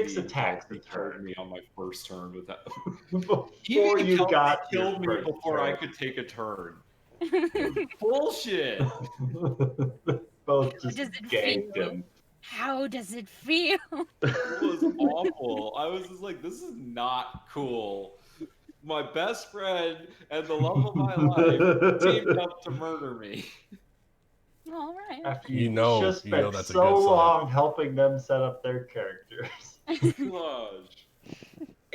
6 attacks a killed turn. me on my first turn with that. Before you got killed me your before I could take a turn. Bullshit. Both just ganked him. How does it feel? It was awful. I was just like, this is not cool. My best friend and the love of my life teamed up to murder me. All right. After You know just spent that's a so good sign. long helping them set up their characters. Gosh.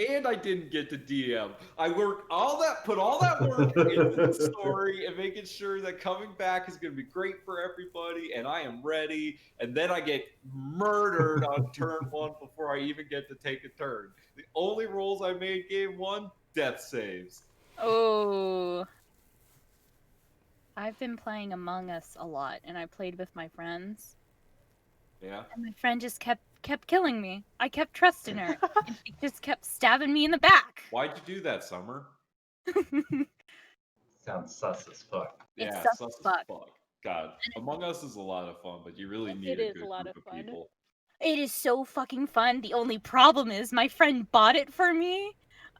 And I didn't get to DM. I put all that work into the story and making sure that coming back is going to be great for everybody, and I am ready. And then I get murdered on turn 1 before I even get to take a turn. The only rolls I made game 1, death saves. Oh. I've been playing Among Us a lot, and I played with my friends. Yeah. And my friend just kept killing me. I kept trusting her, and she just kept stabbing me in the back. Why'd you do that, Summer? Sounds sus as fuck. It's Yeah, sus sus as fuck. God, Among Us is a lot of fun, but you really need a good group of people. It is so fucking fun. The only problem is my friend bought it for me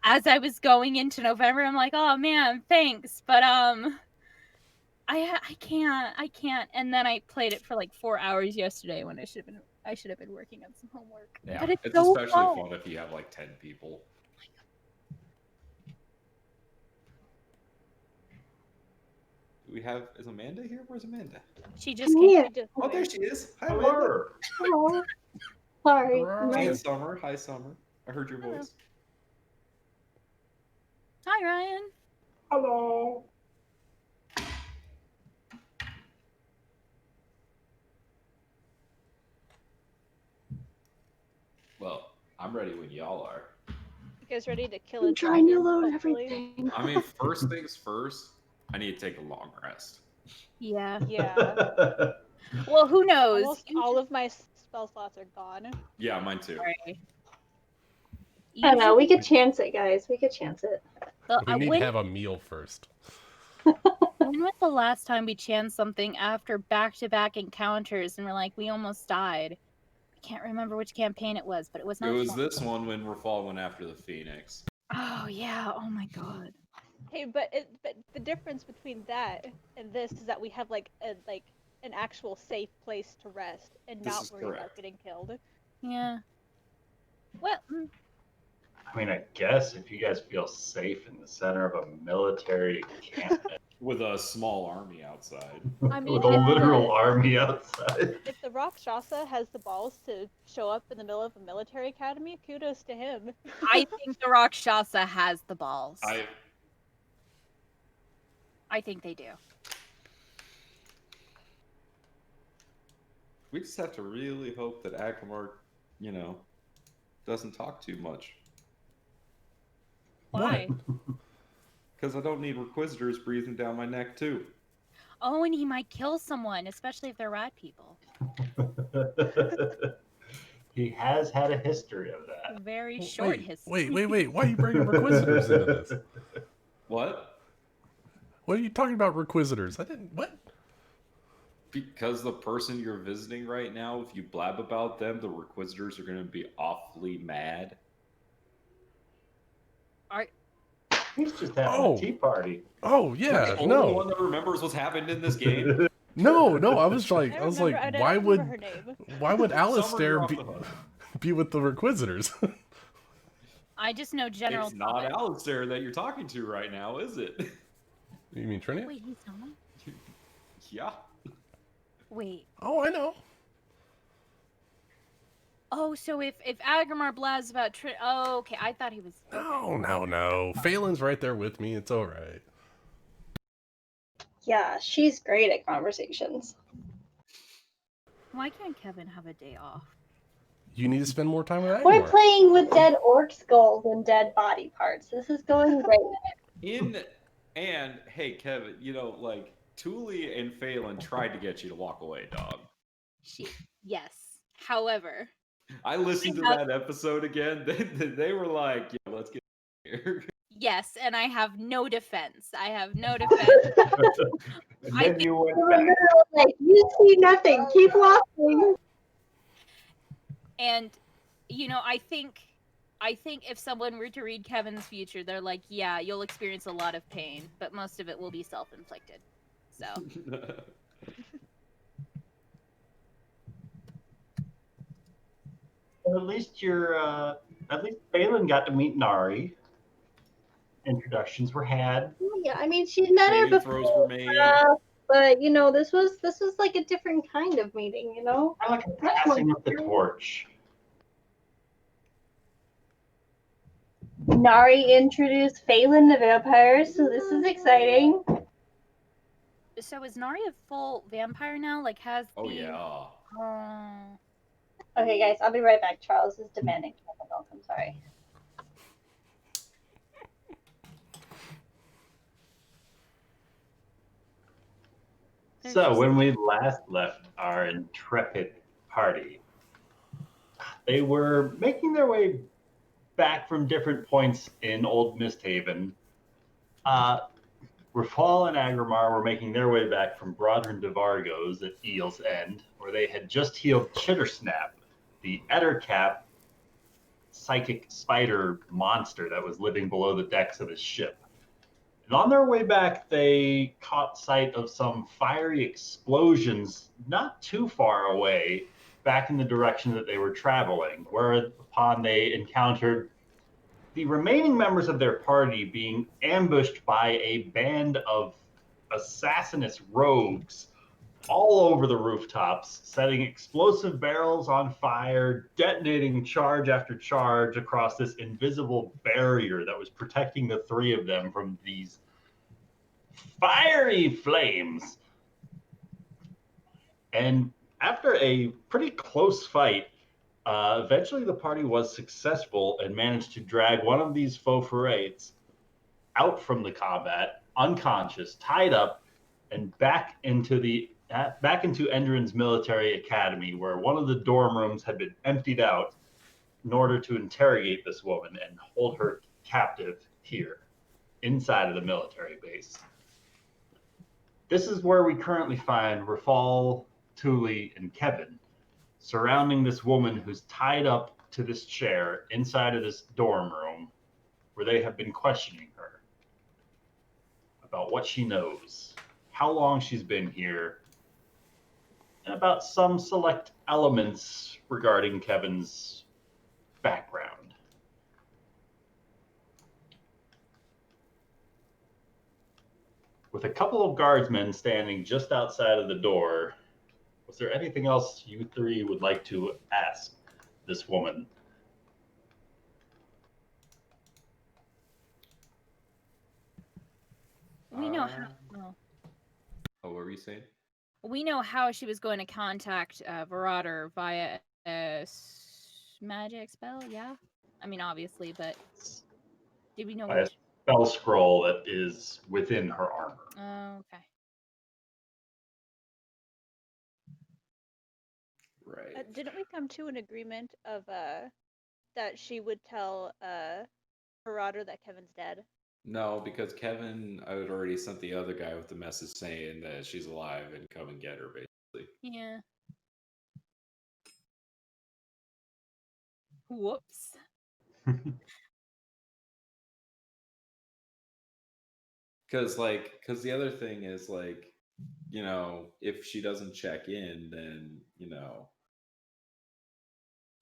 as I was going into November. I'm like, oh man, thanks, but I can't. And then I played it for like 4 hours yesterday when I should have been working on some homework. Yeah, but it's so especially fun if you have like 10 people. Is Amanda here? Where's Amanda? She just came. Oh, there she is. Hi, Amanda. Hello. Sorry. Hey, Summer. Hi, Summer. I heard your voice. Hi, Ryan. Hello. Well, I'm ready when y'all are. You guys ready to kill I'm a trying to dragon, load hopefully? everything. I mean, first things first, I need to take a long rest. Yeah. Yeah. Well, who knows? Almost all of my spell slots are gone. Yeah, mine too. Right. I don't know. We could chance it, guys. We could chance it. We need to have a meal first. When was the last time we chanced something after back-to-back encounters and we're like, we almost died? I can't remember which campaign it was, but it was not. It was this one when we're following after the Phoenix. Oh yeah! Oh my god. Hey, but the difference between that and this is that we have like an actual safe place to rest and This not is worry correct. about getting killed. Yeah. Well. I mean, I guess if you guys feel safe in the center of a military encampment. With a small army outside. I mean, with a literal army outside. If the Rakshasa has the balls to show up in the middle of a military academy, kudos to him. I think the Rakshasa has the balls. I think they do. We just have to really hope that Akamar, doesn't talk too much. Why? Because I don't need Requisitors breathing down my neck, too. Oh, and he might kill someone, especially if they're rat people. He has had a history of that. Very short history. Wait. Why are you bringing Requisitors into this? What? What are you talking about, Requisitors? What? Because the person you're visiting right now, if you blab about them, the Requisitors are going to be awfully mad. He's just having a tea party. Oh yeah, the only one that remembers what's happened in this game. No. I was like, why would Alistair be with the Requisitors? I just know general. It's not Alistair that you're talking to right now, is it? You mean Trinity? Wait, he's not. Yeah. Wait. Oh, I know. Oh, so if Agamar blabs about oh, okay, I thought he was. No. Phelan's right there with me. It's all right. Yeah, she's great at conversations. Why can't Kevin have a day off? You need to spend more time with Agamar. We're playing with dead orc skulls and dead body parts. This is going great. And hey, Kevin, Thule and Phelan tried to get you to walk away, dog. Yes. However, I listened to that episode again. They were like, "Yeah, let's get here." Yes, and I have no defense. Then you went back. Like, you see nothing. Keep walking. And I think if someone were to read Kevin's future, they're like, yeah, you'll experience a lot of pain, but most of it will be self-inflicted. So. Well, at least Balin got to meet Nari. Introductions were had. Yeah, I mean, she'd met her Saving throws before, were made. but this was like a different kind of meeting, I like a passing of the torch. Nari introduced Phelan the vampire, so this is exciting. So is Nari a full vampire now? Like, has yeah. Okay, guys, I'll be right back. Charles is demanding milk. I'm sorry. So when we last left our intrepid party, they were making their way back from different points in Old MistHaven. Rafal and Agrimar were making their way back from Brodrin Devargo's at Eel's End, where they had just healed Chittersnap, the Ettercap psychic spider monster that was living below the decks of his ship. And on their way back, they caught sight of some fiery explosions not too far away, back in the direction that they were traveling, whereupon they encountered the remaining members of their party being ambushed by a band of assassinous rogues all over the rooftops, setting explosive barrels on fire, detonating charge after charge across this invisible barrier that was protecting the three of them from these fiery flames. And after a pretty close fight, eventually the party was successful and managed to drag one of these faux forays out from the combat, unconscious, tied up, and back into Endrin's military academy, where one of the dorm rooms had been emptied out in order to interrogate this woman and hold her captive here, inside of the military base. This is where we currently find Rafal, Thule, and Kevin surrounding this woman who's tied up to this chair inside of this dorm room, where they have been questioning her about what she knows, how long she's been here, and about some select elements regarding Kevin's background. With a couple of guardsmen standing just outside of the door, was there anything else you three would like to ask this woman? We know how. Oh, what were you saying? We know how she was going to contact Marauder via a magic spell, yeah? I mean, obviously, but did we know by which? A spell scroll that is within her armor. Oh, okay. Right. Didn't we come to an agreement of that she would tell Marauder that Kevin's dead? No, because Kevin, I had already sent the other guy with the message saying that she's alive and come and get her, basically. Yeah. Whoops. Because the other thing is, if she doesn't check in, then,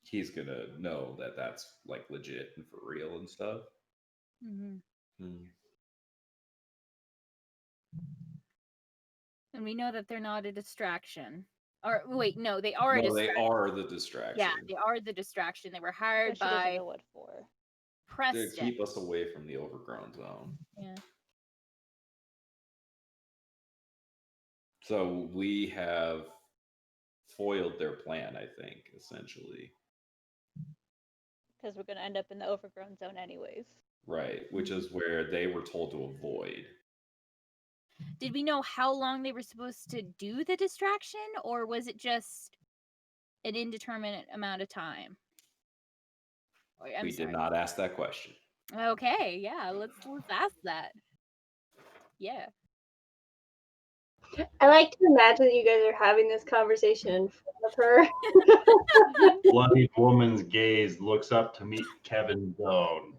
he's going to know that that's, legit and for real and stuff. Mm-hmm. Hmm. And we know that they're not a distraction. Or wait, no, they are. No, they are the distraction. Yeah, they are the distraction. They were hired But she doesn't by know what for. Preston to keep us away from the overgrown zone. Yeah. So we have foiled their plan, I think, essentially. Because we're going to end up in the overgrown zone anyways. Right, which is where they were told to avoid. Did we know how long they were supposed to do the distraction, or was it just an indeterminate amount of time? We did not ask that question. Okay, yeah, let's ask that. Yeah. I like to imagine that you guys are having this conversation in front of her. Bloody woman's gaze looks up to meet Kevin's own.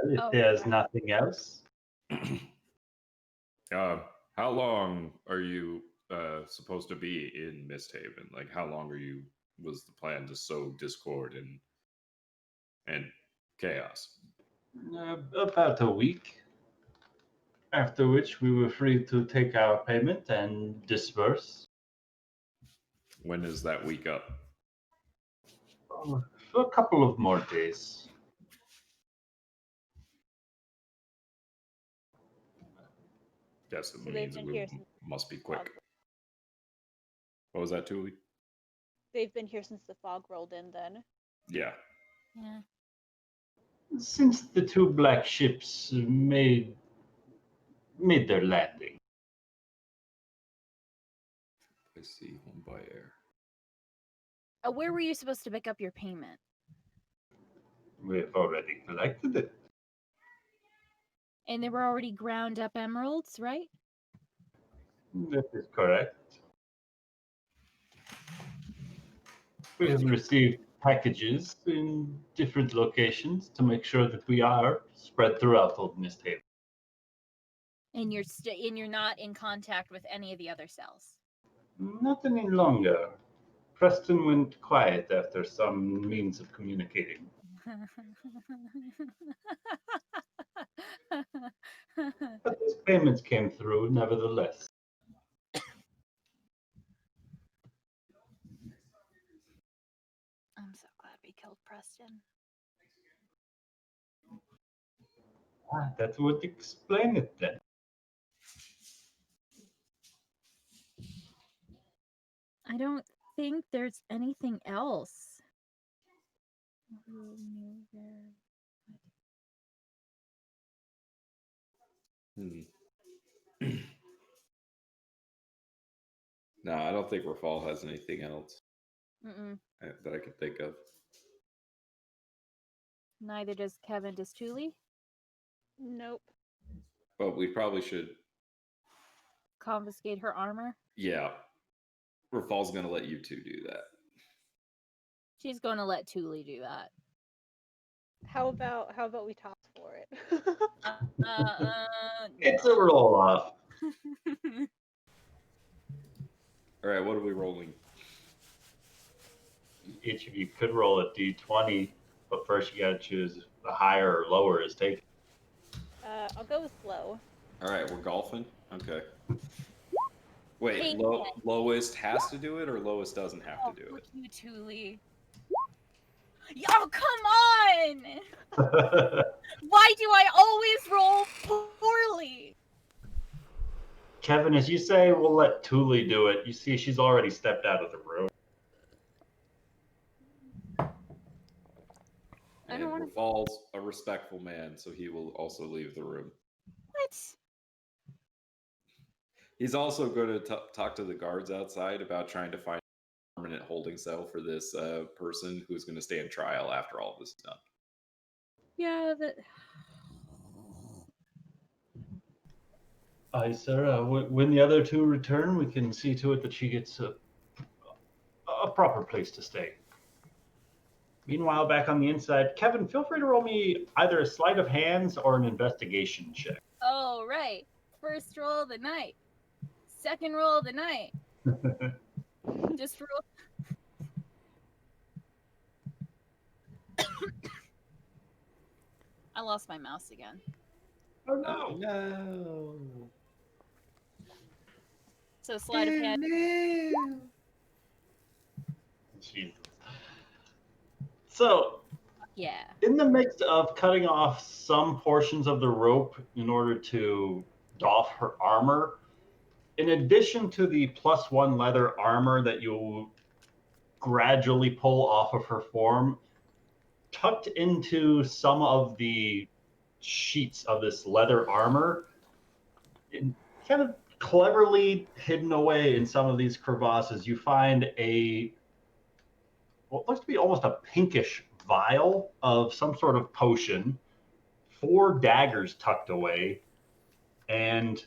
Well, if there's nothing else. How long are you supposed to be in MistHaven? Like, how long was the plan to sow discord and chaos? About a week. After which we were free to take our payment and disperse. When is that week up? For a couple of more days. Guess it means it must be quick. What was that, Tuli? They've been here since the fog rolled in, then. Yeah. Yeah. Since the two black ships made their landing. I see, one by air. Where were you supposed to pick up your payment? We've already collected it. And they were already ground up emeralds, right? That is correct. We have received packages in different locations to make sure that we are spread throughout Old MistHaven. And you're not in contact with any of the other cells. Not any longer. Preston went quiet after some means of communicating. But those payments came through nevertheless. I'm so glad we killed Preston. That would explain it then. I don't think there's anything else. No, I don't think Rafal has anything else that I can think of. Neither does Kevin. Does Tuli? Nope. But we probably should Confiscate her armor? Yeah. Rafal's going to let you two do that. She's going to let Tuli do that. How about we toss for it? It's a roll off. All right, what are we rolling? Each of you could roll a d20, but first you got to choose the higher or lower is taken. I'll go with low. All right, we're golfing. Okay. Wait, Hey, lowest has to do it, or lowest doesn't have to do it? Look you, Tuli. Oh, come on! Why do I always roll poorly? Kevin, as you say, we'll let Tuli do it. You see, she's already stepped out of the room. And Rafal's a respectful man, so he will also leave the room. What? He's also going to talk to the guards outside about trying to find a permanent holding cell for this person who's going to stand trial after all this is done. Yeah, that... Aye, sir. When the other two return, we can see to it that she gets a proper place to stay. Meanwhile, back on the inside, Kevin, feel free to roll me either a sleight of hands or an investigation check. Oh, right. First roll of the night. Second roll of the night. Just roll. I lost my mouse again. Oh, no. No. So sleight of hand. Jesus. So, Yeah. in the midst of cutting off some portions of the rope in order to doff her armor, in addition to the +1 leather armor that you'll gradually pull off of her form, tucked into some of the sheets of this leather armor, and kind of cleverly hidden away in some of these crevasses, you find what looks to be almost a pinkish vial of some sort of potion 4 daggers tucked away and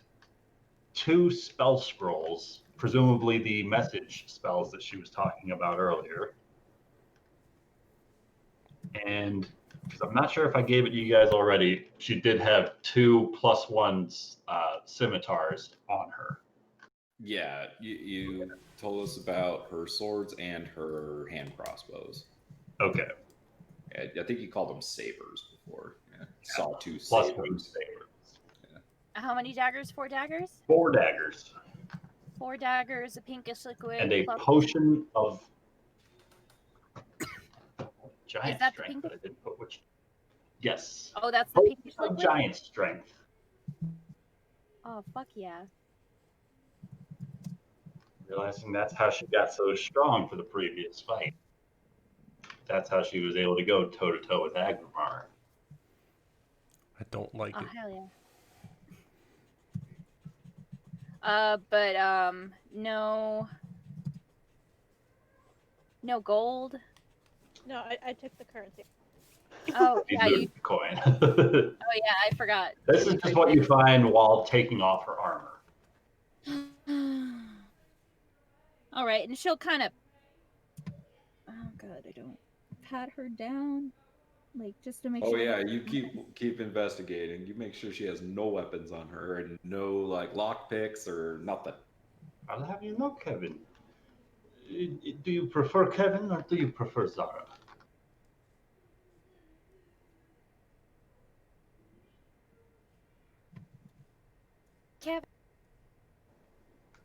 2 spell scrolls, presumably the message spells that she was talking about earlier. And because I'm not sure if I gave it to you guys already, she did have 2 +1 scimitars on her. Yeah, you told us about her swords and her hand crossbows. Okay. I think you called them sabers before. Yeah. Sawtooth +1 sabers. sabers. Yeah. How many daggers? 4 daggers? 4 daggers. 4 daggers, a pinkish liquid, And a potion of giant strength that I didn't put which. Yes. Oh, that's the pinkish liquid? Giant strength. Oh, fuck yeah. Realizing that's how she got so strong for the previous fight. That's how she was able to go toe-to-toe with Agrimar. I don't like it. Oh, hell yeah. But no gold. No, I took the currency. Oh, yeah, you coin. Oh yeah, I forgot. This is just what you find while taking off her armor. All right, and she'll kind of. Oh god, I don't pat her down, like just to make sure. Oh yeah, you keep investigating. You make sure she has no weapons on her and no like lockpicks or nothing. I'll have you know, Kevin. Do you prefer Kevin or do you prefer Zara? Kevin.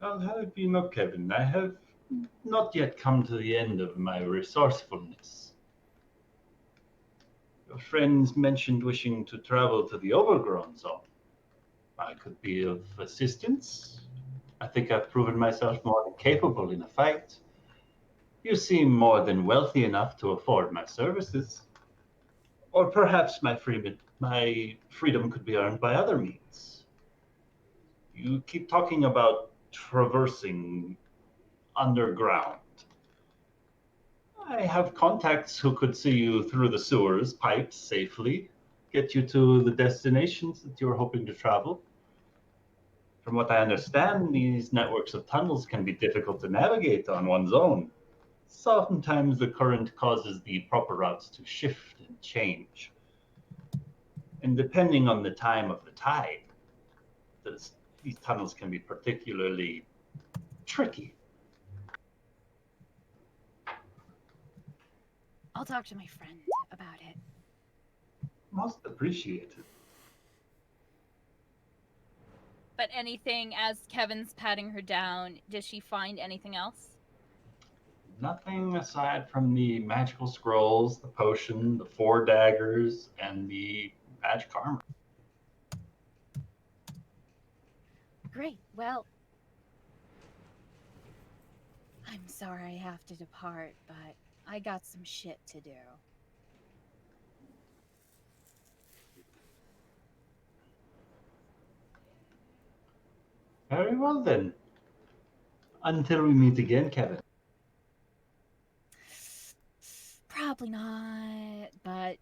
I'll have you know, Kevin, I have not yet come to the end of my resourcefulness. Your friends mentioned wishing to travel to the Overgrown Zone. I could be of assistance. I think I've proven myself more than capable in a fight. You seem more than wealthy enough to afford my services. Or perhaps my freedom could be earned by other means. You keep talking about traversing underground. I have contacts who could see you through the sewers pipes safely, get you to the destinations that you're hoping to travel. From what I understand, these networks of tunnels can be difficult to navigate on one's own. Sometimes the current causes the proper routes to shift and change. And depending on the time of the tide, these tunnels can be particularly tricky. I'll talk to my friend about it. Most appreciated. But anything, as Kevin's patting her down, does she find anything else? Nothing aside from the magical scrolls, the potion, the 4 daggers, and the magic armor. Great. Well, I'm sorry I have to depart, but I got some shit to do. Very well then. Until we meet again, Kevin. Probably not, but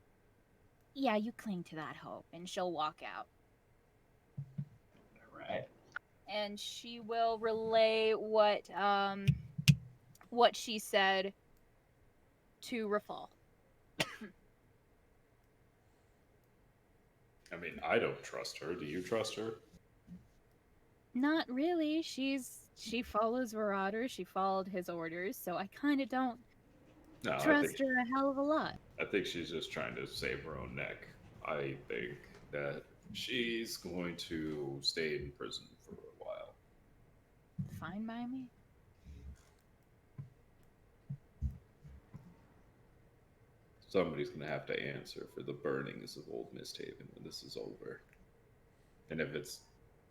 yeah, you cling to that hope, and she'll walk out. All right. And she will relay what she said to Rafal. I mean, I don't trust her. Do you trust her? Not really. She follows Marauder. She followed his orders, so I kind of don't trust her a hell of a lot. I think she's just trying to save her own neck. I think that she's going to stay in prison for a while. Fine by me. Somebody's going to have to answer for the burnings of old MistHaven when this is over. And if it's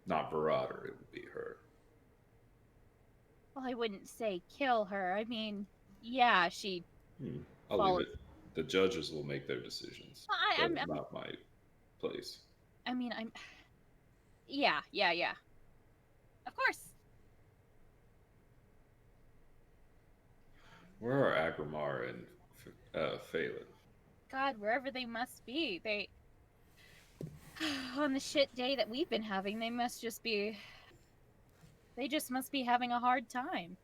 not Marauder, it would be her. Well, I wouldn't say kill her. I mean, yeah, she. I'll leave it. The judges will make their decisions. I'm not my place. I mean, Yeah. Of course. Where are Agrimar and Phelan? God, wherever they must be, On the shit day that we've been having, they just must be having a hard time.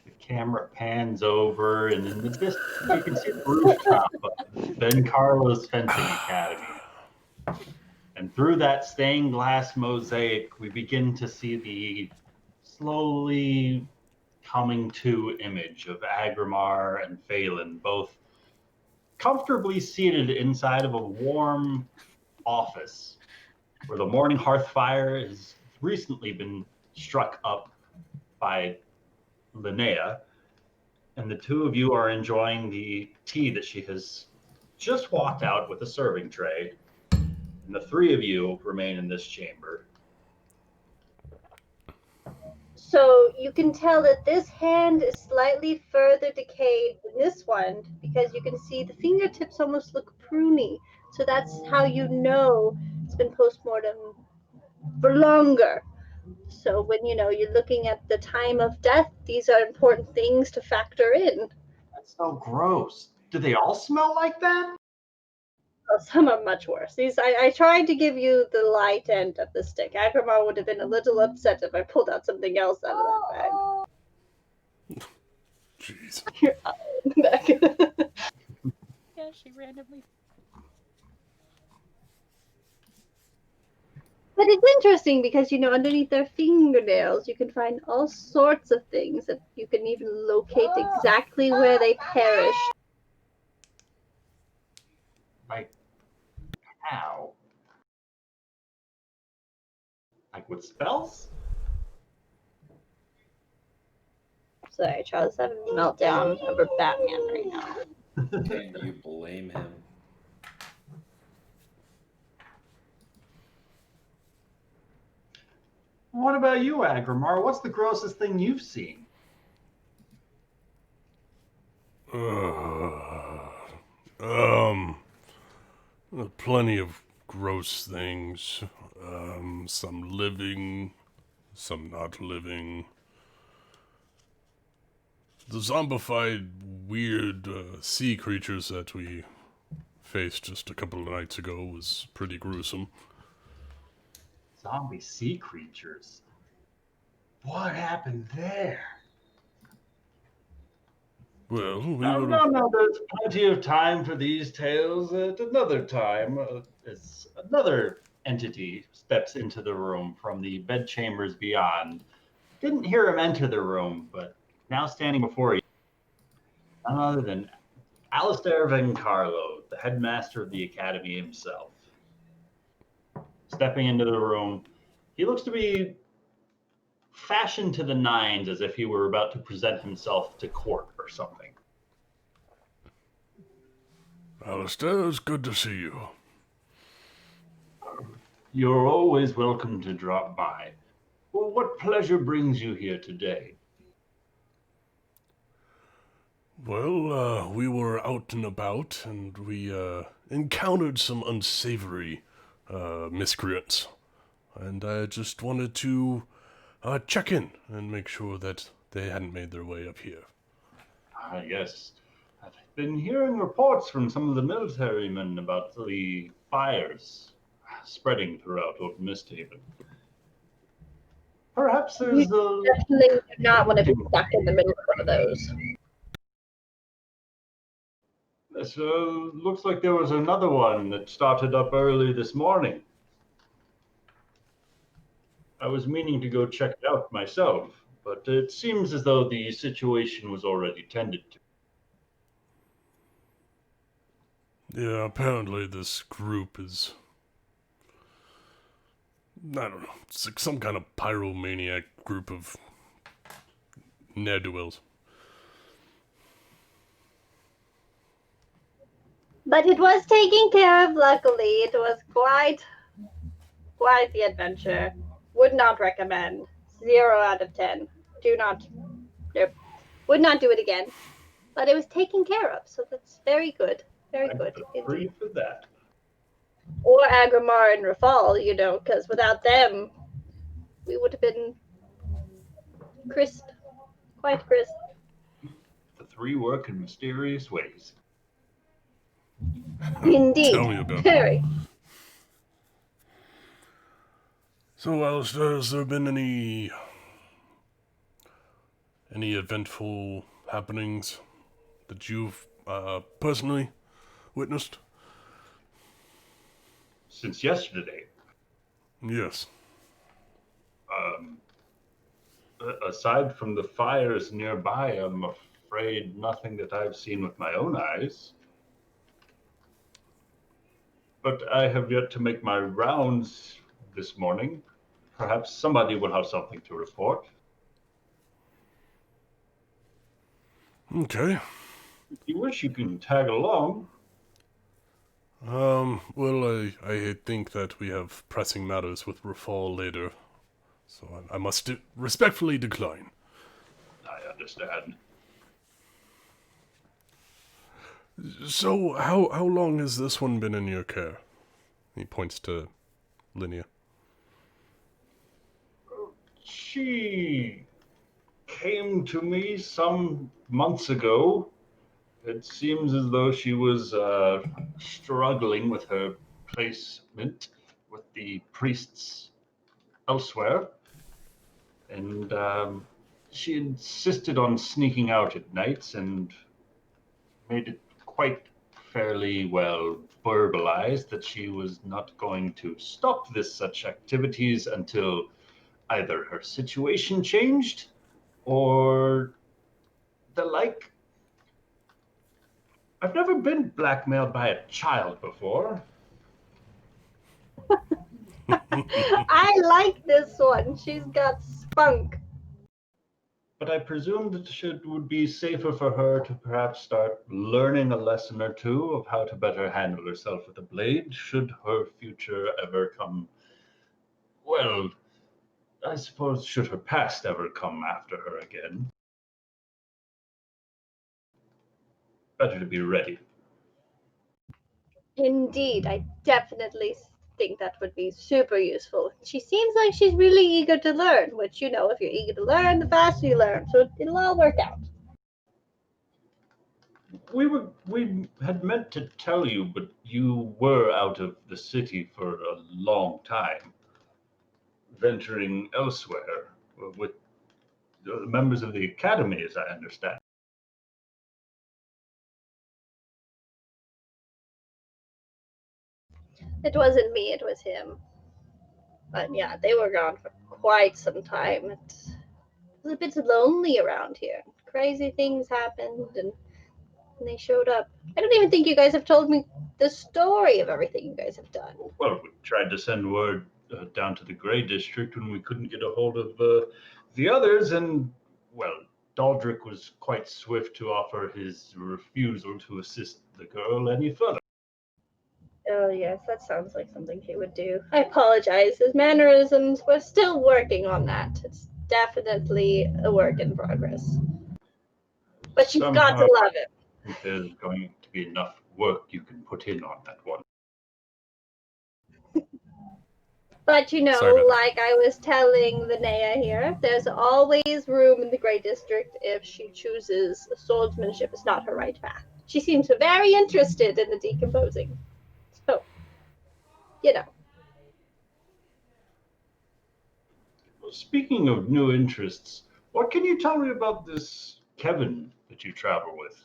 The camera pans over, and in the distance, you can see the rooftop of Ben Carlo's Fencing Academy. And through that stained glass mosaic, we begin to see the slowly coming to image of Agrimar and Phelan, both comfortably seated inside of a warm office where the morning hearth fire has recently been struck up by Linnea, and the two of you are enjoying the tea that she has just walked out with a serving tray, and the three of you remain in this chamber. So you can tell that this hand is slightly further decayed than this one because you can see the fingertips almost look pruny. So that's how you know it's been postmortem for longer. So when you're looking at the time of death, these are important things to factor in. That's so gross. Do they all smell like that? Oh, some are much worse. I tried to give you the light end of the stick. Agrimar would have been a little upset if I pulled out something else out of that bag. Jeez. You're back. Yeah, she randomly. But it's interesting because, underneath their fingernails, you can find all sorts of things that you can even locate exactly where they perished. Like, how? Like with spells? Sorry, Charles, having a meltdown over Batman right now. Can you blame him? What about you, Agrimar? What's the grossest thing you've seen? Plenty of gross things. Some living, some not living. The zombified, weird sea creatures that we faced just a couple of nights ago was pretty gruesome. Zombie sea creatures? What happened there? Well, No, there's plenty of time for these tales at another time. As another entity steps into the room from the bedchambers beyond. Didn't hear him enter the room, but now standing before you, none other than Alistair Vencarlo, the headmaster of the academy himself. Stepping into the room, he looks to be fashioned to the nines, as if he were about to present himself to court or something. Alistair, it's good to see you. You're always welcome to drop by. Well, what pleasure brings you here today? Well, we were out and about, and we encountered some unsavory miscreants. And I just wanted to check in and make sure that they hadn't made their way up here. Yes. I've been hearing reports from some of the military men about the fires spreading throughout old MistHaven. Perhaps there's definitely do not want to be stuck in the middle of one of those. This looks like there was another one that started up early this morning. I was meaning to go check it out myself, but it seems as though the situation was already tended to. Yeah, apparently this group is, I don't know, it's like some kind of pyromaniac group of ne'er-do-wells. But it was taken care of, luckily. It was quite the adventure. Would not recommend. 0 out of 10. Do not. Nope. Would not do it again. But it was taken care of, so that's very good. Very good. Free for that. Or Agrimar and Rafal, because without them, we would have been crisp. Quite crisp. The three work in mysterious ways. Indeed. Tell me about Very. So, Alistair, has there been any eventful happenings that you've personally witnessed? Since yesterday, Yes. um, aside from the fires nearby, I'm afraid nothing that I've seen with my own eyes. But I have yet to make my rounds this morning. Perhaps somebody will have something to report. Okay. If you wish, you can tag along. Well, I think that we have pressing matters with Rafal later, so I must respectfully decline. I understand. So, how long has this one been in your care? He points to Linnea. She came to me some months ago. It seems as though she was struggling with her placement with the priests elsewhere. And she insisted on sneaking out at nights and made it quite fairly well verbalized that she was not going to stop this such activities until either her situation changed or the like. I've never been blackmailed by a child before. I like this one. She's got spunk. But I presumed it would be safer for her to perhaps start learning a lesson or two of how to better handle herself with a blade, should her future ever come. Well, I suppose, should her past ever come after her again. Better to be ready. Indeed, I definitely think that would be super useful. She seems like she's really eager to learn, which, you know, if you're eager to learn, the faster you learn. So it'll all work out. We had meant to tell you, but you were out of the city for a long time, venturing elsewhere with members of the academy, as I understand. It wasn't me, it was him. But yeah, they were gone for quite some time. It was a bit lonely around here. Crazy things happened, and they showed up. I don't even think you guys have told me the story of everything you guys have done. Well, we tried to send word down to the Gray District when we couldn't get a hold of the others, and, well, Daldrick was quite swift to offer his refusal to assist the girl any further. Oh, yes, that sounds like something he would do. I apologize. His mannerisms, we're still working on that. It's definitely a work in progress. But you've got Somehow, to love it. I think there's going to be enough work you can put in on that one. But you Sorry know, about that. like I was telling Linnea here, there's always room in the Grey District if she chooses swordsmanship is not her right path. She seems very interested in the decomposing. So, you know. Well, speaking of new interests, what can you tell me about this Kevin that you travel with?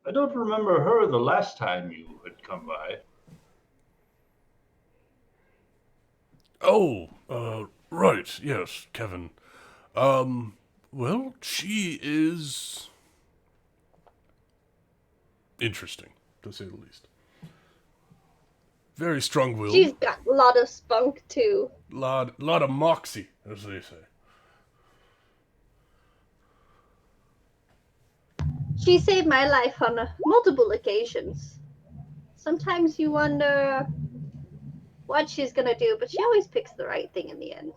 I don't remember her the last time you had come by. Oh, right, yes, Kevin. Well, she is interesting, to say the least. Very strong-willed. She's got a lot of spunk too. Lot of moxie, as they say. She saved my life on multiple occasions. Sometimes you wonder what she's gonna do, but she always picks the right thing in the end.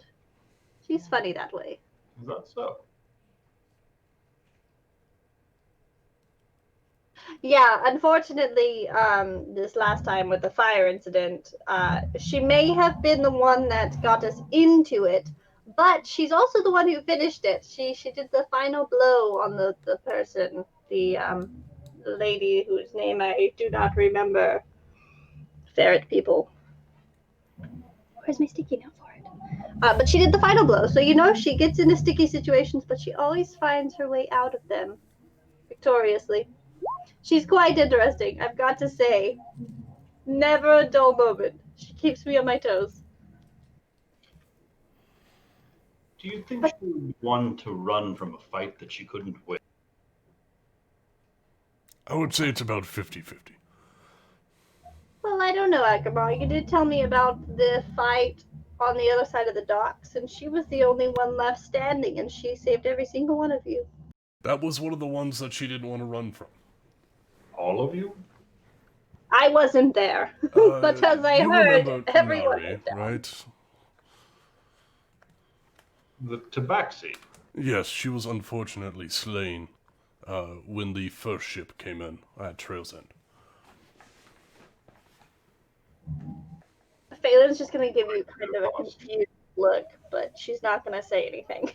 She's funny that way. Is that so? Yeah, unfortunately, this last time with the fire incident, she may have been the one that got us into it, but she's also the one who finished it. She did the final blow on the person, the lady whose name I do not remember. Ferret people. Where's my sticky note for it? But she did the final blow, so she gets into sticky situations, but she always finds her way out of them victoriously. She's quite interesting, I've got to say. Never a dull moment. She keeps me on my toes. Do you think she would be one to run from a fight that she couldn't win? I would say it's about 50-50. Well, I don't know, Akbar. You did tell me about the fight on the other side of the docks, and she was the only one left standing, and she saved every single one of you. That was one of the ones that she didn't want to run from. All of you? I wasn't there, but as I You heard, remember everyone Nari, was down. right? The Tabaxi. Yes, she was unfortunately slain when the first ship came in at Trail's End. Phelan's just gonna give you kind of a confused look, but she's not gonna say anything.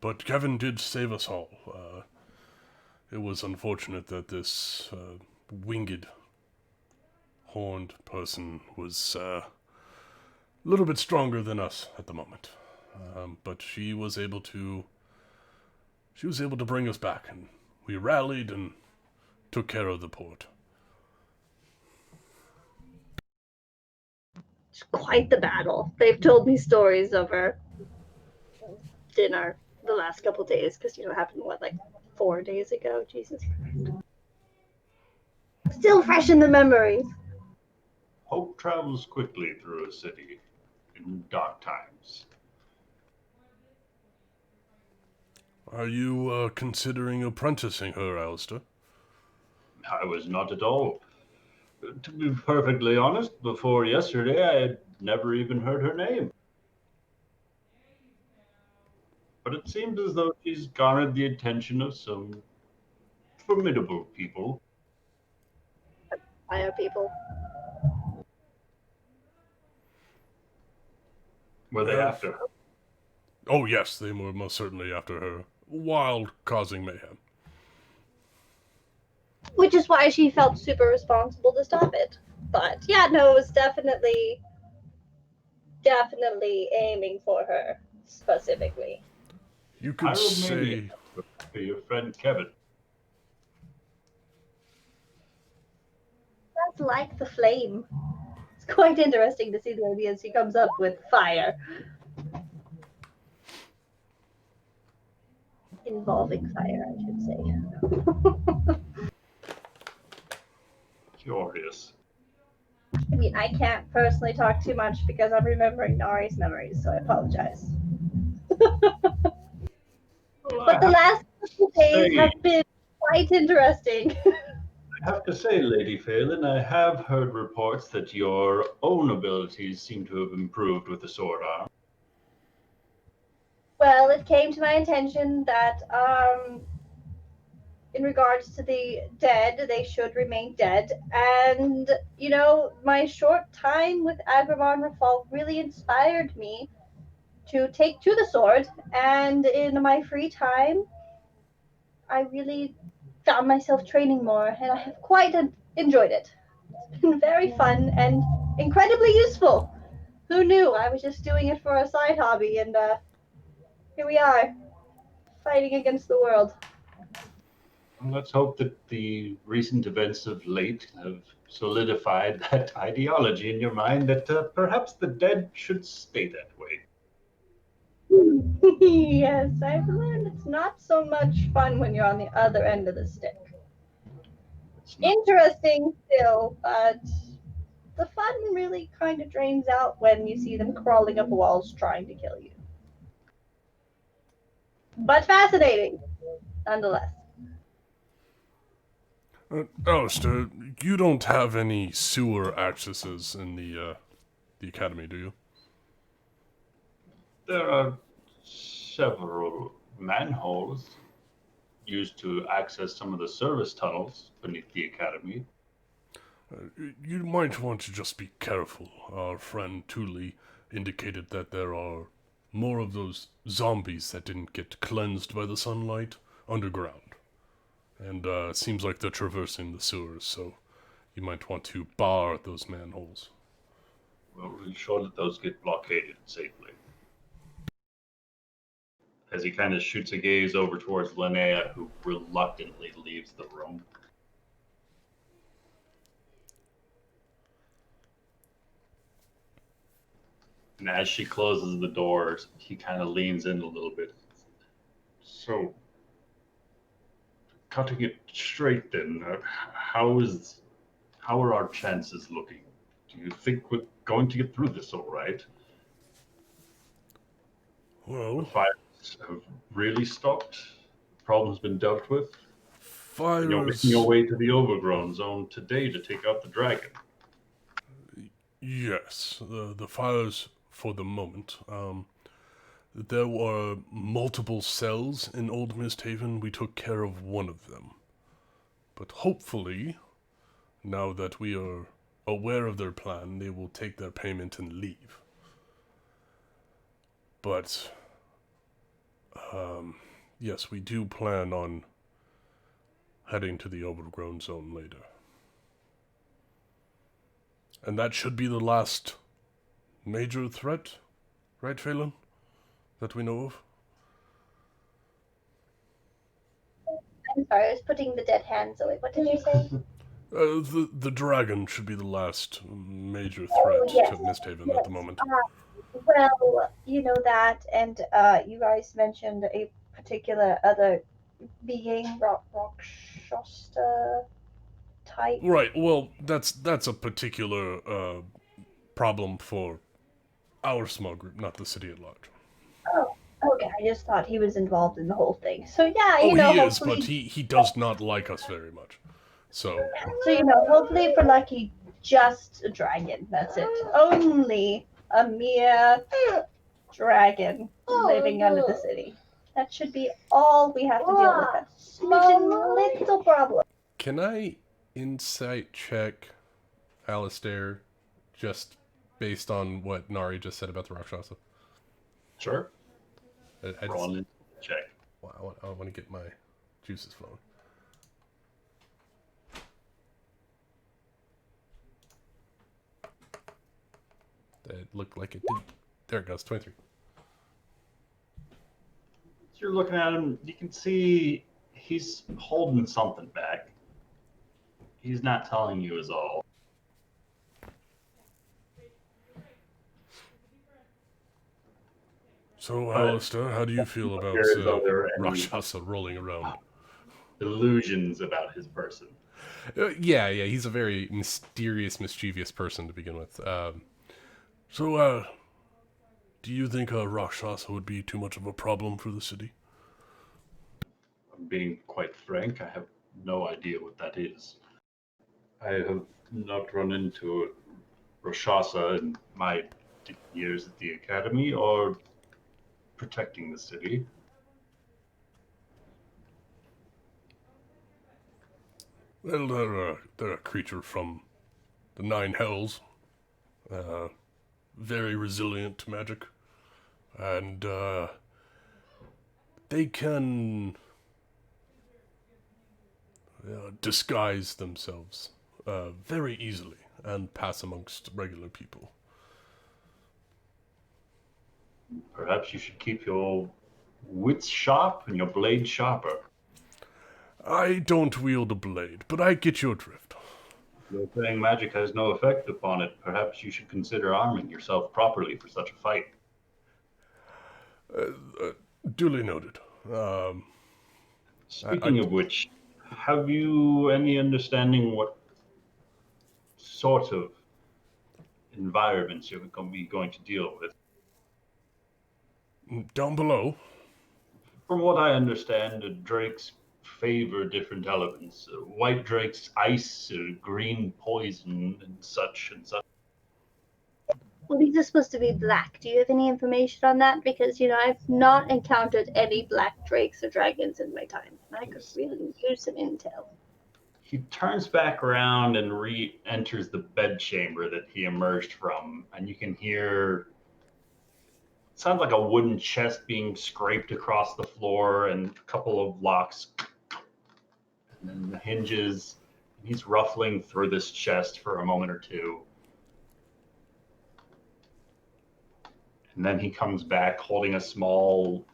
But Kevin did save us all. It was unfortunate that this winged, horned person was a little bit stronger than us at the moment. But she was able to bring us back, and we rallied and took care of the port. It's quite the battle. They've told me stories of her dinner the last couple days, because it happened, like 4 days ago? Jesus Christ. Still fresh in the memories. Hope travels quickly through a city in dark times. Are you considering apprenticing her, Alistair? I was not at all. To be perfectly honest, before yesterday I had never even heard her name. But it seems as though she's garnered the attention of some formidable people. Fire people. Were they after her? Oh yes, they were most certainly after her, while causing mayhem. Which is why she felt super responsible to stop it. But yeah, no, it was definitely aiming for her specifically. You could say... For your friend Kevin. That's like the flame. It's quite interesting to see the ideas she comes up with. Fire. Involving fire, I should say. Curious. I mean, I can't personally talk too much because I'm remembering Nari's memories, so I apologize. But the last couple days have been quite interesting. I have to say, Lady Phelan, I have heard reports that your own abilities seem to have improved with the sword arm. Well, it came to my attention that in regards to the dead, they should remain dead. And, my short time with Agramon Rafal really inspired me to take to the sword. And in my free time, I really found myself training more, and I have quite enjoyed it. It's been very fun and incredibly useful. Who knew? I was just doing it for a side hobby, and here we are, fighting against the world. Let's hope that the recent events of late have solidified that ideology in your mind that perhaps the dead should stay that way. Yes, I've learned it's not so much fun when you're on the other end of the stick. Interesting still, but the fun really kind of drains out when you see them crawling up walls trying to kill you. But fascinating, nonetheless. Alistair, you don't have any sewer accesses in the academy, do you? There are several manholes used to access some of the service tunnels beneath the academy. You might want to just be careful. Our friend Thule indicated that there are more of those zombies that didn't get cleansed by the sunlight underground. And it seems like they're traversing the sewers, so you might want to bar those manholes. We'll ensure that those get blockaded safely. As he kind of shoots a gaze over towards Linnea, who reluctantly leaves the room. And as she closes the doors, he kind of leans in a little bit. So, cutting it straight then, how are our chances looking? Do you think we're going to get through this all right? The Well, fires have really stopped. Problem's been dealt with. And you're making fires. your way to the overgrown zone today to take out the dragon. Yes, the fires for the moment. There were multiple cells in Old MistHaven. We took care of one of them. But hopefully, now that we are aware of their plan, they will take their payment and leave. But, yes, we do plan on heading to the overgrown zone later. And that should be the last major threat, right, Phelan? That we know of? I'm sorry, I was putting the dead hands away. What did you say? The dragon should be the last major threat yes, to MistHaven yes. at the moment. Well, you know that, and you guys mentioned a particular other being, Rakshasa type. Right, well, that's a particular problem for our small group, not the city at large. Oh, okay. I just thought he was involved in the whole thing. So yeah, Oh, you know, he is, hopefully, but he does not like us very much. So, hopefully for Lucky, just a dragon. That's it. Only a mere dragon living under the city. That should be all we have to deal with. That small little problem. can I insight check Alistair just based on what Nari just said about the Rakshasa? Sure. I Roll an check. I want to get my juices flowing. That looked like it did. There it goes, 23. As you're looking at him, you can see he's holding something back. He's not telling you is all. So, Alistair, how do you feel about Are there any Rakshasa rolling around? illusions about his person? Yeah, he's a very mysterious, mischievous person to begin with. Do you think Rakshasa would be too much of a problem for the city? I'm being quite frank, I have no idea what that is. I have not run into Rakshasa in my years at the academy or protecting the city. Well, they're a creature from the Nine Hells. Very resilient to magic. And, they can disguise themselves very easily and pass amongst regular people. Perhaps you should keep your wits sharp and your blade sharper. I don't wield a blade, but I get your drift. You're saying magic has no effect upon it. Perhaps you should consider arming yourself properly for such a fight. Duly noted. Speaking of which, have you any understanding what sort of environments you're going to deal with? Down below, From what I understand, the drakes favor different elements. White drakes, ice, green, poison, and such and such. Well, these are supposed to be black. Do you have any information on that? Because, I've not encountered any black drakes or dragons in my time. I could really use some intel. He turns back around and re-enters the bedchamber that he emerged from, and you can hear it sounds like a wooden chest being scraped across the floor and a couple of locks and then the hinges. He's ruffling through this chest for a moment or two. And then he comes back holding a small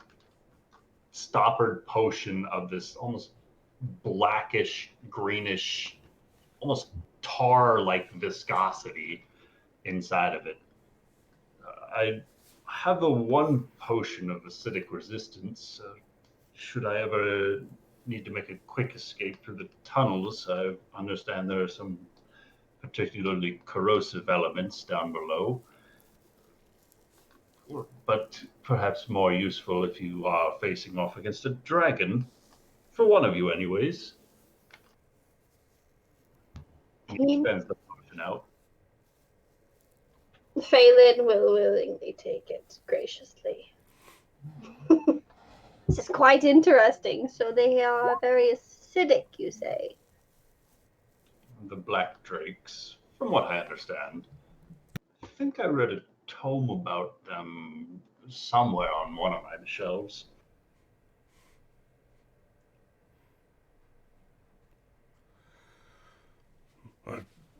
stoppered potion of this almost blackish, greenish, almost tar-like viscosity inside of it. I have the one potion of acidic resistance. Should I ever need to make a quick escape through the tunnels, I understand there are some particularly corrosive elements down below. But perhaps more useful if you are facing off against a dragon. For one of you, anyways. He spends the potion out. Phelan will willingly take it graciously. This is quite interesting. So they are very acidic, you say? The black drakes, from what I understand. I think I read a tome about them somewhere on one of my shelves.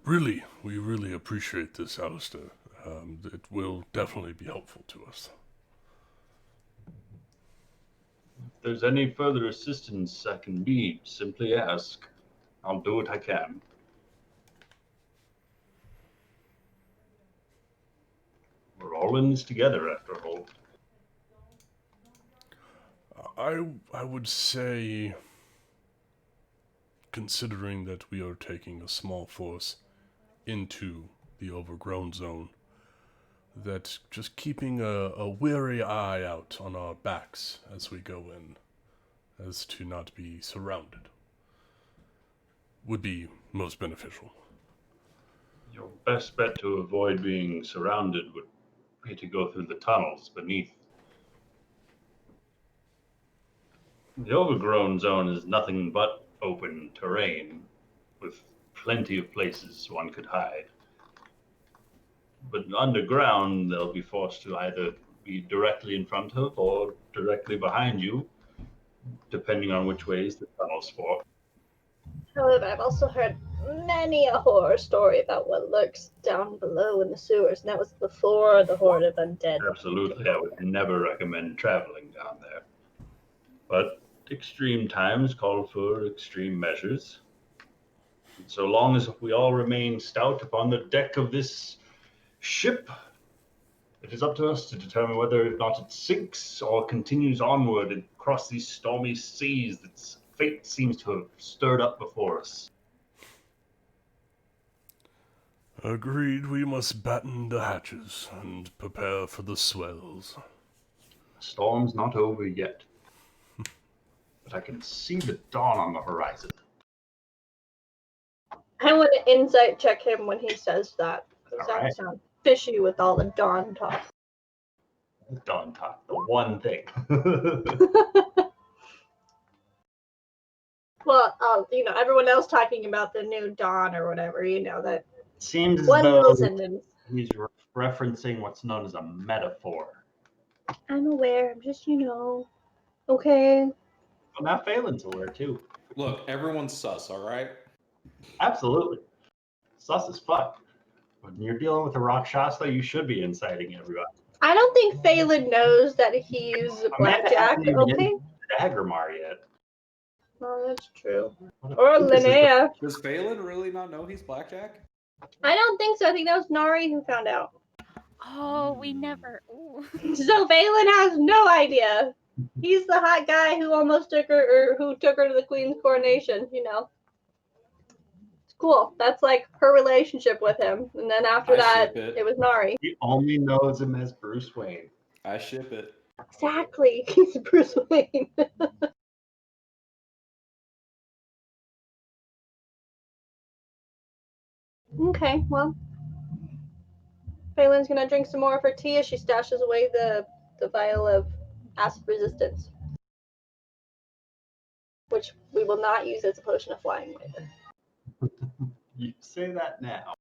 We really appreciate this, Alistair. It will definitely be helpful to us. If there's any further assistance I can need, simply ask. I'll do what I can. We're all in this together, after all. I would say, considering that we are taking a small force into the overgrown zone, that just keeping a wary eye out on our backs as we go in, as to not be surrounded, would be most beneficial. Your best bet to avoid being surrounded would be to go through the tunnels beneath. The overgrown zone is nothing but open terrain, with plenty of places one could hide. But underground, they'll be forced to either be directly in front of or directly behind you, depending on which ways the tunnels fork. However, I've also heard many a horror story about what lurks down below in the sewers, and that was before the horde of undead. Absolutely, I would never recommend traveling down there. But extreme times call for extreme measures. And so long as we all remain stout upon the deck of this ship, it is up to us to determine whether or not it sinks or continues onward across these stormy seas that fate seems to have stirred up before us. Agreed, we must batten the hatches and prepare for the swells. The storm's not over yet, but I can see the dawn on the horizon. I want to insight check him when he says that, because All that right. sounds fishy with all the dawn talk. Dawn talk, the one thing. Well, everyone else talking about the new dawn or whatever, that Seems as one though little sentence. he's referencing what's known as a metaphor. I'm aware, I'm just, okay. Well, now Phelan's aware too. Look, everyone's sus, all right? Absolutely. Sus as fuck. When you're dealing with a Rakshasa, you should be inciting everybody. I don't think Phelan knows that he's Blackjack, hasn't even okay? Daggermar yet. Oh, that's true. What a- Or This is the- Linnea. Does Phelan really not know he's Blackjack? I don't think so. I think that was Nari who found out. Oh, we never. Ooh. So Phelan has no idea. He's the hot guy who almost took her, or who took her to the queen's coronation, It's cool. That's like her relationship with him. And then after I that, ship it. it was Nari. He only knows him as Bruce Wayne. I ship it. Exactly. He's Bruce Wayne. Okay, well. Phelan's gonna drink some more of her tea as she stashes away the vial of acid resistance, which we will not use as a potion of flying later. You say that now.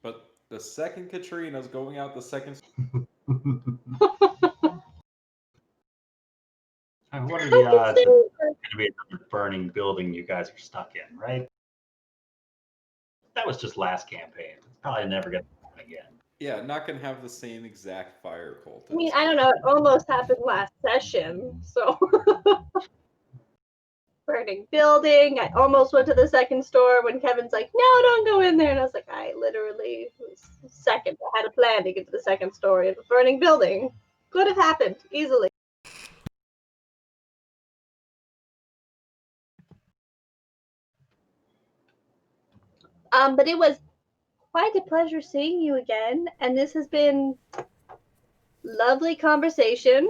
But the second Katrina's going out the second. What are the odds that there's going to be another burning building you guys are stuck in, right? That was just last campaign. It's probably never going to happen again. Yeah, not gonna have the same exact fire cultist. I mean, I don't know. It almost happened last session, so. Burning building. I almost went to the second store when Kevin's like, "No, don't go in there." And I was like, I literally was second. I had a plan to get to the second story of a burning building. Could have happened easily. But it was quite a pleasure seeing you again, and this has been lovely conversation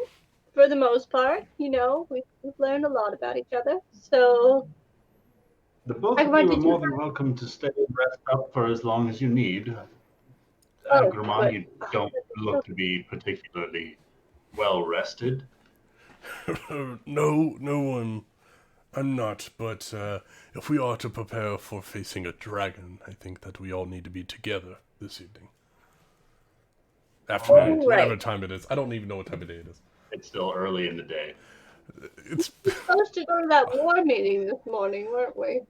for the most part. You know, we've learned a lot about each other. So The both I of you are wanted more to. than welcome to stay and rest up for as long as you need. Oh, Agremon, good. you don't look to be particularly well rested. No, I'm not, but if we are to prepare for facing a dragon, I think that we all need to be together this evening. Afternoon, Oh, whatever right. time it is. I don't even know what time of day it is. It's still early in the day. It's Supposed to go to that war meeting this morning, weren't we?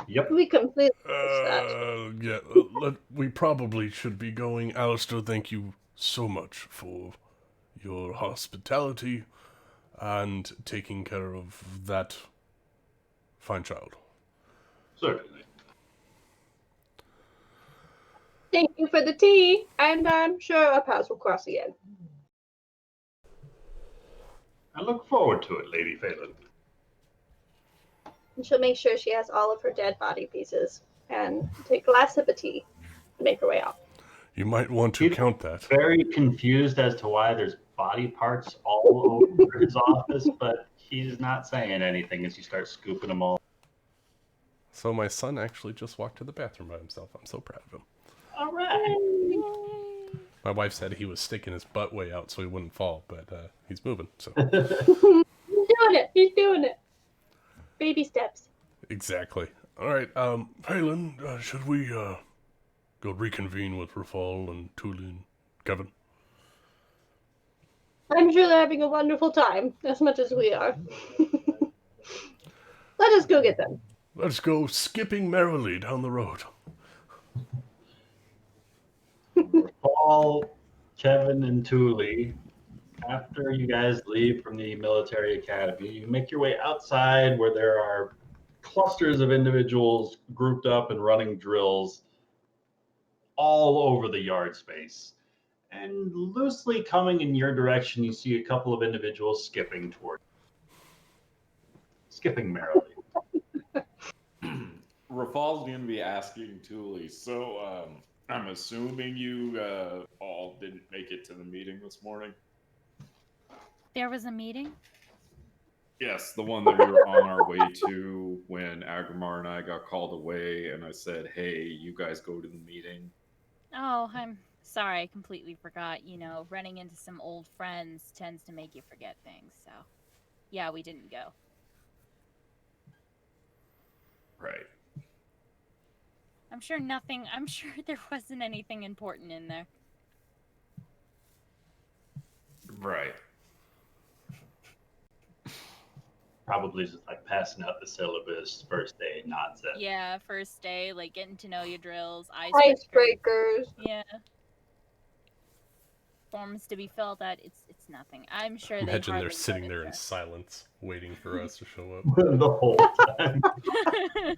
Yep. We completely missed that. yeah. We probably should be going. Alistair, thank you so much for your hospitality and taking care of that fine child. Certainly. Thank you for the tea, and I'm sure our paths will cross again. I look forward to it, Lady Phelan. And she'll make sure she has all of her dead body pieces and take a last sip of tea to make her way out. You might want to He's count that. very confused as to why there's body parts all over his office, but he's not saying anything as you start scooping them all. So my son actually just walked to the bathroom by himself. I'm so proud of him. All right. My wife said he was sticking his butt way out so he wouldn't fall, but he's moving, so. He's doing it. He's doing it. Baby steps. Exactly. All right, Phelan, should we go reconvene with Rafal and Tuli and Kevin? I'm sure they're having a wonderful time, as much as we are. Let us go get them. Let's go skipping merrily down the road. Paul, Kevin, and Thule, after you guys leave from the military academy, you make your way outside where there are clusters of individuals grouped up and running drills all over the yard space. And loosely coming in your direction, you see a couple of individuals skipping merrily. Rafal's going to be asking Thule, so I'm assuming you all didn't make it to the meeting this morning? There was a meeting? Yes, the one that we were on our way to when Agramar and I got called away, and I said, hey, you guys go to the meeting. Oh, I'm sorry, I completely forgot. You know, running into some old friends tends to make you forget things, so. Yeah, we didn't go. Right. I'm sure there wasn't anything important in there. Right. Probably just like passing out the syllabus, first day nonsense. Yeah, first day, like getting to know your drills, Icebreakers. Yeah. Forms to be filled out. It's nothing. I'm sure they Imagine they're hardly sitting there in noticed silence, waiting for us to show up. The whole time. us.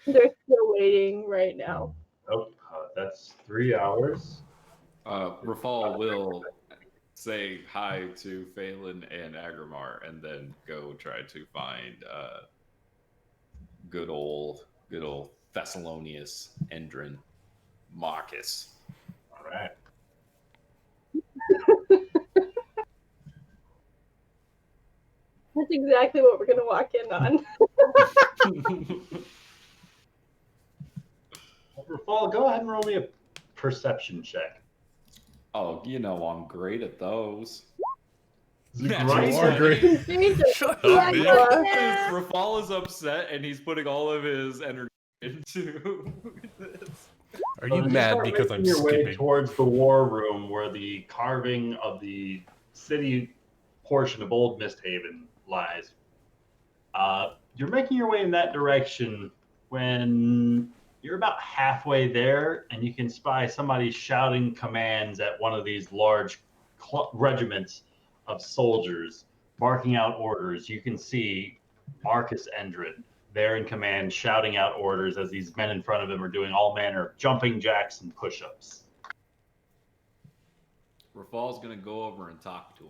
They're still waiting right now. Oh, that's 3 hours. Rafal will say hi to Phelan and Agramar, and then go try to find good old Thessalonius Endrin Marcus. All right. That's exactly what we're going to walk in on. Rafal, go ahead and roll me a perception check. Oh, you know I'm great at those. You are great. Shut up, man. Rafal is upset, and he's putting all of his energy into this. Are you as mad start because I'm making your way skipping? towards the war room where the carving of the city portion of Old MistHaven lies? You're making your way in that direction when You're about halfway there, and you can spy somebody shouting commands at one of these large regiments of soldiers, barking out orders. You can see Marcus Endred there in command, shouting out orders as these men in front of him are doing all manner of jumping jacks and push-ups. Rafal's gonna go over and talk to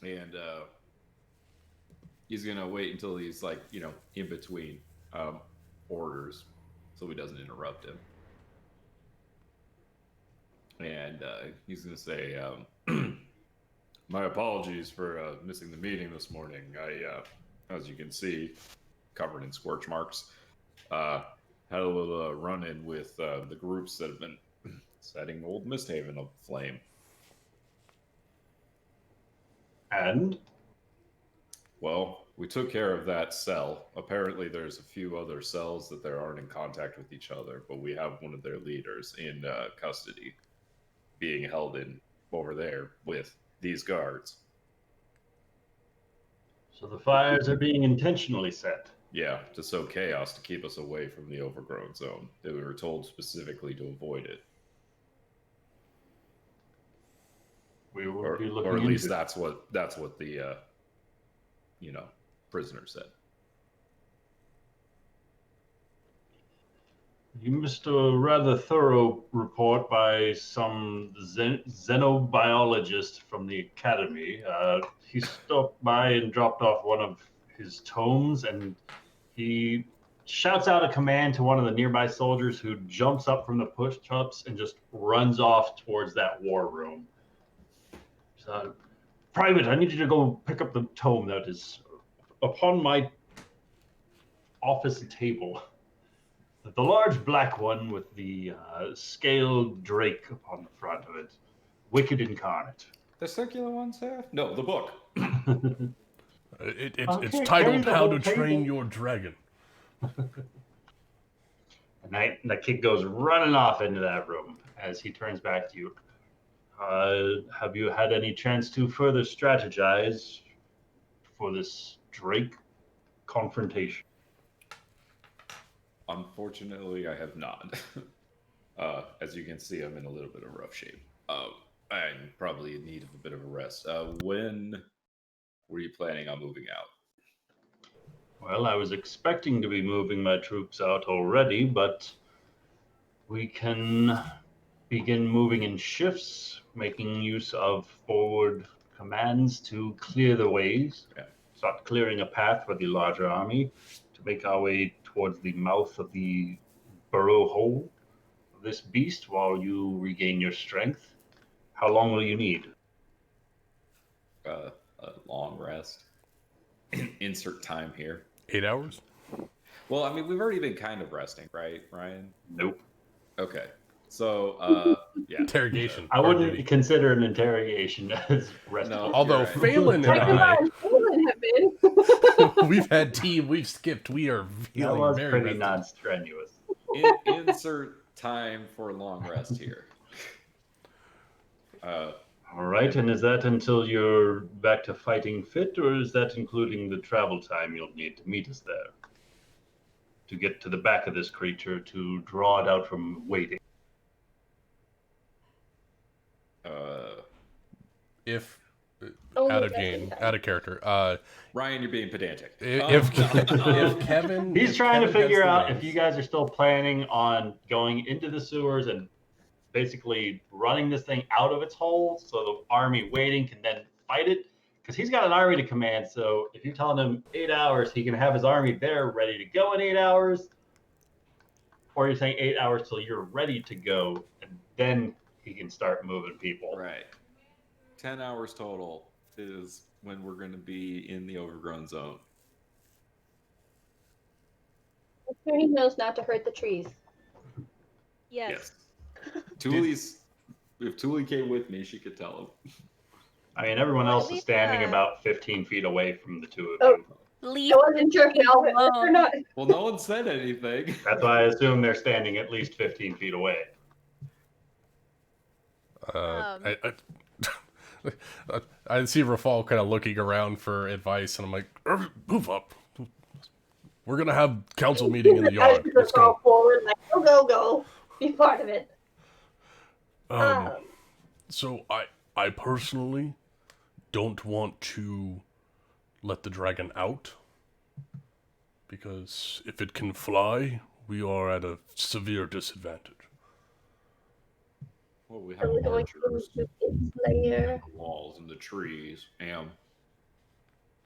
him, and he's gonna wait until he's like, in between orders, so he doesn't interrupt him. And he's gonna say, "My apologies for missing the meeting this morning. I, as you can see, covered in scorch marks, had a little run-in with the groups that have been setting old MistHaven aflame." And? Well, we took care of that cell. Apparently, there's a few other cells that they aren't in contact with each other, but we have one of their leaders in custody, being held in over there with these guards. So the fires are being intentionally set. Yeah, to sow chaos to keep us away from the overgrown zone. That we were told specifically to avoid it. We will Or, be looking or at least into it. that's what the prisoner said. You missed a rather thorough report by some xenobiologist from the academy. He stopped by and dropped off one of his tomes, and he shouts out a command to one of the nearby soldiers, who jumps up from the push-ups and just runs off towards that war room. So, Private, I need you to go pick up the tome that is upon my office table. The large black one with the scaled drake upon the front of it. Wicked Incarnate. The circular ones have? No, the book. It's Okay, titled carry the How whole to Train table. Your Dragon. And the kid goes running off into that room as he turns back to you. Have you had any chance to further strategize for this Drake confrontation? Unfortunately, I have not. As you can see, I'm in a little bit of rough shape. I'm probably in need of a bit of a rest. When were you planning on moving out? Well, I was expecting to be moving my troops out already, but we can begin moving in shifts, making use of forward commands to clear the ways. Yeah. Start clearing a path for the larger army to make our way towards the mouth of the burrow hole of this beast while you regain your strength. How long will you need? A long rest. Insert time here. 8 hours? Well, I mean, we've already been kind of resting, right, Ryan? Nope. Okay. So, yeah. Interrogation. I Hard wouldn't duty. consider an interrogation as rest. No. Although You're right. Phelan Come and I, on, Phelan have been. we've had team, we've skipped. We are That feeling was very pretty rested. non-strenuous. Insert time for long rest here. All right, and is that until you're back to fighting fit, or is that including the travel time you'll need to meet us there? To get to the back of this creature, to draw it out from waiting. If Only out of resting game, time. out of character. Ryan, you're being pedantic. If Kevin, He's if trying to Kevin has figure the out reins- if you guys are still planning on going into the sewers and basically running this thing out of its hole, so the army waiting can then fight it. Because he's got an army to command, so if you're telling him 8 hours, he can have his army there ready to go in 8 hours. Or you're saying 8 hours till you're ready to go, and then he can start moving people. Right. 10 hours total is when we're going to be in the overgrown zone. Make sure he knows not to hurt the trees. Yes. Tule's, if Thule came with me, she could tell him. I mean, everyone Well, at else is least, standing uh, about 15 feet away from the two of Oh. you. Leave I wasn't sure if me y'all were or alone. not. Well, no one said anything. That's why I assume they're standing at least 15 feet away. I see Rafal kind of looking around for advice, and I'm like, move up. We're gonna have council meeting in the I was yard. gonna Let's crawl go. forward, like, go, be part of it. Um, so I personally don't want to let the dragon out because if it can fly, we are at a severe disadvantage. Well, we Are have we going archers to its lair? on the walls and the trees, and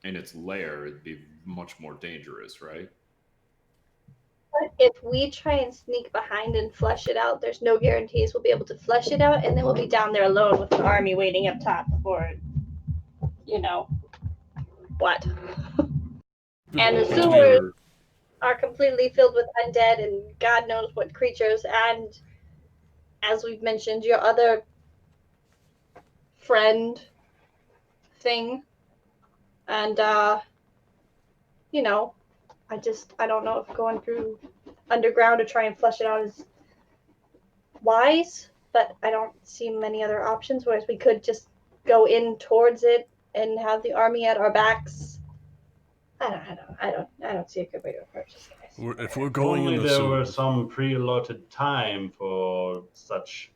in its lair, it'd be much more dangerous, right? If we try and sneak behind and flush it out, there's no guarantees we'll be able to flush it out, and then we'll be down there alone with the army waiting up top for, what? And the Well, sewers are completely filled with undead and God knows what creatures, and as we've mentioned, your other friend thing. And I don't know if going through underground to try and flush it out is wise, but I don't see many other options. Whereas we could just go in towards it and have the army at our backs. I don't see a good way to approach this, guys. If we're If going only in the there were sewers, some pre-allotted time for such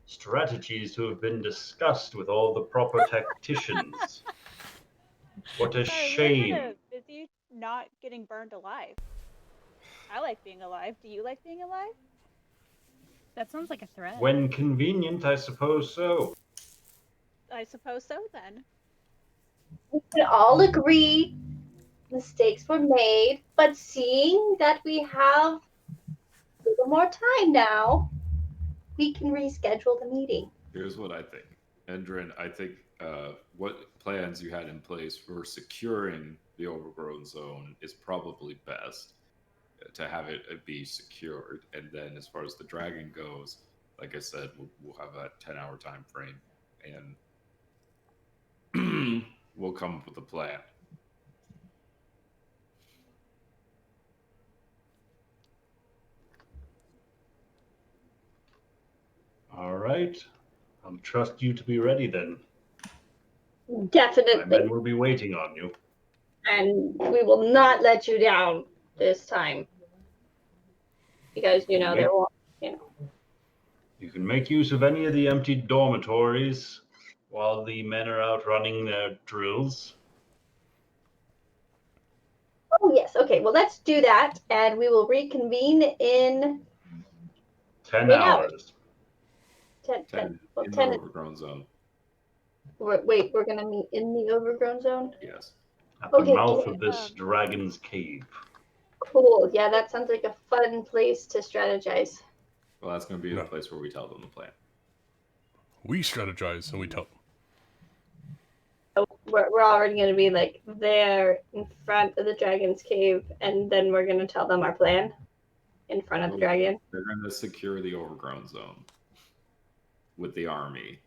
strategies to have been discussed with all the proper tacticians. What a Sorry, we were kind shame. of busy not getting burned alive. I like being alive. Do you like being alive? That sounds like a threat. When convenient, I suppose so. I suppose so then. We can all agree mistakes were made, but seeing that we have a little more time now, we can reschedule the meeting. here's what I think. Endrin, I think what plans you had in place for securing the overgrown zone is probably best to have it be secured. And then as far as the dragon goes, like I said, we'll have that 10-hour time frame and we'll come up with a plan. All right. I'll trust you to be ready then. My men Definitely. will be waiting on you. And we will not let you down this time. Because, there won't, You can make use of any of the empty dormitories while the men are out running their drills. Oh, yes. Okay, well, let's do that, and we will reconvene in 10 8 hours. hours. 10 well, in 10. the overgrown zone. Wait, we're going to meet in the overgrown zone? Yes. At the Okay, mouth cool. of this dragon's cave. Cool. Yeah, that sounds like a fun place to strategize. Well, that's going to be the No. place where we tell them the plan. we strategize and we tell them. So we're already going to be, like, there in front of the dragon's cave, and then we're going to tell them our plan in front of the dragon. They're going to secure the overgrown zone with the army.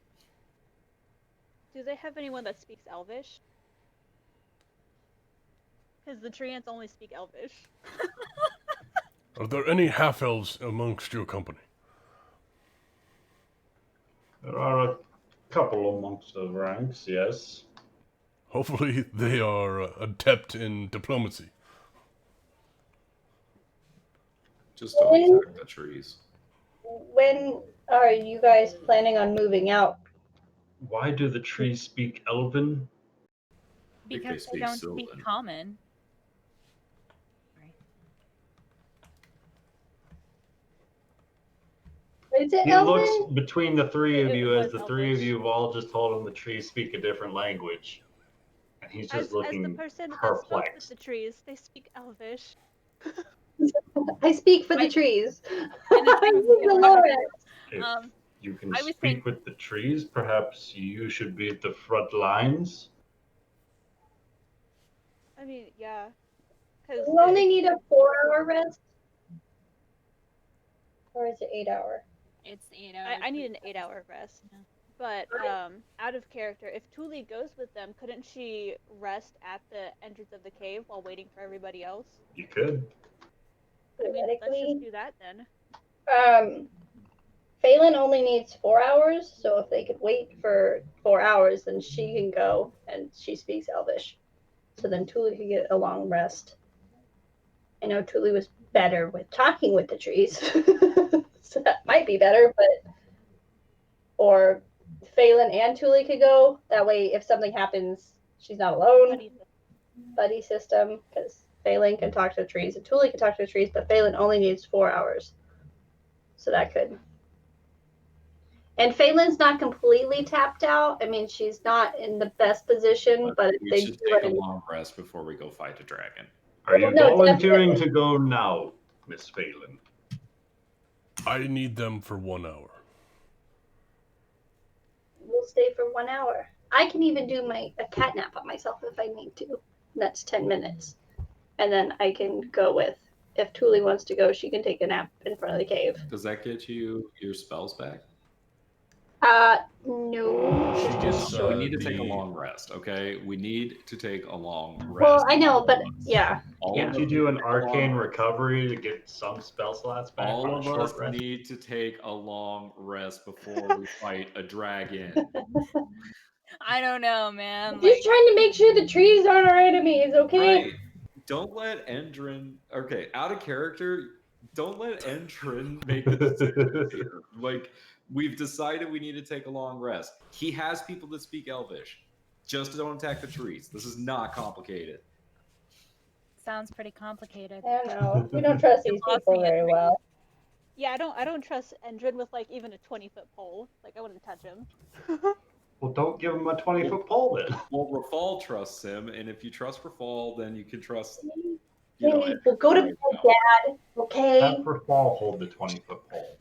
Do they have anyone that speaks Elvish? Because the Treants only speak Elvish. Are there any half-elves amongst your company? There are a couple amongst the ranks, yes. Hopefully they are adept in diplomacy. Just don't attack the trees. When are you guys planning on moving out? Why do the trees speak Elven? think Because they they speak don't speak Sylvan. common. Is it He Elven? looks between the three of It you as was the three of Elvish. you have all just told him the trees speak a different language. And he's just As looking the person that spoke with perplexed. the trees, they speak Elvish. I speak for the trees. And the trees This is don't Dolores. If Um, you can I was speak thinking- with the trees, perhaps you should be at the front lines. I mean, yeah. Because You only need a 4-hour rest? Or is it 8 hour? It's 8 hours. I need an 8-hour rest. Yeah. But out of character, if Tuli goes with them, couldn't she rest at the entrance of the cave while waiting for everybody else? You could. I mean, let's Theoretically, just do that then. Phelan only needs 4 hours, so if they could wait for 4 hours, then she can go, and she speaks Elvish. So then Tuli could get a long rest. I know Tuli was better with talking with the trees, so that might be better. But or Phelan and Tuli could go. That way, if something happens, she's not alone. Buddy system, because Phelan can talk to the trees and Tuli can talk to the trees, but Phelan only needs 4 hours. So that could. And Phelan's not completely tapped out. I mean, she's not in the best position, but if We they should do take a it, long rest before we go fight a dragon. Are you no, volunteering definitely. to go now, Miss Phelan? I need them for 1 hour. We'll stay for 1 hour. I can even do a cat nap on myself if I need to. That's 10 minutes. And then I can go with, if Tuli wants to go, she can take a nap in front of the cave. Does that get you your spells back? No. She It's gets, just short. We need to take a the- long rest, okay? We need to take a long rest. Well, I know, but yeah. All Can't of you us do an need to take a long arcane rest. recovery to get some spell slots back All on a of short us rest? need to take a long rest before we fight a dragon. I don't know, man. I'm just trying to make sure the trees aren't our enemies, okay? Right. Don't let Endrin. Okay, out of character. Don't let Endrin make the decision here. Like, we've decided we need to take a long rest. He has people that speak Elvish. Just don't attack the trees. This is not complicated. Sounds pretty complicated. I don't know. We don't trust these people very well. Yeah, I don't trust Endrin with like even a 20-foot pole. Like I wouldn't touch him. Well, don't give him a 20-foot pole then. Well, Rafal trusts him, and if you trust Rafal, then you can trust. We'll go to bed, Dad, okay? Have Rafal hold the 20-foot pole.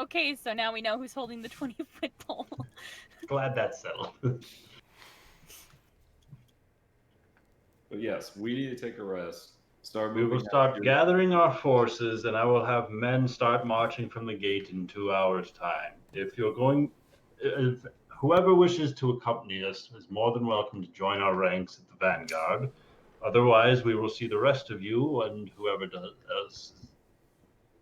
Okay, so now we know who's holding the 20-foot pole. Glad that's settled. But yes, we need to take a rest. Start We will moving. start gathering our forces, and I will have men start marching from the gate in 2 hours' time. If whoever wishes to accompany us is more than welcome to join our ranks at the vanguard. Otherwise, we will see the rest of you and whoever does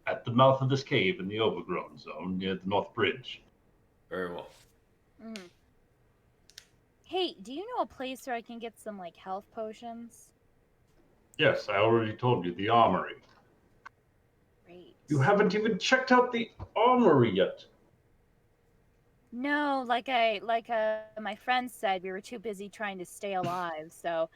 at the mouth of this cave in the overgrown zone near the North Bridge. Very well. Mm. Hey, do you know a place where I can get some like health potions? Yes, I already told you, the armory. Great. You haven't even checked out the armory yet. No, like my friend said, we were too busy trying to stay alive. So,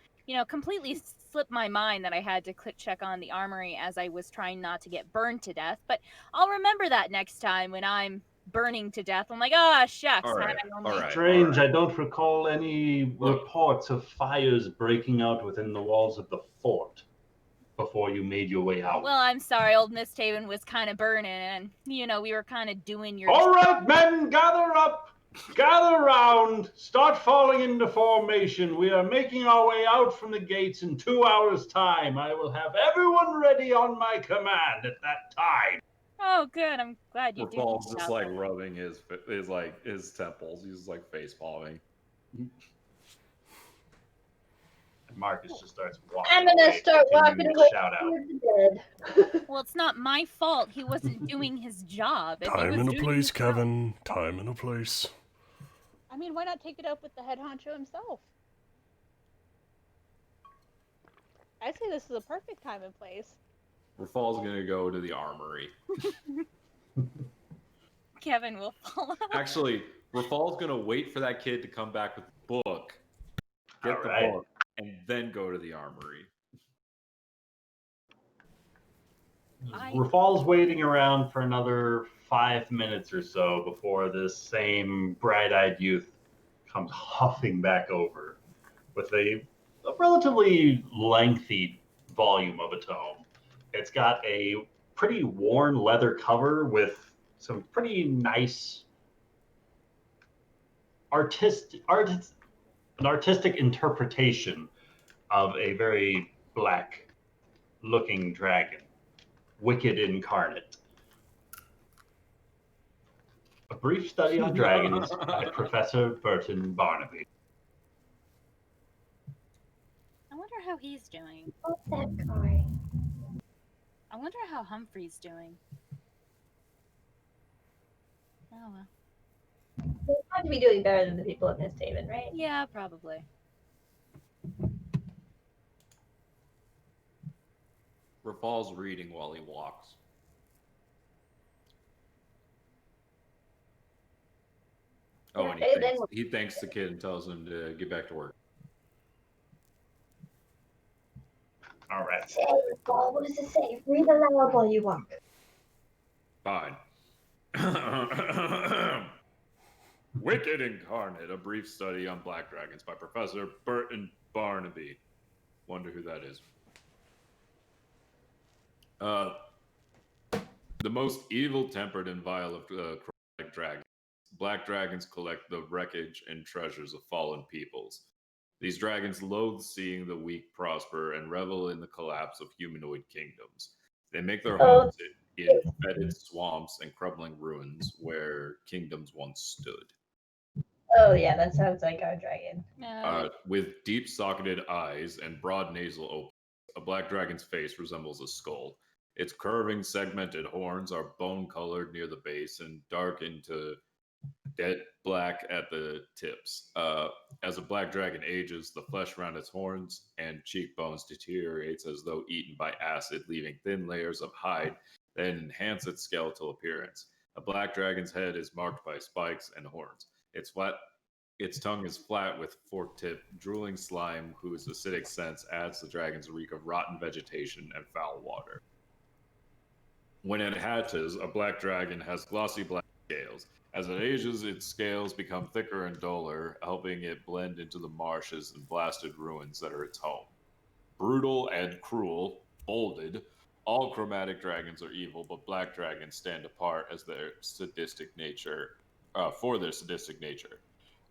completely slipped my mind that I had to check on the armory as I was trying not to get burned to death. But I'll remember that next time when I'm burning to death. I'm like, shucks. All right, had I only- all right. Strange, I don't recall any Look. reports of fires breaking out within the walls of the fort before you made your way out. Well, I'm sorry, old MistHaven was kind of burning, and we were kind of doing your. All right, men, gather up, gather round, start falling into formation. We are making our way out from the gates in 2 hours' time. I will have everyone ready on my command at that time. Oh, good. I'm glad you do. Rafal's just like rubbing his temples. He's just like face palming. And Marcus just starts walking. I'm gonna start walking continuing to away shout out. toward the bed. Well, it's not my fault. He wasn't doing his job. If he Time was and a doing place, his job- Kevin. Time and a place. I mean, why not take it up with the head honcho himself? I say this is a perfect time and place. Rafal's gonna go to the armory. Kevin will follow. Actually, Rafal's gonna wait for that kid to come back with the book, get All the right. book, and then go to the armory. Rafal's waiting around for another 5 minutes or so before this same bright-eyed youth comes huffing back over with a relatively lengthy volume of a tome. It's got a pretty worn leather cover with some pretty nice artistic interpretation of a very black-looking dragon. Wicked Incarnate. A Brief Study on Dragons by Professor Burton Barnaby. I wonder how he's doing. What's that card? I wonder how Humphrey's doing. Oh, well. They have to be doing better than the people of MistHaven, right? Yeah, probably. Rafal's reading while he walks. Oh, and Okay, then- he thanks the kid and tells him to get back to work. All right. Say, Paul, what does it say? Read aloud while you walk. Fine. Wicked Incarnate, a brief study on black dragons by Professor Burton Barnaby. Wonder who that is. The most evil-tempered and vile of chromatic dragons. Black dragons collect the wreckage and treasures of fallen peoples. These dragons loathe seeing the weak prosper and revel in the collapse of humanoid kingdoms. They make their homes in fetid swamps and crumbling ruins where kingdoms once stood. Oh yeah, that sounds like our dragon. With deep-socketed eyes and broad nasal openings, a black dragon's face resembles a skull. Its curving, segmented horns are bone-colored near the base and dark into dead black at the tips. As a black dragon ages, the flesh around its horns and cheekbones deteriorates as though eaten by acid, leaving thin layers of hide that enhance its skeletal appearance. A black dragon's head is marked by spikes and horns. Its tongue is flat with forked tip, drooling slime whose acidic scent adds the dragon's reek of rotten vegetation and foul water. When it hatches, a black dragon has glossy black scales. As it ages, its scales become thicker and duller, helping it blend into the marshes and blasted ruins that are its home. Brutal and cruel, bolded, all chromatic dragons are evil, but black dragons stand apart as their sadistic nature, for their sadistic nature.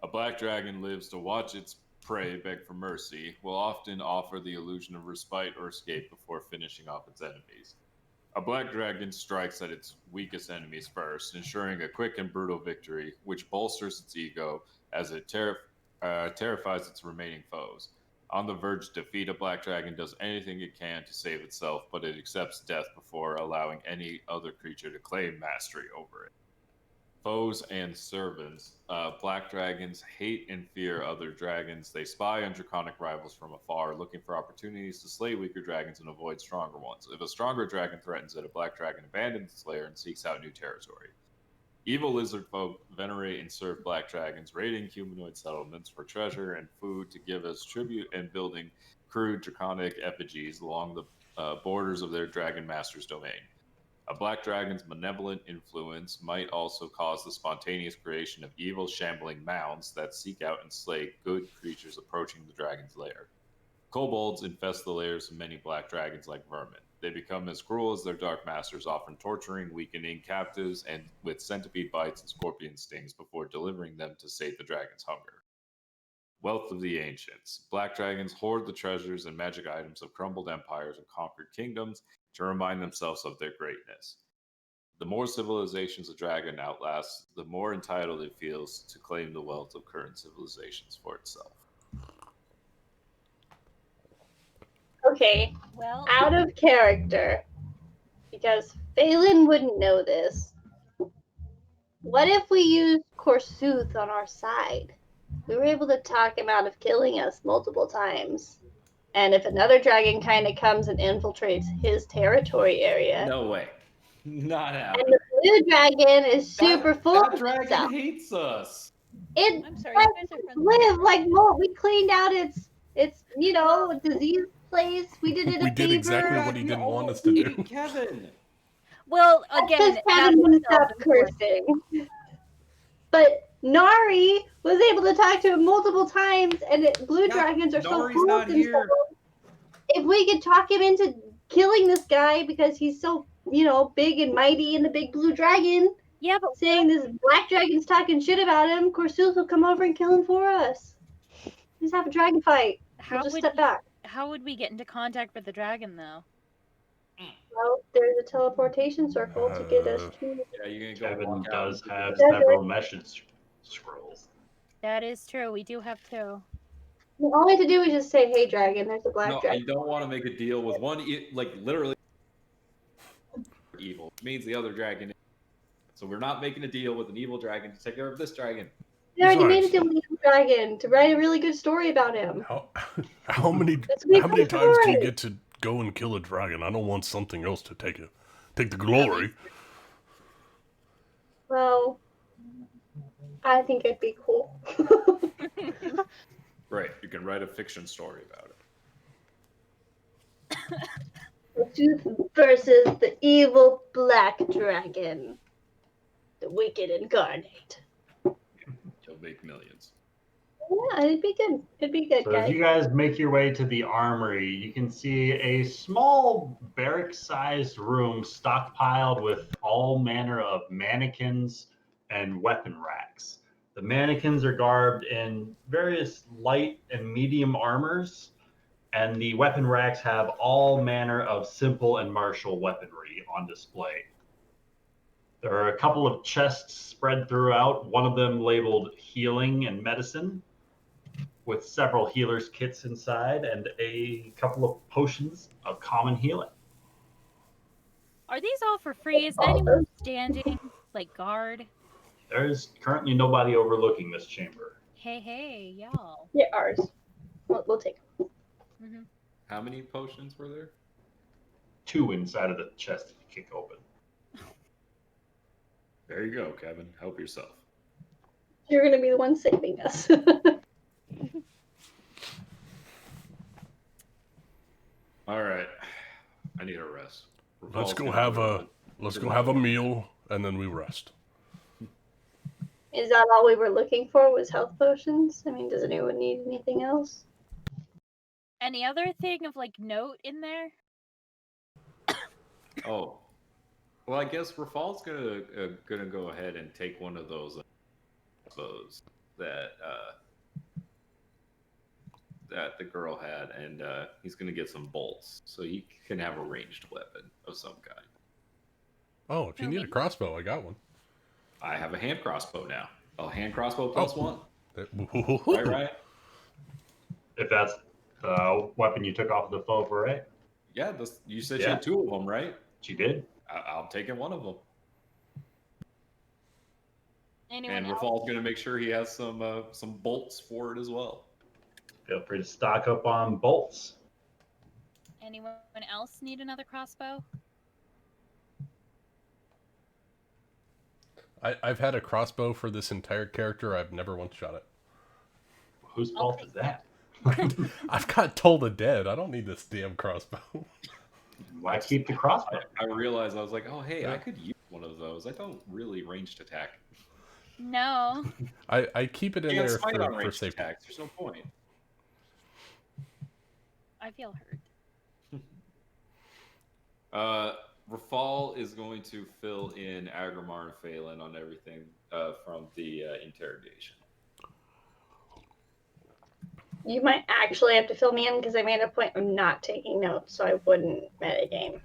A black dragon lives to watch its prey beg for mercy, will often offer the illusion of respite or escape before finishing off its enemies. A black dragon strikes at its weakest enemies first, ensuring a quick and brutal victory, which bolsters its ego as it terrifies its remaining foes. On the verge to defeat, a black dragon does anything it can to save itself, but it accepts death before allowing any other creature to claim mastery over it. Foes and servants. Black dragons hate and fear other dragons. They spy on draconic rivals from afar, looking for opportunities to slay weaker dragons and avoid stronger ones. If a stronger dragon threatens it, a black dragon abandons its lair and seeks out new territory. Evil lizard folk venerate and serve black dragons, raiding humanoid settlements for treasure and food to give as tribute and building crude draconic effigies along the borders of their dragon master's domain. A black dragon's malevolent influence might also cause the spontaneous creation of evil, shambling mounds that seek out and slay good creatures approaching the dragon's lair. Kobolds infest the lairs of many black dragons like vermin. They become as cruel as their dark masters, often torturing, weakening captives and with centipede bites and scorpion stings before delivering them to sate the dragon's hunger. Wealth of the Ancients. Black dragons hoard the treasures and magic items of crumbled empires and conquered kingdoms to remind themselves of their greatness. The more civilizations a dragon outlasts, the more entitled it feels to claim the wealth of current civilizations for itself. Okay, Well, out of character, because Phelan wouldn't know this. What if we used Korsuth on our side? We were able to talk him out of killing us multiple times. And if another dragon kind of comes and infiltrates his territory area, No way. Not and happening. the blue dragon is super full That of dragon itself, hates us. it I'm sorry, lets you guys are us friends. live like more. We cleaned out its disease place. We did it We a did favor. exactly what he didn't want us to Ate do. Kevin. well, That's again, because Kevin that's wouldn't stop self-enforced. cursing. But Nari was able to talk to him multiple times, and blue Yeah, dragons are so Nari's full not of here. themselves. If we could talk him into killing this guy because he's so, big and mighty and the big blue dragon, Yeah, but saying this black dragon's talking shit about him, Korsuth will come over and kill him for us. Just have a dragon fight. We'll just step back. how would we get into contact with the dragon, though? Well, there's a teleportation circle to get us to. Yeah, you're gonna go Kevin walk out does into have the- several message scrolls. That is true. We do have two. All we have to do is just say, "Hey, dragon, there's a black No, dragon." I don't want to make a deal with one, like literally evil. It means the other dragon. So we're not making a deal with an evil dragon to take care of this dragon. We already made a Besides- deal with the dragon to write a really good story about him. How many Let's make how many a times do you story. get to go and kill a dragon. I don't want something else to take the glory. Well, I think it'd be cool. Right, you can write a fiction story about it. Versus the evil black dragon, the wicked incarnate. You'll make millions. Yeah, it'd be good. It'd be good, So guys. as you guys make your way to the armory, you can see a small barrack-sized room stockpiled with all manner of mannequins and weapon racks. The mannequins are garbed in various light and medium armors, and the weapon racks have all manner of simple and martial weaponry on display. There are a couple of chests spread throughout, one of them labeled healing and medicine, with several healers' kits inside and a couple of potions of common healing. Are these all for free? Is anyone standing, like, guard? There is currently nobody overlooking this chamber. Hey, y'all. Yeah, ours. We'll take them. Mm-hmm. How many potions were there? 2 inside of the chest that you kick open. There you go, Kevin. Help yourself. You're gonna be the one saving us. All right, I need a rest. Let's Revolve's go gonna have a meal and then we rest. Is that all we were looking for? Was health potions? I mean, does anyone need anything else? Any other thing of, like, note in there? Oh, well, I guess Rafal's gonna go ahead and take one of those bows that that the girl had, and he's gonna get some bolts so he can have a ranged weapon of some kind. Oh, if you need a crossbow, I got one. I have a hand crossbow now. A hand crossbow +1. Right? If that's the weapon you took off the foe for, right? Yeah, you said you had 2 of them, right? She did. I'm taking one of them. Anyone And else? Rafal's gonna make sure he has some bolts for it as well. Feel free to stock up on bolts. Anyone else need another crossbow? I've had a crossbow for this entire character. I've never once shot it. Whose fault is that? I've got Toll the Dead. I don't need this damn crossbow. Why keep the crossbow? I realized, I was like, oh, hey, I could use one of those. I don't really ranged attack. No. I keep it in You there can't smite on for ranged safety. attacks. There's no point. I feel hurt. Rafal is going to fill in Agramar and Phelan on everything from the interrogation. You might actually have to fill me in because I made a point of not taking notes, so I wouldn't metagame.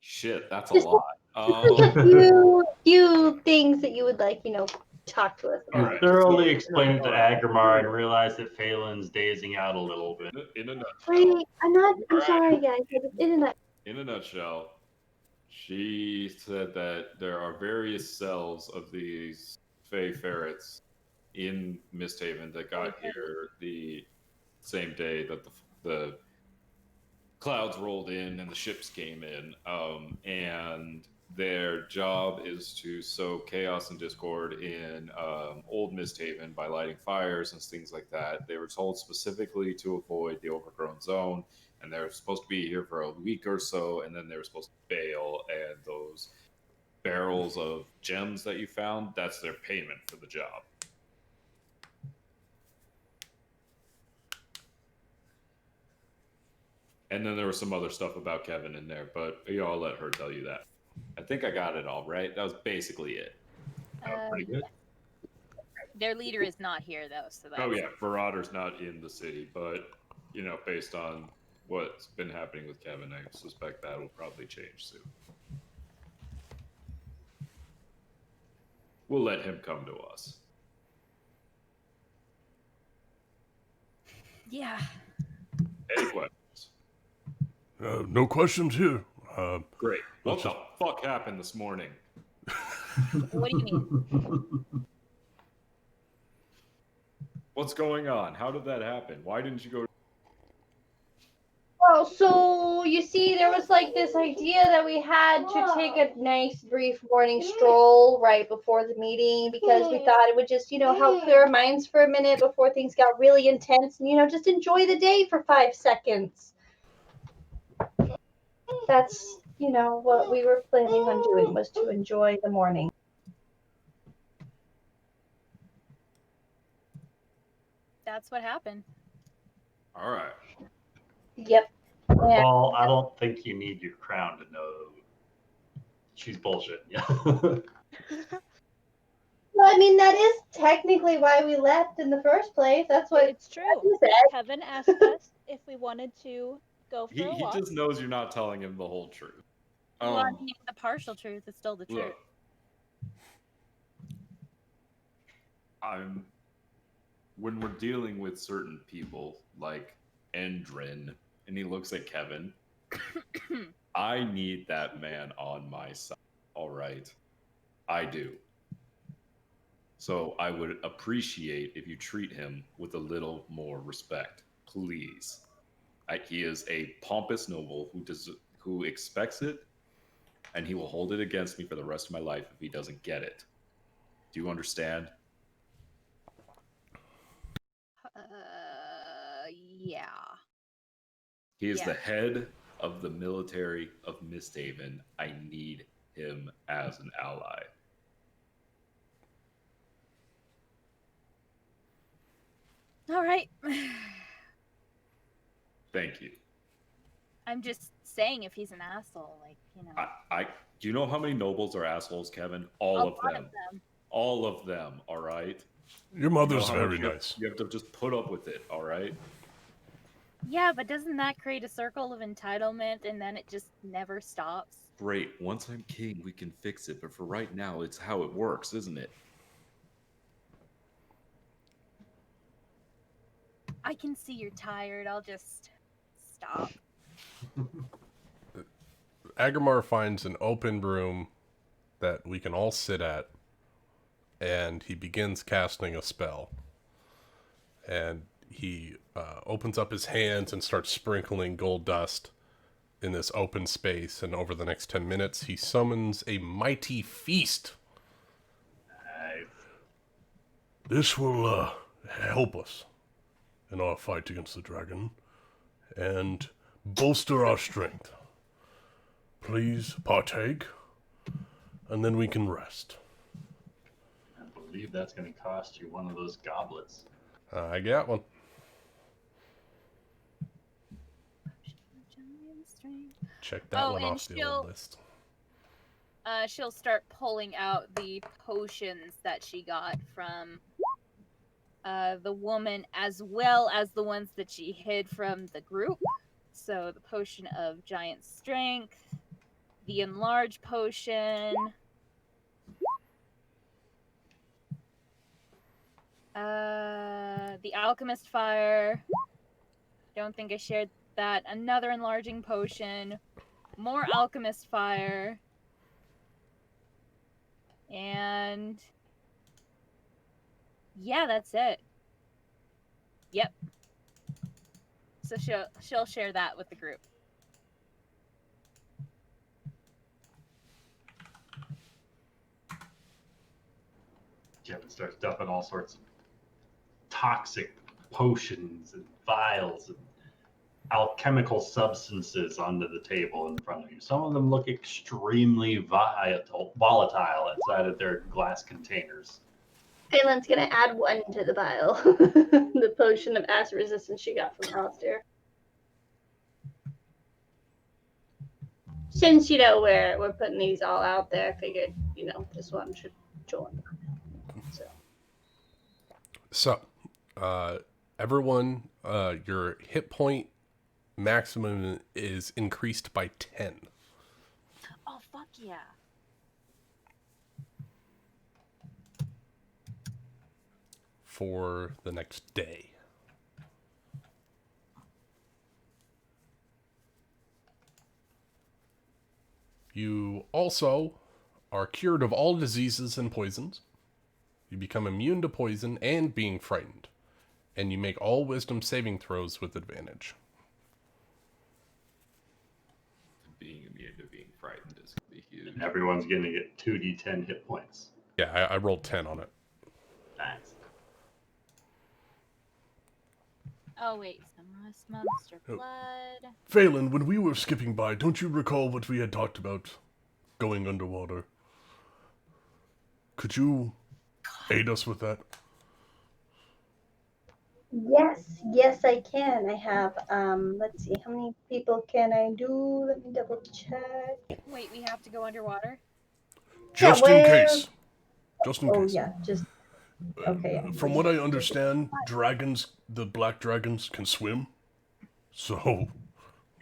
Shit, that's a lot. Just a few things that you would like, talk to us You about. Alright, thoroughly so- explain it to Agramar and realize that Phelan's dazing out a little bit. In a nutshell, Wait, I'm sorry, guys. in a nutshell, she said that there are various cells of these Fey ferrets in MistHaven that got here the same day that the clouds rolled in and the ships came in. And their job is to sow chaos and discord in old MistHaven by lighting fires and things like that. They were told specifically to avoid the overgrown zone, and they were supposed to be here for a week or so, and then they were supposed to bail. And those barrels of gems that you found, that's their payment for the job. And then there was some other stuff about Kevin in there, but I'll let her tell you that. I think I got it all right. That was basically it. Pretty good. Their leader is not here, though, so that's... Oh yeah, Marauder's not in the city, but based on what's been happening with Kevin, I suspect that will probably change soon. We'll let him come to us. Yeah. Any questions? No questions here. Great. What the fuck happened this morning? What do you mean? What's going on? How did that happen? Why didn't you go? so you see, there was like this idea that we had to take a nice brief morning stroll right before the meeting because we thought it would just, help clear our minds for a minute before things got really intense and, just enjoy the day for 5 seconds. That's, what we were planning on doing, was to enjoy the morning. That's what happened. All right. Yep. Paul, I don't think you need your crown to know she's bullshit. Yeah. Well, I mean, that is technically why we left in the first place. That's what It's true. you said. Kevin asked us if we wanted to go for a He walk. just knows you're not telling him the whole truth. Well, I mean, the partial truth is still the truth. Look, when we're dealing with certain people like Endrin, and he looks at Kevin, I need that man on my side. All right, I do. So I would appreciate if you treat him with a little more respect, please. He is a pompous noble who expects it, and he will hold it against me for the rest of my life if he doesn't get it. Do you understand? Yeah. He is Yeah. the head of the military of MistHaven. I need him as an ally. All right. Thank you. I'm just saying, if he's an asshole, Do you know how many nobles are assholes, Kevin? All a of lot them. of them. All of them, all right? Your mother's very You have- nice. You have to just put up with it, all right? Yeah, but doesn't that create a circle of entitlement and then it just never stops? Great. Once I'm king, we can fix it. But for right now, it's how it works, isn't it? I can see you're tired. I'll just stop. Agamar finds an open room that we can all sit at, and he begins casting a spell. And he opens up his hands and starts sprinkling gold dust in this open space, and over the next 10 minutes, he summons a mighty feast. Nice. This will help us in our fight against the dragon and bolster our strength. Please partake, and then we can rest. I believe that's going to cost you one of those goblets. I got one. Check that one and off the old list. She'll start pulling out the potions that she got from the woman, as well as the ones that she hid from the group. So the potion of giant strength, the enlarge potion, the alchemist fire. Don't think I shared that. Another enlarging potion, more alchemist fire, and yeah, that's it. Yep. So she'll share that with the group. Kevin starts dumping all sorts of toxic potions and vials and alchemical substances onto the table in front of you. Some of them look extremely volatile inside of their glass containers. Phelan's gonna add one to the vial. The potion of acid resistance she got from Alistair. Since, we're putting these all out there, I figured, this one should join. So, everyone, your hit point maximum is increased by 10. Oh, fuck yeah. For the next day. You also are cured of all diseases and poisons. You become immune to poison and being frightened. And you make all wisdom saving throws with advantage. huge. And everyone's going to get 2d10 hit points. Yeah, I rolled 10 on it. Nice. Oh wait, some monster blood. Phelan, when we were skipping by, don't you recall what we had talked about going underwater? Could you aid us with that? Yes, I can. I have, let's see, how many people can I do? Let me double check. Wait, we have to go underwater? Just in case. Just in Oh, case. yeah, just, okay. Yeah. From what I understand, dragons, the black dragons, can swim. So,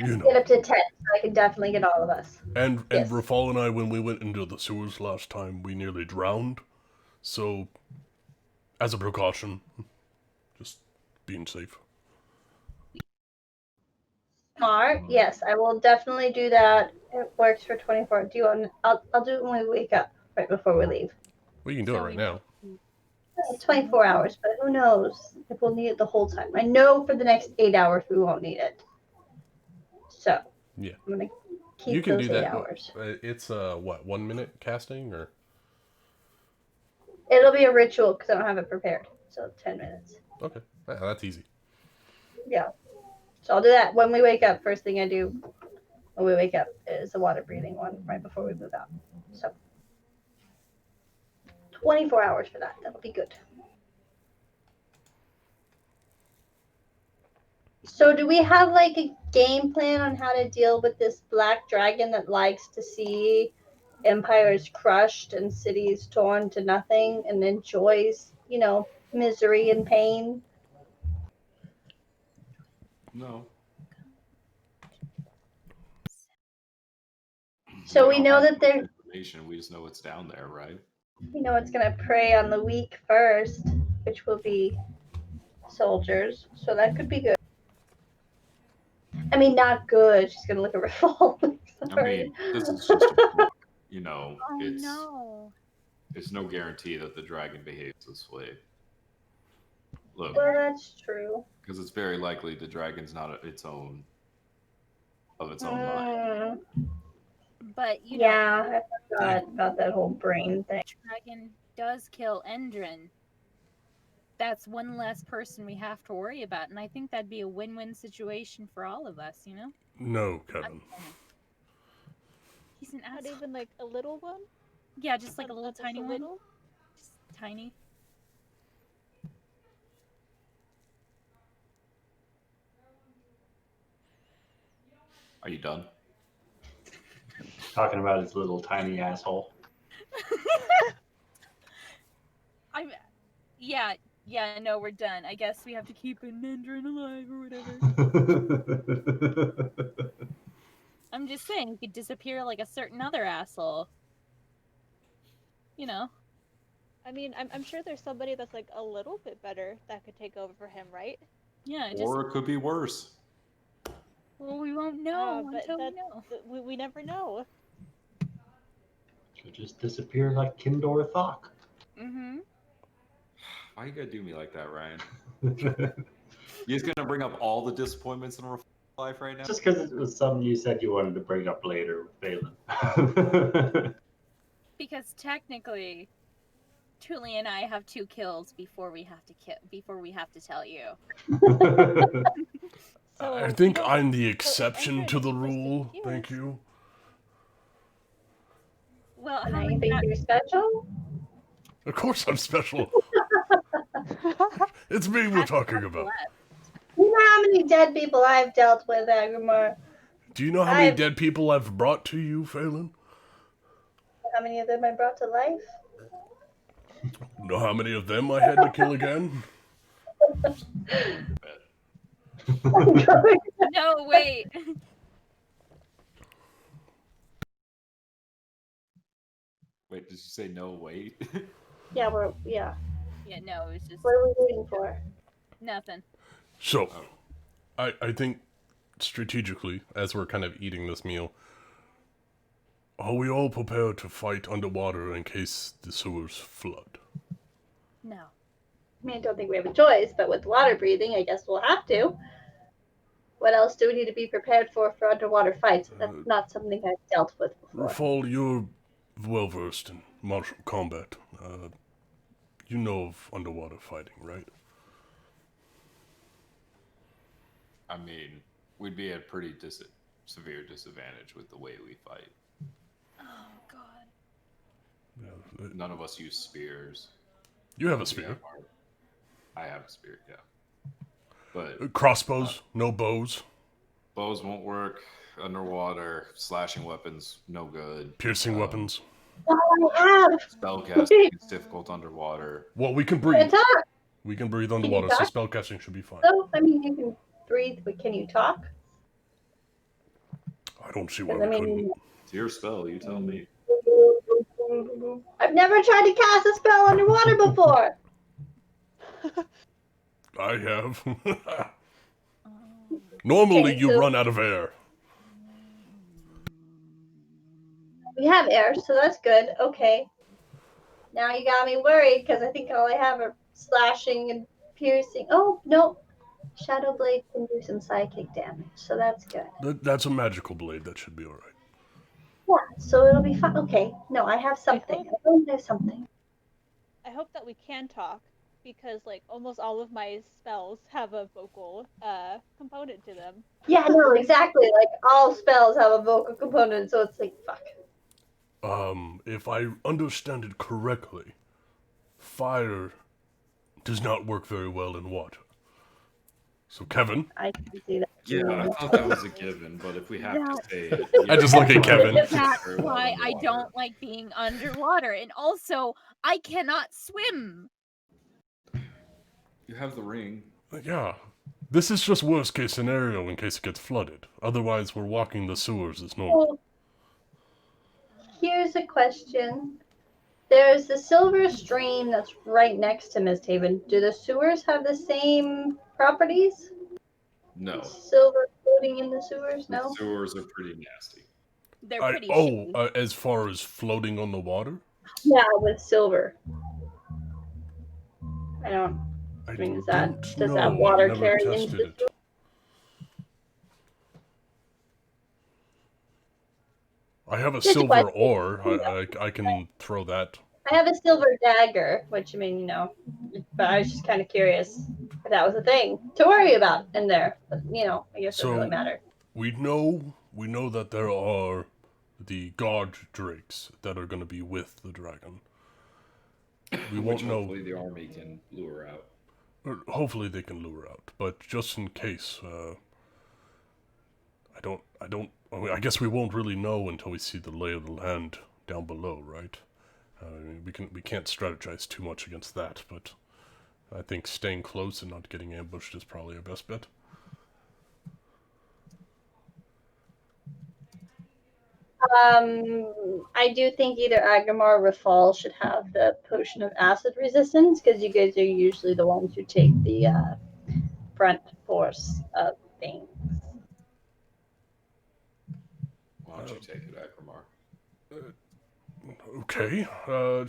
you Get know. up to 10, so I can definitely get all of us. And Yes. Rafal and I, when we went into the sewers last time, we nearly drowned. So, as a precaution, just being safe. Smart. Yes, I will definitely do that. It works for 24. Do you want? I'll do it when we wake up, right before we leave. We can do it right now. 24 hours, but who knows if we'll need it the whole time. I know for the next 8 hours we won't need it. So Yeah. I'm gonna keep You can those do 8 that. hours. It's what, 1 minute casting or? It'll be a ritual because I don't have it prepared. So 10 minutes. Okay, yeah, that's easy. Yeah. So I'll do that when we wake up. First thing I do when we wake up is the water breathing one right before we move out. So 24 hours for that. That'll be good. So do we have like a game plan on how to deal with this black dragon that likes to see empires crushed and cities torn to nothing and enjoys, misery and pain? No. So we know don't have that they're, much information. We just know it's down there, right? it's going to prey on the weak first, which will be soldiers. So that could be good. I mean, not good. She's going to look at Revolt. I mean, this is just a book. Oh it's no. it's no guarantee that the dragon behaves this way. Look, Well, that's true. because it's very likely the dragon's not of its own mind. Mm, But yeah, I forgot about that whole brain thing. dragon does kill Endrin. That's one less person we have to worry about, and I think that'd be a win-win situation for all of us, No, Kevin. He's an Not asshole. even like a little one? Yeah, just like a little Just tiny a one. little? Just tiny. Are you done? Talking about his little tiny asshole. No, we're done. I guess we have to keep an Endrin alive or whatever. I'm just saying, he could disappear like a certain other asshole. I mean, I'm sure there's somebody that's like a little bit better that could take over for him, right? Yeah, Or it could be worse. Well, we won't know but until we know. we never know. Could just disappear like Kindor Thok. Mm-hmm. Why you gotta do me like that, Ryan? You just gonna bring up all the disappointments in our life right now? Just because it was something you said you wanted to bring up later with Phelan. Because technically, Truly and I have 2 kills before we have to tell you. So I think you know, I'm the so exception Endrin to the is rule. risking Thank yours. you. Well, And how I many think you're special? Of course I'm special. It's me we're talking about. You know how many dead people I've dealt with, Agrimar? Do you know how many dead people I've brought to you, Phelan? How many of them I brought to life? Know how many of them I had to kill again? No, wait. Wait, did you say no? Wait. Yeah, Yeah, no, it was just what are we waiting for? nothing. So, I think strategically, as we're kind of eating this meal, are we all prepared to fight underwater in case the sewers flood? No. I mean, I don't think we have a choice, but with water breathing, I guess we'll have to. What else do we need to be prepared for underwater fights? That's not something I've dealt with before. Rafal, you're well versed in martial combat. You know of underwater fighting, right? I mean, we'd be at pretty severe disadvantage with the way we fight. Oh God. Yeah, None of us use spears. you have a spear. I have a spear, yeah. But Crossbows, no bows. bows won't work underwater. Slashing weapons, no good. Piercing weapons. Oh, I have. Spellcasting is difficult underwater. Well, we can Can breathe. talk. We can breathe you underwater, so talk? spellcasting should be fine. So, I mean, you can breathe, but can you talk? I don't see why 'Cause, we couldn't. It's your spell, you tell me. I've never tried to cast a spell underwater before. I have. Oh. Normally, Okay, you so- run out of air. We have air, so that's good. Okay. Now you got me worried because I think all I have are slashing and piercing. Oh, no. Shadow Blade can do some psychic damage, so that's good. That's a magical blade. That should be all right. Yeah, so it'll be fine. Okay. No, I have something. I know I have something. I hope that we can talk because like almost all of my spells have a vocal component to them. Yeah, no, exactly. Like all spells have a vocal component, so it's like fuck. If I understand it correctly, fire does not work very well in water. So, Kevin, I can see that. Yeah, I thought that was a given, but if we have to say it, I just look at Kevin. That's why I don't like being underwater. And also, I cannot swim. You have the ring. Yeah, this is just worst case scenario in case it gets flooded. Otherwise, we're walking the sewers as normal. Here's a question. There's the silver stream that's right next to MistHaven. Do the sewers have the same properties? No. Silver floating in the sewers? No? The sewers are pretty nasty. They're pretty shitty. As far as floating on the water? Yeah, with silver. I mean, does that water I've never carry into tested the it. sewer? I have a Just a silver question. ore. I can throw that. I have a silver dagger, which, I mean, but I was just kind of curious if that was a thing to worry about in there. But, I guess it doesn't really matter. We know that there are the guard drakes that are going to be with the dragon. We won't know. Hopefully the army can lure out. Hopefully they can lure out, but just in case, I guess we won't really know until we see the lay of the land down below, right? We can't strategize too much against that, but I think staying close and not getting ambushed is probably our best bet. I do think either Agrimar or Rafal should have the potion of acid resistance because you guys are usually the ones who take the front force of things. Why don't you take it, Akramar? Okay,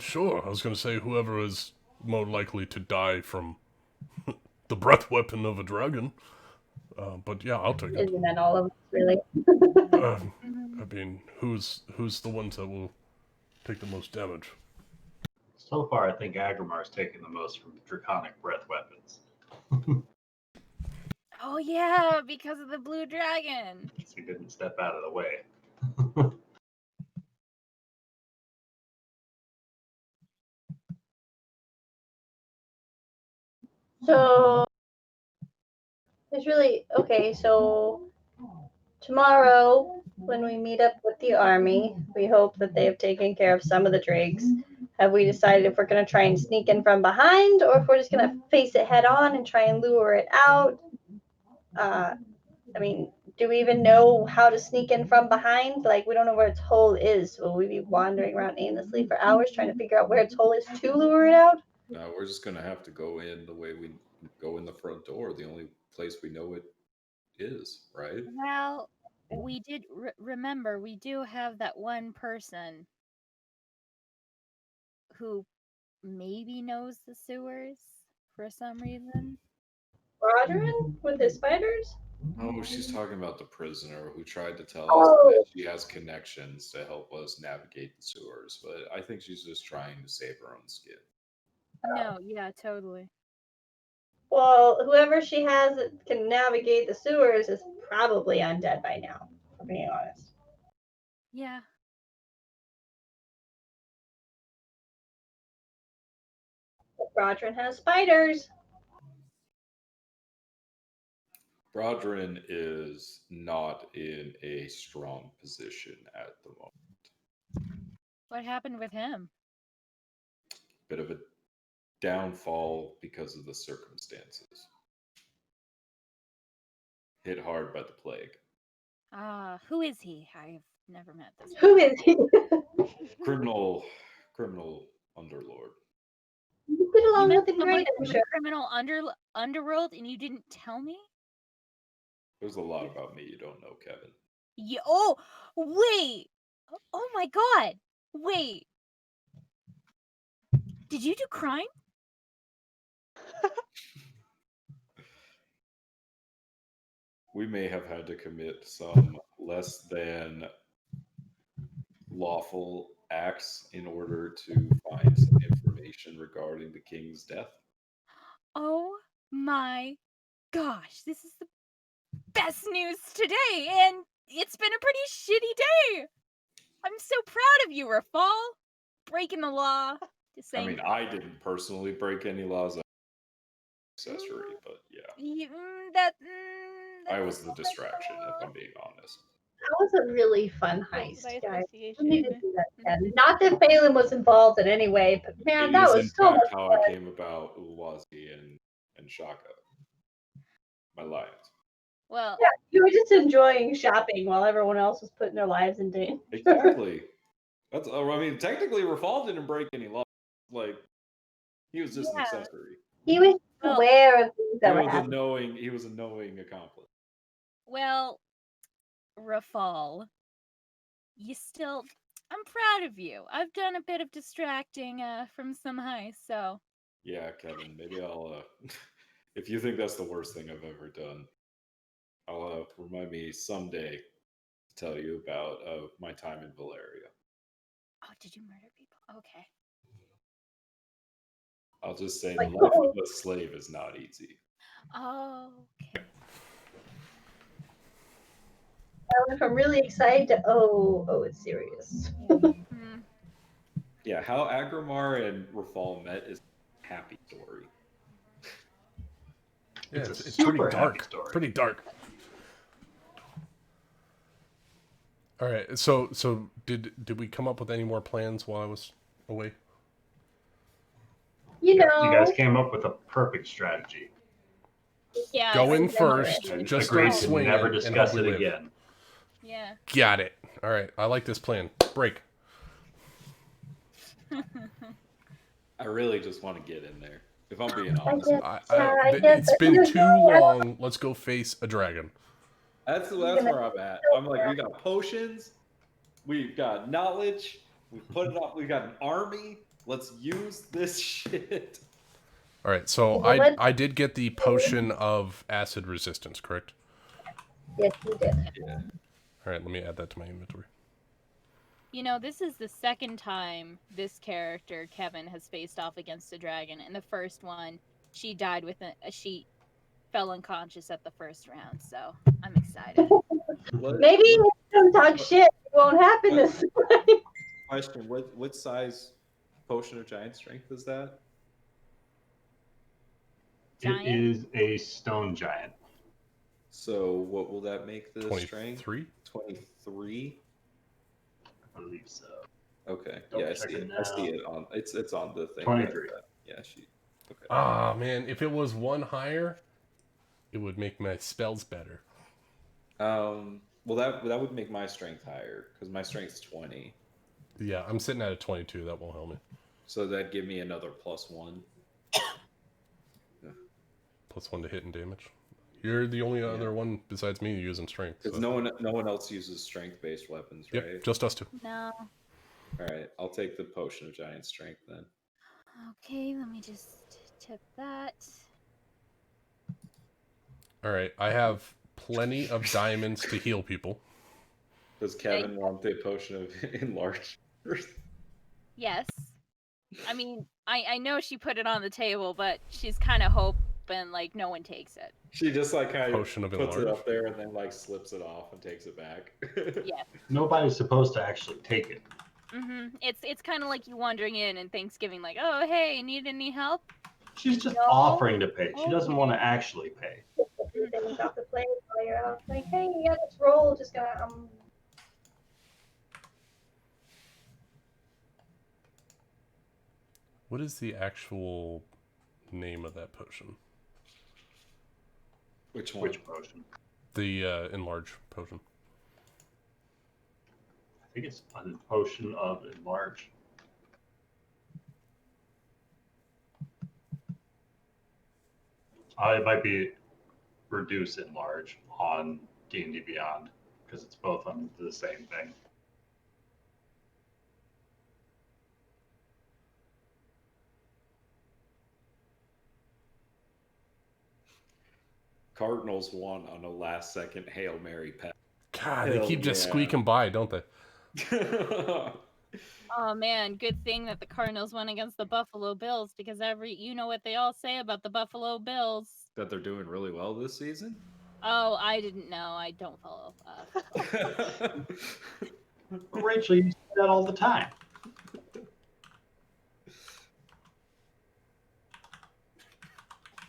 sure. I was gonna say whoever is more likely to die from the breath weapon of a dragon. But yeah, I'll take it. Isn't that all of us, really? I mean, who's the ones that will take the most damage? So far, I think Agrimar's taken the most from draconic breath weapons. Oh yeah, because of the blue dragon. Because he didn't step out of the way. So it's really okay. So tomorrow, when we meet up with the army, we hope that they have taken care of some of the drakes. Have we decided if we're going to try and sneak in from behind, or if we're just going to face it head on and try and lure it out? I mean, do we even know how to sneak in from behind? Like, we don't know where its hole is. Will we be wandering around aimlessly for hours trying to figure out where its hole is to lure it out? No, we're just gonna have to go in the way we go in the front door. The only place we know it is, right? Well, we did remember we do have that one person who maybe knows the sewers for some reason. Rodrin with his spiders? Oh, she's talking about the prisoner who tried to tell us Oh. that she has connections to help us navigate the sewers, but I think she's just trying to save her own skin. No, yeah, totally. Well, whoever she has that can navigate the sewers is probably undead by now, for being honest. Yeah. But Brodrin has spiders. Brodrin is not in a strong position at the moment. What happened with him? Bit of a downfall because of the circumstances. Hit hard by the plague. Who is he? I've never met this Who person. is he? Criminal underlord. You get You along met with him someone great, I'm from the sure. criminal underworld and you didn't tell me? There's a lot about me you don't know, Kevin. Yeah. Oh, wait. Oh my god. Wait. Did you do crime? We may have had to commit some less than lawful acts in order to find some information regarding the king's death. Oh my gosh. This is the best news today, and it's been a pretty shitty day. I'm so proud of you, Rafal. Breaking the law. Just saying. I mean, I didn't personally break any laws of accessory, but yeah. I was the distraction, if I'm being honest. That was a really fun heist, By guys. association. We need to do that again. Not that Phelan was involved in any way, but man, It that is, was in so fact, much how fun. I came about Uwazi and Shaka. My lions. Well, Yeah, you were just enjoying shopping while everyone else was putting their lives in danger. Exactly. That's. I mean, technically, Rafal didn't break any laws. Like, he was just an Yeah. accessory. He was Well, aware of things that He were was a happening. knowing accomplice. well, Rafal, I'm proud of you. I've done a bit of distracting from some heists, so. Yeah, Kevin. Maybe I'll. If you think that's the worst thing I've ever done, I'll remind me someday to tell you about my time in Valeria. Oh, did you murder people? Okay. I'll just say Like, the life of a slave is not easy. Oh, okay. I went from really excited to it's serious. Hmm. Yeah, how Agrimar and Rafal met is a happy story. Yeah, It's a it's pretty super happy dark. story. Pretty dark. All right. So did we come up with any more plans while I was away? You You know, guys came up with a perfect strategy. Yeah. Go I in think that's first, right. And just agreed start to swinging never and discuss hope we it live. again. Yeah. Got it. All right. I like this plan. Break. I really just want to get in there. If I'm being honest, It's been too long. Let's go face a dragon. that's where I'm at. I'm like, we got potions, we've got knowledge, we put it up, we got an army. Let's use this shit. All right. So Well, I did get the potion of acid resistance, correct? Yes, you did. Yeah. All right. Let me add that to my inventory. You know, this is the second time this character, Kevin, has faced off against a dragon. And the first one, she died she fell unconscious at the first round. So I'm excited. Maybe if you don't talk shit, it won't happen this time. Question: what size potion of giant strength is that? Giant? It is a stone giant. So what will that make the strength? 23. 23. I believe so. Okay. Double Yeah, I see checking it. I see now. it on. It's on the thing. 23. Yeah, she. Okay. Ah, man. If it was one higher, it would make my spells better. Well, that would make my strength higher because my strength's 20. Yeah, I'm sitting at a 22. That won't help me. So that'd give me another +1. +1 to hit and damage. You're the only other one besides me using strength. Because no one else uses strength-based weapons, right? Yep, just us two. No. All right, I'll take the potion of giant strength then. Okay, let me just tip that. All right, I have plenty of diamonds to heal people. Does Kevin want the potion of enlarged? Yes. I mean, I know she put it on the table, but she's kind of hoping like no one takes it. She just like kind of Potion of puts it enlarge? up there and then like slips it off and takes it back. Yes. Nobody's supposed to actually take it. It's kind of like you wandering in and Thanksgiving, like, oh hey, need any help? She's just No. offering to pay. She doesn't Okay. want to actually pay. Things off the plate while you're out. Like, hey, you got this roll. Just gonna What is the actual name of that potion? Which one? Which potion? The enlarge potion. I think it's a potion of enlarge. It might be reduce enlarge on D&D Beyond because it's both on the same thing. Cardinals won on a last-second Hail Mary pass. God, they Hell keep just yeah. squeaking by, don't they? Oh man, good thing that the Cardinals won against the Buffalo Bills because you know what they all say about the Buffalo Bills. That they're doing really well this season? Oh, I didn't know. I don't follow. Rachel, you say that all the time.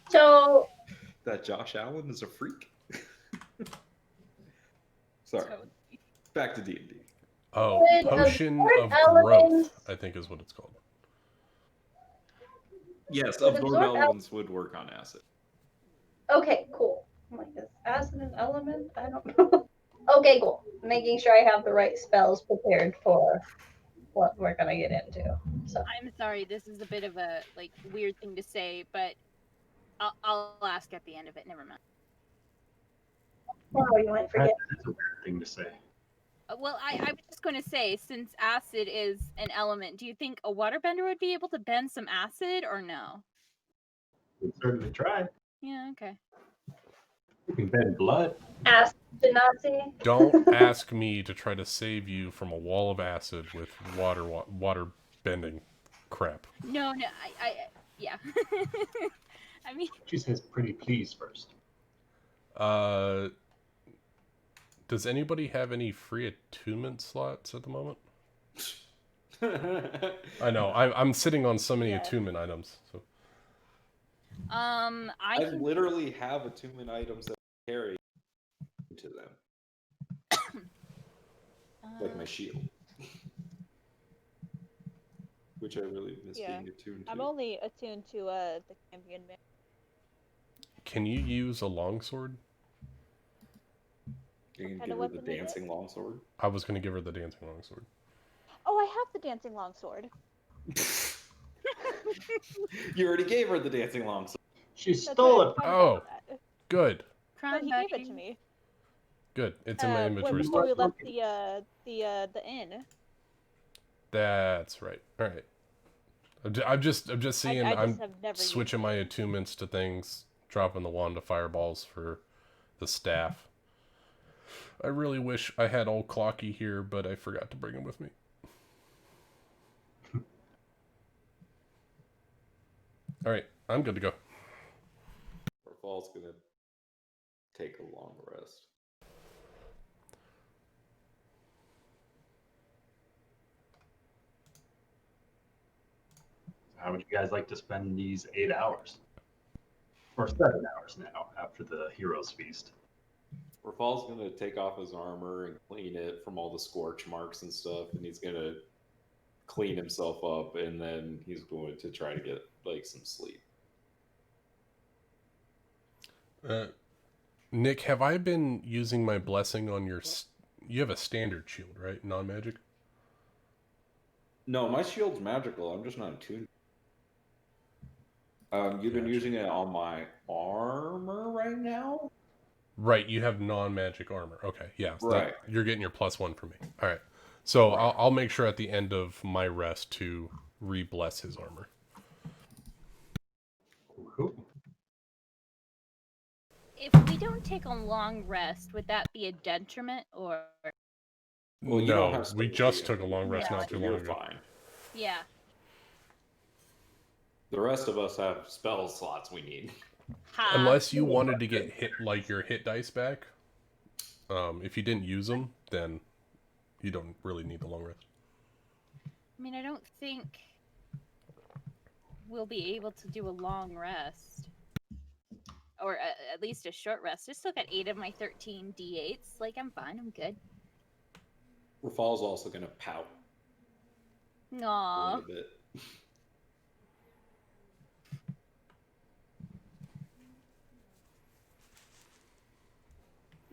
So That Josh Allen is a freak. Sorry. Totally. Back to D&D. Oh, Would potion absorb of growth, elements- I think is what it's called. Yes, Would absorb absorb elements would work on acid. okay, cool. I'm like, is acid an element? I don't know. Okay, cool. Making sure I have the right spells prepared for what we're gonna get into. So I'm sorry, this is a bit of a like weird thing to say, but I'll ask at the end of it. Never mind. oh, you might forget. That's a weird thing to say. Well, I was just going to say, since acid is an element, do you think a waterbender would be able to bend some acid or no? We certainly try. Yeah, okay. We can bend blood. Acid Nazi. Don't ask me to try to save you from a wall of acid with water bending crap. No, yeah. I mean, She says pretty please first. Does anybody have any free attunement slots at the moment? I know, I'm sitting on so many Yes. attunement items. So. I I can. literally have attunement items that carry to them, like my shield, which I really miss Yeah. being attuned to. I'm only attuned to the champion man. Can you use a longsword? You can What kind give of her the weapon is it? dancing longsword. I was going to give her the dancing longsword. Oh, I have the dancing longsword. You already gave her the dancing longsword. She That's stole why it. I'm talking Oh. about that. Good. Crime But he gave buddy. it to me. Good. It's in my inventory Before we still. left the inn. That's right. All right. I'm just seeing. I just I'm have never switching used my it. attunements to things, dropping the wand to fireballs for the staff. I really wish I had old Clocky here, but I forgot to bring him with me. All right, I'm good to go. Or Fall's gonna take a long rest. How would you guys like to spend these 8 hours? Or 7 hours now after the Heroes Feast? Or Fall's gonna take off his armor and clean it from all the scorch marks and stuff, and he's gonna clean himself up, and then he's going to try to get like some sleep. Nick, have I been using my blessing on your... You have a standard shield, right? Non-magic? No, my shield's magical. I'm just not attuned. You've been Gotcha. using it on my armor right now? Right, you have non-magic armor. Okay, yeah. So Right. you're getting your +1 from me. All right. So Right. I'll make sure at the end of my rest to re-bless his armor. Cool. If we don't take a long rest, would that be a detriment or? Well, you don't No, have we spells just yet. took a long rest Yeah. not So too you're long ago. fine. Yeah. The rest of us have spell slots we need. Ha. Unless you wanted to get hit like your hit dice back. If you didn't use them, then you don't really need the long rest. I mean, I don't think we'll be able to do a long rest. Or at least a short rest. I still got 8 of my 13 d8s. Like, I'm fine. I'm good. Rafal's also going to pout a Aww. little bit.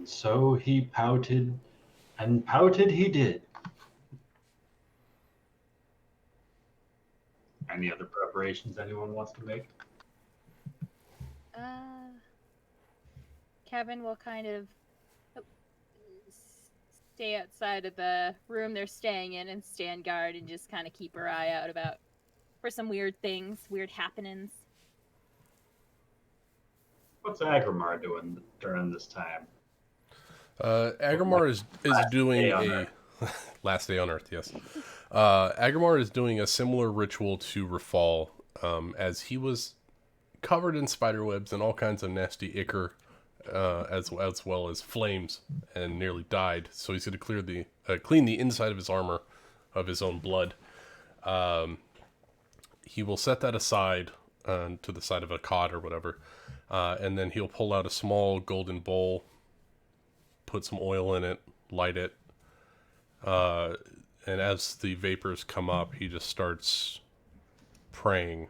So he pouted, and pouted he did. Any other preparations anyone wants to make? Kevin will kind of stay outside of the room they're staying in and stand guard and just kind of keep her eye out for some weird things, weird happenings. What's Agrimar doing during this time? Agrimar is doing day on a last day on Earth. Yes, Agrimar is doing a similar ritual to Rafal, as he was covered in spider webs and all kinds of nasty ichor, as well as flames, and nearly died. So he's going to clean the inside of his armor of his own blood. He will set that aside to the side of a cot or whatever, and then he'll pull out a small golden bowl, put some oil in it, light it, and as the vapors come up, he just starts praying.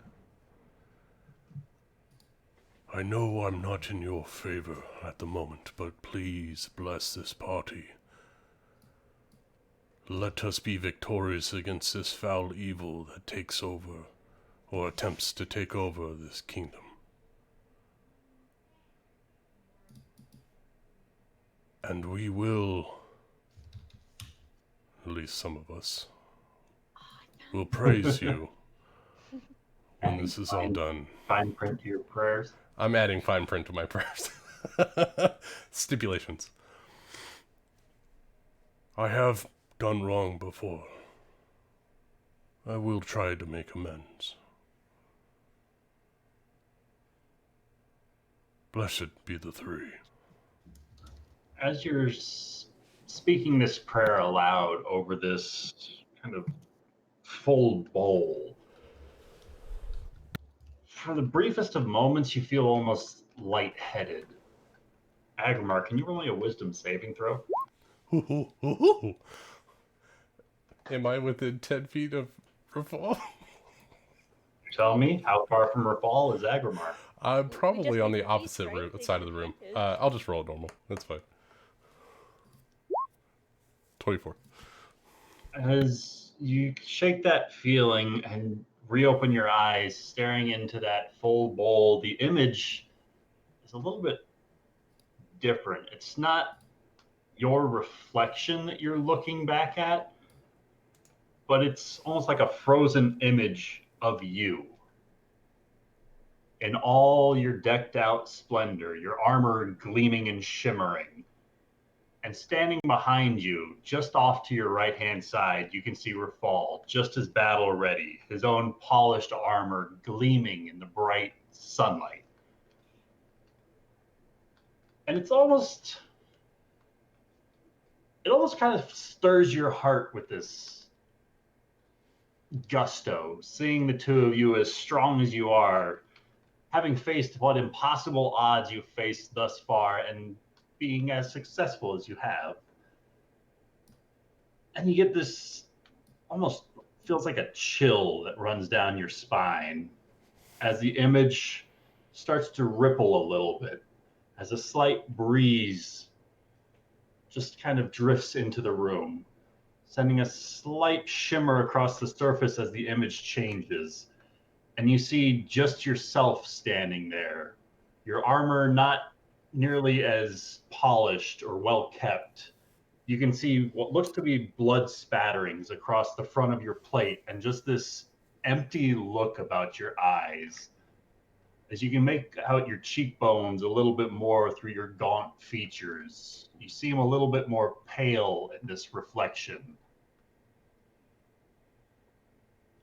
I know I'm not in your favor at the moment, but please bless this party. Let us be victorious against this foul evil that takes over, or attempts to take over this kingdom. And we will, at least some of us, will praise you when this is all done. Fine print to your prayers. I'm adding fine print to my prayers. Stipulations. I have done wrong before. I will try to make amends. Blessed be the three. As you're speaking this prayer aloud over this kind of full bowl, for the briefest of moments, you feel almost lightheaded. Agrimar, can you roll me a wisdom saving throw? Am I within 10 feet of Rafal? Tell me, how far from Rafal is Agrimar? I'm We probably just on need the to east, opposite right? They side get of the room. advantage. I'll just roll it normal. That's fine. 24. As you shake that feeling and reopen your eyes, staring into that full bowl, the image is a little bit different. It's not your reflection that you're looking back at, but it's almost like a frozen image of you in all your decked out splendor, your armor gleaming and shimmering. And standing behind you, just off to your right hand side, you can see Rafal, just as battle ready, his own polished armor gleaming in the bright sunlight. And it almost kind of stirs your heart with this gusto, seeing the two of you as strong as you are, having faced what impossible odds you've faced thus far, and being as successful as you have. And you get this almost feels like a chill that runs down your spine as the image starts to ripple a little bit, as a slight breeze just kind of drifts into the room, sending a slight shimmer across the surface as the image changes. And you see just yourself standing there, your armor not nearly as polished or well kept. You can see what looks to be blood spatterings across the front of your plate and just this empty look about your eyes. as you can make out your cheekbones a little bit more through your gaunt features. You seem a little bit more pale in this reflection.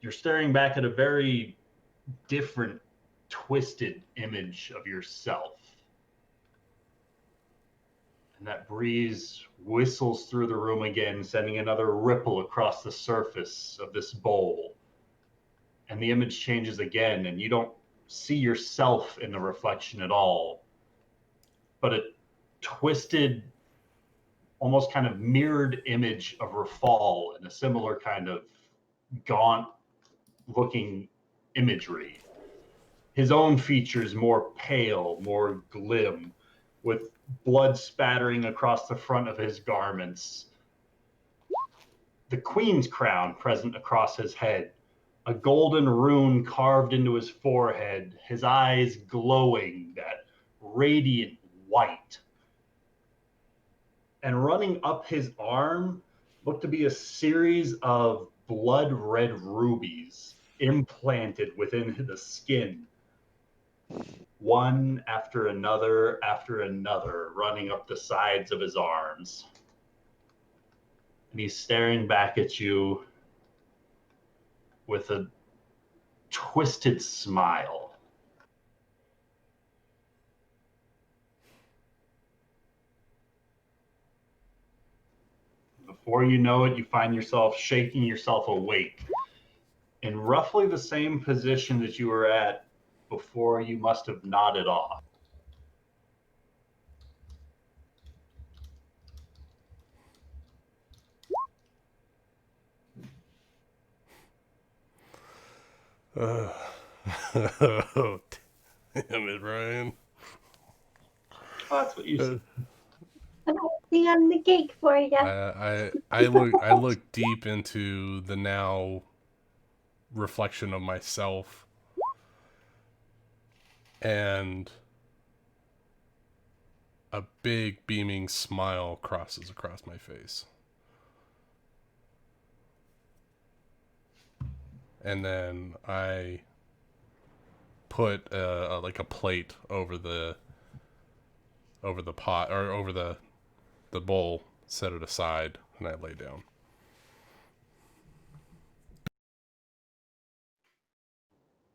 You're staring back at a very different, twisted image of yourself. And that breeze whistles through the room again, sending another ripple across the surface of this bowl. And the image changes again, and you don't see yourself in the reflection at all, but a twisted, almost kind of mirrored image of Rafal in a similar kind of gaunt looking imagery. His own features more pale, more glim, with blood spattering across the front of his garments. The queen's crown present across his head, a golden rune carved into his forehead, his eyes glowing that radiant white. And running up his arm looked to be a series of blood red rubies implanted within the skin, one after another, running up the sides of his arms. And he's staring back at you with a twisted smile. Before you know it, you find yourself shaking yourself awake in roughly the same position that you were at before you must have nodded off. Oh, damn it, Ryan. Oh, that's what you said. I'm icing on the cake for you. I look deep into the now reflection of myself, and a big beaming smile crosses across my face. And then I put like a plate over the pot, or over the bowl, set it aside, and I lay down.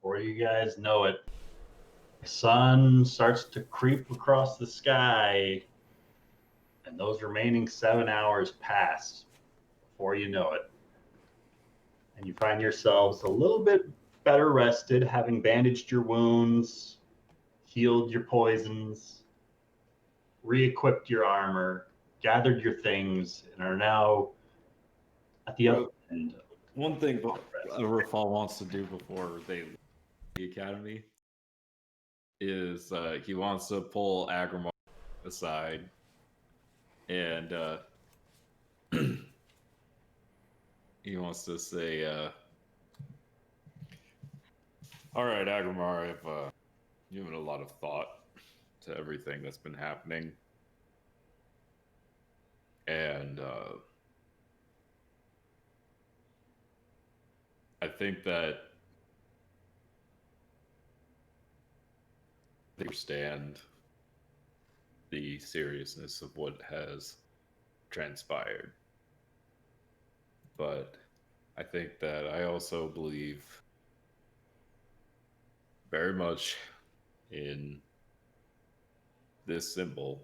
Before you guys know it, the sun starts to creep across the sky, and those remaining 7 hours pass before you know it. And you find yourselves a little bit better rested, having bandaged your wounds, healed your poisons, re-equipped your armor, gathered your things, and are now at the other end. One thing Rafal wants to do before they leave the academy is he wants to pull Agrimar aside and he wants to say, all right, Agrimar, I've given a lot of thought to everything that's been happening. And I think that they understand the seriousness of what has transpired. But I think that I also believe very much in this symbol,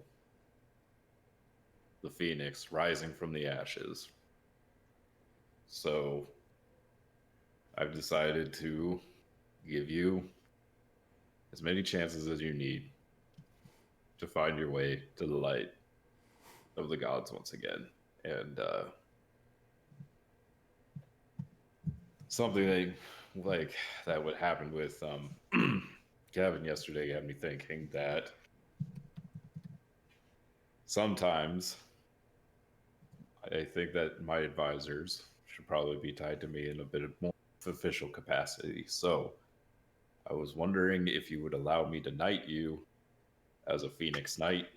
the phoenix rising from the ashes. So I've decided to give you as many chances as you need to find your way to the light of the gods once again. And something that would happen with Kevin yesterday had me thinking that sometimes I think that my advisors should probably be tied to me in a bit of more official capacity. So I was wondering if you would allow me to knight you as a Phoenix Knight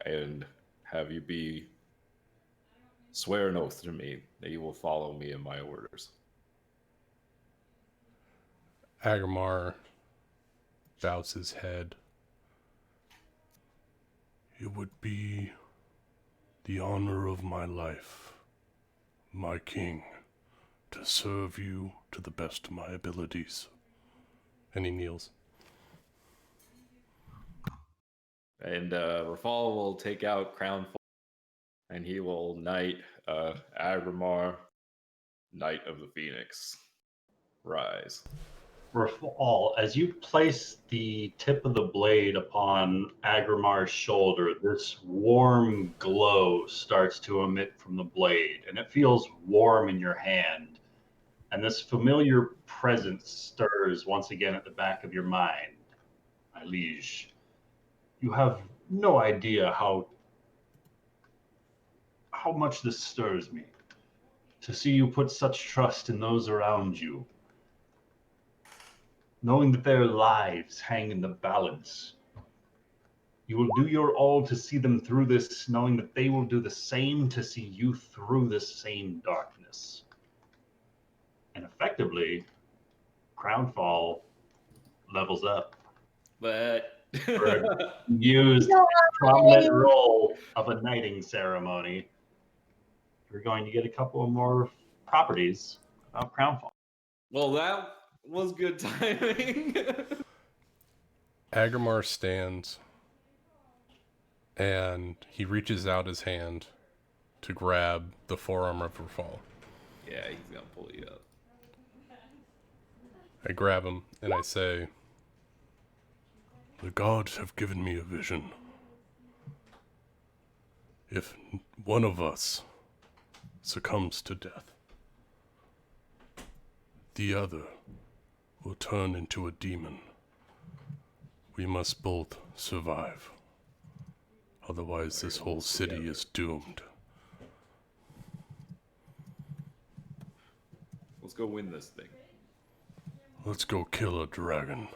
and have you swear an oath to me that you will follow me in my orders. Agrimar bows his head. It would be the honor of my life, my king, to serve you to the best of my abilities. And he kneels. And Rafal will take out Crown and he will knight Agrimar, Knight of the Phoenix. Rise. Rafal, as you place the tip of the blade upon Agrimar's shoulder, this warm glow starts to emit from the blade, and it feels warm in your hand. And this familiar presence stirs once again at the back of your mind. My liege, you have no idea how much this stirs me. To see you put such trust in those around you, knowing that their lives hang in the balance. You will do your all to see them through this, knowing that they will do the same to see you through this same darkness. And effectively, Crownfall levels up. But Used prominent role of a knighting ceremony. You're going to get a couple of more properties of Crownfall. well, that was good timing. Agrimar stands, and he reaches out his hand to grab the forearm of Rafal. Yeah, he's gonna pull you up. I grab him, and I say, "The gods have given me a vision. If one of us succumbs to death, the other will turn into a demon. We must both survive. Otherwise, this whole city is doomed." Let's go win this thing. Let's go kill a dragon.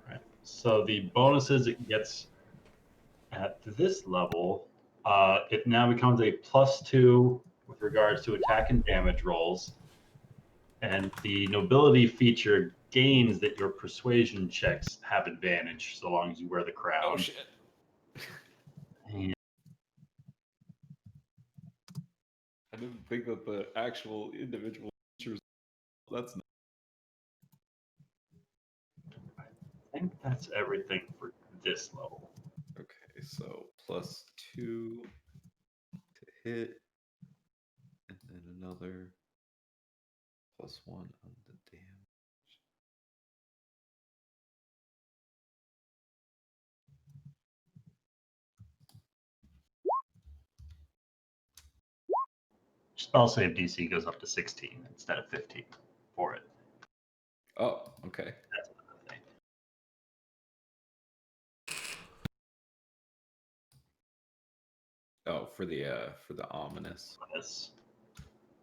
Right. So the bonuses it gets at this level, it now becomes a +2 with regards to attack and damage rolls. And the nobility feature gains that your persuasion checks have advantage so long as you wear the crown. Oh shit. And I didn't think that the actual individual features. That's not. I think that's everything for this level. Okay, so +2 to hit, and then another +1 on the damage. Spell save DC goes up to 16 instead of 15 for it. Oh, okay. That's another thing. Oh, for the ominous. Yes.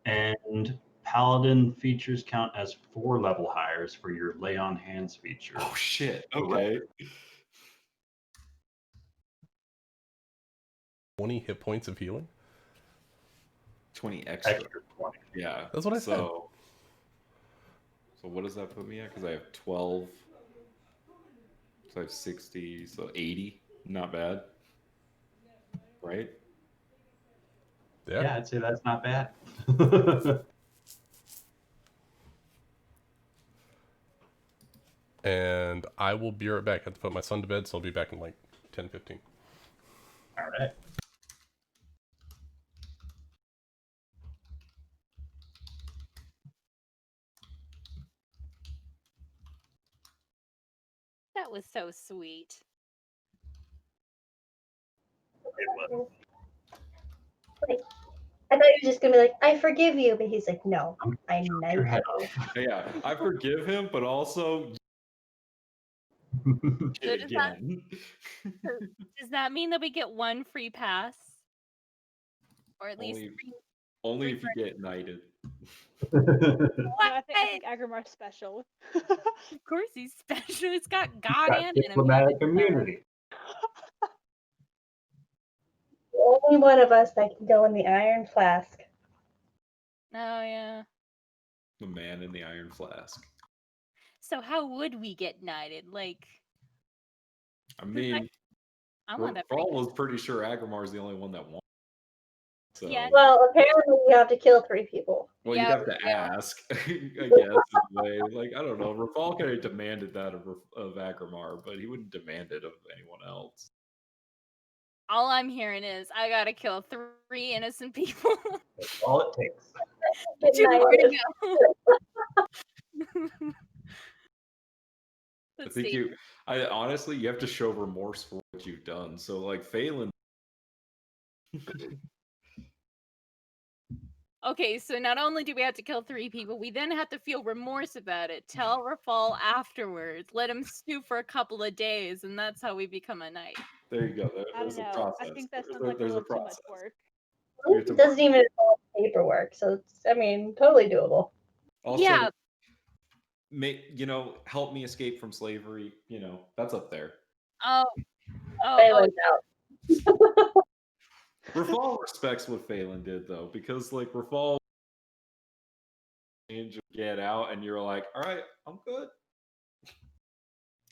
And Paladin features count as 4 level hires for your lay on hands feature. Oh shit. Okay. 20 hit points of healing? 20 extra. Extra 20. Yeah. That's what I said. So what does that put me at? Because I have 12. So I have 60. So 80. Not bad. Right? Yeah, I'd say that's not bad. And I will be right back. I have to put my son to bed, so I'll be back in like 10, 15. All right. That was so sweet. It was. Like, I thought he was just gonna be like, "I forgive you," but he's like, "No, I Your knight head you." off. Yeah. I forgive him, but also So shit does that, again. does that mean that we get one free pass? Or at least Only- three? Only if you get knighted. No, I think Agrimar's special. Of course he's special. He's got God Got and diplomatic immunity. immunity. The only one of us that can go in the Iron Flask. Oh yeah. The man in the iron flask. So how would we get knighted? Like, I mean, I want that. Paul was pretty sure Agramar's the only one that won. So, Yeah. Well, apparently you have to kill 3 people. well, Yeah, you'd have to yeah. ask, I guess, in a way. Like, I don't know. Rafal could have demanded that of Agramar, but he wouldn't demand it of anyone else. All I'm hearing is I gotta kill 3 innocent people. That's all it takes. Get 2 more knighted. to go. I Let's think see. honestly, you have to show remorse for what you've done. So, like, Phelan. Okay, so not only do we have to kill 3 people, we then have to feel remorse about it. Tell Rafal afterwards. Let him stew for a couple of days, and that's how we become a knight. There you go. I There's don't a know. process. I think that sounds There- like a there's little too much process. work. You have to It doesn't even involve paperwork, so it's, I mean, totally doable. Also, Yeah. help me escape from slavery. That's up there. Oh. Phelan's out. Rafal respects what Phelan did, though, because, like, Rafal and get out, and you're like, all right, I'm good.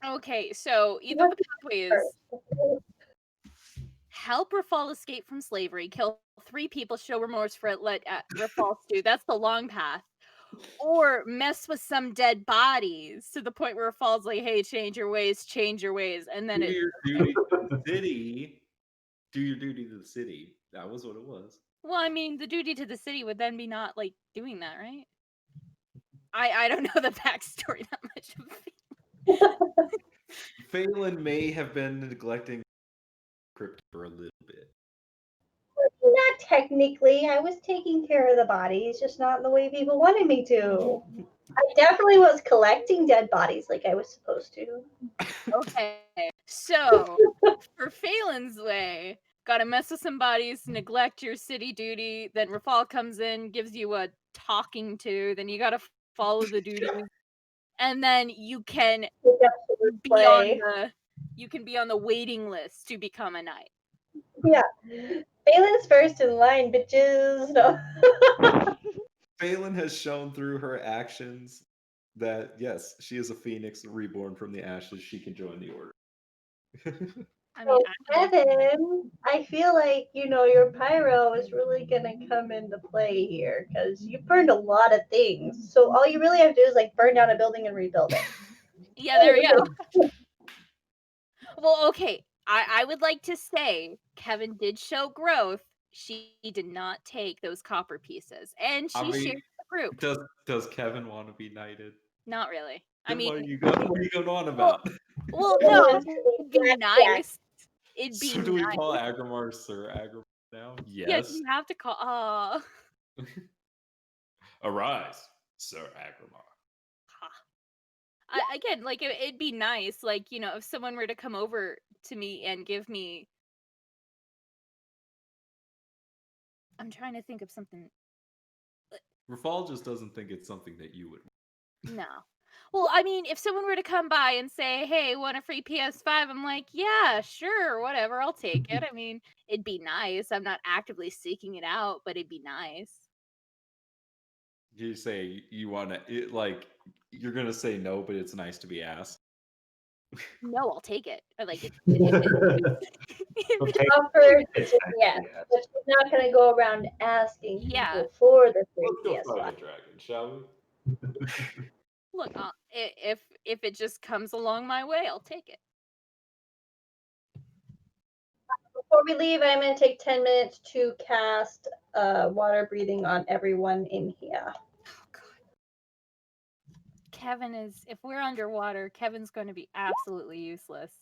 Okay, so either the pathways help Rafal escape from slavery, kill 3 people, show remorse for it, let Rafal stew. That's the long path. Or mess with some dead bodies to the point where Rafal's like, hey, change your ways, and then Do it. your duty to the city. Do your duty to the city. That was what it was. Well, I mean, the duty to the city would then be not like doing that, right? I don't know the backstory that much of it. Phelan may have been neglecting crypt for a little bit. Not technically. I was taking care of the bodies, just not in the way people wanted me to. I definitely was collecting dead bodies like I was supposed to. Okay, so for Phelan's way, gotta mess with some bodies, neglect your city duty. Then Rafal comes in, gives you a talking to. Then you gotta follow the duties, and then you can be on the waiting list to become a knight. Yeah. Phelan's first in line, bitches. No. Phelan has shown through her actions that, yes, she is a phoenix reborn from the ashes. She can join the order. I So, mean, Evan, I feel like, your pyro is really going to come into play here because you burned a lot of things. So all you really have to do is like burn down a building and rebuild it. yeah, there we go. Well, okay. I would like to say Kevin did show growth. She did not take those copper pieces, and she shared the group. Does Kevin want to be knighted? Not really. I Then mean, what are you going on about? well, It no, wants to be it'd be blackjack. nice. It'd be So do we nice. call Agramar Sir Agramar now? Yeah, Yes. you have to call. Arise, Sir Agramar. Again, like it'd be nice, like if someone were to come over to me and give me. I'm trying to think of something. Rafal just doesn't think it's something that you would. No. Well, I mean, if someone were to come by and say, "Hey, want a free PS5?" I'm like, "Yeah, sure, whatever, I'll take it." I mean, it'd be nice. I'm not actively seeking it out, but it'd be nice. You say you want to, like, you're gonna say no, but it's nice to be asked. No, I'll take it. Or like, Offered, yeah, but she's not going to go around asking Yeah. people for the free Let's go PS5. fight a dragon, shall we? Look, if it just comes along my way, I'll take it. Before we leave, I'm going to take 10 minutes to cast water breathing on everyone in here. Oh God. Kevin if we're underwater, Kevin's going to be absolutely useless.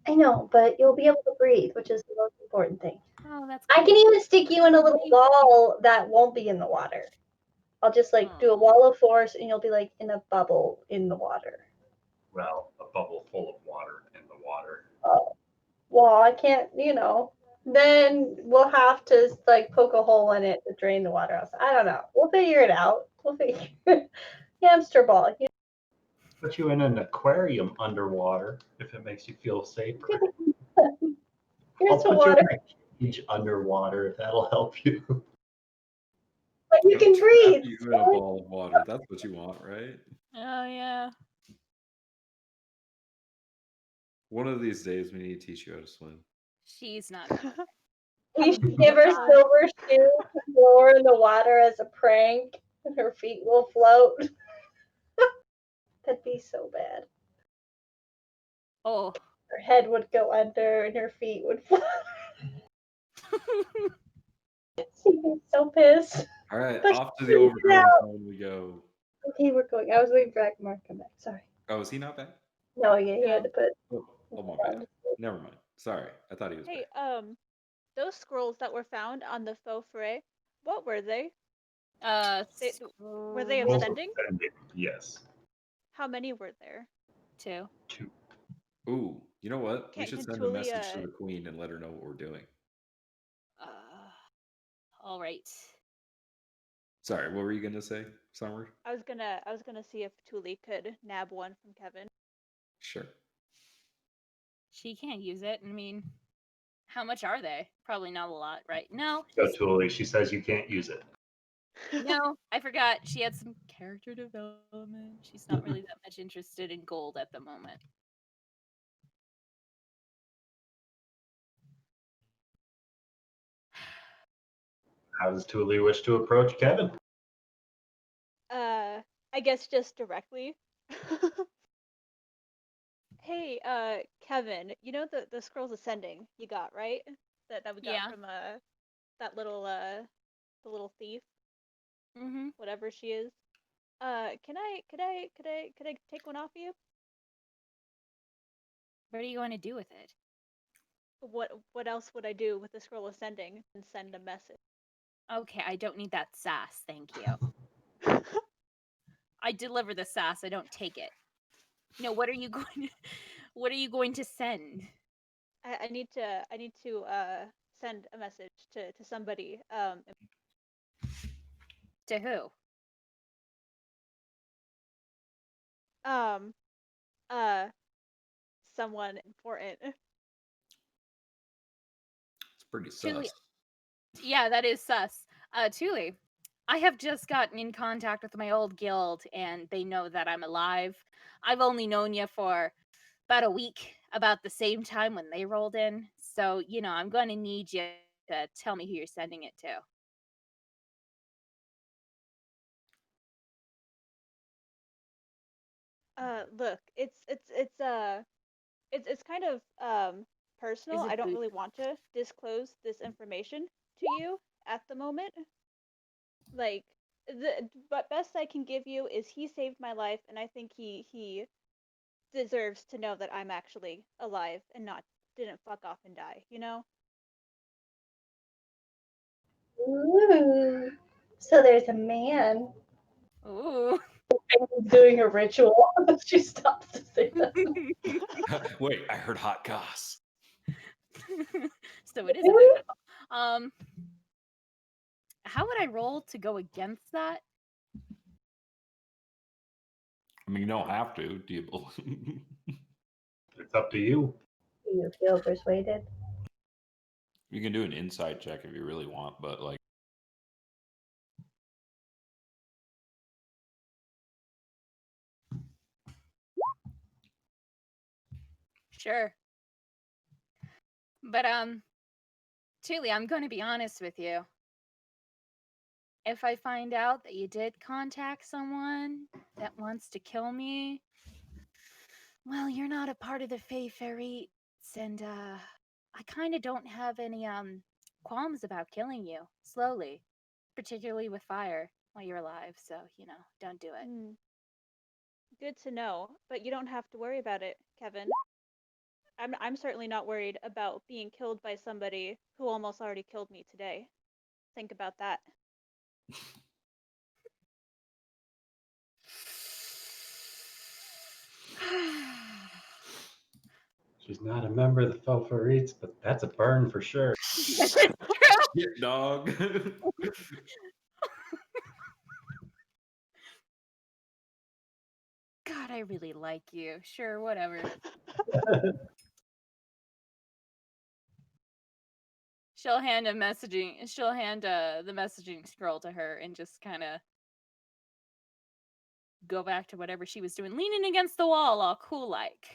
I know, but you'll be able to breathe, which is the most important thing. Oh, that's I cool. can even stick you in a little wall that won't be in the water. I'll just do a wall of force and you'll be like in a bubble in the water. Well, a bubble full of water in the water. Oh. Well, I can't, then we'll have to poke a hole in it to drain the water out. I don't know. We'll figure it out. We'll figure hamster ball. Put you in an aquarium underwater if it makes you feel safer. Here's I'll the put water. you in a cage underwater if that'll help you. You can breathe. You in a ball of water. That's what you want, right? Oh yeah. One of these days, we need to teach you how to swim. She's not. We should give her silver shoes to throw her in the water as a prank, and her feet will float. That'd be so bad. Oh. Her head would go under, and her feet would float. She'd be so pissed. All right, But off to she the figured it overgrown out. zone we go. Okay, we're going. I was waiting for Akmar to come back. Sorry. Oh, is he not back? No, yeah, he had to put. Oh, my bad. Never mind. Sorry, I thought he was Hey, back. those scrolls that were found on the faux foray, what were they? Were they Both ascending? ascending, yes. How many were there? 2. 2. Ooh, you know what? We Can should can send a message to Tulia? the queen and let her know what we're doing. All right. Sorry, what were you gonna say, Summer? I was gonna see if Tuli could nab one from Kevin. Sure. She can't use it. I mean, how much are they? Probably not a lot, right? No. So Tuli, she says you can't use it. No, I forgot. She had some character development. She's not really that much interested in gold at the moment. How does Tuli wish to approach Kevin? I guess just directly. Hey, Kevin, you know the scrolls ascending you got, right? That we got Yeah. from that little the little thief, Mm-hmm. whatever she is. Could I take one off you? What are you going to do with it? What else would I do with the scroll ascending and send a message? Okay, I don't need that sass, thank you. I deliver the sass, I don't take it. No, what are you going to send? I need to send a message to somebody. To who? Um uh someone important. It's pretty Tuli. sus. Yeah, that is sus. Tuli, I have just gotten in contact with my old guild, and they know that I'm alive. I've only known you for about a week, about the same time when they rolled in. So, I'm going to need you to tell me who you're sending it to. Look, it's kind of personal. Is it I don't Booth? really want to disclose this information to you at the moment. Like but best I can give you is he saved my life, and I think he deserves to know that I'm actually alive and not didn't fuck off and die, you know? Ooh. So there's a man Ooh. doing a ritual. She stops to say that. Wait, I heard hot goss. So it is a big how would I roll to go against that? I mean, you don't have to. Do you? It's up to you. Do you feel persuaded? You can do an insight check if you really want, but like. Sure. But Tuli, I'm going to be honest with you. If I find out that you did contact someone that wants to kill me, well, you're not a part of the Fae Fairies, and I kind of don't have any qualms about killing you slowly, particularly with fire while you're alive. So don't do it. Good to know, but you don't have to worry about it, Kevin. I'm certainly not worried about being killed by somebody who almost already killed me today. Think about that. She's not a member of the Felfarites, but that's a burn for sure. Yeah, dog. God, I really like you. Sure, whatever. She'll hand the messaging scroll to her and just kind of go back to whatever she was doing, leaning against the wall, all cool like.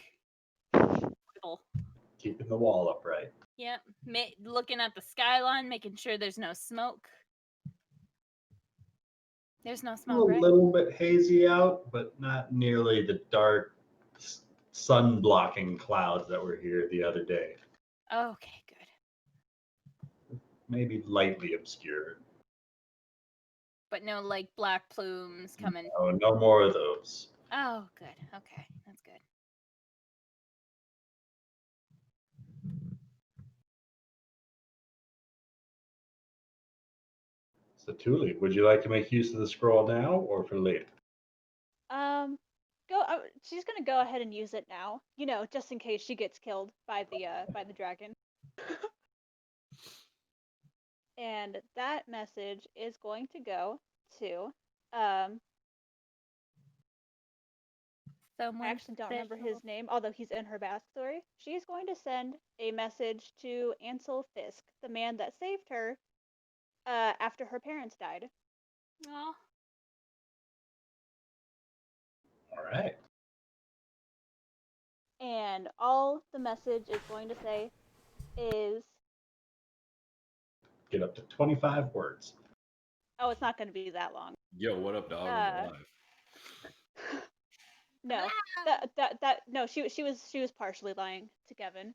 Keeping the wall upright. Yep, looking at the skyline, making sure there's no smoke. There's no smoke, right? A little bit hazy out, but not nearly the dark sun-blocking clouds that were here the other day. Okay, good. Maybe lightly obscured. But no, like, black plumes coming. Oh, no more of those. Oh, good. Okay, that's good. So, Tuli, would you like to make use of the scroll now or for later? She's gonna go ahead and use it now. You know, just in case she gets killed by the dragon. And that message is going to go to I actually don't remember his name, although he's in her backstory. She's going to send a message to Ansel Fisk, the man that saved her after her parents died. Aw. All right. And all the message is going to say is... Get up to 25 words. Oh, it's not going to be that long. Yo, what up, dog? I'm alive. No, no. She was partially lying to Kevin.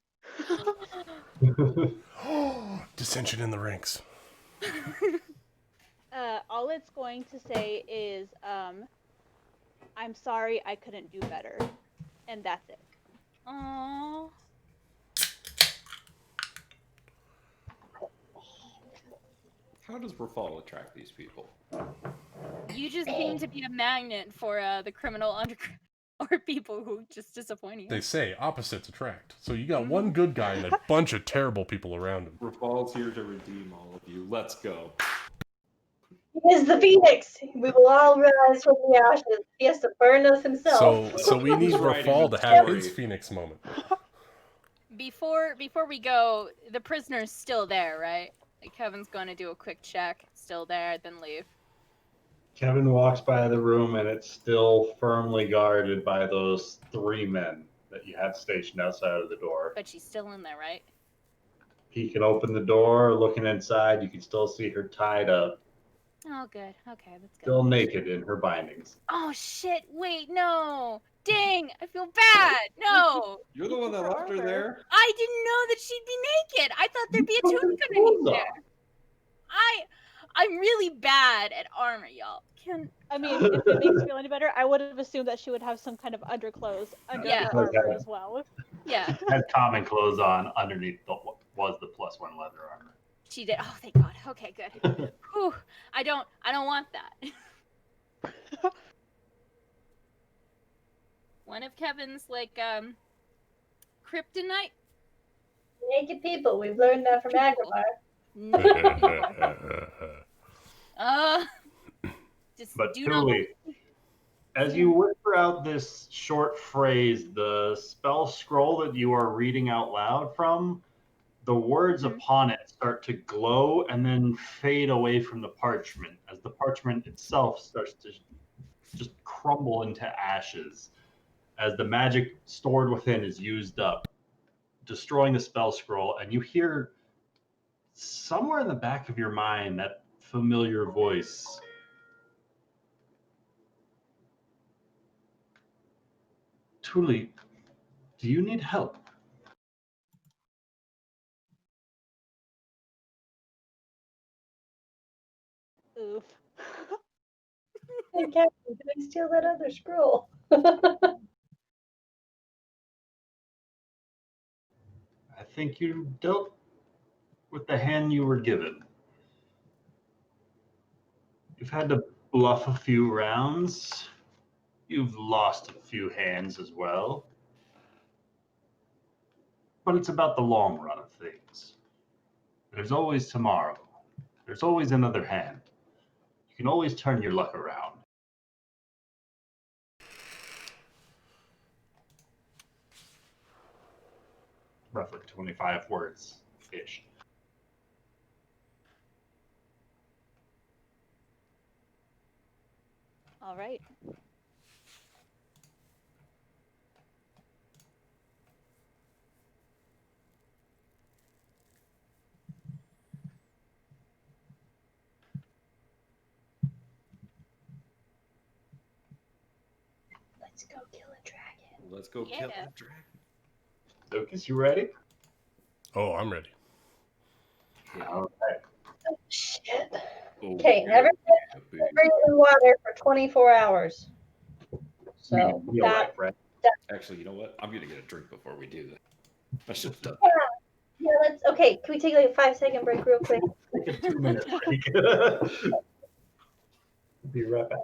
Dissension in the ranks. All it's going to say is, I'm sorry I couldn't do better, and that's it. Aww. How does Rafal attract these people? You just seem to be a magnet for the criminal underground or people who just disappoint you. They say opposites attract. So you got one good guy and a bunch of terrible people around him. Rafal's here to redeem all of you. Let's go. He is the phoenix. We will all rise from the ashes. He has to burn us himself. So we need Who's writing Rafal the to have story? his Phoenix moment. Before we go, the prisoner's still there, right? Like Kevin's going to do a quick check. Still there, then leave. Kevin walks by the room and it's still firmly guarded by those 3 men that you had stationed outside of the door. But she's still in there, right? He can open the door, looking inside, you can still see her tied up, Oh, good. Okay, that's good. still naked in her bindings. Oh, shit. Wait, no. Dang, I feel bad. No. You're the one that left her there? I didn't know that she'd be naked. I thought there'd be a tunic underneath there. I'm really bad at armor, y'all. I mean, if it makes you feel any better, I would have assumed that she would have some kind of underclothes under her armor as well. Yeah. Had common clothes on underneath was the +1 leather armor. She did. Oh, thank God. Okay, good. Whew. I don't want that. One of Kevin's like kryptonite. Naked people. We've learned that from Agrabah. Just But do Tuli, as you whisper out this short phrase, the spell scroll that you are reading out loud from, the words upon it start to glow and then fade away from the parchment as the parchment itself starts to just crumble into ashes as the magic stored within is used up, destroying the spell scroll. And you hear somewhere in the back of your mind that familiar voice. Tuli, do you need help? Oof. Hey, Captain, did I steal that other scroll? I think you dealt with the hand you were given. You've had to bluff a few rounds. You've lost a few hands as well. But it's about the long run of things. There's always tomorrow. There's always another hand. You can always turn your luck around. Roughly 25 words-ish. All right. Let's go kill a dragon. Let's go kill Yeah. the dragon. Lucas, you ready? Oh, I'm ready. All right. Oh, shit. Oh, Okay, yeah, baby. bring in water for 24 hours. So Meaning real that, life, right? Actually, you know what? I'm gonna get a drink before we do this. I should have done yeah, okay, can we take like a 5-second break real quick? Take a 2-minute break. Be right back.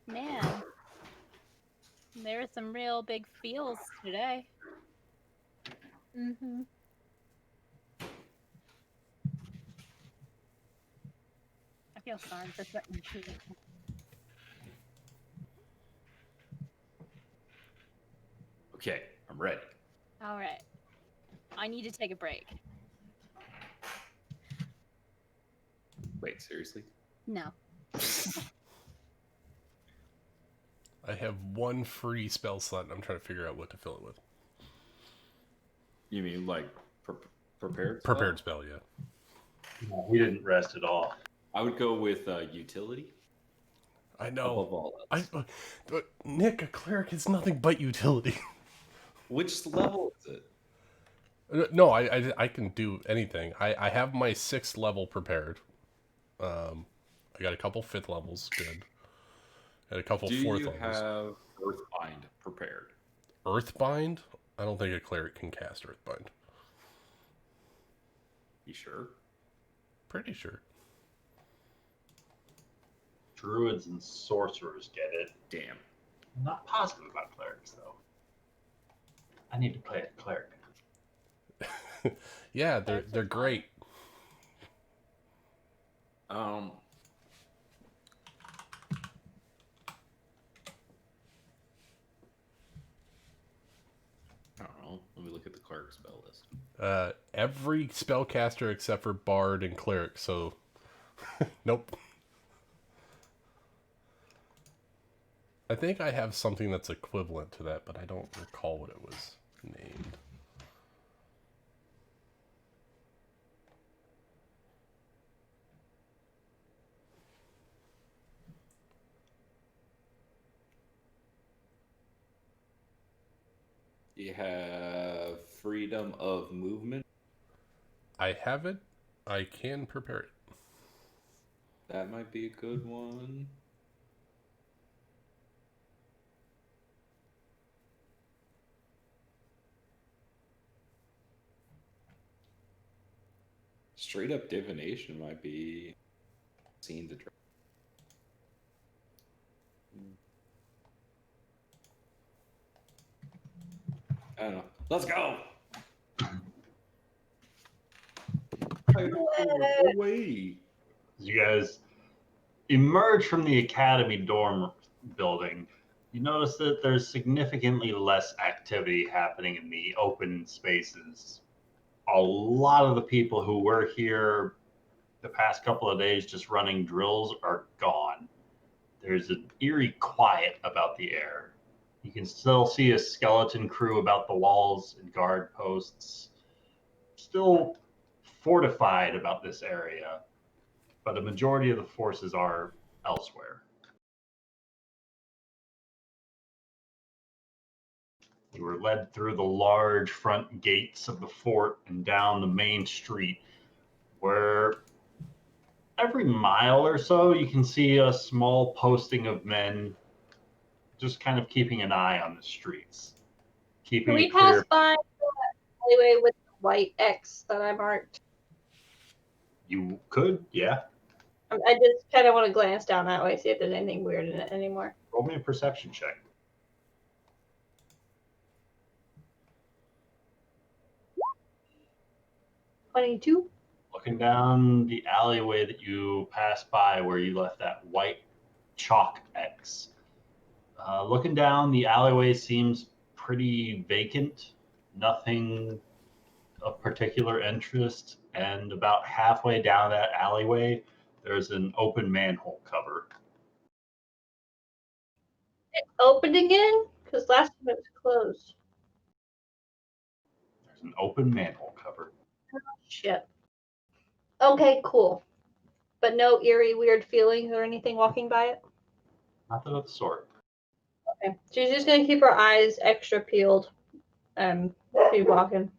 Man, there are some real big feels today. Mm-hmm. I feel sorry for certain people. Okay, I'm ready. All right. I need to take a break. Wait, seriously? No. I have one free spell slot, and I'm trying to figure out what to fill it with. You mean like prepared? Prepared spell, yeah. No, we didn't rest at all. I would go with utility I know. above all else. Nick, a cleric is nothing but utility. Which level is it? No, I can do anything. I have my 6th level prepared. I got a couple 5th levels, good. And a couple Do 4th you levels. have Earthbind prepared? Earthbind? I don't think a cleric can cast Earthbind. You sure? Pretty sure. Druids and sorcerers get it. Damn. I'm not positive about clerics, though. I need to play a cleric. Yeah, Clerics are they're fun. great. I don't know. Let me look at the cleric spell list. Every spellcaster except for bard and cleric. So, nope. I think I have something that's equivalent to that, but I don't recall what it was named. You have freedom of movement. I have it. I can prepare it. That might be a good one. Straight up divination might be seen the dragon. I don't know. Let's go. Away. As you guys emerge from the academy dorm building, you notice that there's significantly less activity happening in the open spaces. A lot of the people who were here the past couple of days just running drills are gone. There's an eerie quiet about the air. You can still see a skeleton crew about the walls and guard posts, still fortified about this area, but a majority of the forces are elsewhere. You were led through the large front gates of the fort and down the main street, where every mile or so you can see a small posting of men just kind of keeping an eye on the streets, Can keeping we it clear. pass by the alleyway with the white X that I marked? You could, yeah. I just kind of want to glance down that way, see if there's anything weird in it anymore. Roll me a perception check. 22. Looking down the alleyway that you passed by where you left that white chalk X. Looking down, the alleyway seems pretty vacant. Nothing of particular interest, and about halfway down that alleyway, there's an open manhole cover. Open again? Because last time it was closed. There's an open manhole cover. Shit. Okay, cool. But no eerie, weird feelings or anything walking by it? Nothing of the sort. Okay. She's just going to keep her eyes extra peeled and keep walking.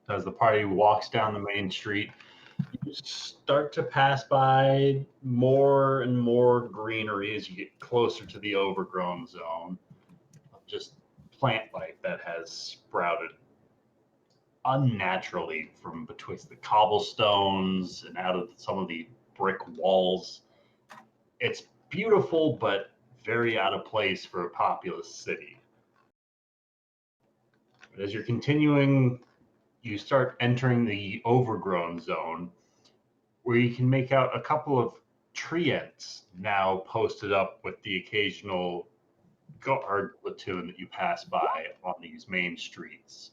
As the party walks down the main street, you start to pass by more and more greenery as you get closer to the overgrown zone of just plant life that has sprouted unnaturally from betwixt the cobblestones and out of some of the brick walls. It's beautiful, but very out of place for a populous city. But as you're continuing, you start entering the overgrown zone, where you can make out a couple of treants now posted up with the occasional guard platoon that you pass by on these main streets.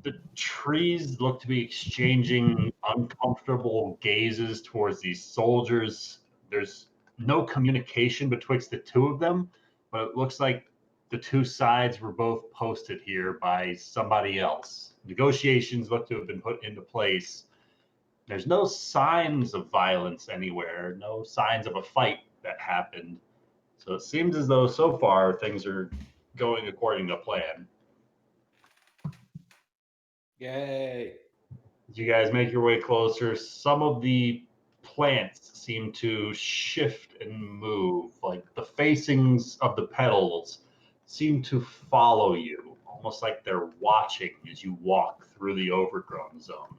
The trees look to be exchanging uncomfortable gazes towards these soldiers. There's no communication betwixt the two of them, but it looks like the two sides were both posted here by somebody else. Negotiations look to have been put into place. There's no signs of violence anywhere, no signs of a fight that happened. So it seems as though so far things are going according to plan. Yay. As you guys make your way closer, some of the plants seem to shift and move. Like the facings of the petals seem to follow you, almost like they're watching as you walk through the overgrown zone.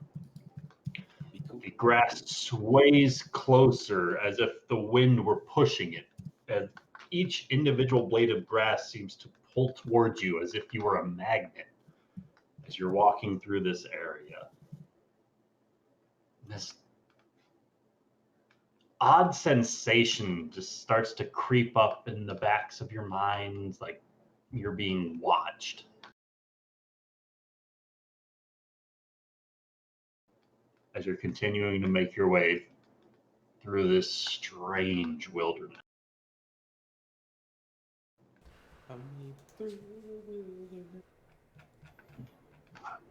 Be cool. The grass sways closer as if the wind were pushing it. And each individual blade of grass seems to pull towards you as if you were a magnet as you're walking through this area. This odd sensation just starts to creep up in the backs of your minds, like you're being watched. As you're continuing to make your way through this strange wilderness.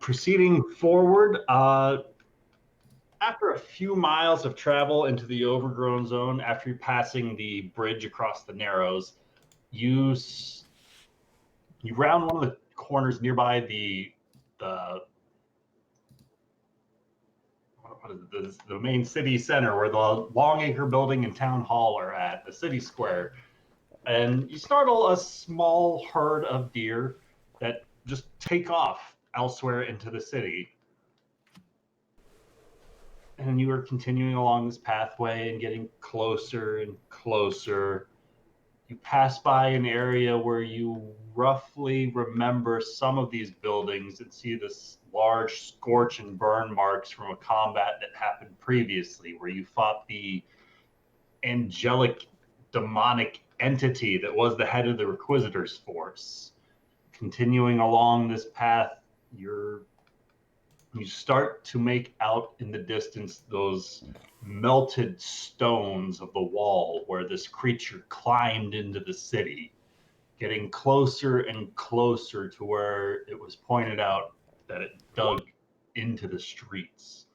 Proceeding forward, after a few miles of travel into the overgrown zone, after passing the bridge across the Narrows, you round one of the corners nearby the what is it, the main city center where the Longacre Building and Town Hall are at, the city square. And you startle a small herd of deer that just take off elsewhere into the city. And you are continuing along this pathway and getting closer and closer. You pass by an area where you roughly remember some of these buildings and see this large scorch and burn marks from a combat that happened previously, where you fought the angelic demonic entity that was the head of the Requisitors force. Continuing along this path, you start to make out in the distance those melted stones of the wall where this creature climbed into the city, getting closer and closer to where it was pointed out that it dug into the streets.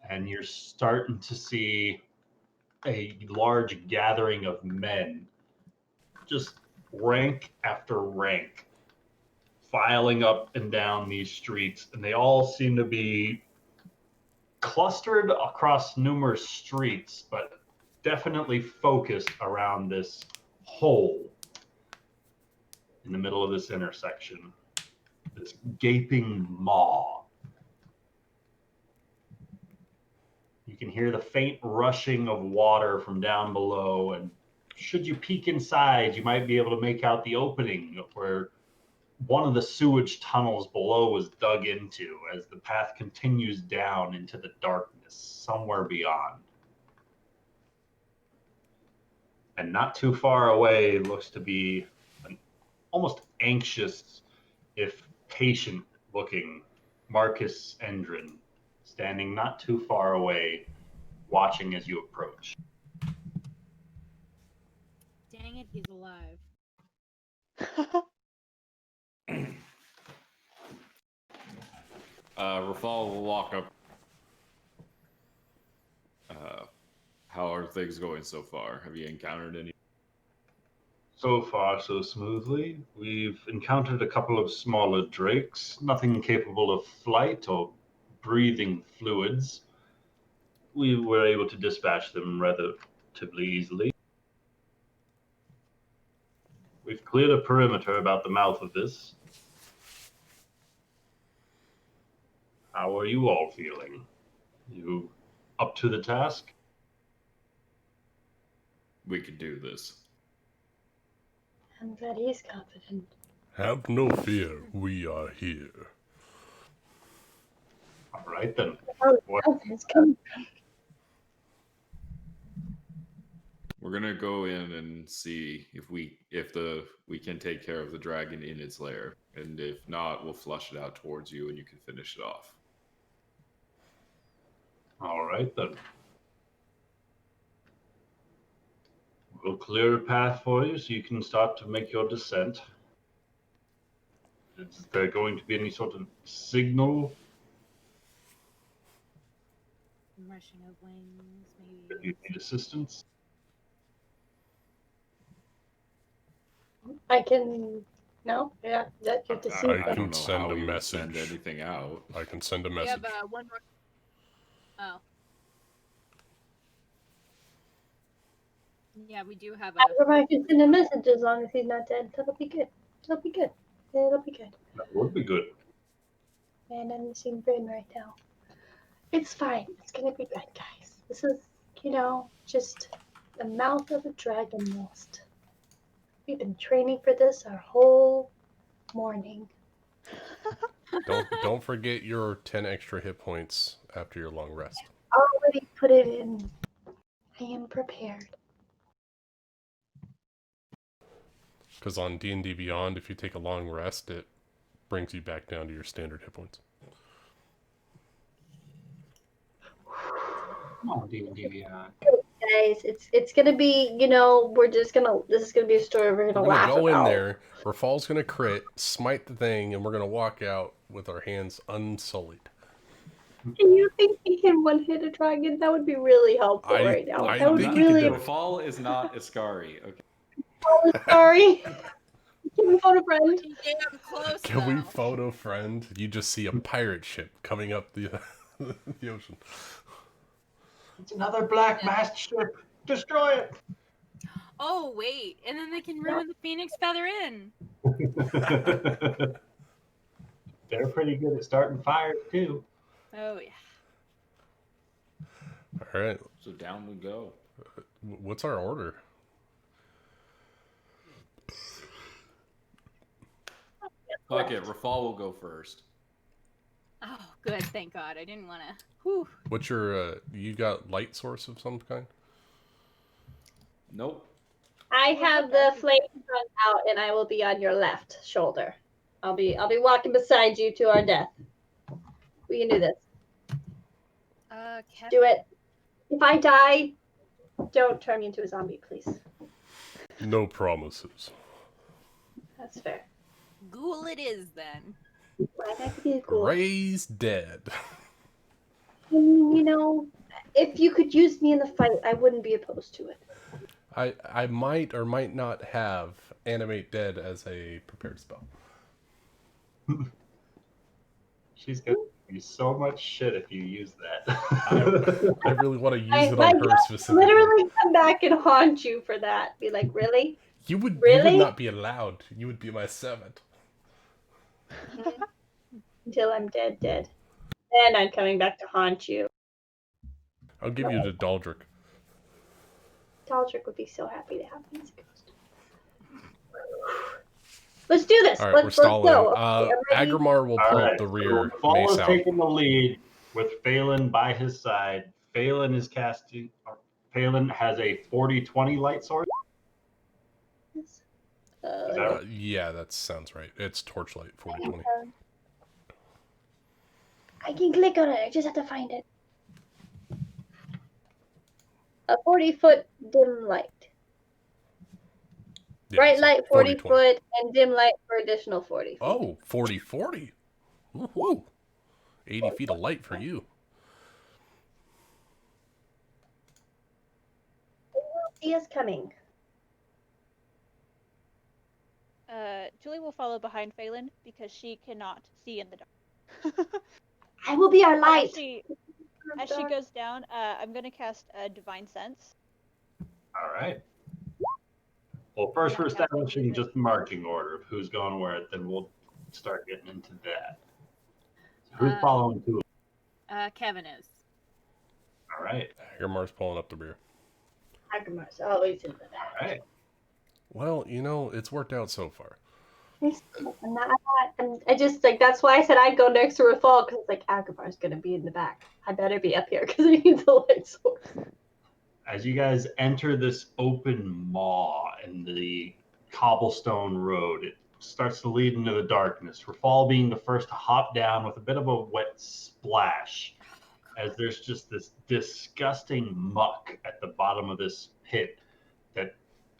And you're starting to see a large gathering of men, just rank after rank, filing up and down these streets, and they all seem to be clustered across numerous streets, but definitely focused around this hole in the middle of this intersection, this gaping maw. You can hear the faint rushing of water from down below, and should you peek inside, you might be able to make out the opening where one of the sewage tunnels below was dug into as the path continues down into the darkness somewhere beyond. And not too far away looks to be an almost anxious, if patient-looking Marcus Endrin, standing not too far away, watching as you approach. Dang it, he's alive. Rafal will walk up. How are things going so far? Have you encountered any? So far, so smoothly. We've encountered a couple of smaller drakes, nothing capable of flight or breathing fluids. We were able to dispatch them relatively easily. We've cleared a perimeter about the mouth of this. How are you all feeling? You up to the task? We could do this. I'm glad he's confident. Have no fear, we are here. All right then. Oh, What- confidence coming. We're gonna go in and see if we can take care of the dragon in its lair, and if not, we'll flush it out towards you, and you can finish it off. All right then. We'll clear a path for you so you can start to make your descent. Is there going to be any sort of signal Rushing of wings, that maybe. you need assistance? I can. No? Yeah, that you have to see. I I can don't know send how a we would send message. anything out. I can send a We message. have one more. Oh. Yeah, we do have a. I can send a message as long as he's not dead. That'll be good. That'll be good. It'll be good. That would be good. Man, I'm missing Bryn right now. It's fine. It's gonna be good, guys. This is, just the mouth of a dragon nest. We've been training for this our whole morning. Don't forget your 10 extra hit points after your long rest. Already put it in. I am prepared. Because on D&D Beyond, if you take a long rest, it brings you back down to your standard hit points. Come on, D&D Beyond. Guys, it's gonna be, this is gonna be a story we're gonna We're laugh gonna go about. in there, Rafal's gonna crit, smite the thing, and we're gonna walk out with our hands unsullied. And you think he can one-hit a dragon? That would be really helpful right now. I That would think be he could really do it. Rafal is not Iskari. Okay. sorry. Can we phone a friend? Damn close. Can we though. photo friend? You just see a pirate ship coming up the the ocean. It's another black mast ship. Destroy it. Oh wait, and then they can ruin the Phoenix Feather Inn. They're pretty good at starting fires too. Oh yeah. All right, So down we go. what's our order? Fuck it, Rafal will go first. Oh good, thank God. I didn't want to. Whew. What's your you got light source of some kind? Nope. I have the flame gun out, and I will be on your left shoulder. I'll be walking beside you to our death. We can do this. Kevin. Do it. If I die, don't turn me into a zombie, please. No promises. That's fair. Ghoul it is then. Why not be a ghoul? Raised dead. I mean, if you could use me in the fight, I wouldn't be opposed to it. I might or might not have animate dead as a prepared spell. She's gonna give you so much shit if you use that. I really want to use it My on her God, specifically. literally come back and haunt you for that. Be like, really? You would Really? not be allowed. You would be my servant. Until I'm dead. Then I'm coming back to haunt you. I'll give you to Daldric. Daldric would be so happy to have me as a ghost. Let's do this. All right, let's we're stalling. go. Okay, I'm ready. Agrimar will All pull right, up the rear, Fall mace is out. taking the lead with Phelan by his side. Phelan is casting. Phelan has a 40-20 light source. Yeah, that sounds right. It's Torchlight 4020. I can click on it. I just have to find it. A 40-foot dim light. Yeah, Bright so light 40 4020. foot and dim light for additional 40 feet. Oh, 4040. Woohoo. 80 feet of light for you. They will see us coming. Julie will follow behind Phelan because she cannot see in the dark. I will be our But light. as she goes down, I'm gonna cast Divine Sense. All right. Well, first we're Not casting establishing movement. just the marching order of who's going where, then we'll start getting into that. So who's following who? Kevin is. All right. Agramar's pulling up the rear. Agramar's always in the back. All right. Well, it's worked out so far. I just like that's why I said I'd go next to Rafal because like Agramar's gonna be in the back. I better be up here because I need the light source. As you guys enter this open maw in the cobblestone road, it starts to lead into the darkness. Rafal being the first to hop down with a bit of a wet splash, as there's just this disgusting muck at the bottom of this pit that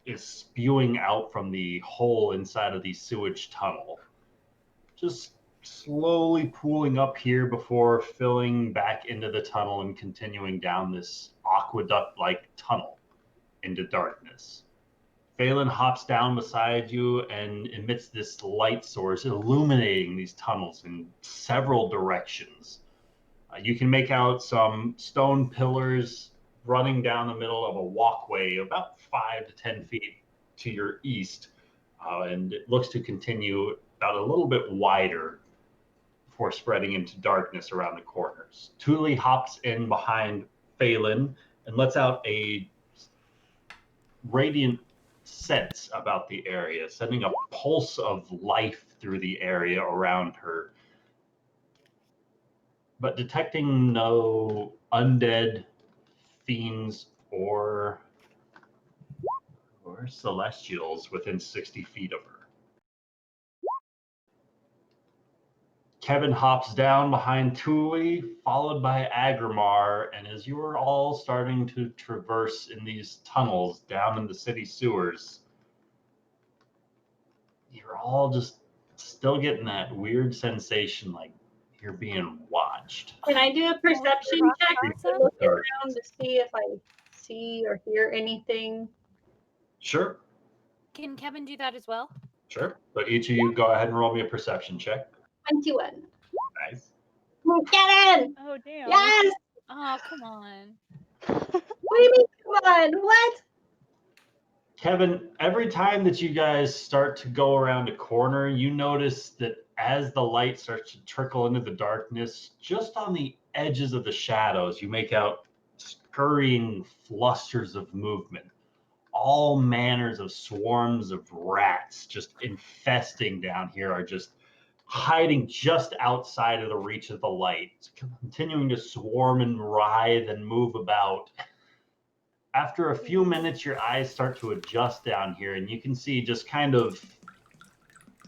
is spewing out from the hole inside of the sewage tunnel. Just slowly pooling up here before filling back into the tunnel and continuing down this aqueduct-like tunnel into darkness. Phelan hops down beside you and emits this light source, illuminating these tunnels in several directions. You can make out some stone pillars running down the middle of a walkway about 5 to 10 feet to your east, and it looks to continue about a little bit wider before spreading into darkness around the corners. Thule hops in behind Phelan and lets out a radiant sense about the area, sending a pulse of life through the area around her. But detecting no undead, fiends, or celestials within 60 feet of her. Kevin hops down behind Thule, followed by Agramar, and as you are all starting to traverse in these tunnels down in the city sewers, you're all just still getting that weird sensation like you're being watched. Can I do a perception check Awesome. to look around to see if I see or hear anything? Sure, Can Kevin do that as well? sure. So each of you go ahead and roll me a perception check. 21. Nice. Kevin! Oh damn. Yes! Oh, come on. What do you mean, come on? What? Kevin, every time that you guys start to go around a corner, you notice that as the light starts to trickle into the darkness, just on the edges of the shadows, you make out scurrying flusters of movement. All manners of swarms of rats just infesting down here are just hiding just outside of the reach of the light, continuing to swarm and writhe and move about. After a few minutes, your eyes start to adjust down here, and you can see just kind of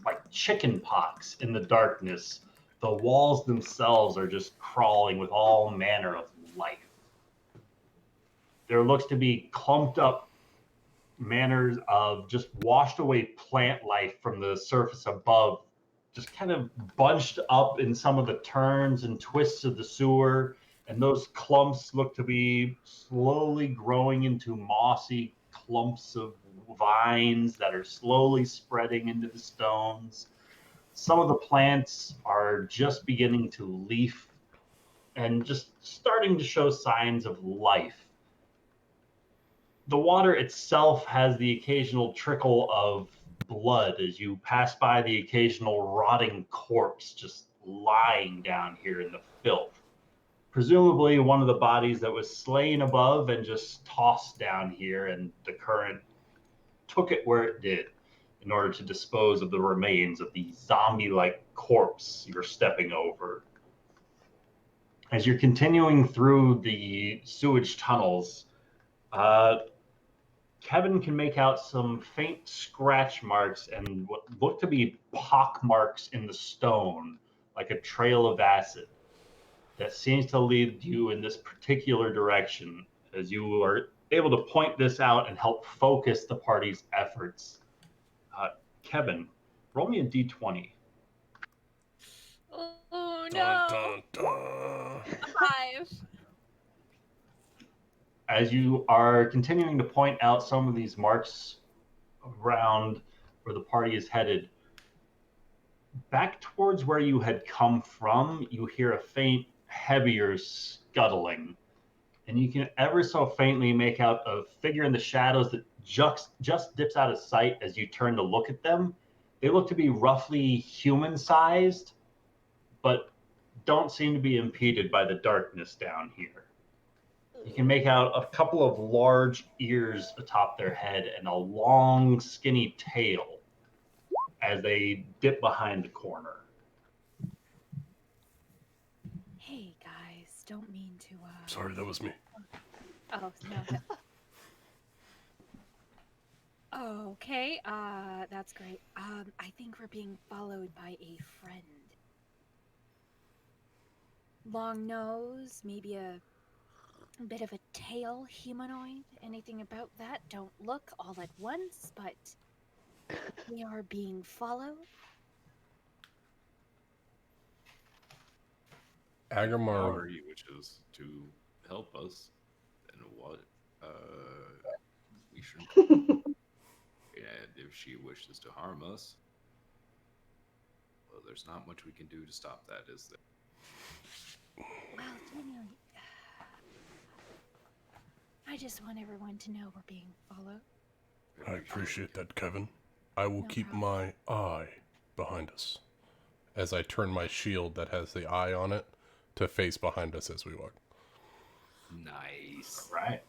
like chicken pox in the darkness. The walls themselves are just crawling with all manner of life. There looks to be clumped up manners of just washed away plant life from the surface above, just kind of bunched up in some of the turns and twists of the sewer. And those clumps look to be slowly growing into mossy clumps of vines that are slowly spreading into the stones. Some of the plants are just beginning to leaf and just starting to show signs of life. The water itself has the occasional trickle of blood as you pass by the occasional rotting corpse just lying down here in the filth. Presumably one of the bodies that was slain above and just tossed down here, and the current took it where it did in order to dispose of the remains of the zombie-like corpse you're stepping over. As you're continuing through the sewage tunnels, Kevin can make out some faint scratch marks and what look to be pock marks in the stone, like a trail of acid that seems to lead you in this particular direction as you are able to point this out and help focus the party's efforts. Kevin, roll me a d20. Oh Dun, no! dun, dun. 5. As you are continuing to point out some of these marks around where the party is headed, back towards where you had come from, you hear a faint, heavier scuttling. And you can ever so faintly make out a figure in the shadows that just dips out of sight as you turn to look at them. They look to be roughly human-sized, but don't seem to be impeded by the darkness down here. You can make out a couple of large ears atop their head and a long, skinny tail as they dip behind the corner. Hey guys, don't mean to. Sorry, that was me. Oh no. Okay. That's great. I think we're being followed by a friend. Long nose, maybe a bit of a tail humanoid. Anything about that? Don't look all at once, but we are being followed. Agamar, Ari wishes to help us, and what we shouldn't. And if she wishes to harm us, well, there's not much we can do to stop that, is there? Well, genuinely, I just want everyone to know we're being followed. I appreciate that, Kevin. I will No keep problem. my eye behind us as I turn my shield that has the eye on it to face behind us as we walk. Nice. Right.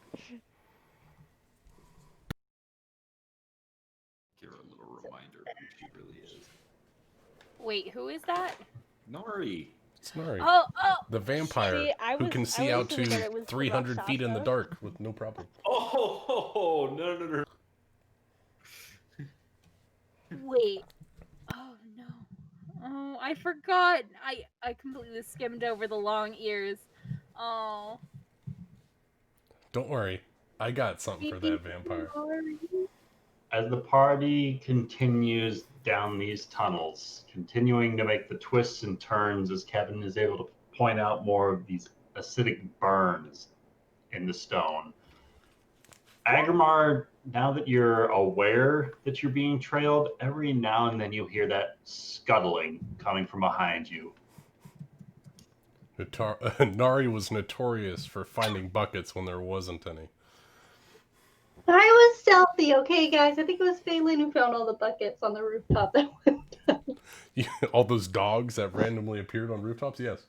Give her a little reminder of who she really is. Wait, who is that? Nari. It's Nari, Oh, the vampire See, who can see out assuming that it to was the 300 feet in the Rakshasa. dark with no problem. Oh, no. wait. Oh no. Oh, I forgot. I completely skimmed over the long ears. Oh. Don't worry, I got something for that vampire. As the party continues down these tunnels, continuing to make the twists and turns as Kevin is able to point out more of these acidic burns in the stone. Agrimar, now that you're aware that you're being trailed, every now and then you hear that scuttling coming from behind you. Nari was notorious for finding buckets when there wasn't any. I was stealthy, okay, guys? I think it was Phelan who found all the buckets on the rooftop that one time. All those dogs that randomly appeared on rooftops? Yes.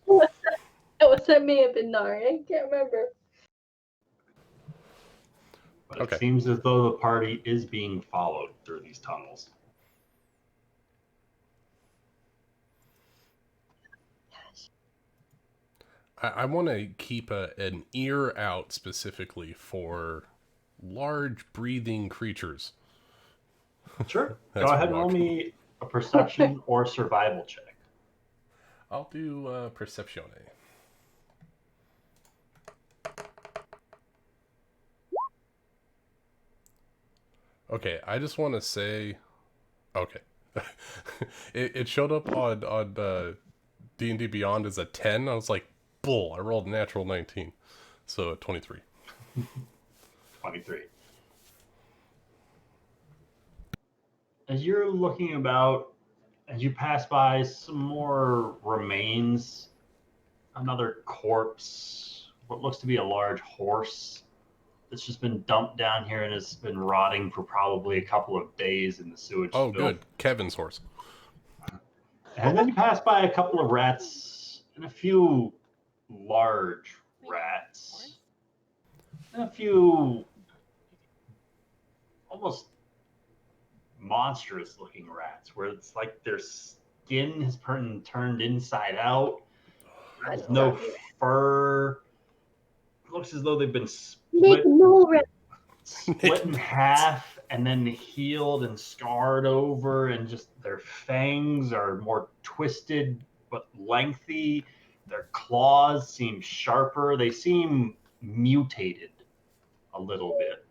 That may have been Nari. I can't remember. But Okay. it seems as though the party is being followed through these tunnels. I want to keep an ear out specifically for large breathing creatures. Sure. That's Go ahead and what roll I'm- me a perception or survival check. I'll do Perceptione. Okay, I just want to say, okay, it showed up on D&D Beyond as a 10. I was like, bull. I rolled a natural 19, so 23. 23. As you're looking about, as you pass by some more remains, another corpse, what looks to be a large horse that's just been dumped down here and has been rotting for probably a couple of days in the sewage Oh, filth. good. Kevin's horse. And then you pass by a couple of rats and a few large rats and a few almost monstrous looking rats where it's like their skin has turned inside out. There's no fur. It looks as though they've been Make no split in half and then healed and scarred over, and just their fangs are more twisted but lengthy. Their claws seem sharper. They seem mutated a little bit.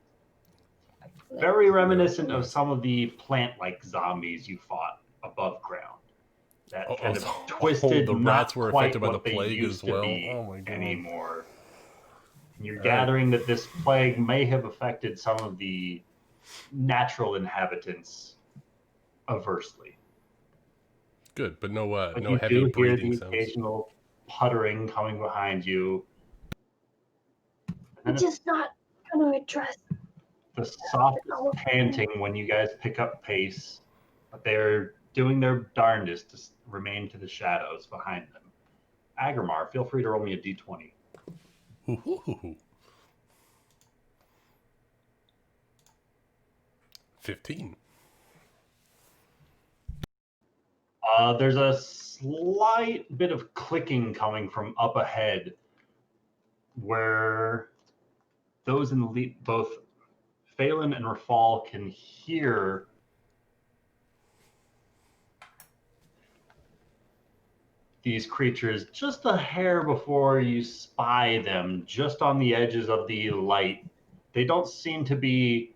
Very reminiscent of some of the plant-like zombies you fought above ground. That kind of twisted, the rats not were quite affected by the what they plague used as well. to be Oh my god. anymore. And you're All gathering that this plague may have affected some of the natural inhabitants aversely. Good, but no But no you heavy do hear breathing the sounds. occasional puttering coming behind you. I'm just not gonna address. The soft panting when you guys pick up pace, but they're doing their darndest to remain to the shadows behind them. Agrimar, feel free to roll me a d20. Ooh. 15. There's a slight bit of clicking coming from up ahead, where those in the lead, both Phelan and Rafal, can hear these creatures just a hair before you spy them, just on the edges of the light. They don't seem to be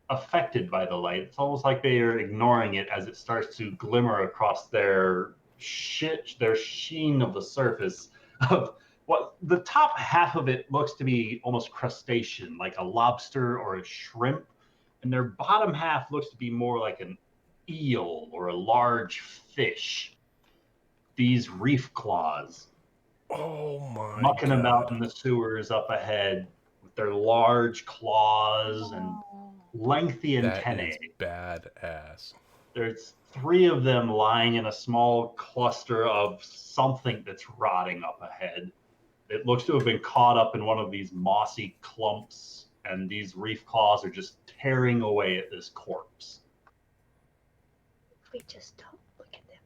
affected by the light. It's almost like they are ignoring it as it starts to glimmer across their sheen of the surface of what the top half of it looks to be almost crustacean, like a lobster or a shrimp, and their bottom half looks to be more like an eel or a large fish. These reef claws Oh my mucking god. about in the sewers up ahead with their large claws and lengthy That antennae. is badass. There's 3 of them lying in a small cluster of something that's rotting up ahead. It looks to have been caught up in one of these mossy clumps, and these reef claws are just tearing away at this corpse. We just don't look at them.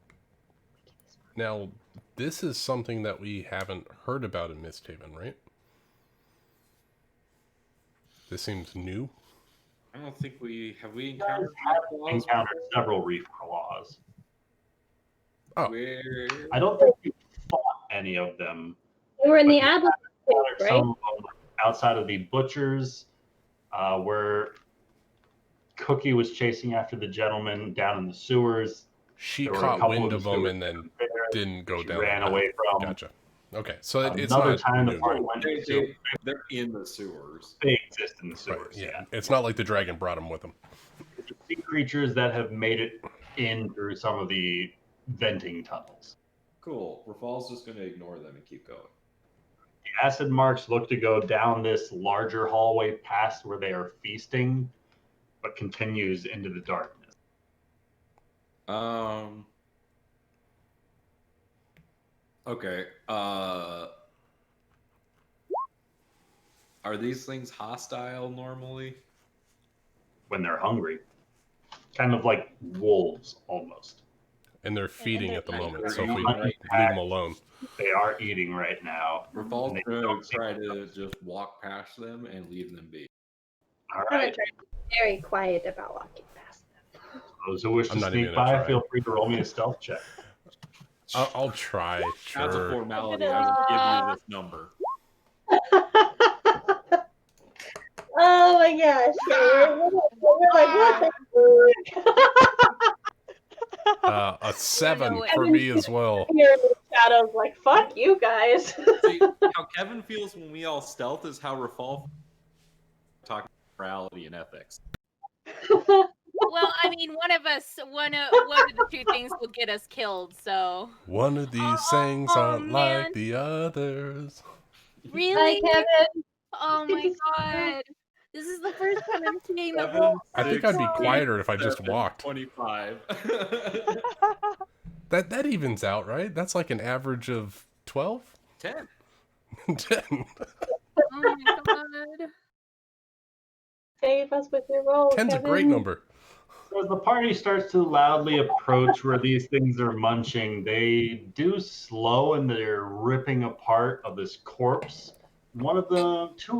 Now, this is something that we haven't heard about in MistHaven, right? This seems new. I don't think we have You guys encountered have encountered several reef claws. Oh. Where? I don't think you fought any of them. We were in the But you apple cave, encountered right? some of them outside of the butchers, where Cookie was chasing after the gentleman down in the sewers. She There were a caught couple wind of of the them sewers and then there didn't go she down ran that away path. from. Gotcha. Okay, so it's Another not time the new, party right? went to the sewers. They're in the sewers. They exist in the Right, sewers, yeah. yeah. It's not like the dragon brought them with him. Sea creatures that have made it in through some of the venting tunnels. Cool. Rafal's just going to ignore them and keep going. The acid marks look to go down this larger hallway past where they are feasting, but continues into the darkness. Okay. Are these things hostile normally? When they're hungry. Kind of like wolves, almost. And they're feeding they're at the eating. moment, They're so if we eating leave right them alone. They are eating right now. Rafal's And they going don't to seem try to to notice. just walk past them and leave them be. All I'm gonna right. try to be very quiet about walking past them. Those who wish I'm to not even sneak gonna by, try. feel free to roll me a stealth check. I'll try, As a sure. formality, I will give you this number. Oh my gosh. We're like, what the A 7 what- for me as well. Here in the shadows, like, fuck you guys. See, how Kevin feels when we all stealth is how Rafal talking morality and ethics. Well, I mean, one of the 2 things will get us killed. So One of these Oh, things aren't man. like the others. really, Hi, Kevin. oh my god, this is the first time I'm seeing the Seven, roll. I think I'd be quieter if I just 7, walked. 25. That evens out, right? That's like an average of 12? 10. 10. Oh my god. Save us with your roll, 10's a Kevin. great number. So as the party starts to loudly approach where these things are munching, they do slow and they're ripping apart of this corpse. 2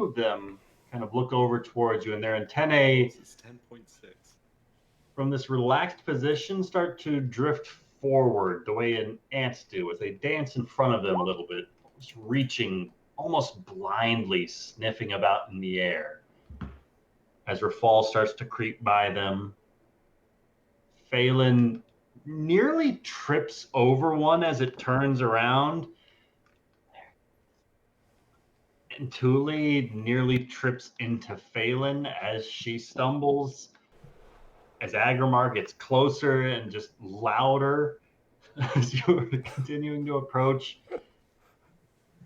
of them kind of look over towards you, and their antennae This is 10.6. from this relaxed position start to drift forward the way ants do as they dance in front of them a little bit, just reaching almost blindly, sniffing about in the air. As her fall starts to creep by them, Phelan nearly trips over one as it turns around, and Thule nearly trips into Phelan as she stumbles. As Agrimar gets closer and just louder as you're continuing to approach,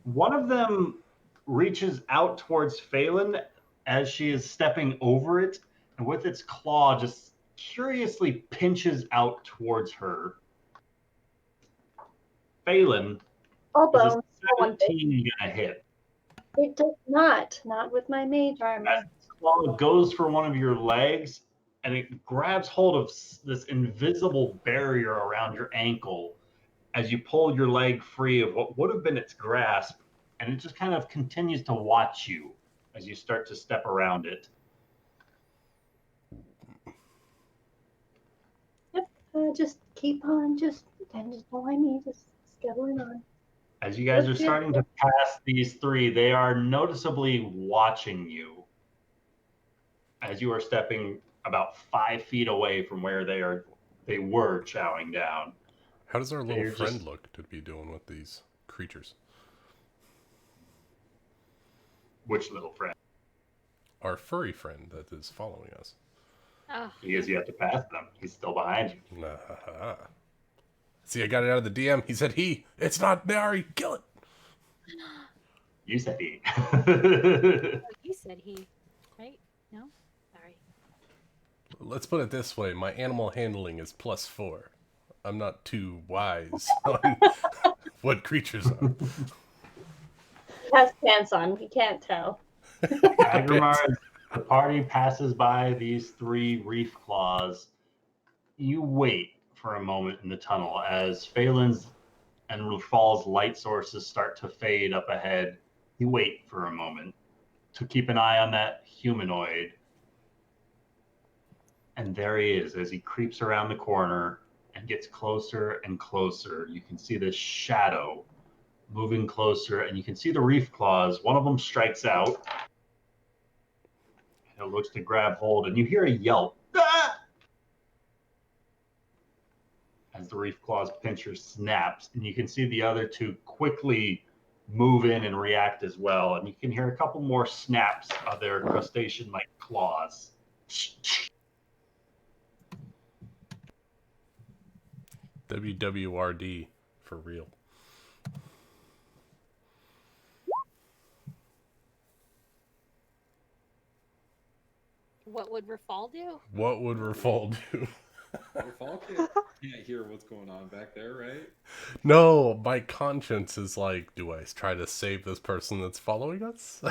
one of them reaches out towards Phelan as she is stepping over it, and with its claw just curiously pinches out towards her. Phelan, All is a bones. for one thing. 17 gonna hit? It does not. Not with my mage armor. As its claw goes for one of your legs, and it grabs hold of this invisible barrier around your ankle as you pull your leg free of what would have been its grasp, and it just kind of continues to watch you as you start to step around it. Just keep on. Just behind me. Just scuttling on. As you guys are Okay. starting to pass these three, they are noticeably watching you as you are stepping about 5 feet away from where they were chowing down. How does our little They're friend just- look to be doing with these creatures? Which little friend? Our furry friend that is following us. Oh, He has yet to pass them. He's still behind you. Nah. See, I got it out of the DM. He said he. It's not Nari. Kill it. You said he. oh, you said he, right? No? Sorry. Let's put it this way. My animal handling is +4. I'm not too wise on what creatures are. He has pants on. He can't tell. Agrimar, as the party passes by these 3 reef claws, you wait for a moment in the tunnel as Phelan's and Rafal's light sources start to fade up ahead. You wait for a moment to keep an eye on that humanoid. And there he is as he creeps around the corner and gets closer and closer. You can see this shadow moving closer, and you can see the reef claws. One of them strikes out. It looks to grab hold, and you hear a yelp. Ah! As the reef claws pincher snaps, and you can see the other 2 quickly move in and react as well. And you can hear a couple more snaps of their crustacean-like claws. WWRD for real. What would Rafal do? What would Rafal do? Fall can't hear what's going on back there, right? No, my conscience is like, do I try to save this person that's following us?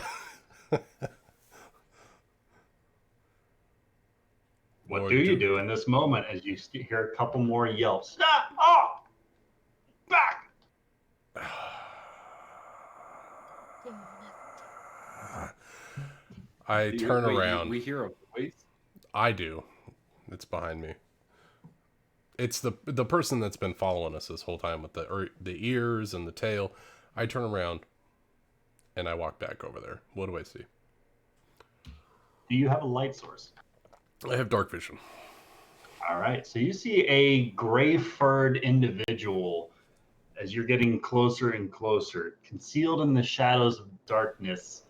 What Or do you do- do in this moment as you hear a couple more yelps? Stop! Oh! Back! I turn Wait, around. We hear a voice. I do. It's behind me. It's the person that's been following us this whole time with the ears and the tail. I turn around and I walk back over there. What do I see? Do you have a light source? I have dark vision. All right. So you see a gray-furred individual as you're getting closer and closer, concealed in the shadows of darkness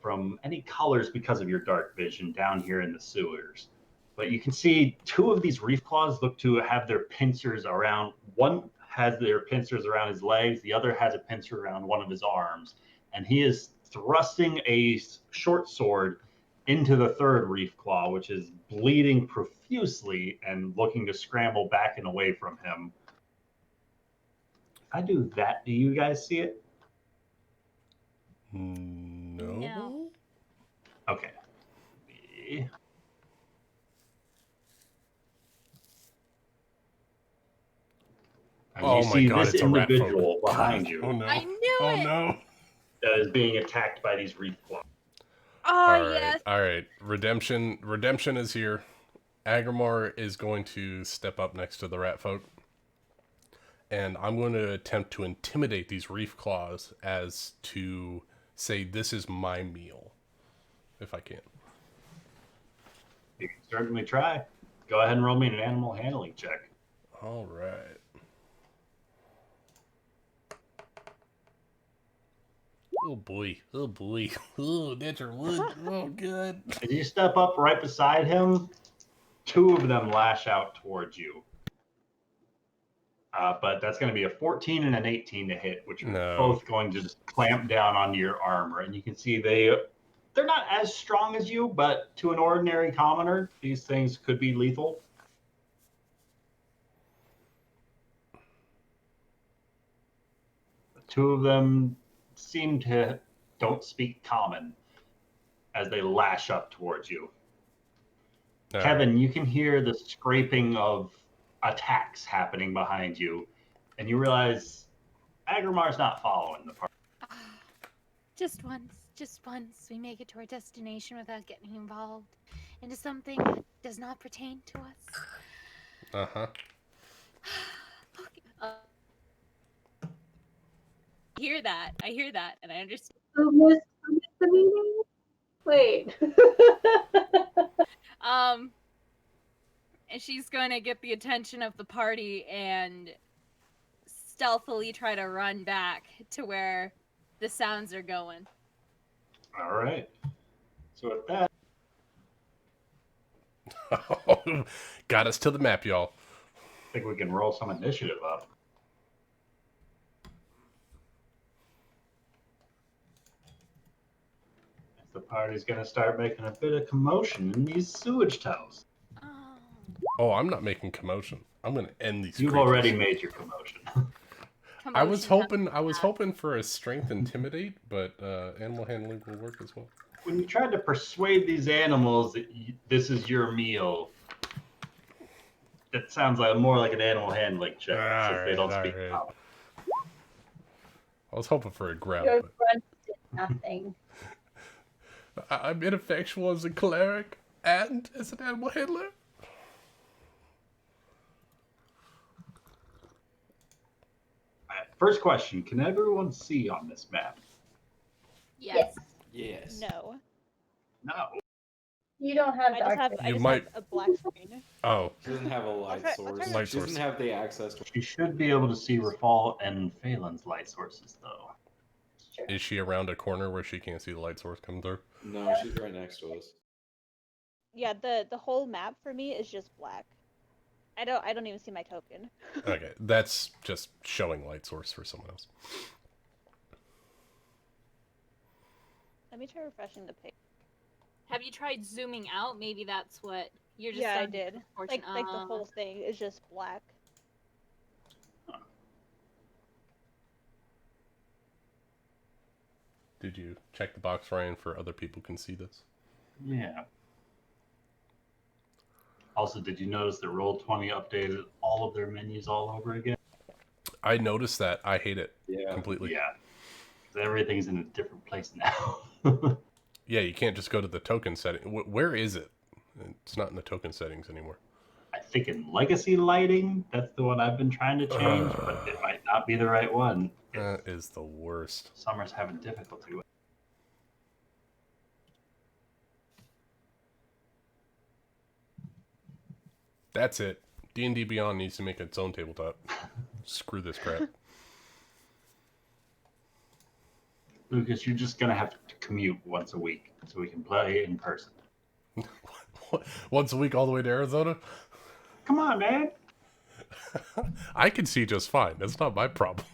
from any colors because of your dark vision down here in the sewers. But you can see 2 of these reef claws look to have their pincers around. One has their pincers around his legs. The other has a pincer around one of his arms. And he is thrusting a short sword into the 3rd reef claw, which is bleeding profusely and looking to scramble back and away from him. If I do that, do you guys see it? No. No. Okay. As Oh you my see god, this it's a rat individual folk. behind God. you Oh no. I knew Oh it! no. that is being attacked by these reef claws. Oh, yes. All right. Redemption is here. Agrimar is going to step up next to the rat folk. And I'm going to attempt to intimidate these reef claws as to say, this is my meal. If I can. You can certainly try. Go ahead and roll me an animal handling check. All right. Oh boy. Oh boy. Oh, that's our wood. Oh, good. As you step up right beside him, two of them lash out towards you. But that's going to be a 14 and an 18 to hit, which are both going to just clamp down onto your armor. And you can see they're not as strong as you, but to an ordinary commoner, these things could be lethal. The two of them seem to don't speak common as they lash up towards you. Kevin, you can hear the scraping of attacks happening behind you, and you realize Agrimar's not following the party. Just once, we make it to our destination without getting involved into something that does not pertain to us. Uh-huh. I hear that, and I understand. Who missed the meeting? Wait. And she's going to get the attention of the party and stealthily try to run back to where the sounds are going. All right. So with that, got us to the map, y'all. I think we can roll some initiative up. The party's going to start making a bit of commotion in these sewage tunnels. Oh, I'm not making commotion. I'm going to end these. You've creatures. already made your commotion. I was hoping for a strength intimidate, but animal handling will work as well. When you tried to persuade these animals that this is your meal, that sounds like more like an animal handling check, since they don't speak common. I was hoping for a grab. Your But... grunt did nothing. I'm ineffectual as a cleric and as an animal handler. First question, can everyone see on this map? Yes. Yes. No. No. You don't have I just have, dark I You just might- have a black screen. Oh. She doesn't have a light try- source. I'll try- She doesn't have the access to. She should be able to see Rafal and Phelan's light sources, though. Sure. Is she around a corner where she can't see the light source come through? No, she's right next to us. Yeah, the whole map for me is just black. I don't even see my token. Okay, that's just showing light source for someone else. Let me try refreshing the page. Have you tried zooming out? Maybe that's what you're just. Yeah, I starting did. to Like the whole thing is just black. Did you check the box, Ryan, for other people can see this? Yeah. Also, did you notice that Roll20 updated all of their menus all over again? I noticed that. I hate it Yeah. completely. Yeah. 'Cause everything's in a different place now. Yeah, you can't just go to the token setting. Where is it? It's not in the token settings anymore. I think in Legacy Lighting, that's the one I've been trying to change, but it might not be the right one. That is the worst. Summer's having difficulty with it. That's it. D&D Beyond needs to make its own tabletop. Screw this crap. Lucas, you're just going to have to commute once a week so we can play in person. Once a week all the way to Arizona? Come on, man. I can see just fine. That's not my problem.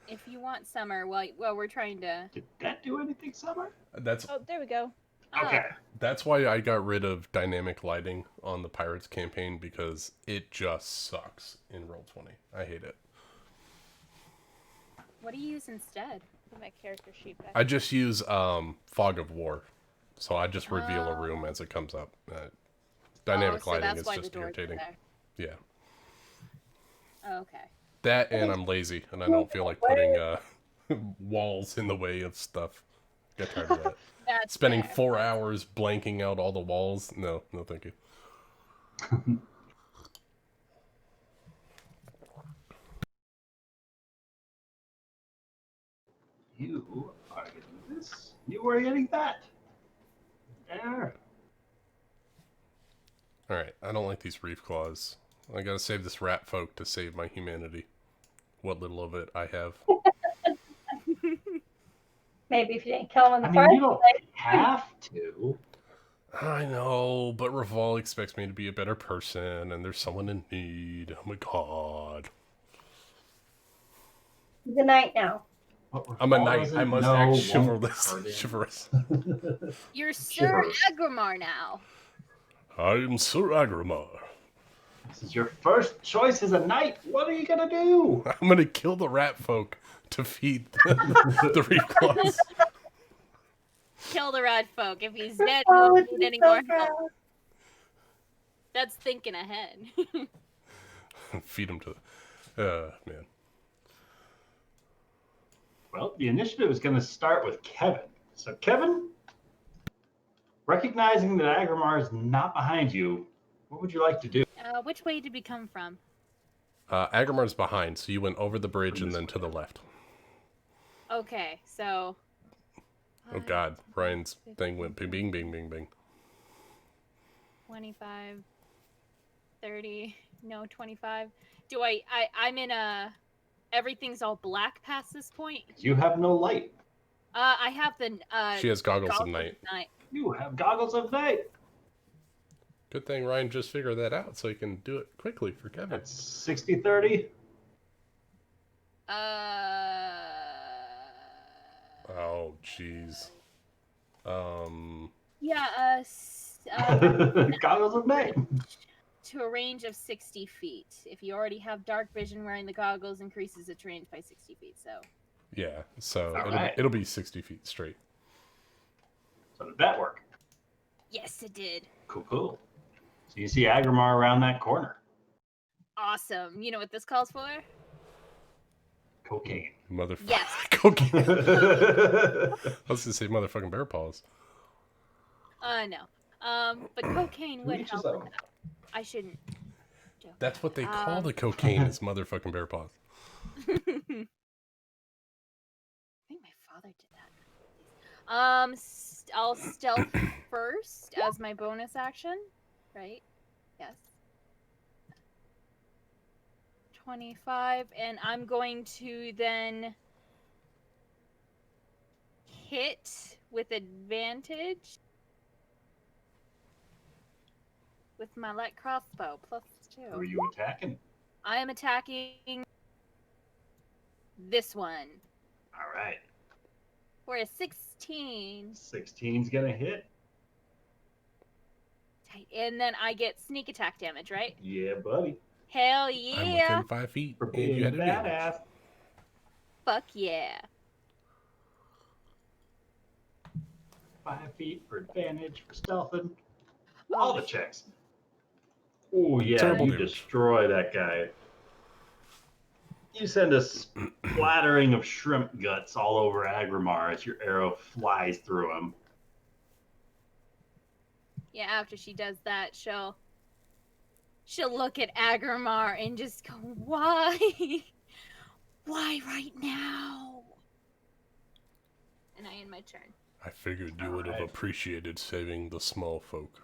If you want Summer, well, we're trying to. Did that do anything, Summer? That's Oh, there we go. Okay. That's why I got rid of dynamic lighting on the Pirates campaign, because it just sucks in Roll20. I hate it. What do you use instead? Put my character sheet back. I just use Fog of War. So I just reveal a room as it comes up. Dynamic so lighting that's is why the just doors are irritating. there. Yeah. Okay. That and I'm lazy, and I don't feel like putting walls in the way of stuff. Get tired of that. That's Spending fair. 4 hours blanking out all the walls. No, thank you. You are getting this. You are getting that. There. Alright, I don't like these reef claws. I gotta save this rat folk to save my humanity. What little of it I have. Maybe if you didn't kill him in the I mean, first you don't place. have to. I know, but Raval expects me to be a better person, and there's someone in need. Oh my god. He's a knight now. I'm a knight. I must act chivalrous. Pardon. Chivalrous. You're Sir Chivalrous. Agramar now. I'm Sir Agramar. This is your first choice as a knight. What are you gonna do? I'm gonna kill the rat folk to feed the reef claws. Kill the rat folk. If he's dead, Oh, we it's won't need any so more proud. help. That's thinking ahead. Feed him to man. Well, the initiative is going to start with Kevin. So, Kevin, recognizing that Agramar is not behind you, what would you like to do? Which way did we come from? Agramar's behind, so you went over the bridge and then to the left. Okay, so... Oh god, Ryan's thing went bing, bing, bing, bing, bing. 25, 30, no, 25. I'm in a... Everything's all black past this point. You have no light. I have the... She has goggles of night. You have goggles of night. Good thing Ryan just figured that out so he can do it quickly for Kevin. That's 60-30. Oh, jeez. Yeah, Goggles of night. to a range of 60 feet. If you already have dark vision, wearing the goggles increases its range by 60 feet, so... Yeah, so Alright. it'll be 60 feet straight. So did that work? Yes, it did. Cool. So you see Agramar around that corner. Awesome. You know what this calls for? Cocaine. Motherfucker. Yes. Cocaine. I was gonna say motherfucking bear paws. No. But cocaine would Reaches help out. with that. I shouldn't. joke. That's what they call the cocaine is motherfucking bear paws. I think my father did that. I'll stealth first as my bonus action, right? Yes. 25, and I'm going to then hit with advantage with my light crossbow, +2. Who are you attacking? I am attacking this one All right. for a 16. 16's gonna hit. And then I get sneak attack damage, right? Yeah, buddy. Hell I'm yeah! within 5 feet. For And being you had advantage. badass. Fuck yeah. 5 feet for advantage for stealthing. Oh, All the checks. Oh yeah, Terrible you damage. destroy that guy. You send a splattering of shrimp guts all over Agramar as your arrow flies through him. Yeah, after she does that, she'll look at Agramar and just go, why? Why right now? And I end my turn. I figured you would have Alright. appreciated saving the small folk.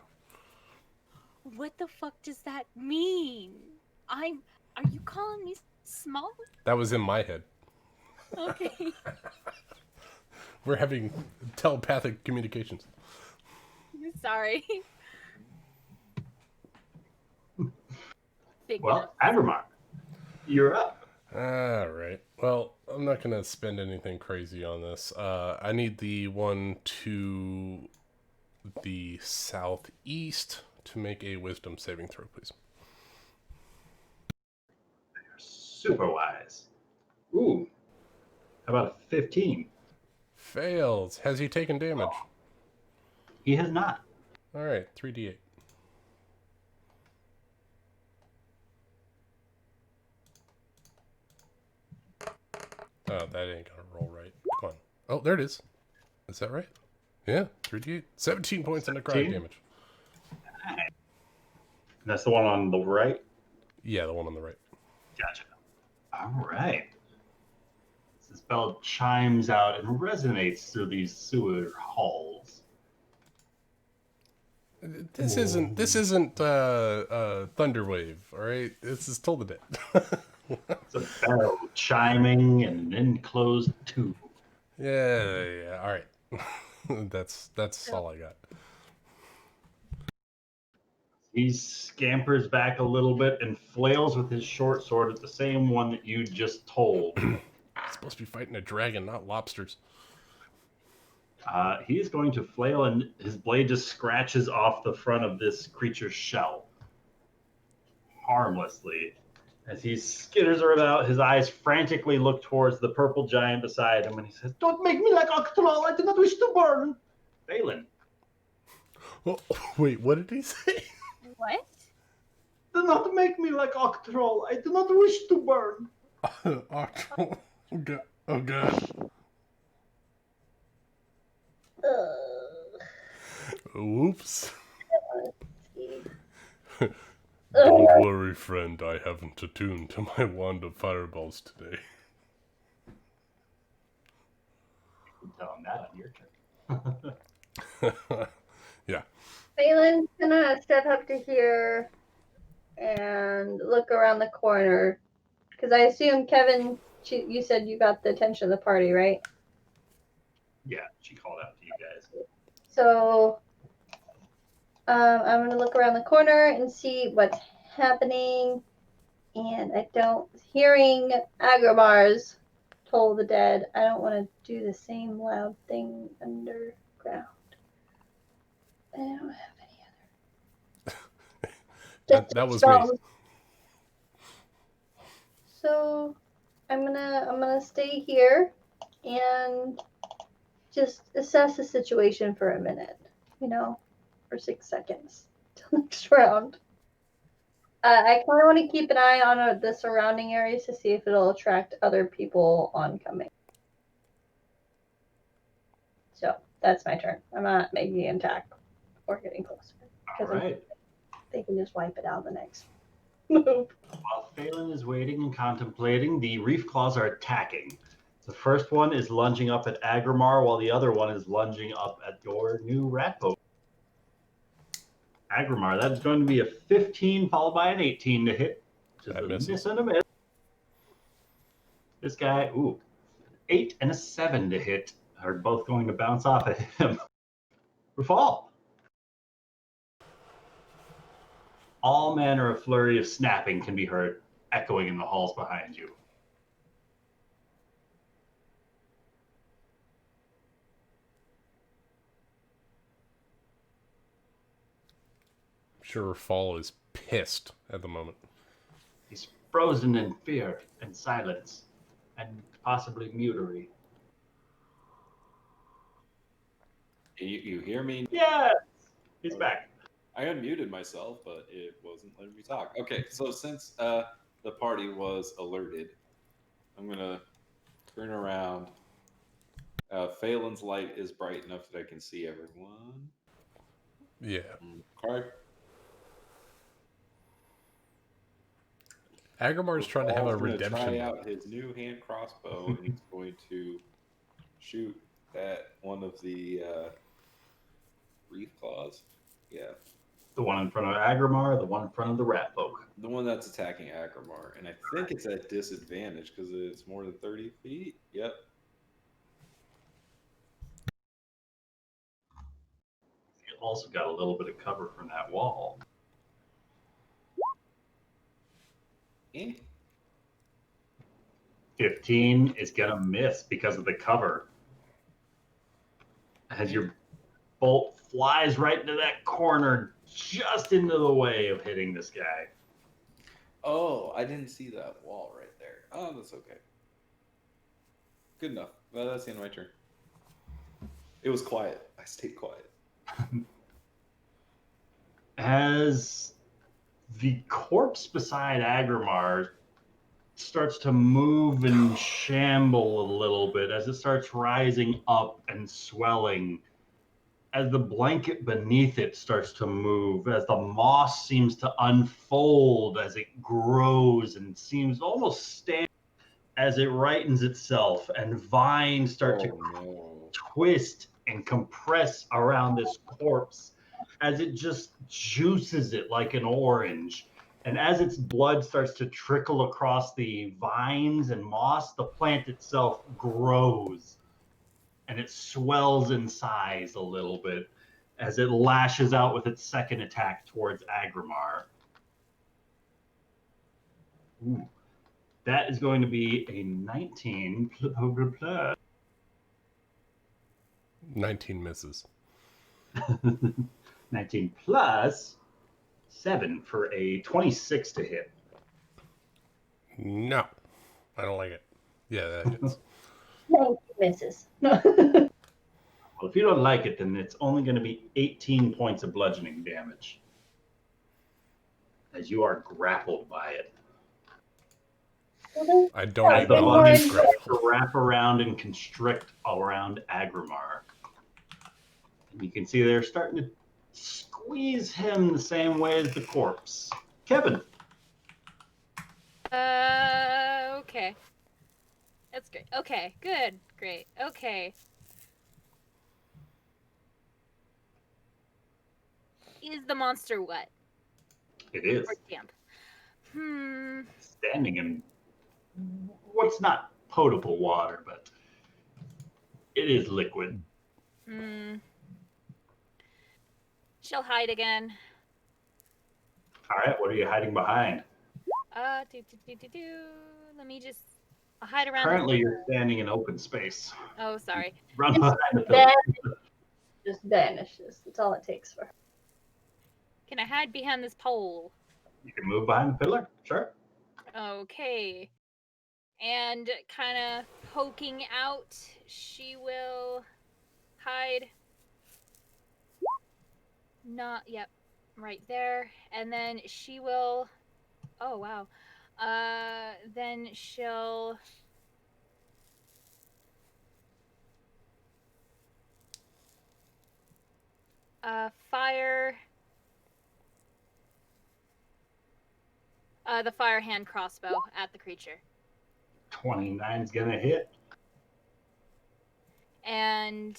What the fuck does that mean? Are you calling me small? That was in my head. Okay. We're having telepathic communications. Sorry. Big Well, Agramar, you're up. Alright. Well, I'm not going to spend anything crazy on this. I need the one to the southeast to make a wisdom saving throw, please. You're super wise. Ooh. How about a 15? Fails. Has he taken damage? He has not. Alright, 3d8. Oh, that ain't gonna roll right. Come on. Oh, there it is. Is that right? Yeah, 3d8. 17 points of necrotic 17? damage. That's the one on the right? Yeah, the one on the right. Gotcha. All right. This bell chimes out and resonates through these sewer halls. This isn't Thunderwave, all right? This is Toll the Dead. It's a bell chiming in an enclosed tube. Yeah. All right. That's all I got. He scampers back a little bit and flails with his short sword at the same one that you just told. It's supposed to be fighting a dragon, not lobsters. He is going to flail, and his blade just scratches off the front of this creature's shell harmlessly. As he skitters about, his eyes frantically look towards the purple giant beside him, and he says, "Don't make me like Octolol. I do not wish to burn." Phelan, Oh, wait, what did he say? What? do not make me like Octolol. I do not wish to burn. Oh, God. Oh, God. Whoops. Don't worry, friend. I haven't attuned to my wand of fireballs today. You can tell him that on your turn. Yeah. Phelan's gonna step up to here and look around the corner. Because I assume, Kevin, you said you got the attention of the party, right? Yeah, she called out to you guys. So I'm going to look around the corner and see what's happening. And hearing Agromar's Toll the Dead, I don't want to do the same loud thing underground. I don't have any other. That was me. So I'm gonna stay here and just assess the situation for a minute, for 6 seconds till next round. I kind of want to keep an eye on the surrounding areas to see if it'll attract other people oncoming. So that's my turn. I'm not making an attack or getting closer. All right. They can just wipe it out the next move. While Phelan is waiting and contemplating, the Reef Claws are attacking. The first one is lunging up at Agrimar, while the other one is lunging up at your new rat folk. Agrimar, that is going to be a 15 followed by an 18 to hit. Just That a misses. miss and a miss. This guy, 8 and a 7 to hit are both going to bounce off of him. Rafal. All manner of flurry of snapping can be heard echoing in the halls behind you. I'm sure Fall is pissed at the moment. He's frozen in fear and silence and possibly mutery. You hear me? Yes! He's back. I unmuted myself, but it wasn't letting me talk. Okay, so since the party was alerted, I'm going to turn around. Phelan's light is bright enough that I can see everyone. Yeah. Okay. Agrimar's trying to have a Paul's gonna redemption. try out his new hand crossbow, and he's going to shoot at one of the reef claws. Yeah. The one in front of Agrimar, the one in front of the rat folk. The one that's attacking Agrimar. And I think it's at disadvantage because it's more than 30 feet. Yep. He also got a little bit of cover from that wall. Eh? 15 is going to miss because of the cover. As your bolt flies right into that corner, just into the way of hitting this guy. Oh, I didn't see that wall right there. Oh, that's okay. Good enough. Well, that's the end of my turn. It was quiet. I stayed quiet. As the corpse beside Agrimar starts to move and shamble a little bit as it starts rising up and swelling, as the blanket beneath it starts to move, as the moss seems to unfold, as it grows and seems almost stand as it rightens itself, and vines start to twist and compress around this corpse as it just juices it like an orange. And as its blood starts to trickle across the vines and moss, the plant itself grows and it swells in size a little bit as it lashes out with its second attack towards Agrimar. Ooh, that is going to be a 19 plus. 19 misses. 19 plus 7 for a 26 to hit. No. I don't like it. Yeah, that hits. 19 misses. No. Well, if you don't like it, then it's only going to be 18 points of bludgeoning damage as you are grappled by it. I don't As the acknowledge bugs start grapple. to wrap around and constrict around Agrimar. And you can see they're starting to squeeze him the same way as the corpse. Kevin. Okay. That's great. Okay, good, great. Okay. Is the monster wet It is. or damp? Standing in what's not potable water, but it is liquid. She'll hide again. All right, what are you hiding behind? Let me just. I'll hide around. Currently, you're standing in open space. Oh, sorry. Run behind the pillar. Just vanishes. That's all it takes for her. Can I hide behind this pole? You can move behind the pillar, sure. Okay. And kind of poking out, she will hide. Not, yep, right there. And then she will, oh wow. Then she'll fire the fire hand crossbow at the creature. 29's gonna hit. And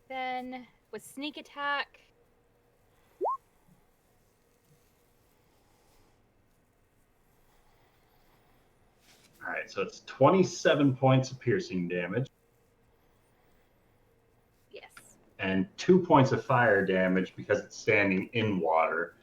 then with sneak attack, All right, so it's 27 points of piercing damage. yes. And 2 points of fire damage because it's standing in water.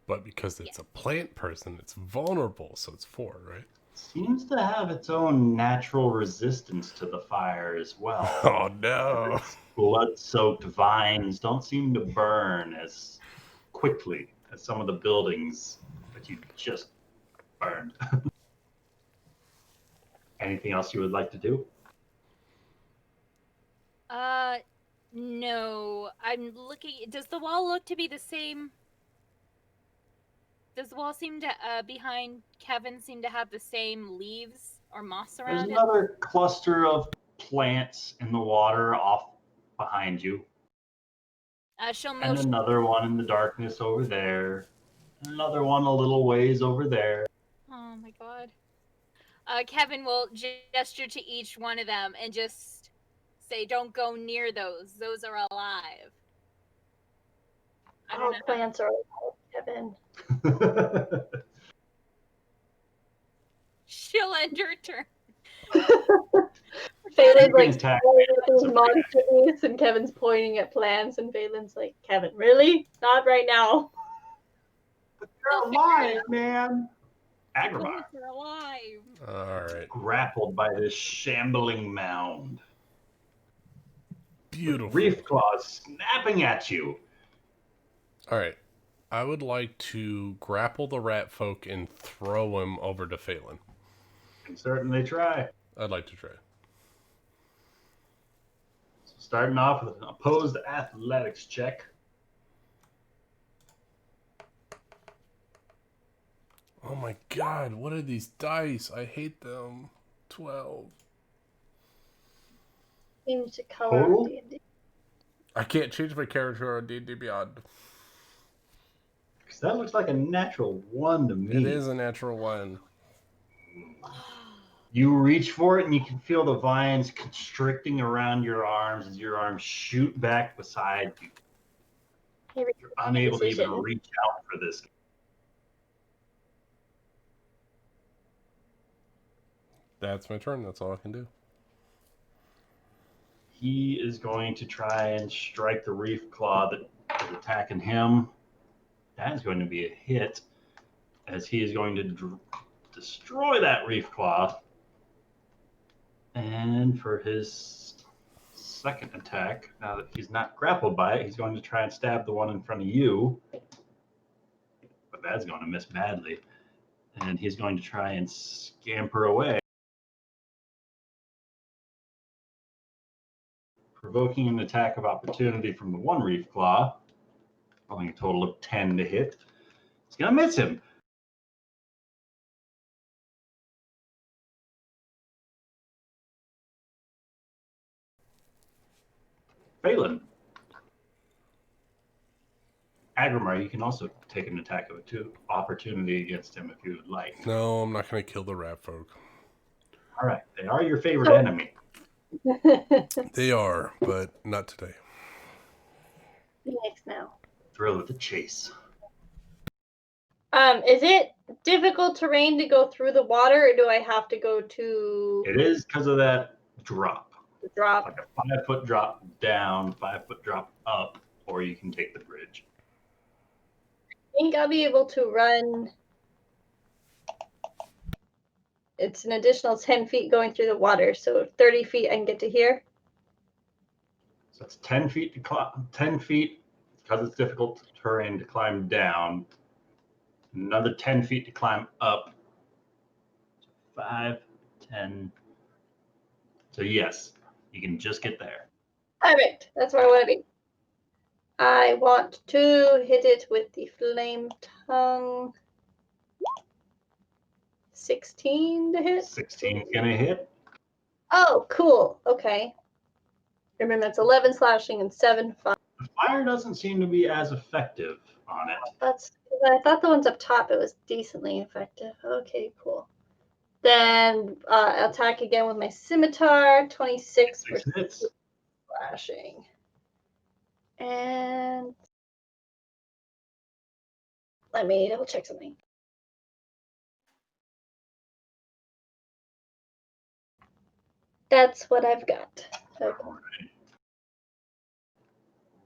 But because it's a plant person, it's vulnerable, so it's 4, right? Seems to have its own natural resistance to the fire as well. Oh, no. Its blood-soaked vines don't seem to burn as quickly as some of the buildings that you just burned. Anything else you would like to do? No. I'm looking. Does the wall look to be the same? Does the wall seem to, behind Kevin, seem to have the same leaves or moss There's around it? another cluster of plants in the water off behind you. She'll And motion. another one in the darkness over there. And another one a little ways over there. Oh my god. Kevin will gesture to each one of them and just say, "Don't go near those. Those are alive." I don't All know. plants are alive, Kevin. She'll end her turn. Phelan's like Attack. pointing at these monsters, and Kevin's pointing at plants, and Phelan's like, Kevin, really? Not right now. You're alive, man. Agrimar, Plants are alive. All right. grappled by this shambling mound. Beautiful. Reef claws snapping at you. All right. I would like to grapple the rat folk and throw him over to Phelan. You can certainly try. I'd like to try. So starting off with an opposed athletics check. Oh my god, what are these dice? I hate them. 12. Change the color Total? on D&D. I can't change my character on D&D Beyond. Because that looks like a natural 1 to me. It is a natural 1. You reach for it and you can feel the vines constricting around your arms as your arms shoot back beside you. You're unable to even reach out for this. That's my turn. That's all I can do. He is going to try and strike the reef claw that is attacking him. That is going to be a hit, as he is going to destroy that reef claw. And for his second attack, now that he's not grappled by it, he's going to try and stab the one in front of you. But that's going to miss badly. And he's going to try and scamper away, provoking an attack of opportunity from the one reef claw, rolling a total of 10 to hit. It's going to miss him. Phelan. Agrimar, you can also take an attack of opportunity against him if you would like. No, I'm not going to kill the rat folk. All right, they are your favorite enemy. They are, but not today. Next now. Thrill of the chase. Is it difficult terrain to go through the water, or do I have to go to It is because of that drop. the drop? Like a 5-foot drop down, 5-foot drop up, or you can take the bridge. I think I'll be able to run. It's an additional 10 feet going through the water, so 30 feet I can get to here. So it's 10 feet to climb, 10 feet because it's difficult terrain to climb down. Another 10 feet to climb up. 5, 10. So yes, you can just get there. Perfect. That's where I want to be. I want to hit it with the flame tongue. 16 to hit. 16 is gonna hit. Oh, cool. Okay. Remember, that's 11 slashing and 7 fire. The fire doesn't seem to be as effective on it. I thought the ones up top, it was decently effective. Okay, cool. Then attack again with my scimitar. 26 for hits. slashing. And let me double check something. That's what I've got. Okay. Right.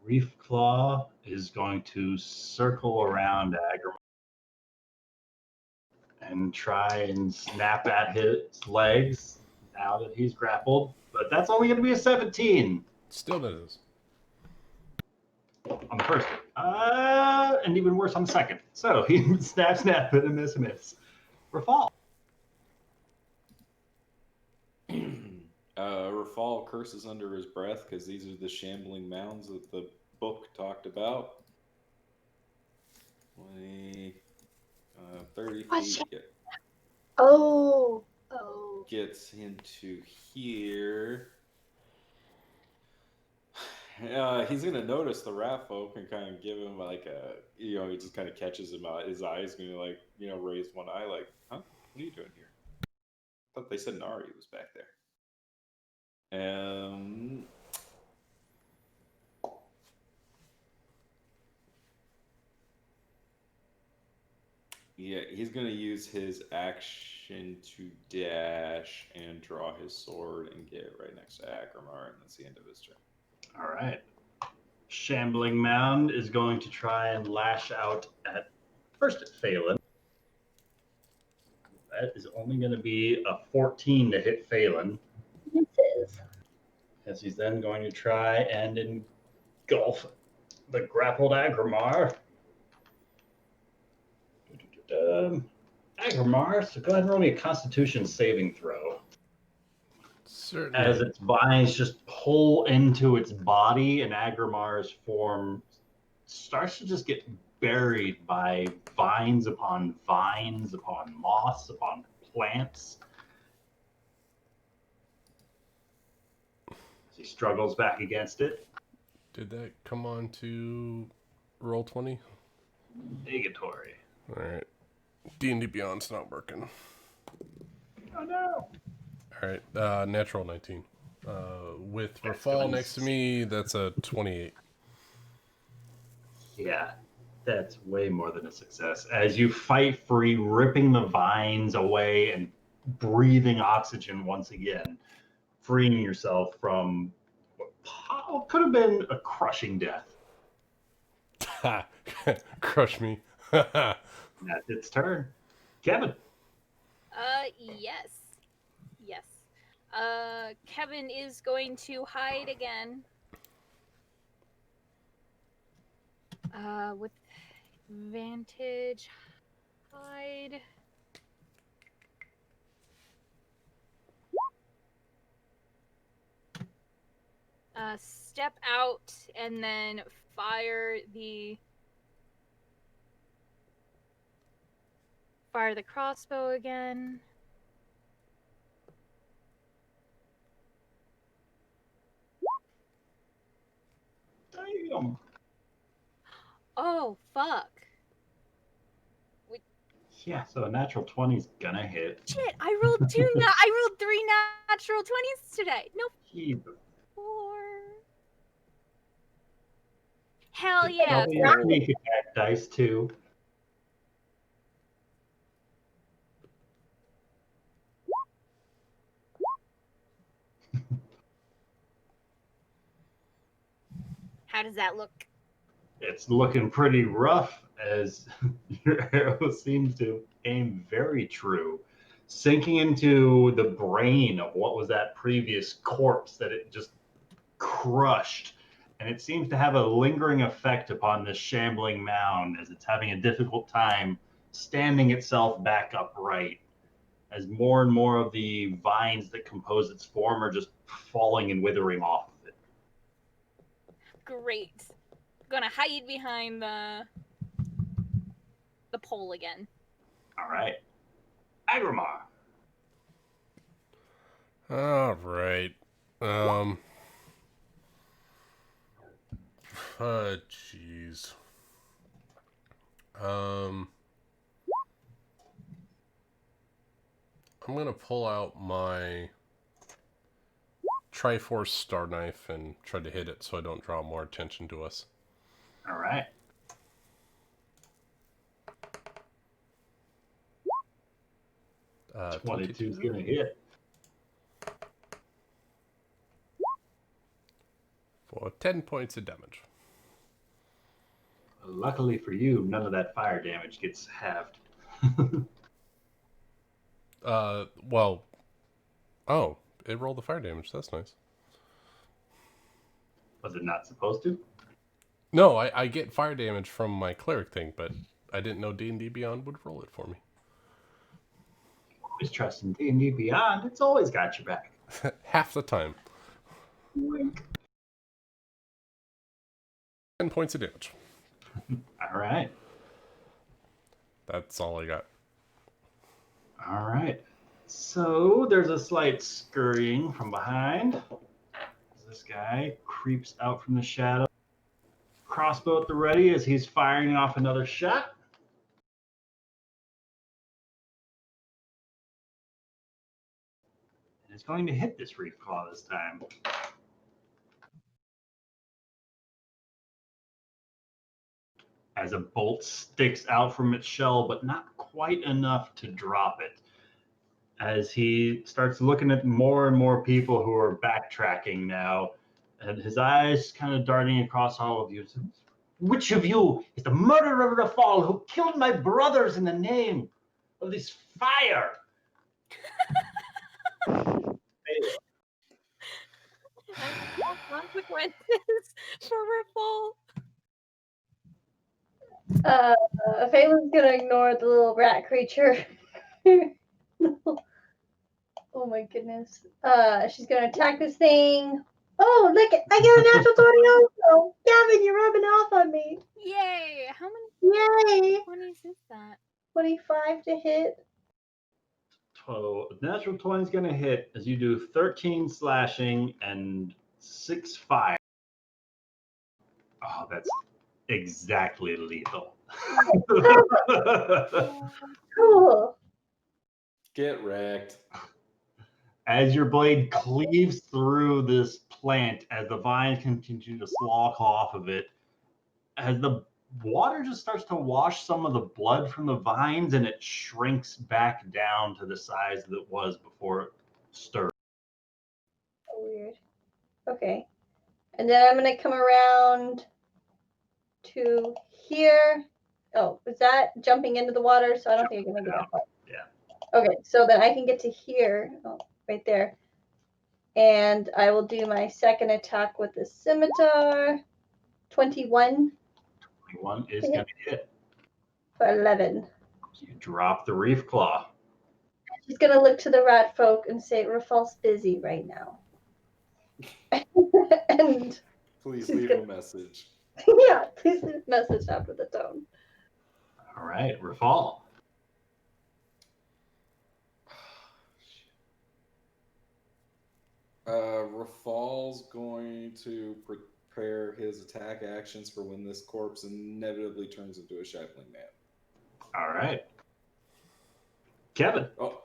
Reef Claw is going to circle around Agrimar and try and snap at his legs now that he's grappled. But that's only going to be a 17 Still does. on the first one. And even worse on the second. So he snap, and a miss. Rafal. Rafal curses under his breath because these are the shambling mounds that the book talked about. 20, 30 feet. Oh. Gets into here. He's gonna notice the rat folk and kind of give him like a, he just kind of catches him out. His eyes gonna raise one eye like, huh? What are you doing here? I thought they said Nari was back there. Yeah, he's going to use his action to dash and draw his sword and get right next to Agrimar, and that's the end of his turn. All right. Shambling Mound is going to try and lash out at Phelan. That is only going to be a 14 to hit Phelan. As he's then going to try and engulf the grappled Agrimar. Agrimar, so go ahead and roll me a Constitution saving throw. Certainly. As its vines just pull into its body and Agrimar's form starts to just get buried by vines upon moss, upon plants. As he struggles back against it. Did that come on to roll 20? Negatory. All right. D&D Beyond's not working. Oh no. All right. Natural 19. With That's Rafal going next to me, that's a 28. Yeah, that's way more than a success. As you fight free, ripping the vines away and breathing oxygen once again, freeing yourself from what could have been a crushing death. Ha! Crush me. That's its turn. Kevin. Yes. Yes. Kevin is going to hide again. With advantage, hide. Step out and then fire the crossbow again. Damn. Oh fuck! Yeah, so a natural 20 is gonna hit. Shit! I rolled I rolled 3 natural 20s today. No, Jesus. 4. Hell yeah! Double your sneak attack dice too. How does that look? It's looking pretty rough as your arrow seems to aim very true, sinking into the brain of what was that previous corpse that it just crushed. And it seems to have a lingering effect upon this shambling mound as it's having a difficult time standing itself back upright, as more and more of the vines that compose its form are just falling and withering off of it. Great. Gonna hide behind the pole again. All right. Agrimar. All right. Jeez. I'm gonna pull out my Triforce Star Knife and try to hit it so I don't draw more attention to us. All right. Uh, 22 is going to hit. For 10 points of damage. Luckily for you, none of that fire damage gets halved. Well, oh, it rolled the fire damage. That's nice. Was it not supposed to? No, I get fire damage from my cleric thing, but I didn't know D&D Beyond would roll it for me. Always trust in D&D Beyond. It's always got your back. Half the time. Wink. 10 points of damage. All right. That's all I got. All right. So there's a slight scurrying from behind. This guy creeps out from the shadow. Crossbow at the ready as he's firing off another shot. And it's going to hit this Reef Claw this time. As a bolt sticks out from its shell, but not quite enough to drop it. As he starts looking at more and more people who are backtracking now, and his eyes kind of darting across all of you. Which of you is the murderer of the fall who killed my brothers in the name of this fire? Consequences for Ripple. Phelan's gonna ignore the little rat creature. Oh my goodness. She's gonna attack this thing. Oh, look! I get a natural 20 also. Gavin, you're rubbing off on me. Yay! How many Yay! 20s is that? 25 to hit. So natural 20 is going to hit as you do 13 slashing and 6 fire. Oh, that's exactly lethal. Cool. Get wrecked. As your blade cleaves through this plant, as the vines continue to slough off of it, as the water just starts to wash some of the blood from the vines, and it shrinks back down to the size that it was before it stirred. Oh, weird. Okay. And then I'm going to come around to here. Oh, was that jumping into the water? So I don't think I can make it that far. Yeah. Okay, so then I can get to here. Oh, right there. And I will do my second attack with the scimitar. 21 21 is going to hit. for 11. You drop the reef claw. She's going to look to the rat folk and say, Rafal's busy right now. And Please she's leave gonna- a message. yeah, please leave a message after the tone. All right, Rafal. Rafal's going to prepare his attack actions for when this corpse inevitably turns into a shackling man. All right. Kevin. Oh.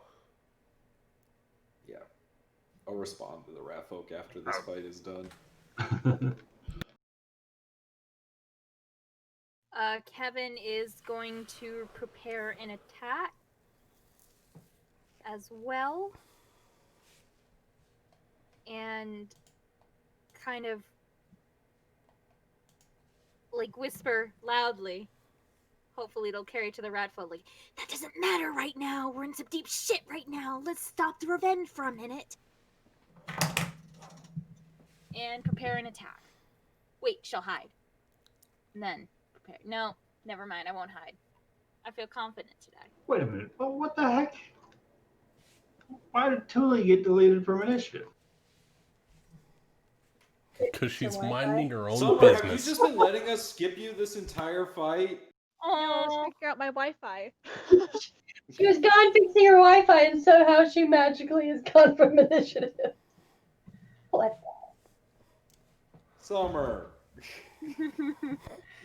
Yeah. I'll respond to the rat folk after this fight is done. Kevin is going to prepare an attack as well. And kind of like whisper loudly. Hopefully it'll carry to the ratfolk. Like, that doesn't matter right now. We're in some deep shit right now. Let's stop the revenge for a minute. And prepare an attack. Wait, she'll hide. And then prepare. No, never mind. I won't hide. I feel confident today. Wait a minute. Well, what the heck? Why did Thule get deleted from initiative? Because she's minding her own Summer, have you business. just been letting us skip you this entire fight? No, I was Oh, figuring out my Wi-Fi. She was gone fixing her Wi-Fi, and somehow she magically is gone from initiative. What? Summer. You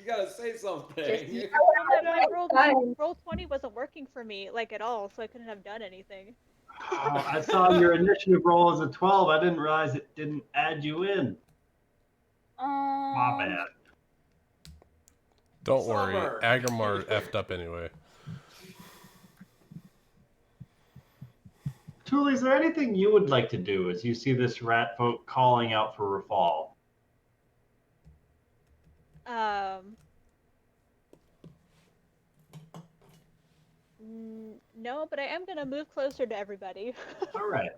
gotta say something. Just- My Fine. roll 20 wasn't working for me, like, at all, so I couldn't have done anything. Oh, I saw your initiative roll as a 12. I didn't realize it didn't add you in. My bad. Don't Summer. worry, Agrimar effed up anyway. Thule, is there anything you would like to do as you see this rat folk calling out for Rafal? No, but I am gonna move closer to everybody. All right.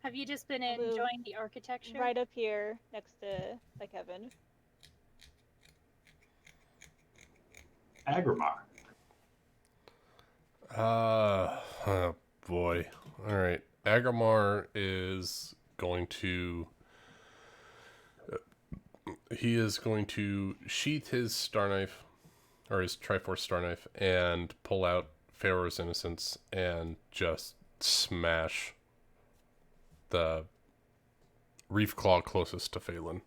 have you just been I'll move enjoying the architecture? right up here next to Kevin. Agrimar. Oh boy. Alright. Agrimar is going to... he is going to sheath his star knife, or his Triforce star knife, and pull out Pharaoh's Innocence and just smash the reef claw closest to Phelan,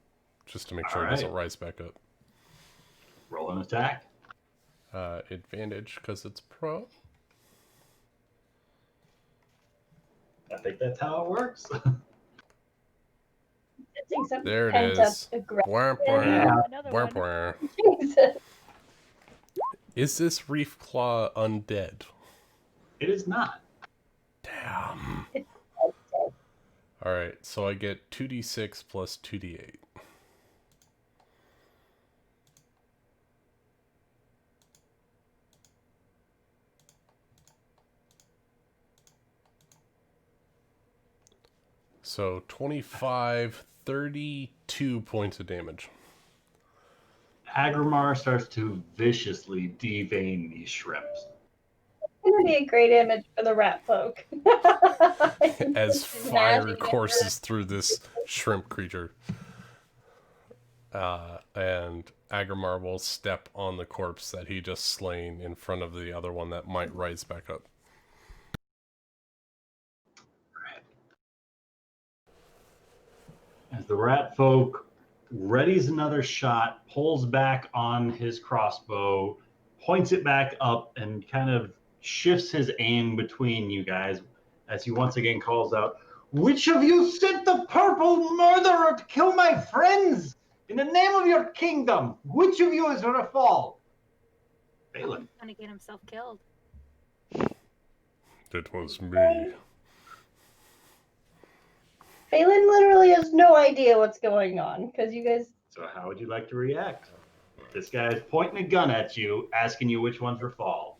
just to make sure it doesn't rise back up. Roll an attack. Advantage because it's pro. I think that's how it works. There it Pent-up is. aggression. Wah, Yeah. wah, Another wah, one. wah. Jesus. Is this reef claw undead? It is not. Damn. Alright, so I get 2d6 plus 2d8. So 25, 32 points of damage. Agrimar starts to viciously devein these shrimps. gonna be a great image for the rat folk. As Just fire smashing it. courses through this shrimp creature. And Agrimar will step on the corpse that he just slain in front of the other one that might rise back up. As the rat folk readies another shot, pulls back on his crossbow, points it back up, and kind of shifts his aim between you guys as he once again calls out, "Which of you sent the purple murderer to kill my friends? In the name of your kingdom, which of you is going to fall?" Phelan. He's gonna get himself killed. It was me. Phelan literally has no idea what's going on because you guys. So how would you like to react? This guy is pointing a gun at you, asking you which one's Rafal.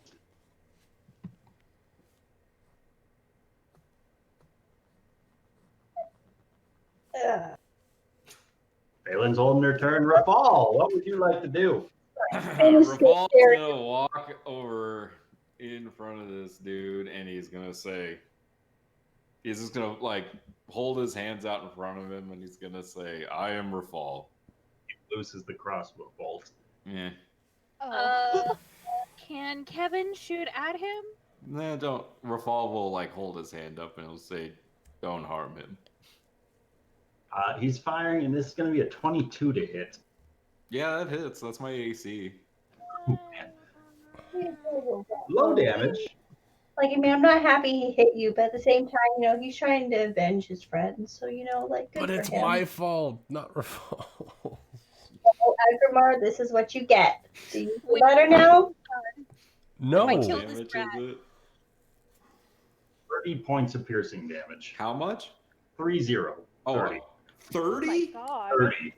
Phelan's holding her turn. Rafal, what would you like to do? Revolt's gonna walk over in front of this dude, and he's just gonna like hold his hands out in front of him, and he's gonna say, "I am Rafal." He looses the crossbow bolt. Yeah. Can Kevin shoot at him? Nah, don't. Rafal will like hold his hand up, and he'll say, "Don't harm him." He's firing, and this is going to be a 22 to hit. Yeah, that hits. That's my AC. Low damage. Like, I mean, I'm not happy he hit you, but at the same time, he's trying to avenge his friends. So, like, good But for it's him. my fault, not Rafal. Oh, Agrimar, this is what you get. Do you feel better now? No. I killed Damage this is rat. it? 30 points of piercing damage. How much? 3-0. Oh, 30. 30? My God. 30.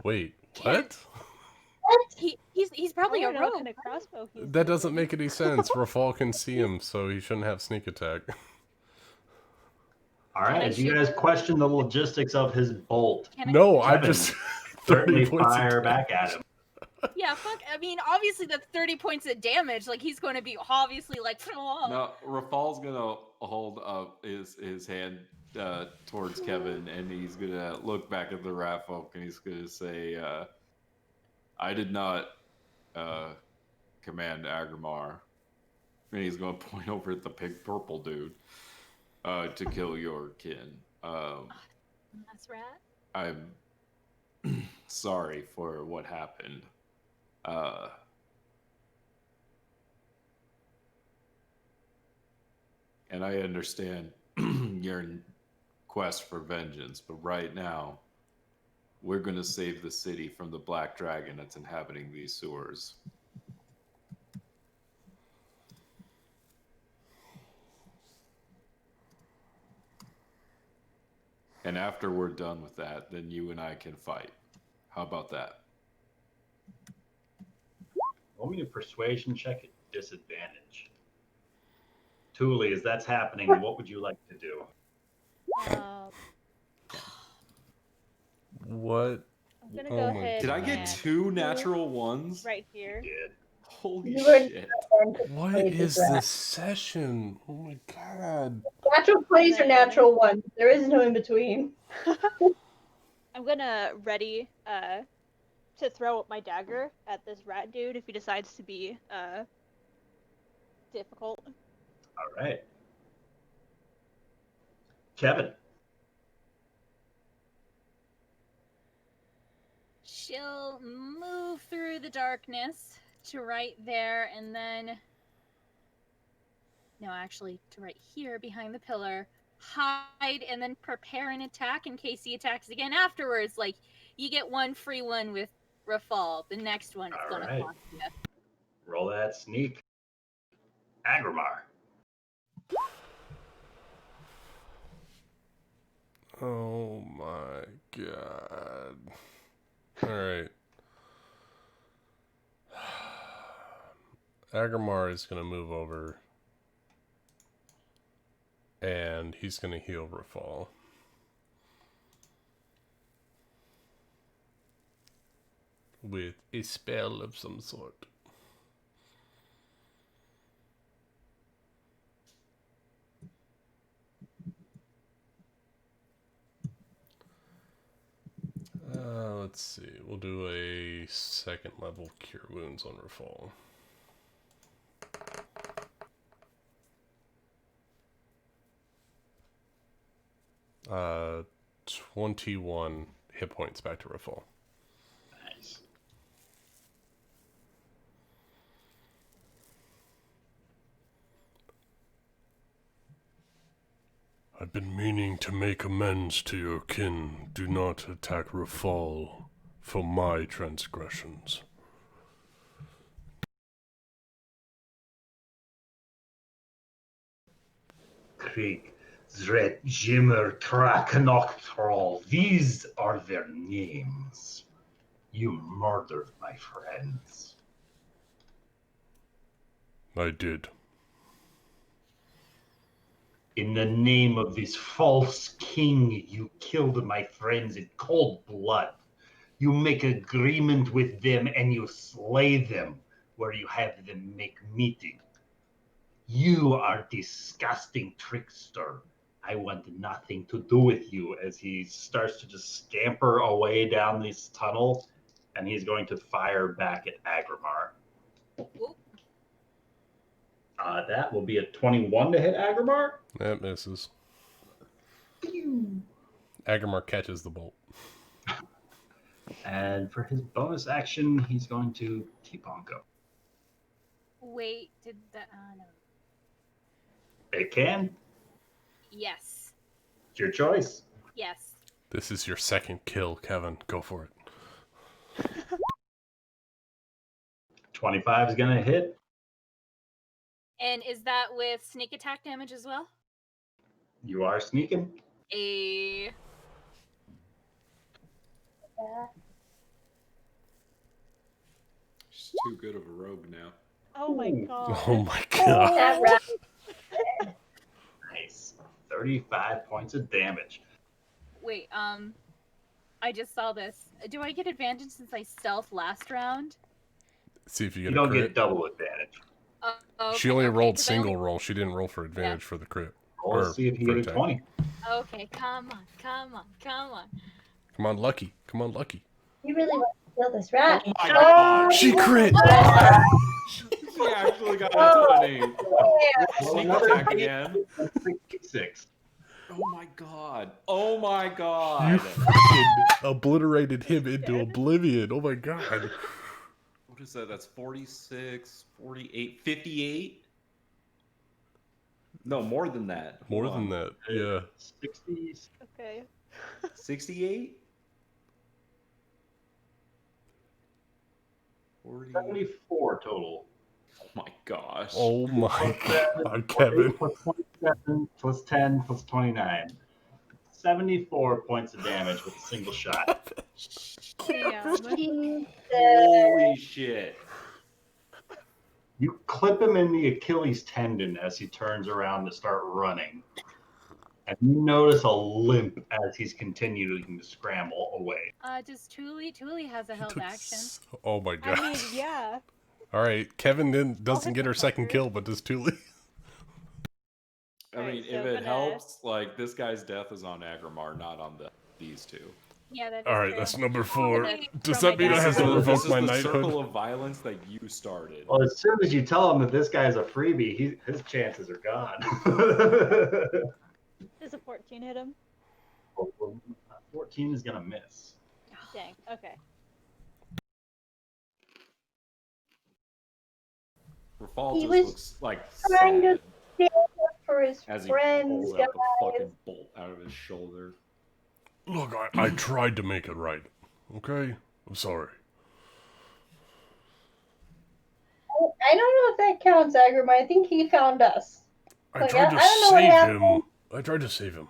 Wait, what? He's probably I a don't know what rogue. kind of crossbow he's That doesn't using. make any sense. Rafal can see him, so he shouldn't have sneak attack. All right, I as you shoot? guys question the logistics of his bolt, No, I Kevin, just... 30 certainly points of fire damage. back at him. Yeah, fuck. I mean, obviously that's 30 points of damage. Like, he's going to be obviously like. No, Rafal's gonna hold up his hand towards Kevin, and he's gonna look back at the rat folk, and he's gonna say, "I did not command Agrimar," and he's gonna point over at the pink purple dude to kill your kin. That's rat. I'm sorry for what happened. And I understand your quest for vengeance, but right now, we're going to save the city from the black dragon that's inhabiting these sewers. And after we're done with that, then you and I can fight. How about that? Roll me a persuasion check at disadvantage. Thule, as that's happening, what would you like to do? What? I'm gonna Oh go my ahead. Did I get and 2 natural ones? right here? Did. Holy You were shit. What Wait, is this rat. this session? Oh my god. Natural 20s or Then- natural 1s. There is no in between. I'm gonna ready to throw my dagger at this rat dude if he decides to be difficult. All right. Kevin. She'll move through the darkness to right there, and then. No, actually, to right here behind the pillar. Hide and then prepare an attack in case he attacks again afterwards. Like, you get one free one with Rafal. The next one, it's going to cost you. Roll that sneak. Agrimar. Oh my god. Alright. Agrimar is going to move over. And he's going to heal Rafal. With a spell of some sort. Let's see. We'll do a second level Cure Wounds on Rafal. 21 hit points back to Rafal. Nice. I've been meaning to make amends to your kin. Do not attack Rafal for my transgressions. Krieg, Zret, Jimmer, Krakenoktrol. These are their names. You murdered my friends. I did. In the name of this false king, you killed my friends in cold blood. You make agreement with them and you slay them where you have them make meeting. You are disgusting trickster. I want nothing to do with you, as he starts to just scamper away down this tunnel, and he's going to fire back at Agrimar. Oop. That will be a 21 to hit Agrimar. That misses. Agrimar catches the bolt. And for his bonus action, he's going to keep on going. Wait, did that? No. It can. Yes. It's your choice. Yes. This is your second kill, Kevin. Go for it. 25 is going to hit. And is that with sneak attack damage as well? You are sneaking. A She's too good of a rogue now. Oh my Ooh. god. Oh my god. That round. Nice. 35 points of damage. wait. I just saw this. Do I get advantage since I stealth last round? See if you You get a don't crit. get double advantage. Okay, She only okay, rolled 'cause I only- single roll. She didn't roll for advantage for the crit. Roll Or to see if you for get a attack. 20. Okay, come on, come on, come on. Come on, Lucky. Come on, Lucky. You really want to kill this rat? Oh my god! She crit! She actually got a 20. Sneak another attack hit. again. 66. Oh my god. Oh my You god. fucking obliterated him into oblivion. Oh my god. What is that? That's 46, 48, 58? No, more than that. More Hold than on. that. Yeah. 60. Okay. 68? 40. 74 total. Oh my gosh. Oh my Plus god, Kevin. Plus 27, plus 10, plus 29. 74 points of damage with a single shot. Damn. Holy shit. You clip him in the Achilles tendon as he turns around to start running. And you notice a limp as he's continuing to scramble away. Does Tuli has a held action? Oh my god. I mean, yeah. Alright, Kevin doesn't hit get her the second fucker. kill, but does Tuli. I Alright, mean, so if it gonna- helps, like, this guy's death is on Agrimar, not on these two. Yeah, that is Alright, true. that's number 4. Gonna Does throw that my mean I dice have to out. revoke This is my the knighthood? circle of violence that you started. Well, as soon as you tell him that this guy's a freebie, his chances are gone. Does a 14 hit him? 14 is going to miss. Dang. Okay. Rafal He just was looks like trying to sad stand up for his as he friends, pulls guys. out the fucking bolt out of his shoulder. Look, I tried to make it right. Okay? I'm sorry. I don't know if that counts, Agrimar. I think he found us. I Like, tried to I don't know what save happened. him. I tried to save him.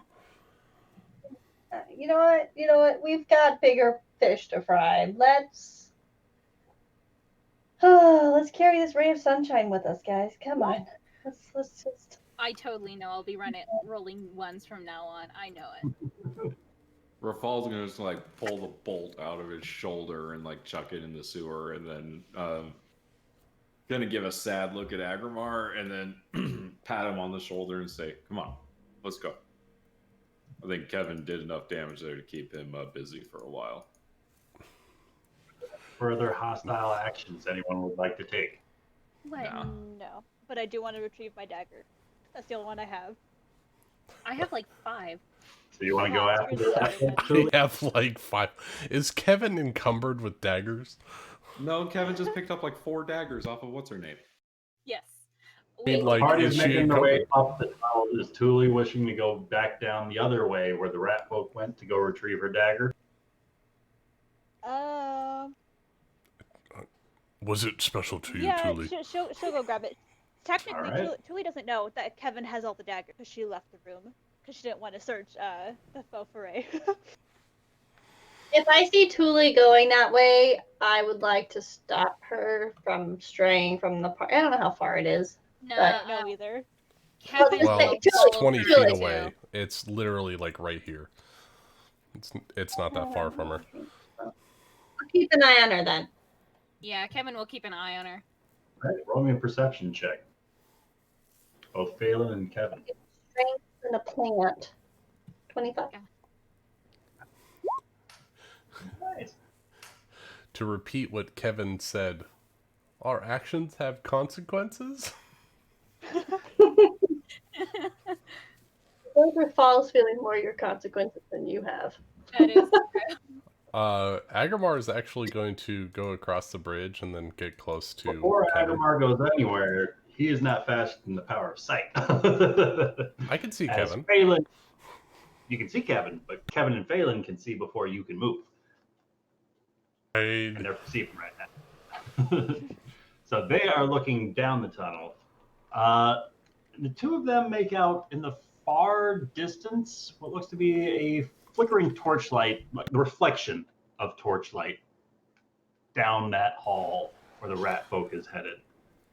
You know what? You know what? We've got bigger fish to fry. Let's carry this ray of sunshine with us, guys. Come on. Let's just. I totally know. I'll be rolling ones from now on. I know it. Rafal's gonna just like pull the bolt out of his shoulder and like chuck it in the sewer, and then gonna give a sad look at Agrimar, and then pat him on the shoulder and say, "Come on, let's go." I think Kevin did enough damage there to keep him busy for a while. further hostile actions anyone would like to take? What? No. No, but I do want to retrieve my dagger. That's the only one I have. I have like 5. So you want to go Ah, after screw the the rat dagger folk, then. They Tuli? have like 5. Is Kevin encumbered with daggers? No, Kevin just picked up like 4 daggers off of what's her name. Yes. mean, Wait, like, The party is is she making their way encumbered? up the tunnel. Is Tuli wishing to go back down the other way where the rat folk went to go retrieve her dagger? Was it special to you, Yeah, Tuli? she'll go grab it. Technically, Alright. Tuli doesn't know that Kevin has all the daggers because she left the room because she didn't want to search the faux foray. If I see Tuli going that way, I would like to stop her from straying from the park. I don't know how far it is. no, I don't know either. Kevin Well, Well, will it's Tuli, follow 20 her, feet Tuli. away. too. It's literally like right here. It's not that far from her. I'll keep an eye on her then. Yeah, Kevin will keep an eye on her. All right, roll me a perception check. Both Phelan and Kevin. Strength in a plant. 25. Nice. To repeat what Kevin said, our actions have consequences? Whoever falls feeling more your consequences than you have. That is Agamar is actually going to go across the bridge and then get close to Before Kevin. Agamar goes anywhere, he is not fast in the power of sight. I can see As Kevin. Phelan, you can see Kevin, but Kevin and Phelan can see before you can move. And they're perceiving right now. So they are looking down the tunnel. The two of them make out in the far distance what looks to be a flickering torchlight, like the reflection of torchlight down that hall where the rat folk is headed.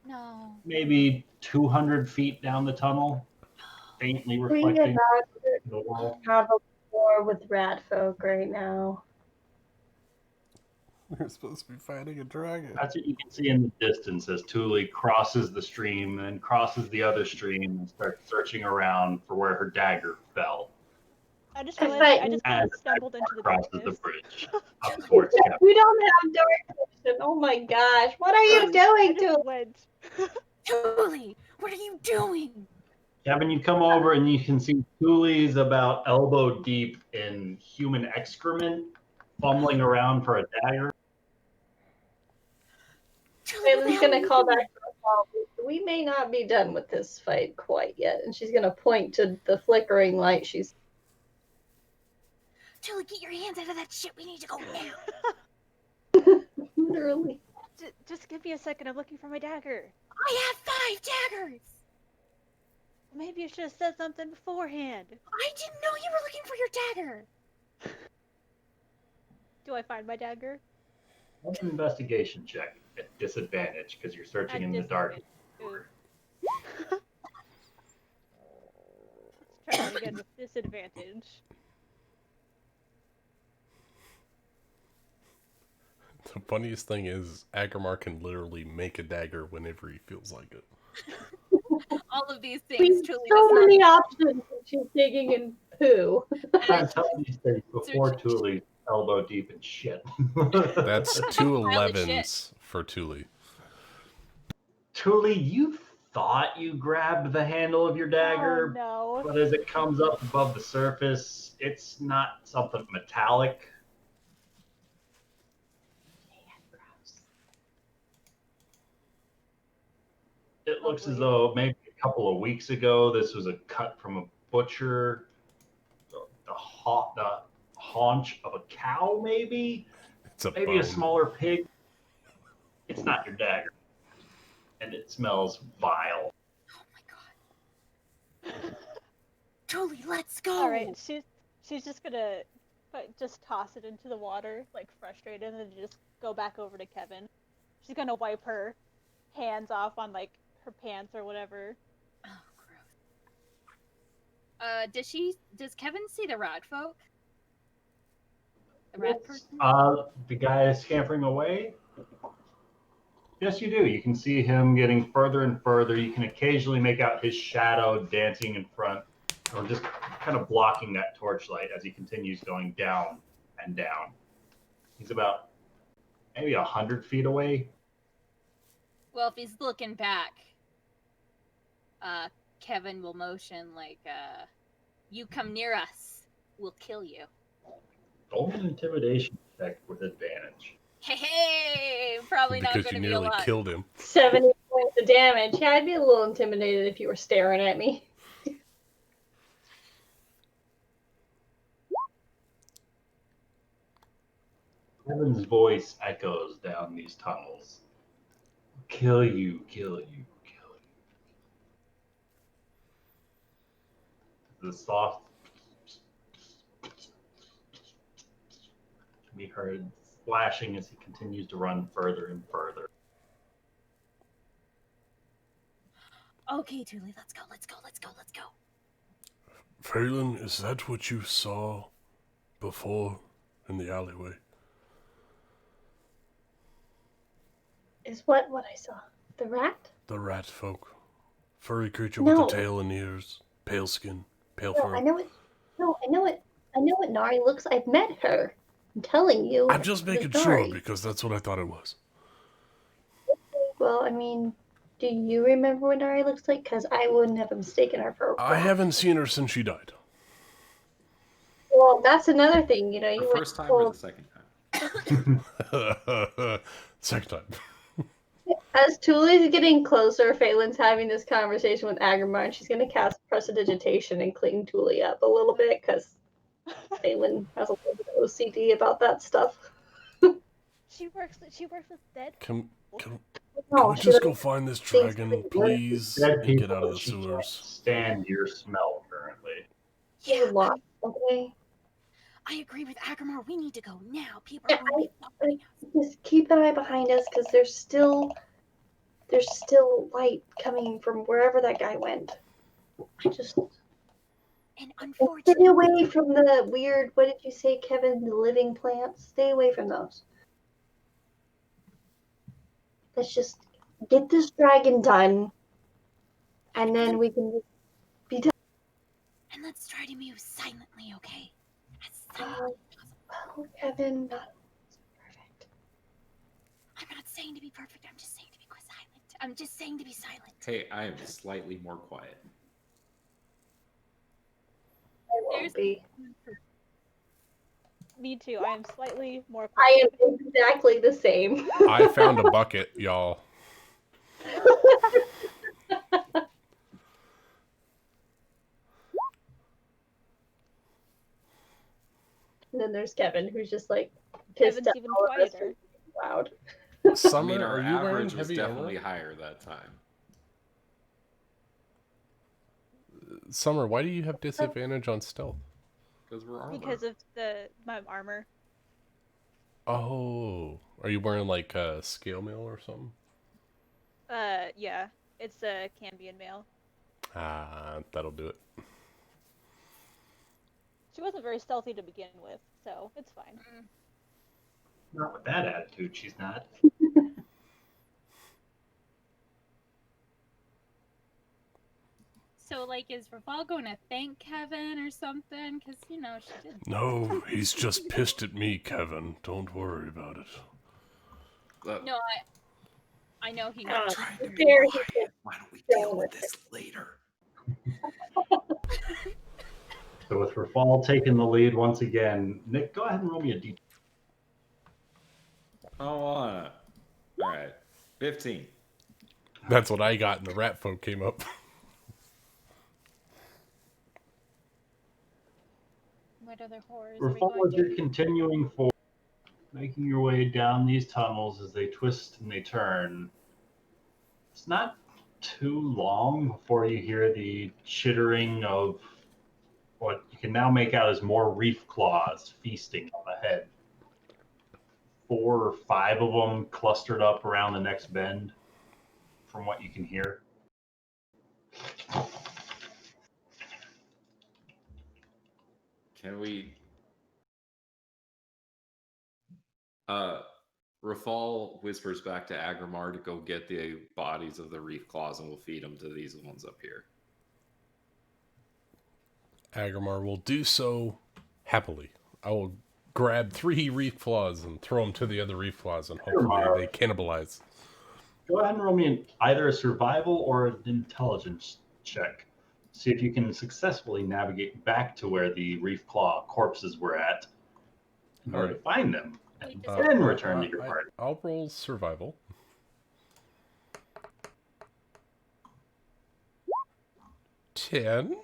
no. Maybe 200 feet down the tunnel, faintly We reflecting about the wall. to have a war with rat folk right now. We're supposed to be fighting a dragon. That's what you can see in the distance as Tuli crosses the stream and then crosses the other stream and starts searching around for where her dagger fell I just I realized fight- I just kind as of stumbled into the crosses the darkness. bridge up towards Kevin. We don't have dark vision. Oh my gosh. What are you doing I to just went. Julie, what are you doing? Kevin, you come over and you can see Tuli's about elbow deep in human excrement, fumbling around for a dagger. Julie, what the Phelan's hell are gonna you call doing? back to the call. We may not be done with this fight quite yet. And she's gonna point to the flickering light she's Julie, get your hands out of that shit. We need to go now. literally. Just give me a second. I'm looking for my dagger. I have 5 daggers. Maybe you should have said something beforehand. I didn't know you were looking for your dagger. Do I find my dagger? Roll an investigation check at disadvantage because you're searching in the dark. Ooh. Let's try that again with disadvantage. The funniest thing is, Agamar can literally make a dagger whenever he feels like it. All of these We things have truly so does not. many options when she's digging in poo. I'm telling these things before Tuli elbow deep in shit. That's two Pile of shit. 11s for Tuli. Tuli, you thought you grabbed the handle of your dagger, Oh no. but as it comes up above the surface, it's not something metallic. It looks as though maybe a couple of weeks ago this was a cut from a butcher, the haunch of a cow, maybe It's a maybe bone. a smaller pig. It's not your dagger, and it smells vile. Oh my god. Julie, let's go. All right, she's just gonna just toss it into the water, like frustrated, and then just go back over to Kevin. She's gonna wipe her hands off on like her pants or whatever. Oh, gross. Does Kevin see the rat folk? The rat person? The guy is scampering away. Yes, you do. You can see him getting further and further. You can occasionally make out his shadow dancing in front, or just kind of blocking that torchlight as he continues going down and down. He's about maybe 100 feet away. Well, if he's looking back, Kevin will motion like, you come near us, we'll kill you. Roll an intimidation check with advantage. Hey, probably not Because going you to be a nearly lot. killed him. 70 points of damage. Yeah, I'd be a little intimidated if you were staring at me. Kevin's voice echoes down these tunnels. Kill you, kill you, kill you. The soft can be heard flashing as he continues to run further and further. Okay, Dooley, let's go. Phelan, is that what you saw before in the alleyway? Is what I saw? The rat? The rat folk. Furry creature No. with a tail and ears. Pale skin. Pale No, fur. I know it. No, I know it. I know what Nari looks. I've met her. I'm telling you. I'm just making it's sure Nari. because that's what I thought it was. Well, I mean, do you remember what Nari looks like? Because I wouldn't have mistaken her for a I rat. haven't seen her since she died. Well, that's another thing, you know. The You first time or the second time? Second time. As Tuli's getting closer, Phelan's having this conversation with Agrimar, and she's going to cast Prestidigitation and clean Tuli up a little bit because Phelan has a little bit of OCD about that stuff. She works with dead. Can No, we she just go doesn't find this think dragon, that please, Dead and get people out of that the she can't sewers? stand your smell currently. There's a lot, okay? I agree with Agrimar. We need to go now. People are Yeah, going to be Just keep an eye behind us because there's still light coming from wherever that guy went. Just And stay unfortunately, away from the weird. What did you say, Kevin? The living plants. Stay away from those. Let's just get this dragon done, and then we can be done. and let's try to move silently, okay? As silently as possible. Well, Kevin, not perfect. I'm not saying to be perfect. I'm just saying to be silent. I'm just saying to be silent. Hey, I am slightly more quiet. I won't be. Me too. I am slightly more I quiet. am exactly the same. I found a bucket, y'all. And then there's Kevin, who's just like pissed Kevin's at even all of us quieter. for being loud. Summer, I mean, our are you wearing average was heavy definitely armor? higher that time. Summer, why do you have disadvantage on stealth? Because we're armored. Because of my armor. Oh, are you wearing like a scale mail or something? Yeah. It's a Cambion mail. Ah, that'll do it. She wasn't very stealthy to begin with, so it's fine. Not with that attitude, she's not. So, like, is Rafal going to thank Kevin or something? Because, you know, she did. No, he's just pissed at me, Kevin. Don't worry about it. No, I know he. Uh, Trying to be Fair, quiet. Why don't we deal with this later? So with Rafal taking the lead once again, Nick, go ahead and roll me a d. Oh, all right. 15. That's what I got, and the rat folk came up. What other horrors are we Rafal, going as to? you're continuing forward, making your way down these tunnels as they twist and they turn, it's not too long before you hear the chittering of what you can now make out as more reef claws feasting on the head. 4 or 5 of them clustered up around the next bend, from what you can hear. Can we... Rafal whispers back to Agrimar to go get the bodies of the reef claws and we'll feed them to these ones up here. Agrimar will do so happily. I will grab 3 reef claws and throw them to the other reef claws, and hopefully they cannibalize. Go ahead and roll me either a survival or an intelligence check. See if you can successfully navigate back to where the reef claw corpses were at in order to find them and then return to your party. I'll roll survival. 10.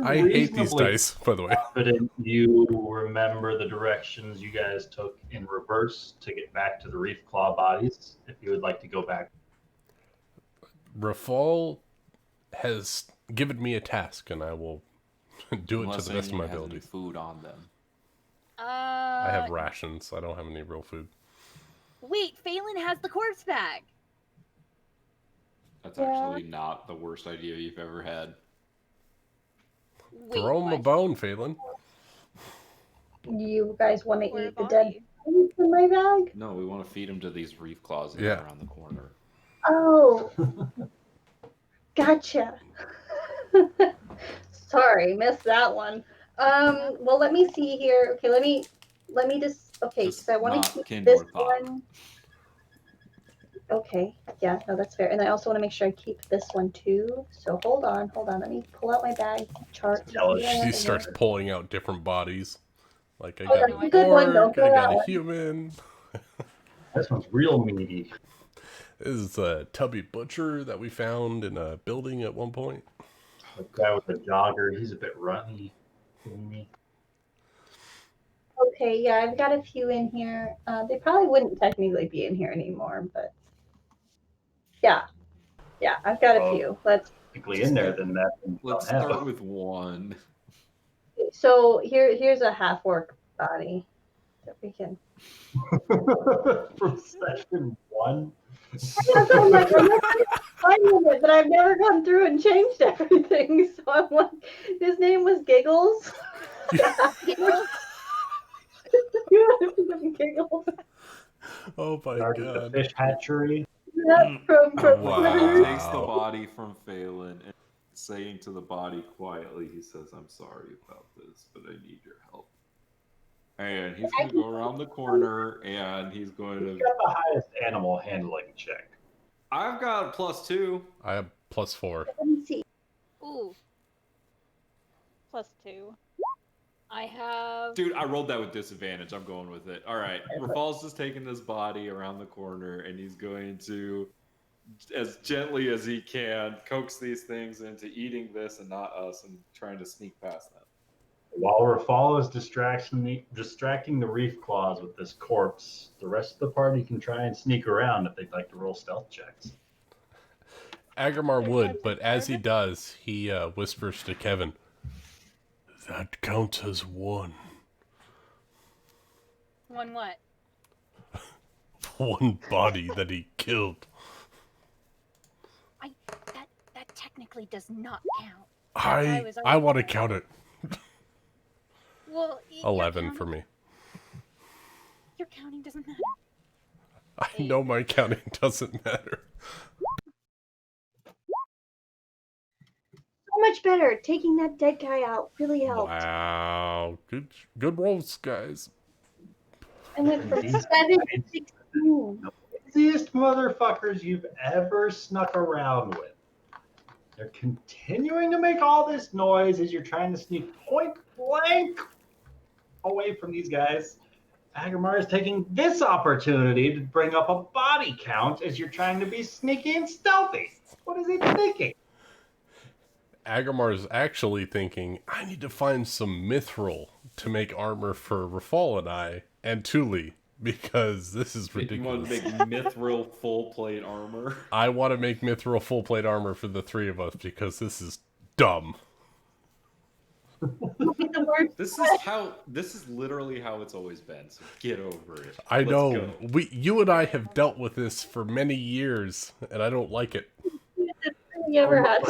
I hate these dice, by the way. Confident you remember the directions you guys took in reverse to get back to the reef claw bodies, if you would like to go back. Rafal has given me a task, and I will do it to the best of my abilities. Food on them. I have rations. I don't have any real food. Wait, Phelan has the corpse bag. That's actually not the worst idea you've ever had. Wait, Throw him a bone, Phelan. You guys want to Or a eat the dead body. bodies in my bag? No, we want to feed them to these reef claws that are around the corner. Oh, gotcha. Sorry, missed that one. Well, let me see here. Okay, let me just. Okay, because I want to keep this one. Okay, yeah, no, that's fair. And I also want to make sure I keep this one too. So hold on. Let me pull out my bag chart. She starts pulling out different bodies. Like I that's got a good one, though. I got a human. This one's real meaty. This is a tubby butcher that we found in a building at one point. The guy with the jogger, he's a bit runny. Okay, yeah, I've got a few in here. They probably wouldn't technically be in here anymore, but yeah, I've got a few. Let's in there than that. Let's start with one. So here's a half orc body that we can. From session 1. I'm like, I'm not finding it, but I've never gone through and changed everything. So I'm like, his name was Giggles. Giggles. Oh my god! The fish hatchery. Yeah, from Wow. He takes the body from Phelan and saying to the body quietly, he says, "I'm sorry about this, but I need your help." And he's going to go around the corner, and he's going to... Who's got the highest animal handling check? I've got a +2. I have +4. Let me see. Ooh, +2. I have. Dude, I rolled that with disadvantage. I'm going with it. All right. Rafal's just taking this body around the corner, and he's going to, as gently as he can, coax these things into eating this and not us and trying to sneak past them. While Rafal is distracting the reef claws with this corpse, the rest of the party can try and sneak around if they'd like to roll stealth checks. Agamar would, but as he does, he whispers to Kevin, "That counts as 1. One what? 1 body that he killed." That technically does not count. I want to count it. Well, 11 for me. Your counting doesn't matter. I know my counting doesn't matter. So much better. Taking that dead guy out really helped. Wow, good rolls, guys. I went from 7 to 16. Easiest motherfuckers you've ever snuck around with. They're continuing to make all this noise as you're trying to sneak point blank away from these guys. Agamar is taking this opportunity to bring up a body count as you're trying to be sneaky and stealthy. What is he thinking? Agamar is actually thinking, I need to find some mithril to make armor for Rafal and I, and Thule, because this is ridiculous. You want to make mithril full plate armor? I want to make mithril full plate armor for the 3 of us, because this is dumb. This is literally how it's always been, so get over it. I know. You and I have dealt with this for many years, and I don't like it. You ever had?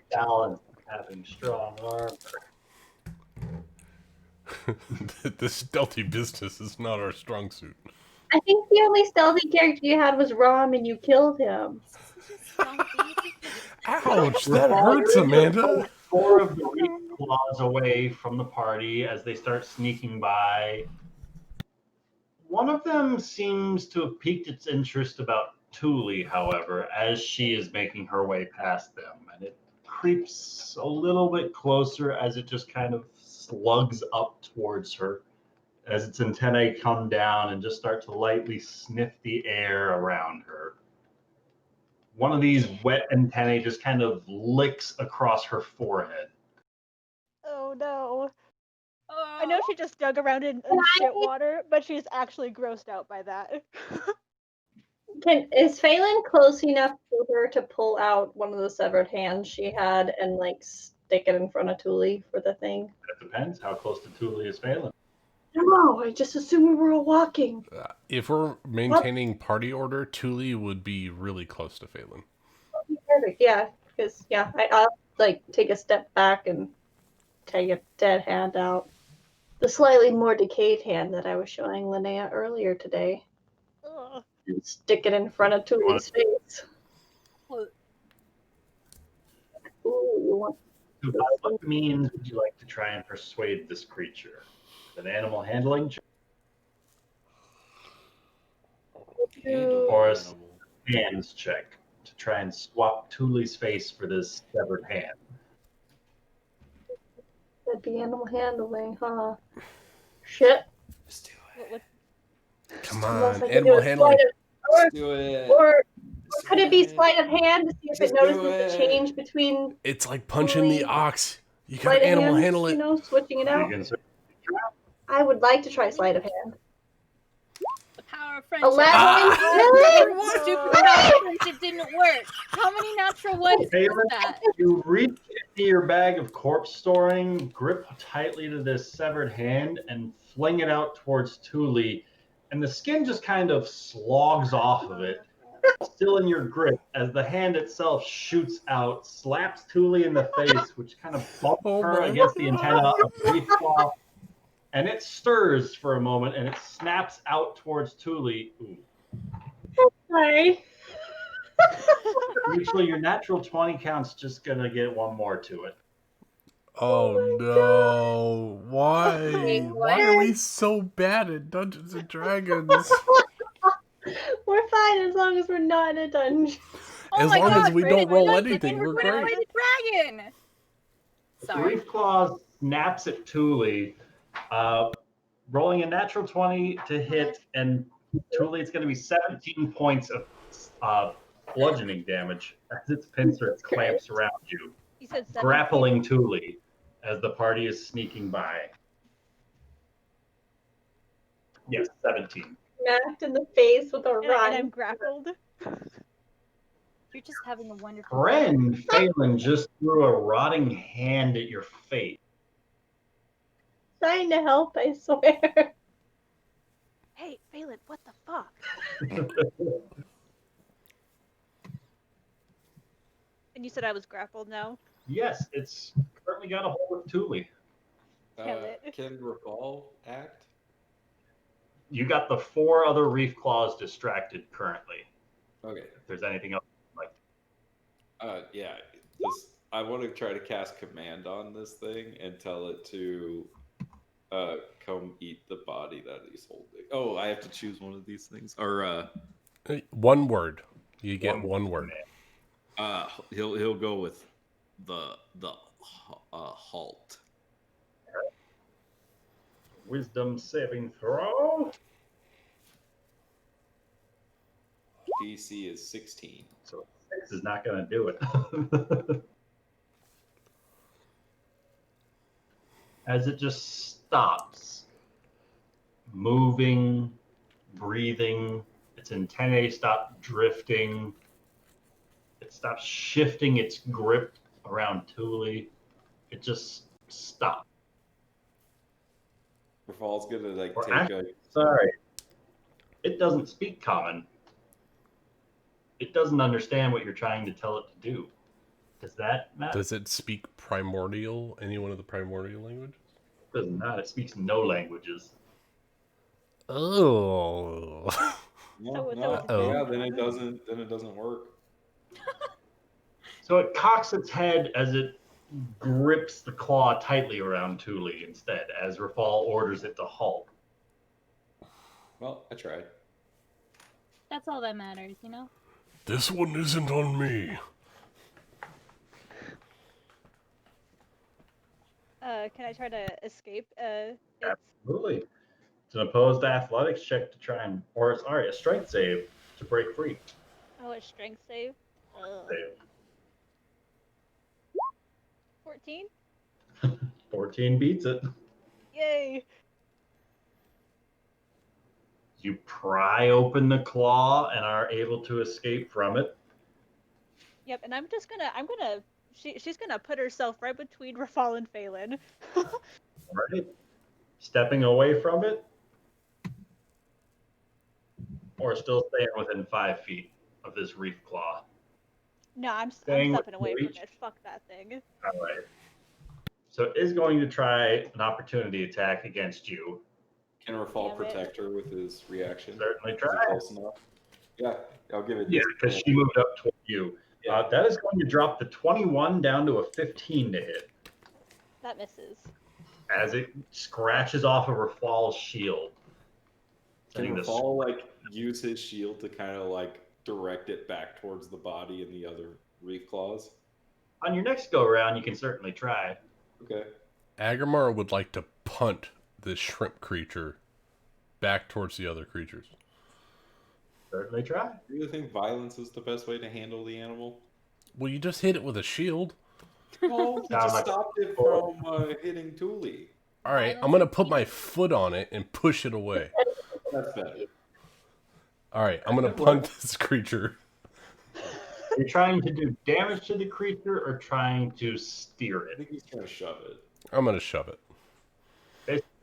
Balance having strong armor. The stealthy business is not our strong suit. I think the only stealthy character you had was Rom, and you killed him. Ouch, that hurts, Amanda. 4 of the reef claws away from the party as they start sneaking by. One of them seems to have piqued its interest about Thule, however, as she is making her way past them. And it creeps a little bit closer as it just kind of slugs up towards her, as its antennae come down and just start to lightly sniff the air around her. One of these wet antennae just kind of licks across her forehead. Oh no. Oh. I know she just dug around in shit water, but she's actually grossed out by that. Is Phelan close enough for her to pull out one of the severed hands she had and like stick it in front of Thule for the thing? That depends how close to Thule is Phelan. No, I just assumed we were all walking. If we're maintaining party order, Thule would be really close to Phelan. Perfect, yeah. Because I'll like take a step back and take a dead hand out. The slightly more decayed hand that I was showing Linnea earlier today. Ugh. And stick it in front of Thule's face. What? Ooh, you want So by what means would you like to try and persuade this creature? An animal handling check Handle or a the animal. hands check to try and swap Thule's face for this severed hand? that'd be animal handling, huh? Shit. Just do What it. would Come Unless on, I could animal do a handling. sleight of, Just do it. or Just could do it be it. sleight of hand to see if Just it do notices the it. change between It's like punching the Thule ox. You sleight gotta of animal hand, handle it. you know, switching it You out? can I would like to try sleight of hand. The power of friendship. 11. Oh, stupid power of friendship didn't work. How many natural ones Phelan, was that? you reach into your bag of corpse storing, grip tightly to this severed hand, and fling it out towards Thule, and the skin just kind of slogs off of it, still in your grip, as the hand itself shoots out, slaps Thule in the face, which kind of bumps Oh her my against the antenna of Reef Claw, and it stirs for a moment, and it snaps out towards Thule. Ooh. Sorry. Usually your natural 20 count's just going to get one more to it. Oh no! Why? Wait, Why what? are we so bad at Dungeons and Dragons? We're fine as long as we're not in a dungeon. Oh As my long as God, we don't we're roll not anything, kidding, we're going to great. fight a dragon. Sorry. Reef Claw snaps at Thule, rolling a natural 20 to hit, and Thule, it's going to be 17 points of bludgeoning damage as its pincer clamps around you, You said 17? grappling Thule as the party is sneaking by. Yes, 17. Smacked in the face with a And rod. I'm grappled. You're just having a wonderful Friend Phelan just threw a rotting hand at your face. Trying to help, I swear. Hey, Phelan, what the fuck? And you said I was grappled now? Yes, it's currently got a hold of Thule. Damn it. Can Revolve act? You got the 4 other Reef Claws distracted currently. Okay. If there's anything else you'd like. Yeah. I want to try to cast command on this thing and tell it to come eat the body that he's holding. Oh, I have to choose one of these things, or One word. You get one word. he'll go with the halt. Wisdom saving throw. DC is 16. So 6 is not going to do it. As it just stops moving, breathing, its antennae stop drifting, it stops shifting its grip around Thule. It just stops. Revolve's gonna like Or take actually, sorry, it doesn't speak common. It doesn't understand what you're trying to tell it to do. Does that matter? Does it speak primordial? Any one of the primordial languages? It does not. It speaks no languages. Oh. No, So no, it's yeah, dead. then it doesn't work. So it cocks its head as it grips the claw tightly around Thule instead, as Rafal orders it to halt. Well, I tried. That's all that matters, you know? This one isn't on me. Can I try to escape? It's Absolutely. It's an opposed athletics check to try and, or sorry, a strength save to break free. a strength save. Save. 14. 14 beats it. Yay! You pry open the claw and are able to escape from it. Yep, and I'm gonna she's gonna put herself right between Rafal and Phelan. All right. Stepping away from it, or still staying within 5 feet of this reef claw. No, I'm Staying stepping within away from reach. it. Fuck that thing. All right. So it is going to try an opportunity attack against you. Can Rafal Damn it. protect her with his reaction? Certainly Is try. it close enough? Yeah, I'll give it. Yeah, because she moved up toward you. Yeah. That is going to drop the 21 down to a 15 to hit That misses. as it scratches off of Rafal's shield. Can Sending this Rafal like use his shield to kind of like direct it back towards the body and the other reef claws? on your next go around. You can certainly try. Okay. Agrimar would like to punt this shrimp creature back towards the other creatures. Certainly try. Do you think violence is the best way to handle the animal? Well, you just hit it with a shield. No, he Sound just like- stopped it from hitting Thule. All right, I'm gonna put my foot on it and push it away. That's better. All right, I'm gonna punt this creature. Are you trying to do damage to the creature or trying to steer I it? think he's trying to shove it. I'm gonna shove it.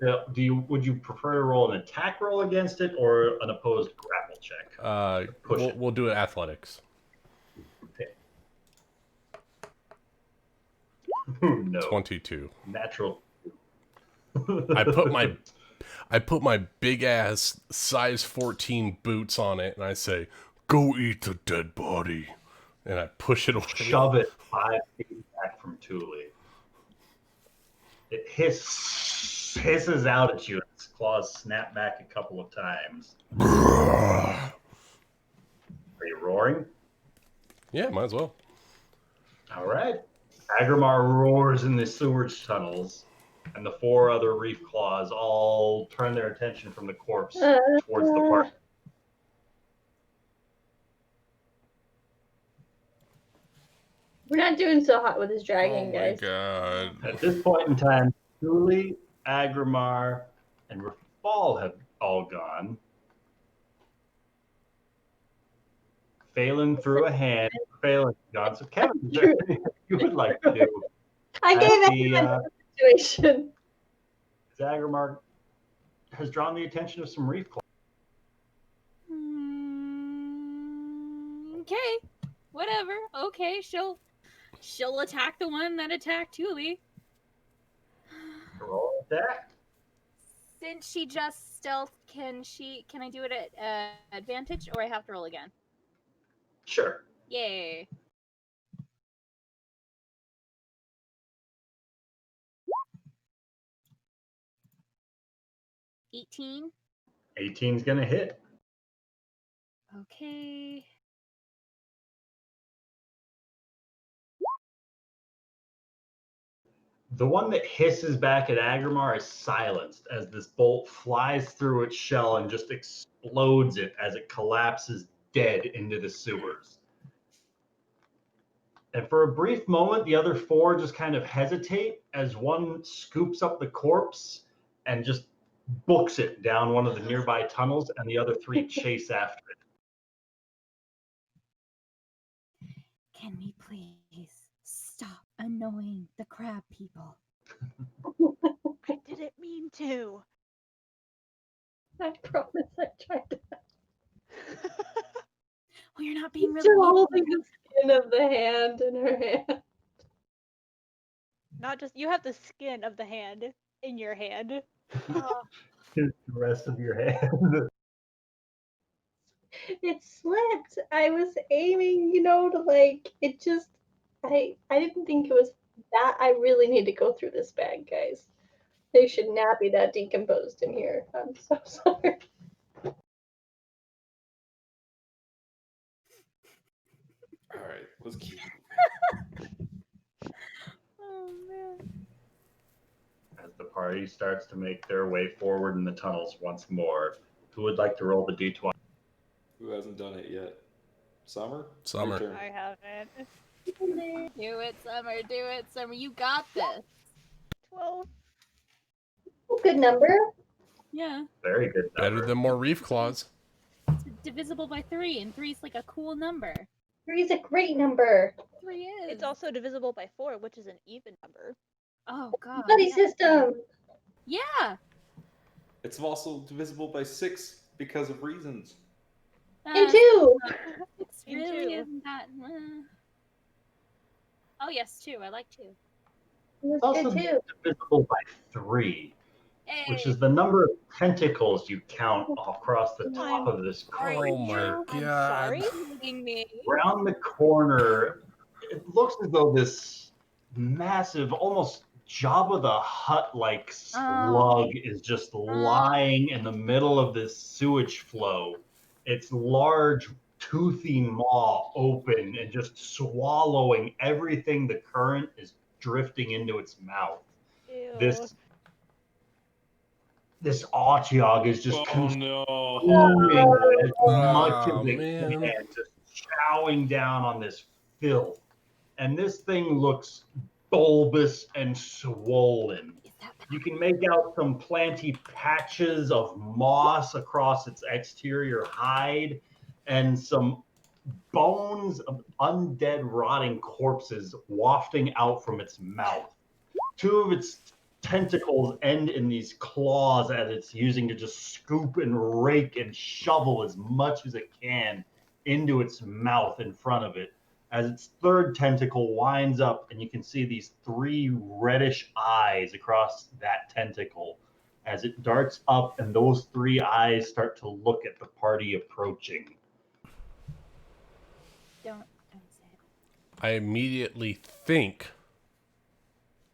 Would you prefer to roll an attack roll against it or an opposed grapple check? Push it. We'll do it athletics. No. 22. Natural. I put my big ass size 14 boots on it and I say, "Go eat the dead body," and I push it away. Shove it 5 feet back from Thule. It hisses out at you. Its claws snap back a couple of times. Are you roaring? Yeah, might as well. All right. Agrimar roars in the sewage tunnels, and the 4 other reef claws all turn their attention from the corpse towards the park. We're not doing so hot with this Oh dragon, my guys. god. At this point in time, Thule, Agrimar, and Rafal have all gone. Phelan threw a hand. Phelan's gone. So Kevin, is there anything you would like to do? I As gave the, everyone the situation. Agrimar has drawn the attention of some reef claws. Okay, whatever. Okay, she'll attack the one that attacked Thule. Roll attack. Since she just stealth, can I do it at advantage, or I have to roll again? Sure. Yay. $18. 18's gonna hit. Okay. The one that hisses back at Agrimar is silenced as this bolt flies through its shell and just explodes it as it collapses dead into the sewers. And for a brief moment, the other 4 just kind of hesitate as one scoops up the corpse and just books it down one of the nearby tunnels, and the other 3 chase after it. Can we please stop annoying the crab people? I didn't mean to. I promise I tried to. Well, you're not being really Still mean. holding the skin of the hand in her hand. Not just you have the skin of the hand in your hand. Oh, The rest of your hand. It slipped. I was aiming, to like it just I didn't think it was That I really need to go through this bag, guys. They should not be that decomposed in here. I'm so sorry. All right, let's keep. Oh man. As the party starts to make their way forward in the tunnels once more, who would like to roll the d20? Who hasn't done it yet? Summer. Summer. Your turn. I haven't. Do it, Summer. Do it, Summer. You got this. 12. Good number. Yeah. Very good number. Better than more reef claws. It's divisible by 3, and 3 is like a cool number. 3 is a great number. 3 is. It's also divisible by 4, which is an even number. Oh god. Buddy yeah. system. Yeah. It's also divisible by 6 because of reasons. And 2. It's And really 2. isn't that. Oh yes, 2. I like 2. It's also And 2. divisible by 3, Hey. which is the number of tentacles you count across the top of this Are Oh my creature. I'm god. sorry. kidding me? Around the corner, it looks as though this massive, almost Jabba the Hutt-like slug is just lying in the middle of this sewage flow. Its large, toothy maw open and just swallowing everything the current is drifting into its mouth. Ew. This Archeog is just no! consuming as much Oh, as it man. can, just chowing down on this filth. And this thing looks bulbous and swollen. Is that bad? You can make out some planty patches of moss across its exterior hide and some bones of undead rotting corpses wafting out from its mouth. 2 of its tentacles end in these claws as it's using to just scoop and rake and shovel as much as it can into its mouth in front of it. As its 3rd tentacle winds up, and you can see these 3 reddish eyes across that tentacle as it darts up, and those 3 eyes start to look at the party approaching. Don't say it. I immediately think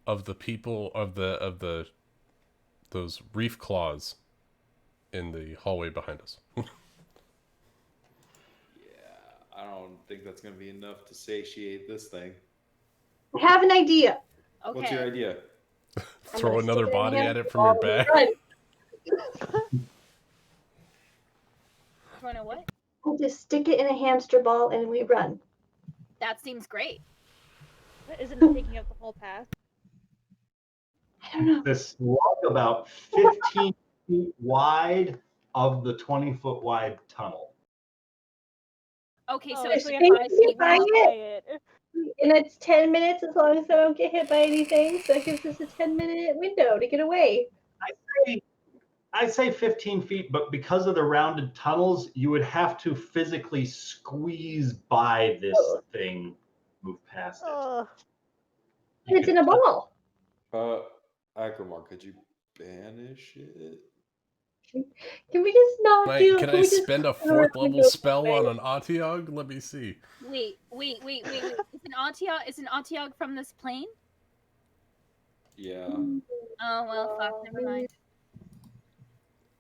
of the people of those reef claws in the hallway behind us. I don't think that's going to be enough to satiate this thing. I have an idea. Okay. What's your idea? I'm Throw gonna another stick it in body here. at it from your Oh, bag. run. You wanna what? We'll just stick it in a hamster ball and we run. That seems great. That isn't taking up the whole path. I don't know. This slug about 15 feet wide of the 20-foot wide tunnel. Okay, so Oh, it's so like we have 5 to feet by long. it. by it. And it's 10 minutes as long as I don't get hit by anything. So that gives us a 10-minute window to get away. I say 15 feet, but because of the rounded tunnels, you would have to physically squeeze by this thing, move past it. Ugh. You It's could in a ball. Akramar, could you banish it? Can we just not Can do? can Can I we just spend a turn around 4th and level go spell away? on an Artiog? Let me see. Wait. Is an Artiog from this plane? Yeah. Oh well, fuck. Never mind.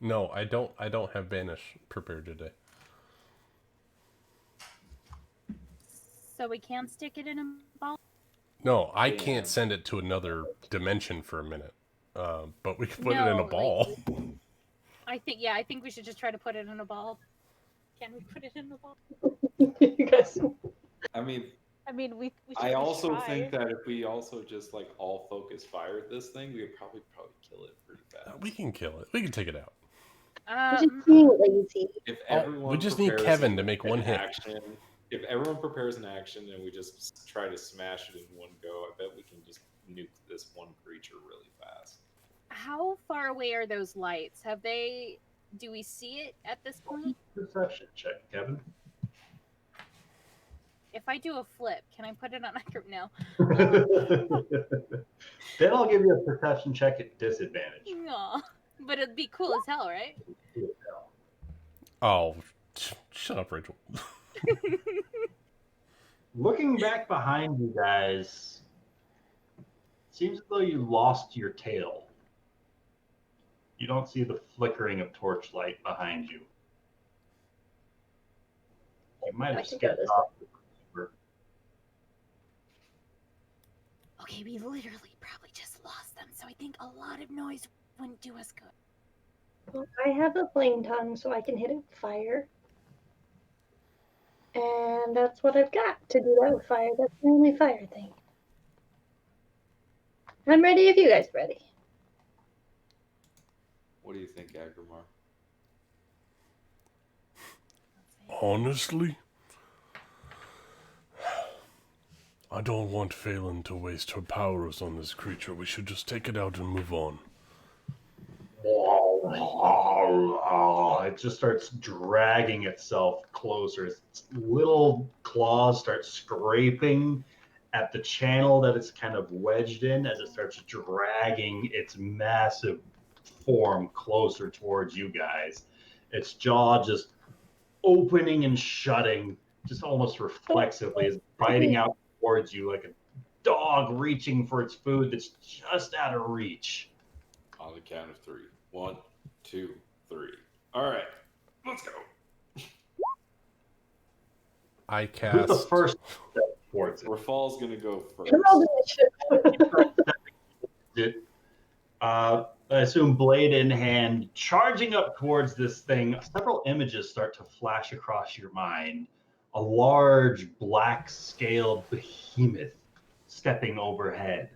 No, I don't have banish prepared today. So we can't stick it in a ball. No, I Damn. can't send it to another dimension for a minute. But we can put it in a No, ball. I think we should just try to put it in a ball. Can we put it in a ball? You guys. I mean, We should I at least also try. think that if we also just like all focus fire at this thing, we would probably kill it pretty fast. We can kill it. We can take it out. I'm just being lazy. If Oh, everyone we just need prepares Kevin to make an one hit. action, if everyone prepares an action and we just try to smash it in one go, I bet we can just nuke this one creature really fast. How far away are those lights? Do we see it at this point? Perception check, Kevin. If I do a flip, can I put it on a group? No. Then I'll give you a perception check at disadvantage. Aw. But it'd be cool as hell, right? Oh, shut up, Rachel. Looking back behind you guys, Seems as though you lost your tail. You don't see the flickering of torchlight behind you. You might I have can go skipped this off the creeper. Okay, we literally probably just lost them, so I think a lot of noise wouldn't do us good. Well, I have a flame tongue, so I can hit it with fire. And that's what I've got to do that with fire. That's the only fire thing. I'm ready if you guys are ready. What do you think, Agrimar? Honestly, I don't want Phelan to waste her powers on this creature. We should just take it out and move on. It just starts dragging itself closer. Its little claws start scraping at the channel that it's kind of wedged in as it starts dragging its massive form closer towards you guys. Its jaw just opening and shutting, just almost reflexively, is biting out towards you like a dog reaching for its food that's just out of reach. On the count of 3. 1, 2, 3. All right, let's go. I cast. Who's the first step towards it? Rafal's gonna go first. I assume blade in hand, charging up towards this thing. Several images start to flash across your mind. A large black-scaled behemoth stepping overhead.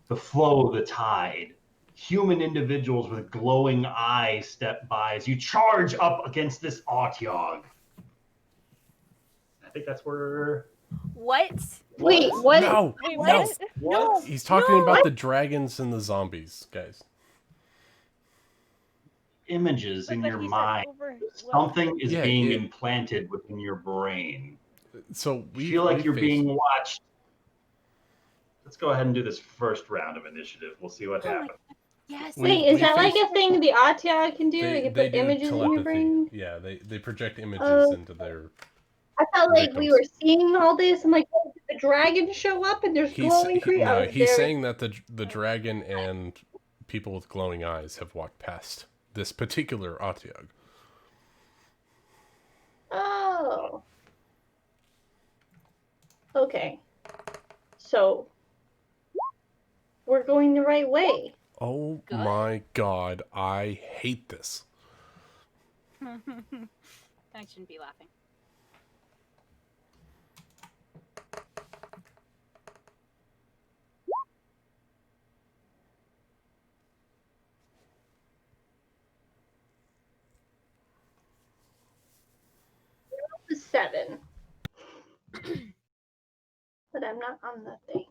The flow of the tide. Human individuals with glowing eyes step by as you charge up against this Otyog. I think that's where... What? Wait, what? No! Wait, No! what? No. He's talking No. about the dragons and the zombies, guys. Images in But your he said mind. over what? Something is Yeah, being it- implanted within your brain. So You feel like you're being watched. Let's go ahead and do this first round of initiative. We'll see what Oh my happens. Yes. Wait, is that like faced- a thing the Atia can do? They, It can they put do images in your telepathy. brain? Yeah, they project images Oh. into their... I felt like we Victims. were seeing all this. I'm like, oh, did the dragon show up and there's glowing creatures? No, he's saying that the dragon and people with glowing eyes have walked past this particular Otyog. Oh. Okay. So, we're going the right way. Oh Good. my god, I hate this. I shouldn't be laughing. The 7. But I'm not on the thing.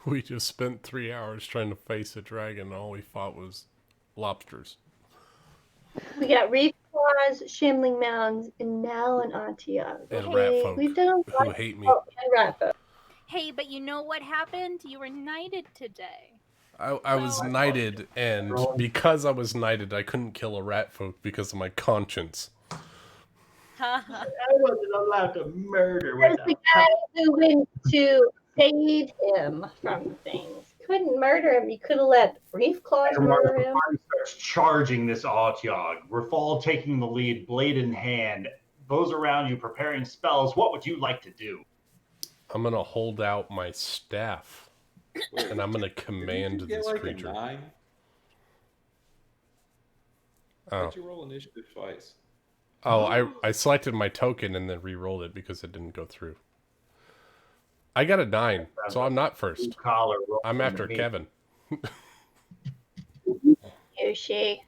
We just spent 3 hours trying to face a dragon, and all we fought was lobsters. We got reef claws, shambling mounds, and now an Atia. And Okay, rat folk we've done a lot. who hate me. Oh, and rat folk. Hey, but you know what happened? You were knighted today. I was knighted, and because I was knighted, I couldn't kill a rat folk because of my conscience. Haha. I wasn't allowed to murder There's without the guy who went to save him from things. Couldn't murder him. You could have let reef claws murder him. Party starts charging this Otyog. Rafal taking the lead, blade in hand. Those around you preparing spells. What would you like to do? I'm gonna hold out my staff, Wait, and I'm gonna didn't command you get this like creature. a 9? Oh, How'd you roll initiative twice? I selected my token and then re-rolled it because it didn't go through. I got a 9, so I'm not first. Collar I'm after Kevin. Yoshi.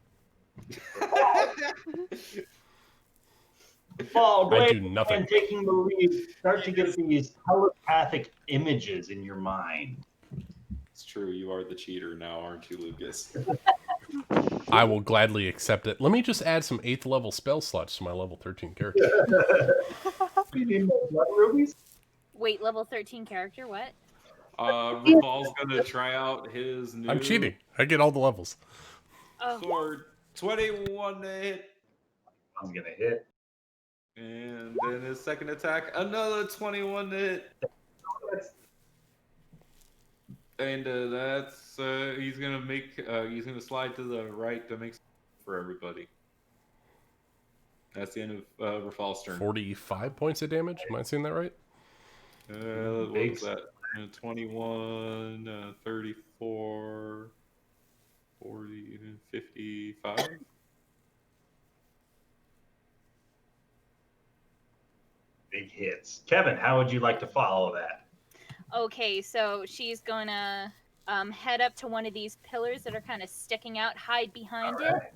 Fall, I blade do nothing. and taking the lead. Start to get these telepathic images in your mind. It's true, you are the cheater now, aren't you, Lucas? I will gladly accept it. Let me just add some 8th level spell slots to my level 13 character. You need blood rubies? Wait, level 13 character? What? Rafal's gonna try out his new... I'm cheating. I get all the levels. Oh, sword. 21 to hit. I'm gonna hit. And then his second attack, another 21 to hit. And that's he's gonna slide to the right to make for everybody. That's the end of Rafal's turn. 45 points of damage. Am I seeing that right? What was that? 21, 34, 40, 55. Big hits. Kevin, how would you like to follow that? okay. So she's gonna head up to one of these pillars that are kind of sticking out, hide behind it. Alright.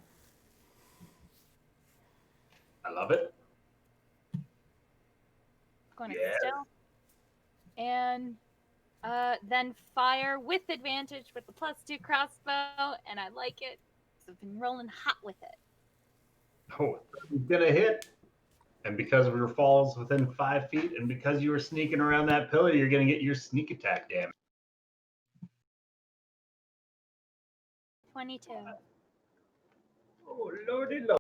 I love it. Going to Yes. stealth. And then fire with advantage with the +2 crossbow, and I like it. I've been rolling hot with it. Oh, he's gonna hit. And because we were falls within 5 feet, and because you were sneaking around that pillar, you're gonna get your sneak attack damage. 22. Oh, lordy lord.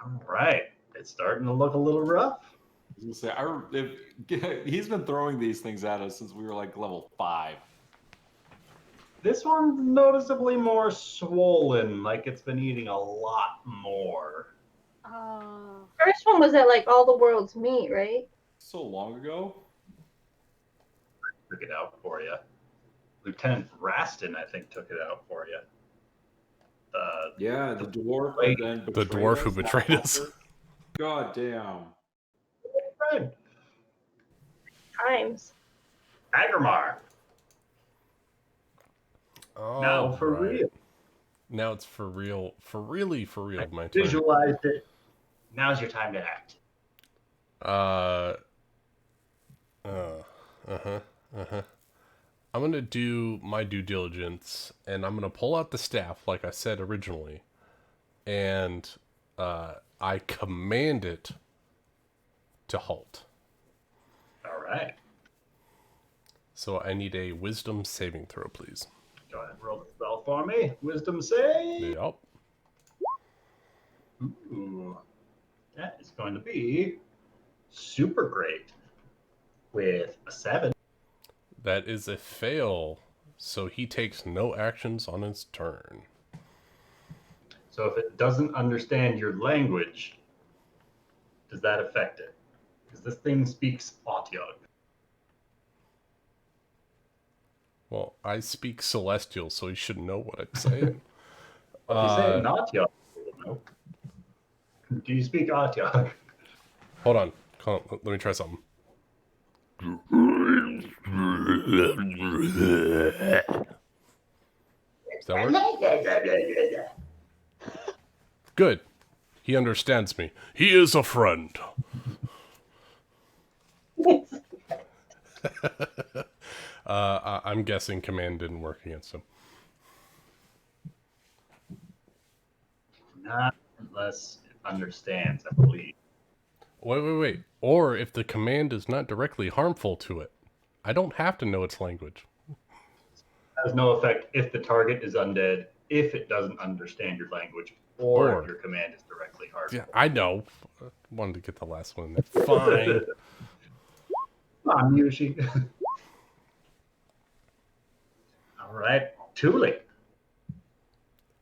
All right. It's starting to look a little rough. I was gonna say, he's been throwing these things at us since we were like level 5. This one's noticeably more swollen, like it's been eating a lot more. Oh. First one was at like all the world's meat, right? So long ago. Took it out for you. Lieutenant Raston, I think, took it out for you. Yeah, the dwarf Wait. who then The betrayed dwarf us, who that betrayed us. fucker. God damn. Right. Times. Agramar. Now for Alright. real. Now it's for real. For real, my turn. Visualized it. Now's your time to act. I'm gonna do my due diligence, and I'm gonna pull out the staff, like I said originally, and I command it to halt. All right. So I need a wisdom saving throw, please. Go ahead and roll the spell for me. Wisdom save. Yep. Ooh. That is going to be super great. With a 7. That is a fail, so he takes no actions on his turn. So if it doesn't understand your language, does that affect it? Because this thing speaks Otyug. Well, I speak Celestial, so he should know what I'm saying. If you say it in Otyug, no. Do you speak Otyug? Hold on. Let me try something. Does that work? Good. He understands me. He is a friend. I'm guessing command didn't work against him. Not unless it understands, I believe. Wait. Or if the command is not directly harmful to it. I don't have to know its language. Has no effect if the target is undead, if it doesn't understand your language, or if your command is directly harmful. Yeah, I know. I wanted to get the last one in there. Fine. Come on, Yushi. All right, Thule.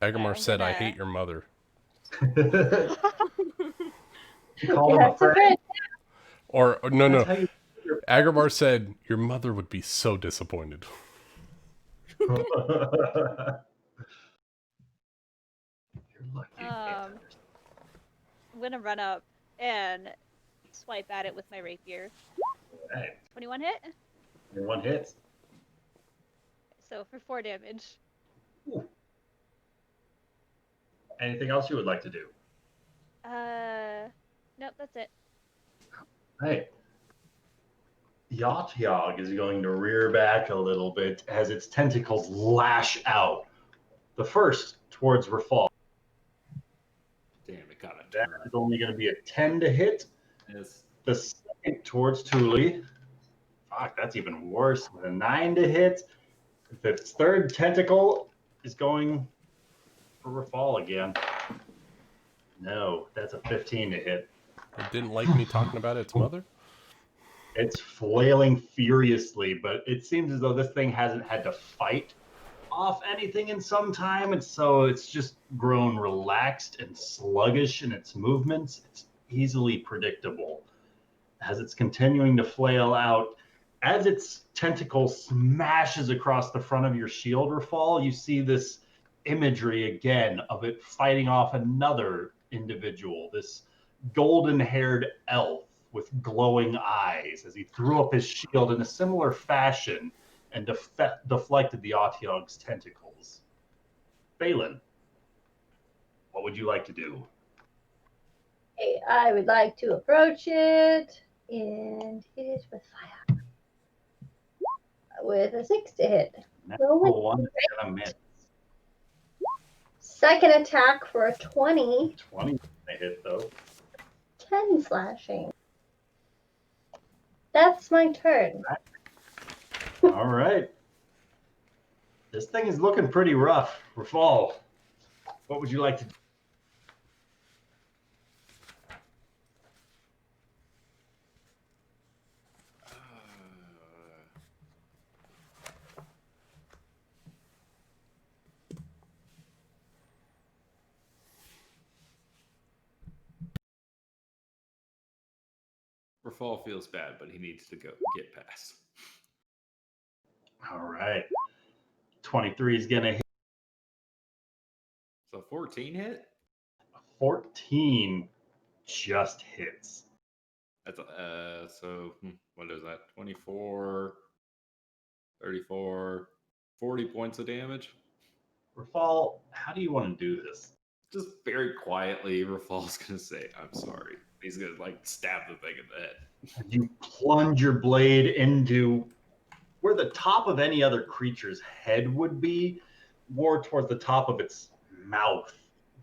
Agamar I'm said, I gonna- hate your mother. You call him Yeah, a it's a friend. bit. Or no. That's how you- Agamar said, your mother would be so disappointed. You're lucky. I'm gonna run up and swipe at it with my rapier. All right. 21 hit, Your one hits. so for 4 damage. Ooh. Anything else you would like to do? Nope, that's it. Right. Yatyog is going to rear back a little bit as its tentacles lash out. The first towards Rafal. Damn, it got a That turn. is only going to be a 10 to hit. Yes. The second towards Thule. Fuck, that's even worse. With a 9 to hit. Its third tentacle is going for Rafal again. No, that's a 15 to hit. It didn't like me talking about its mother? It's flailing furiously, but it seems as though this thing hasn't had to fight off anything in some time, and so it's just grown relaxed and sluggish in its movements. It's easily predictable. As it's continuing to flail out, as its tentacle smashes across the front of your shield, Rafal, you see this imagery again of it fighting off another individual, this golden-haired elf with glowing eyes, as he threw up his shield in a similar fashion and deflected the Otyog's tentacles. Balin, what would you like to do? Okay, I would like to approach it and hit it with fire. With a 6 to hit. Natural one is gonna miss. Second attack for a 20. 20 to hit though. 10 slashing. That's my turn. All right. This thing is looking pretty rough. Rafal, what would you like to do? Rafal feels bad, but he needs to go get past. All right. 23 is going to hit. So 14 hit? 14 just hits. That's so what is that? 24, 34, 40 points of damage. Rafal, how do you want to do this? Just very quietly, Rafal's gonna say, "I'm sorry." He's gonna like stab the thing in the head. You plunge your blade into where the top of any other creature's head would be, more towards the top of its mouth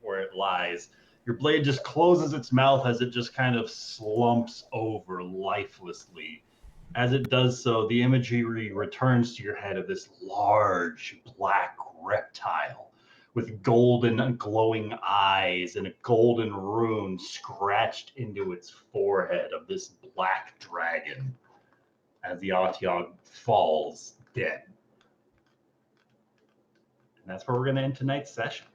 where it lies. Your blade just closes its mouth as it just kind of slumps over lifelessly. As it does so, the imagery returns to your head of this large black reptile with golden glowing eyes and a golden rune scratched into its forehead of this black dragon as the Otyog falls dead. And that's where we're going to end tonight's session.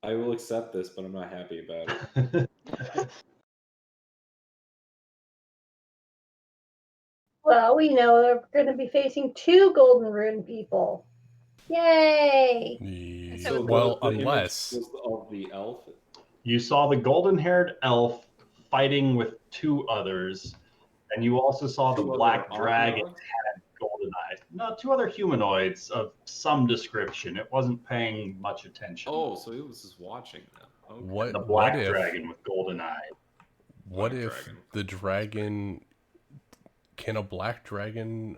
I will accept this, but I'm not happy about it. Well, we know we're going to be facing 2 golden rune people. Yay! So well, unless was of the elf. You saw the golden-haired elf fighting with 2 others, and you also saw the black dragon had golden eyes. No, 2 other humanoids of some description. It wasn't paying much attention. Oh, so he was just watching them. Okay. The black dragon with golden eyes. What if the dragon... Can a black dragon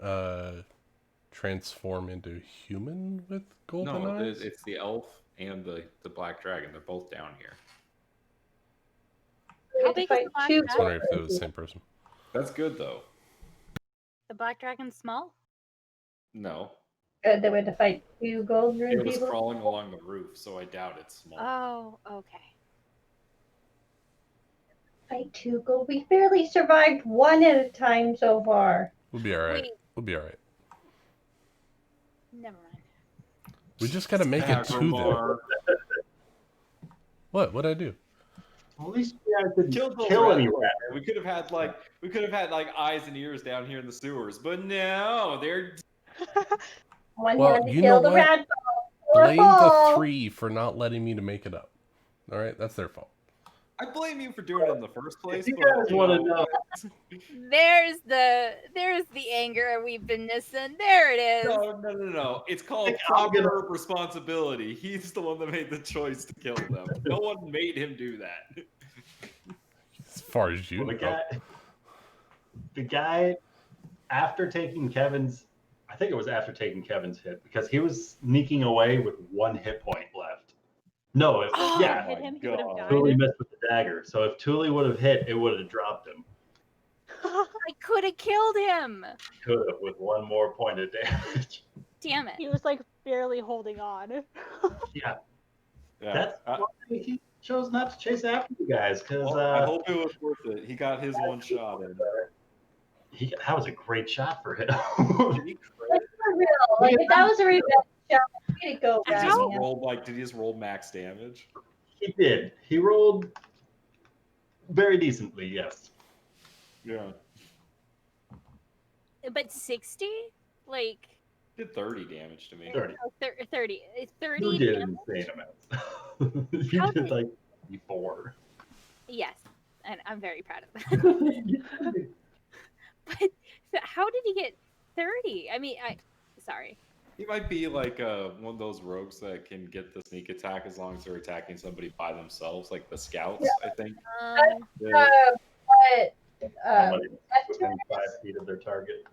transform into human with golden eyes? No, it's the elf and the black dragon. They're both down here. How big is the black I was dragon? wondering if they were the same person. That's good, though. The black dragon's small? No. They went to fight 2 golden rune It was people. crawling along the roof, so I doubt it's small. Oh, okay. Fight 2 gold. We barely survived 1 at a time so far. We'll be all right. Wait. We'll be all right. Never mind. We just gotta make it to them. What'd I do? Well, at least you guys didn't Kill kill any rats. rats. We could have had like eyes and ears down here in the sewers, but no, they're One Well, had to you kill know the what? rat. Blame the 3 for not letting me to make it up. All right, that's their fault. I blame you for doing it in the first place. If you but, guys want to know, There's the anger we've been missing. There it is. No. It's called I'm gonna- proper responsibility. He's the one that made the choice to kill them. No one made him do that. As far as you well, know. the guy, after taking Kevin's, I think it was after taking Kevin's hit, because he was sneaking away with 1 hit point left. No, yeah, Hit him, he would have died. Thule missed with the dagger. So if Thule would have hit, it would have dropped him. I could have killed him. Could have with one more point of damage. Damn it. He was like barely holding on. Yeah, Yeah. that's why he chose not to chase after you guys, because Well, I hope it was worth it. He got his one shot in. that was a great shot for him. Like, for real. Like, if that was a revenge shot, way to go, He guys. just rolled did he just roll max damage? He did. He rolled very decently, yes. Yeah. But 60? Like, Did 30 damage to me. 30. oh, 30. 30 You did damage? insane amounts. You How did did- like 4. Yes. And I'm very proud of that. But how did he get 30? I mean, sorry. He might be like one of those rogues that can get the sneak attack as long as they're attacking somebody by themselves, like the scouts, I think. Yeah. But Somebody that's within 5 feet of their target.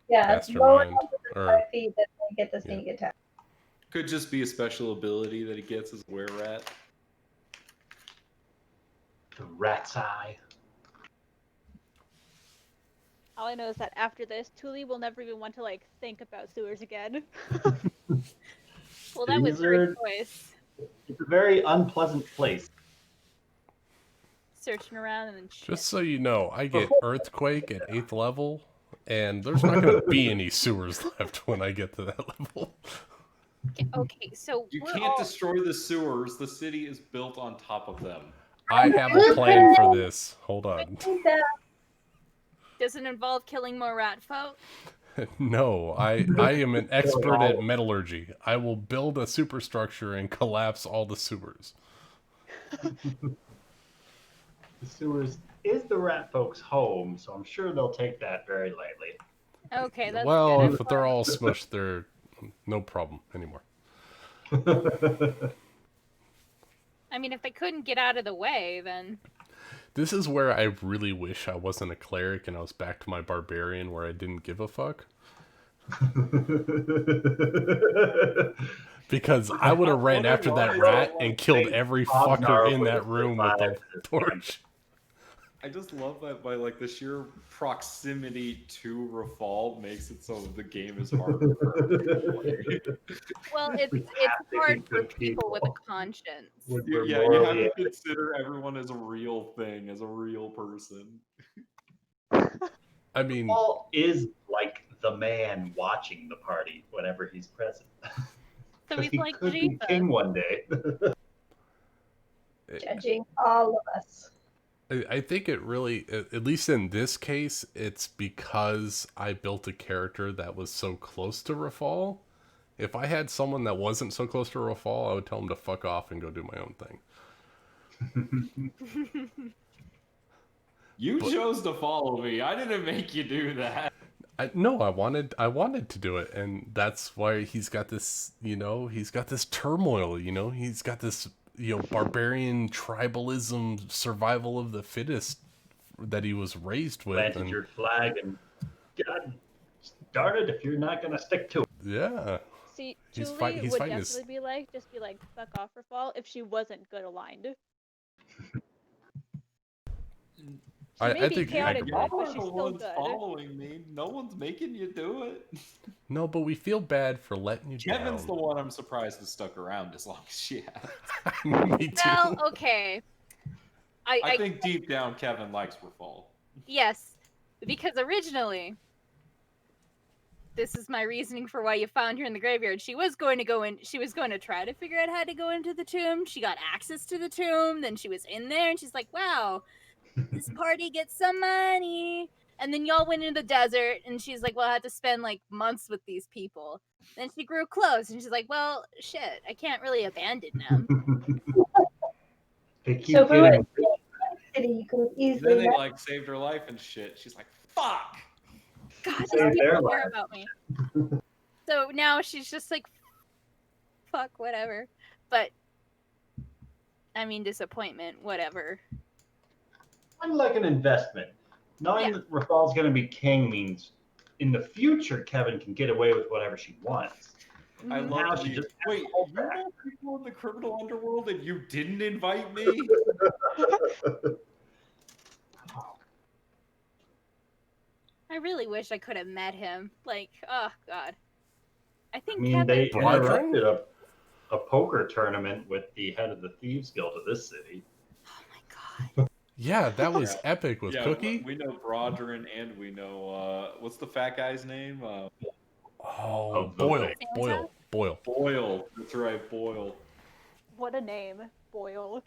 yeah, it's lower Mastermind, than or 5 feet that they get the sneak attack. Could just be a special ability that he gets as Were Rat. The rat's eye. All I know is that after this, Thule will never even want to like think about sewers again. Well, that was These your are- choice. It's a very unpleasant place. Searching around and then shit. just so you know, I get Earthquake at 8th level, and there's not going to be any sewers left when I get to that level. Okay, so You we're can't all... destroy the sewers. The city is built on top of them. I have a plan for this. Hold on. Does it involve killing more rat folk? No, I am an expert at metallurgy. I will build a superstructure and collapse all the sewers. The sewers is the rat folks' home, so I'm sure they'll take that very lightly. Okay, that's Well, good. if they're all smushed, they're no problem anymore. I mean, if they couldn't get out of the way, then... This is where I really wish I wasn't a cleric and I was back to my barbarian where I didn't give a fuck. Because I would have ran after that rat and killed every fucker in that room with the torch. I just love that by like the sheer proximity to Rafal makes it so the game is harder for everybody. Well, it's We have to hard be for good people with a people. conscience. We're Yeah, you have morally- to consider everyone as a real thing, as a real person. I mean, Paul is like the man watching the party whenever he's present. So 'Cause he's he like could be Jesus. king one day. Judging all of us. I think it really, at least in this case, it's because I built a character that was so close to Rafal. If I had someone that wasn't so close to Rafal, I would tell him to fuck off and go do my own thing. You chose to follow me. I didn't make you do that. No, I wanted to do it, and that's why he's got this, he's got this turmoil, he's got this, barbarian tribalism, survival of the fittest that he was raised with. Planted And, your flag and God darn it if you're not gonna stick to it. yeah. See, He's Thule fight- he's would fighting definitely his- just be like, fuck off Rafal if she wasn't good aligned. She may I be think chaotic Y'all good, but are she's the still ones good. following me. No one's making you do it. No, but we feel bad for letting you Kevin's the down. one I'm surprised has stuck around as long as she has. Me too. Well, okay. I think deep down Kevin likes Rafal. Yes, because originally, this is my reasoning for why you found her in the graveyard. She was going to go in. She was going to try to figure out how to go into the tomb. She got access to the tomb. Then she was in there, and she's like, "Wow, this party gets some money." And then y'all went into the desert, and she's like, "Well, I had to spend like months with these people." Then she grew close, and she's like, "Well, shit, I can't really abandon them." They keep So if we were getting in city, you could Then easily they like saved her life and shit. She's like, fuck! God, these Save their people care lives. about me. So now she's just like, fuck, whatever. But, I mean, disappointment, whatever. kind of like an investment. Knowing Yeah. that Rafal's going to be king means in the future Kevin can get away with whatever she wants. I Mhm. love Now she you. just has Wait, to hold you back. know people in the criminal underworld and you didn't invite me? I really wish I could have met him. Like, oh god. I I think mean, Kevin. they Broderick? interrupted a poker tournament with the head of the Thieves Guild of this city. Oh my god. Yeah, that was Yeah. epic with Yeah, Cookie. we know Brodrin, and we know what's the fat guy's name? Oh, Of the Boyle, thing. Boyle, Boyle. Boyle. That's right, Boyle. What a name, Boyle.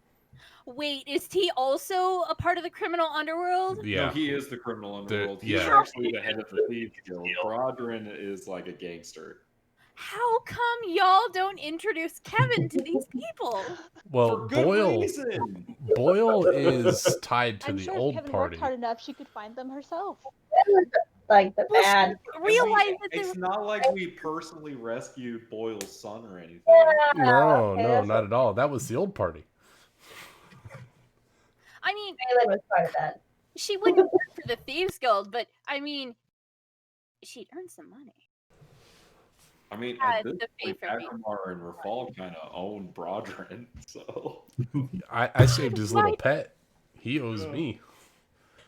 Wait, is he also a part of the criminal underworld? No, Yeah, he is the criminal underworld. He's yeah. actually the head of the Thieves Guild. Brodrin is like a gangster. How come y'all don't introduce Kevin to these people? Well, For good reason. Boyle is tied to I'm the sure if old Kevin party. worked hard enough, she could find them herself. That was like the Well, bad. Realize that they It's were. not like we personally rescued Boyle's son or anything. No, okay, no, that's not at all. That was the old party. I mean, Malin was part of that. she wouldn't work for the Thieves Guild, but I mean, she'd earn some money. I mean, Yeah, at this the point, pay for me. Akramar and Rafal kind of own Brodrin, so I saved his little Right. pet. He owes Yeah. me.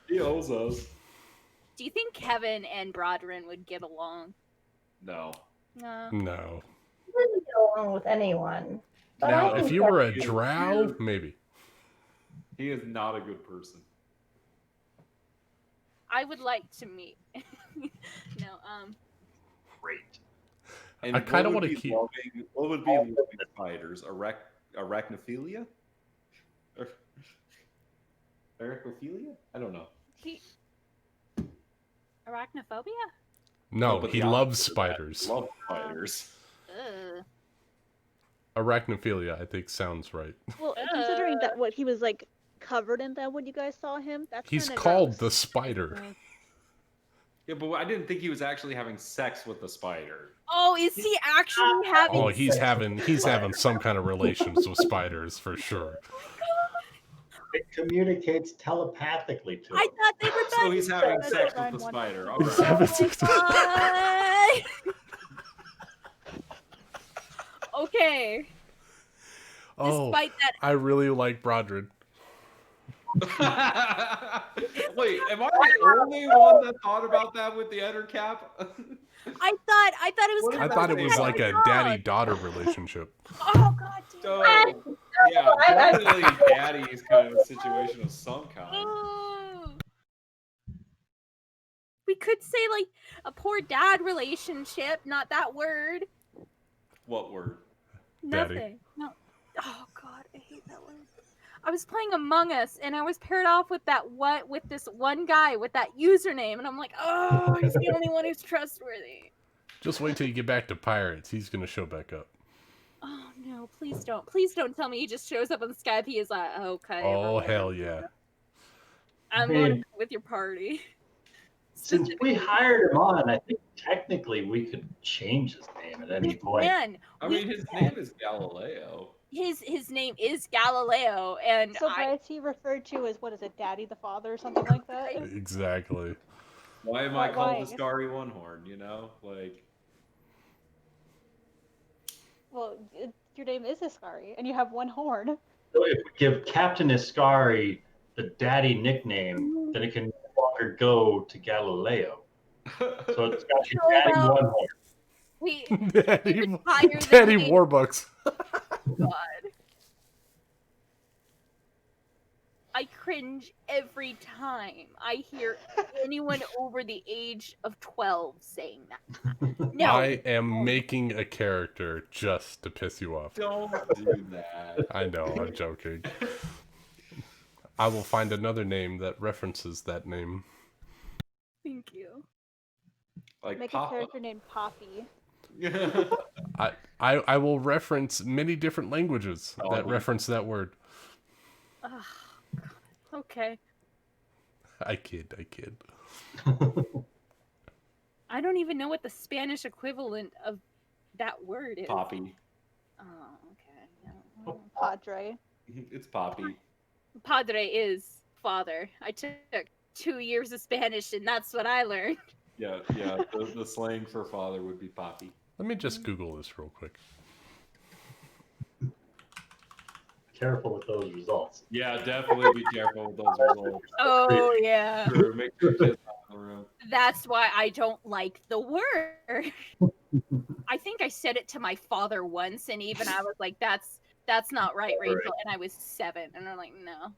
he owes us. Do you think Kevin and Brodrin would get along? No. No. No. He wouldn't get along with anyone. But Now, I if think you that- were a He is drow, weird. maybe. He is not a good person. I would like to meet. No, Great. And I kinda what would wanna be keep- what would be loving spiders? Arachnophilia? Or- Arachnophilia? I don't know. he. Arachnophobia? No, but he the loves opposite of that. spiders. Love spiders. Ugh. Arachnophilia, I think, sounds right. Well, considering that what he was like covered in that when you guys saw him, that's He's kinda called gross. the spider. Yeah, but I didn't think he was actually having sex with the spider. Oh, is he actually having? Oh, he's having some kind of relations with spiders for sure. It communicates telepathically to him. I thought they were. So he's having That's sex what with the Ryan spider. All He's right. having Oh sex with- my God. Okay. Oh, Despite that, I really like Brodrin. Wait, am I the only one that thought about that with the Eder cap? I thought it was. What I did thought it say was about like a dog. daddy-daughter relationship. Oh god damn. So, it. yeah, definitely daddy's kind of a situation of some kind. Oh. We could say like a poor dad relationship, not that word. What word? Daddy. Nothing. No. Oh god, I hate that word. I was playing Among Us and I was paired off with this one guy with that username, and I'm like, oh, he's the only one who's trustworthy. Just wait till you get back to Pirates. He's gonna show back up. Oh no, please don't. Please don't tell me he just shows up on Skype. He is like, okay. Oh, everyone, hell yeah. I'm going with your party. Since we hired him on, I think technically we could change his name at any point. Man, I mean, his name is Galileo. his name is Galileo, and So why is he referred to as, what is it, Daddy the Father or something like that? Exactly. Why am I called Why? the Starry One Horn? You know, like Well, your name is Iskari, and you have one horn. So if we give Captain Iscari the daddy nickname, then it can no longer go to Galileo. So it's got to be Oh, Daddy well. One Horn. we Daddy, higher than Daddy me. Warbucks. God. I cringe every time I hear anyone over the age of 12 saying that. No, I am making a character just to piss you off. don't do that. I know, I'm joking. I will find another name that references that name. thank you. Like Make a Papa. character named Poppy. I will reference many different languages that Oh. reference that word. Ugh, okay. I kid. I don't even know what the Spanish equivalent of that word is. Poppy. Oh, okay. No. Padre. It's Poppy. Padre is father. I took 2 years of Spanish, and that's what I learned. Yeah. The slang for father would be Poppy. Let me just Google this real quick. Careful with those results. Yeah, definitely be careful with those results. Oh, yeah. True, make sure kids the room. That's why I don't like the word. I think I said it to my father once, and even I was like, "That's not right, Rachel." And I was 7, and I'm like, "No."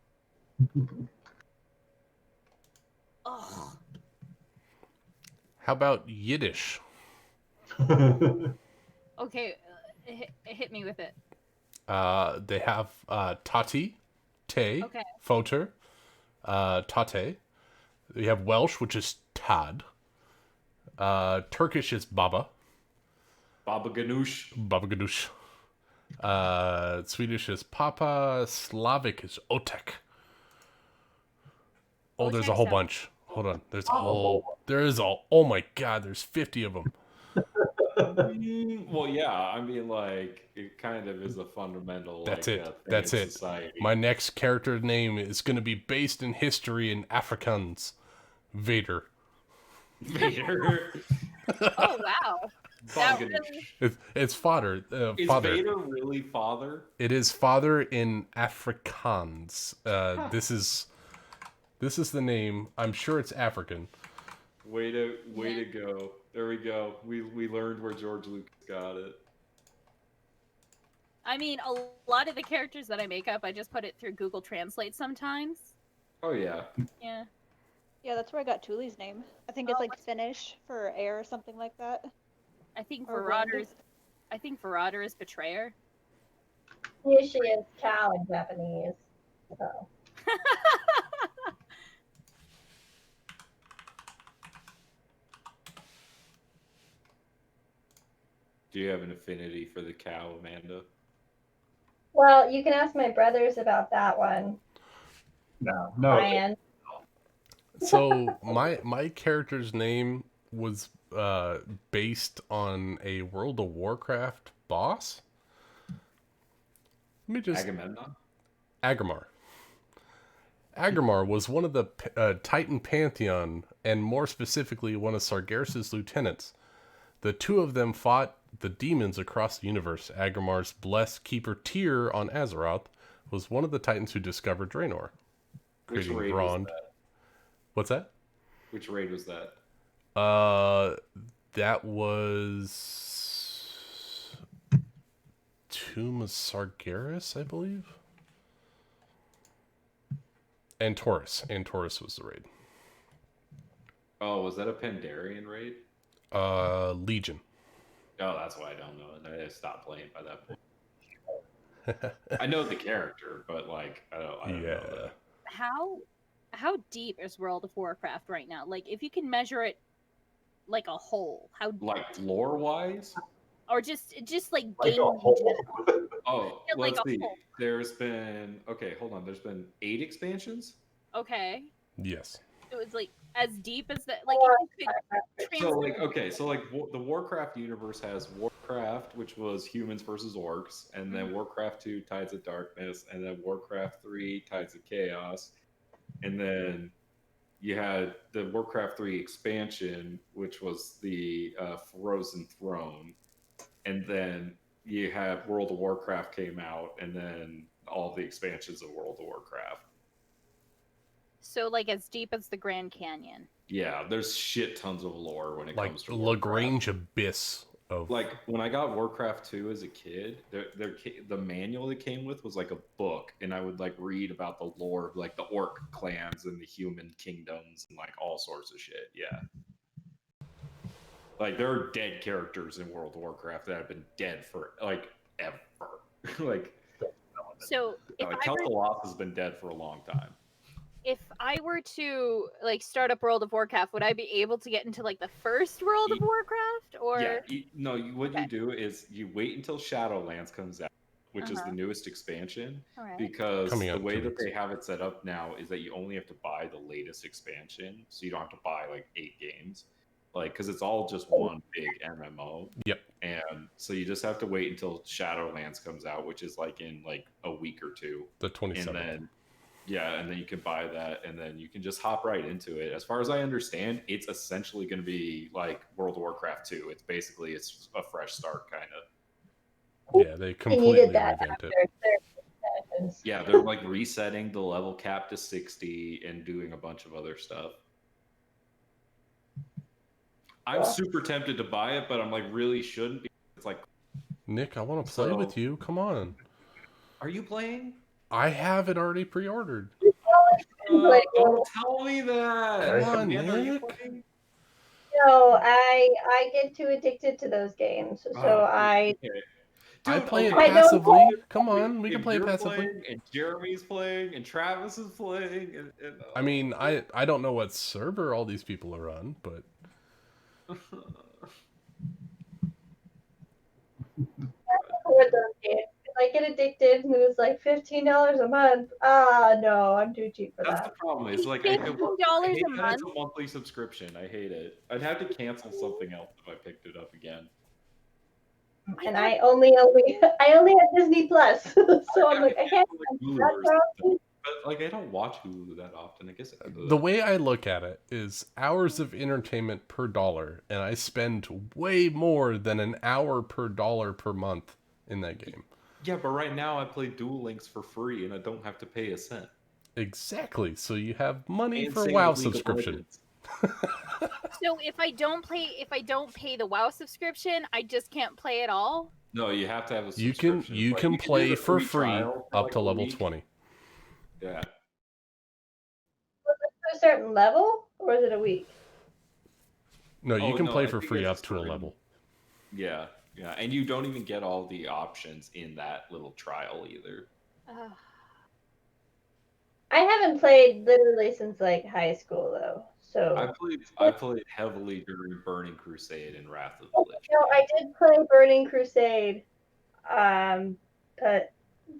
Oh, How about Yiddish? okay. Hit me with it. They have Tati, Te, Okay. Foter, Tate. You have Welsh, which is Tad. Turkish is Baba. Baba Ganoush. Baba Ganoush. Swedish is Papa. Slavic is Otek. Oh, there's a whole bunch. Hold on. There's a whole. There is a. Oh my god, there's 50 of them. Well, yeah. I mean, like, it kind of is a fundamental That's like it. thing That's in it. society. My next character name is going to be based in history in Afrikaans. Vader. Vader. Oh wow. Baba That Ganoush. It's father. Is Father. Vader really father? It is father in Afrikaans. This is the name. I'm sure it's African. Way to go. There we go. We learned where George Lucas got it. I mean, a lot of the characters that I make up, I just put it through Google Translate sometimes. Oh yeah. Yeah. Yeah, that's where I got Tuli's name. I think it's like Finnish for air or something like that. I think Or Marauder is betrayer. Usually is cow in Japanese. So. Do you have an affinity for the cow, Amanda? Well, you can ask my brothers about that one. No. Ryan. So my character's name was based on a World of Warcraft boss. Let me just Agamemnon? Agrimar. Agrimar was one of the Titan Pantheon, and more specifically, one of Sargeras' lieutenants. The two of them fought the demons across the universe. Agrimar's blessed keeper Tyr on Azeroth was one of the Titans who discovered Draenor, Which creating raid Brond. was that? What's that? Which raid was that? That was Tomb of Sargeras, I believe. And Taurus was the raid. Oh, was that a Pandarian raid? Legion. Oh, that's why I don't know it. I stopped playing by that point. I know the character, but like I don't know that. How deep is World of Warcraft right now? Like, if you can measure it like a whole, how Like lore wise? or just like Like game a in whole. general? Oh, Yeah, like let's a see. whole. There's been hold on. There's been 8 expansions. Okay, Yes. it was like as deep as that. Like, Or- if you could So the Warcraft universe has Warcraft, which was humans versus orcs, and then Warcraft 2 Tides of Darkness, and then Warcraft 3 Tides of Chaos, and then you had the Warcraft 3 expansion, which was the Frozen Throne, and then you had World of Warcraft came out, and then all the expansions of World of Warcraft. So, like, as deep as the Grand Canyon. Yeah, there's shit tons of lore when it Like comes to the Warcraft. Lagrange abyss of. Like when I got Warcraft 2 as a kid, the manual it came with was like a book, and I would like read about the lore of like the orc clans and the human kingdoms and like all sorts of shit. Yeah. Like there are dead characters in World of Warcraft that have been dead for like ever. Like So, if Kel'Thuzad has been dead for a long time. if I were to like start up World of Warcraft, would I be able to get into like the first World of Warcraft? Or What you do is you wait until Shadowlands comes out, which is the newest expansion, Alright. because Coming the out way 2 that weeks. they have it set up now is that you only have to buy the latest expansion, so you don't have to buy like 8 games, like because it's all just one big MMO. Yep. And so you just have to wait until Shadowlands comes out, which is like in like a week or two, The 27th. and then. Yeah, and then you can buy that, and then you can just hop right into it. As far as I understand, it's essentially going to be like World of Warcraft 2. It's a fresh start, kind of. Yeah, they completely revamped it. Yeah, they're like resetting the level cap to 60 and doing a bunch of other stuff. I'm super tempted to buy it, but I'm like really shouldn't. Because it's like, Nick, I want to play with you. Come on. are you playing? I have it already pre-ordered. Don't tell me that. Come on, Man, are you Nick. playing? No, I get too addicted to those games, so Oh, I okay. I Dude, play it okay. I don't passively. Come on, we If can play it you're passively. playing, and Jeremy's playing, and Travis is playing, and I mean, I don't know what server all these people are on, but afford those games. If I get addicted and it was like $15 a month, no, I'm too cheap for that's that. the problem. It's like I $15 hate a that month. it's a monthly subscription. I hate it. I'd have to cancel something else if I picked it up again. And I only have Disney Plus, so I'm like, I can't. Like Hulu or something. But like I don't watch Hulu that often. I guess I could. the way I look at it is hours of entertainment per dollar, and I spend way more than an hour per dollar per month in that game. Yeah, but right now I play Duel Links for free, and I don't have to pay a cent. Exactly. So you have money And for same WoW with League of subscription. Legends. So if I don't pay the WoW subscription, I just can't play at all. No, you have to have a You subscription. can but can do play the for free trial for up like to a level week. 20. Yeah. To a certain level, or is it a week? No, you can play I for think free it's up to a certain- level. Yeah, yeah, and you don't even get all the options in that little trial either. Ugh. I haven't played literally since like high school though, so. I played heavily during Burning Crusade and Wrath of the Lich. No, I did play Burning Crusade, but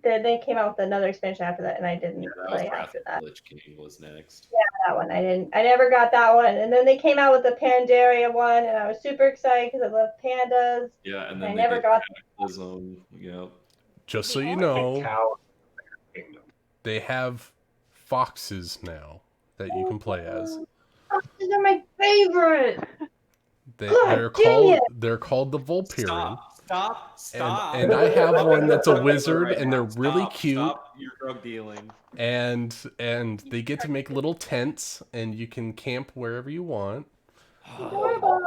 then they came out with another expansion after that, and I didn't Yeah, that was play Wrath after of that. the Lich King was next. That one I never got that one, and then they came out with the Pandaria one, and I was super excited because I love pandas. Yeah, and I then never they got Cataclysm. Yeah. Just so you Like know, Cow Kingdom. they have foxes now that you can play as. Foxes are my favorite. They're called the Volpirion. Stop. And I have one that's a Right wizard, now. and they're really cute. Stop your drug dealing. And they get to make little tents, and you can camp wherever you want. Adorable.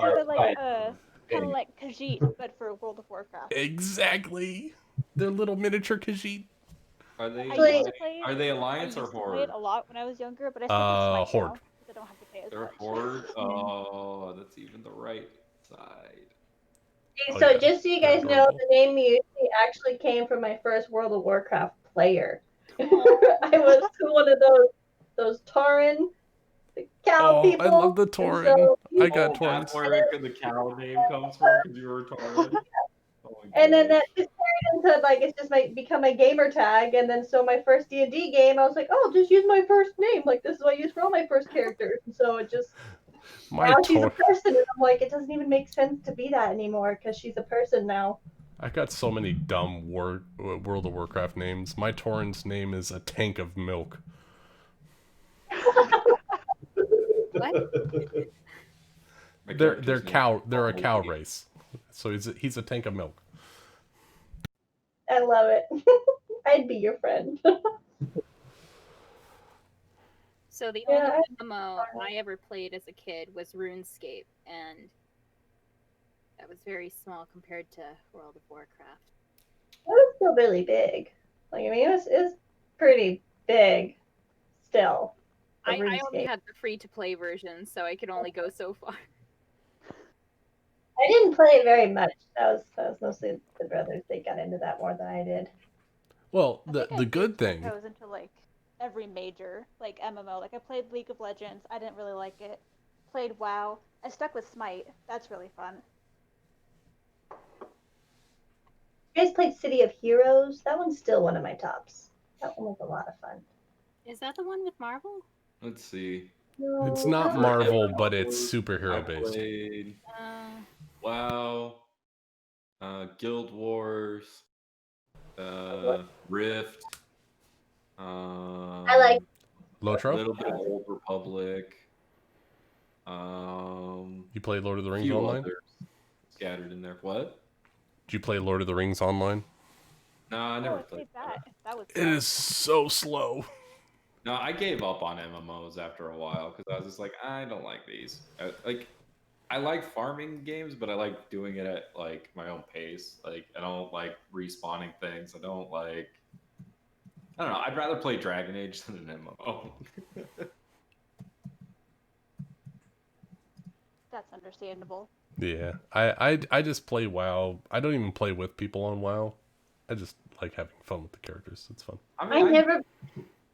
They're like kind of Hey. like Khajiit, but for World of Warcraft. Exactly. They're little miniature Khajiit. Are they Actually- Alliance I or used to play Horde? it a lot when I was younger, but I still play Smite Horde. now because I don't have to pay as They're much. Horde? Oh, that's even the right side. Okay, Oh, so yeah. just so you They're guys know, adorable. the name Mewtwo actually came from my first World of Warcraft player. I was one of those Tauren, the cow people. I love the and Tauren. so- I got That's Taurens. where the cow name comes from because you were Taurus. Oh my And then gosh. that just turned into like it's just become my gamer tag. And then so my first D&D game, I was like, oh, just use my first name. Like this is what I use for all my first characters. And so it just My now she's a Taur- person, and I'm like, it doesn't even make sense to be that anymore because she's a person now. I got so many dumb World of Warcraft names. My Tauren's name is a tank of milk. What? My They're character's name cow. is They're a cow Bumblebee. race. So he's a tank of milk. I love it. I'd be your friend. So the Yeah, only MMO I ever played as a kid was RuneScape, and that was very small compared to World of Warcraft. It was still really big. Like I mean, it was pretty big still. for I only RuneScape. had the free-to-play version, so I could only go so far. I didn't play it very much. That was mostly the brothers. They got into that more than I did. Well, I the think I good did thing. I was into like every major like MMO. Like I played League of Legends. I didn't really like it. Played WoW. I stuck with Smite. That's really fun. You guys played City of Heroes? That one's still one of my tops. That one was a lot of fun. Is that the one with Marvel? Let's see. No, It's not that Marvel, Ever but it's I superhero based. played Uh, WoW, Guild Wars, Rift. I like- a Lotro, little bit of Old Republic. you play Lord of the A Rings few online? others scattered in there. What? Did you play Lord of the Rings online? No, I Oh, never I played played that. That was It fun. is so slow. No, I gave up on MMOs after a while because I was just like, I don't like these. Like, I like farming games, but I like doing it at like my own pace. Like I don't like respawning things. I don't like. I don't know. I'd rather play Dragon Age than an MMO. That's understandable. Yeah, I just play WoW. I don't even play with people on WoW. I just like having fun with the characters. It's fun. I never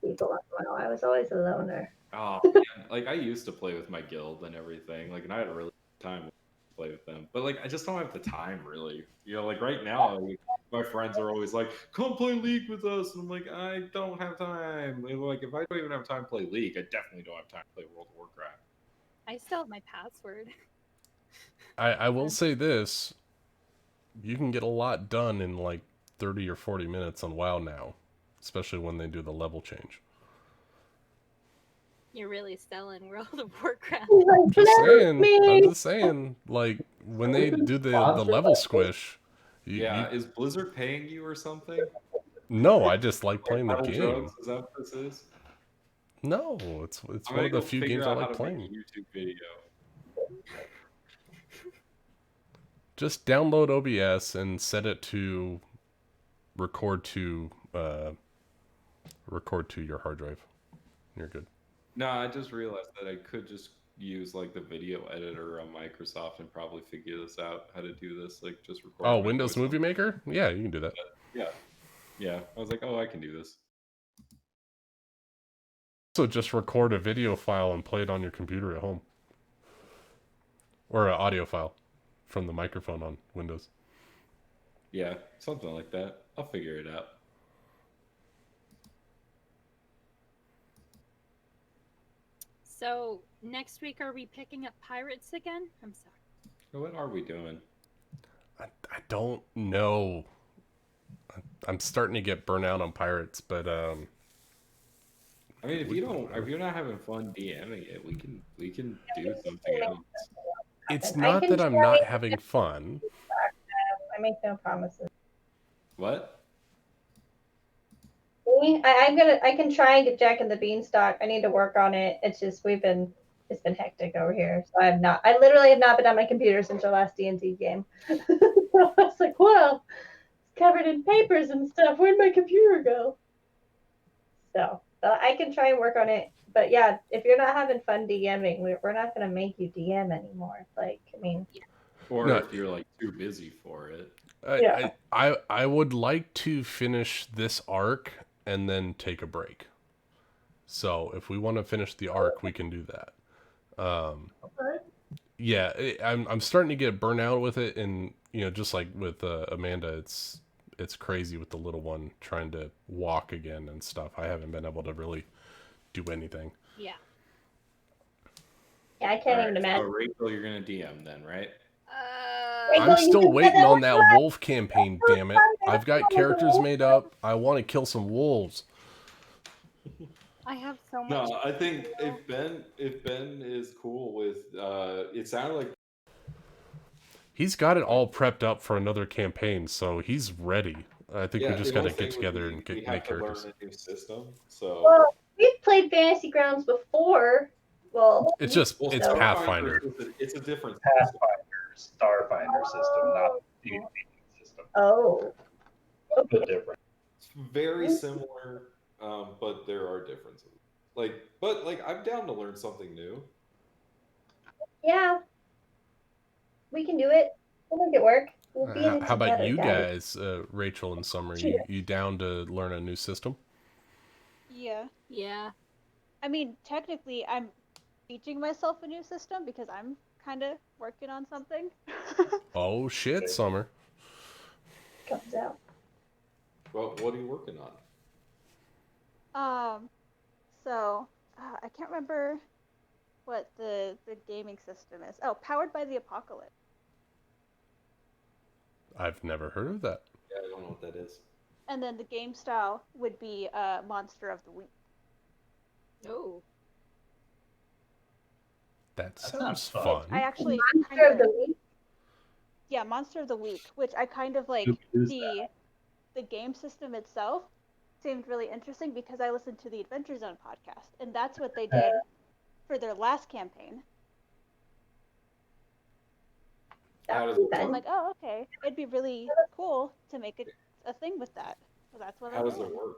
people on WoW. I was always a loner. Oh man, like I used to play with my guild and everything. Like, and I had a really good time to play with them. But like, I just don't have the time, really. You know, like right now, like, my friends are always like, "Come play League with us," and I'm like, "I don't have time." Like, if I don't even have time to play League, I definitely don't have time to play World of Warcraft. I still have my password. I will say this: you can get a lot done in like 30 or 40 minutes on WoW now, especially when they do the level change. You're really selling World of Warcraft. He's like, Just "Bless saying. me." I'm just saying. Like when they do the level squish, you Is Blizzard paying you or something? no. I just like playing the Battle game. drugs? Is that what this is? No, it's I'm one gonna of the go few figure games I out how like to make playing. a YouTube video. Just download OBS and set it to record to your hard drive. You're good. No, I just realized that I could just use like the video editor on Microsoft and probably figure this out how to do this. Like just record Oh, my Windows voice Movie Maker? Yeah, you can do that. Yeah, yeah. I was like, oh, I can do this. So just record a video file and play it on your computer at home. Or an audio file from the microphone on Windows. Yeah, something like that. I'll figure it out. So next week, are we picking up Pirates again? I'm sorry. What are we doing? I don't know. I'm starting to get burnt out on Pirates, but I mean, if you're not having fun DMing it, we can do something else. it's I not can that I'm try not it. having fun. I make no promises. What? Me? I can try and get Jack in the Beanstalk. I need to work on it. It's just it's been hectic over here. So I literally have not been on my computer since our last D&D game. So I was like, whoa, it's covered in papers and stuff. Where'd my computer go? So I can try and work on it. But yeah, if you're not having fun DMing, we're not going to make you DM anymore. Like, I mean, Or No. if you're like too busy for it. Yeah. I would like to finish this arc and then take a break. So if we want to finish the arc, we can do that. Yeah, I'm starting to get burnt out with it, and just like with Amanda, it's crazy with the little one trying to walk again and stuff. I haven't been able to really do anything. Yeah. Yeah, I can't even So imagine. Rachel, you're gonna DM then, right? Rachel, I'm you still can say waiting that on one that time. wolf campaign, damn it. I've got characters made up. I want to kill some wolves. I have so much. No, I think if Ben is cool with it sounded like He's got it all prepped up for another campaign, so he's ready. I think we just the got to only get thing would together be and we make have to learn characters. a new system. So Well, we've played Fantasy Grounds before. Well, It's just well, it's Pathfinder. It's a different Starfinder system, not the D&D system. Oh, A bit different. It's very similar, but there are differences. But I'm down to learn something new. yeah. We can do it. We'll make it work. We'll be in it How about together, you guys. guys, Rachel and Summer? Sure. You down to learn a new system? Yeah. Yeah. I mean, technically, I'm teaching myself a new system because I'm kind of working on something. Oh shit, Summer. Comes out. Well, what are you working on? So I can't remember what the gaming system is. Oh, Powered by the Apocalypse. I've never heard of that. Yeah, I don't know what that is. And then the game style would be Monster of the Week. Oh. That sounds sounds fun. fun. I actually Monster of the Week. Yeah, Monster of the Week, which I kind of like the game system itself seemed really interesting because I listened to the Adventure Zone podcast, and that's what they did for their last campaign. How does I was Ben? like, oh, okay. It'd be really cool to make a thing with that. So that's what how I'm does doing. it work?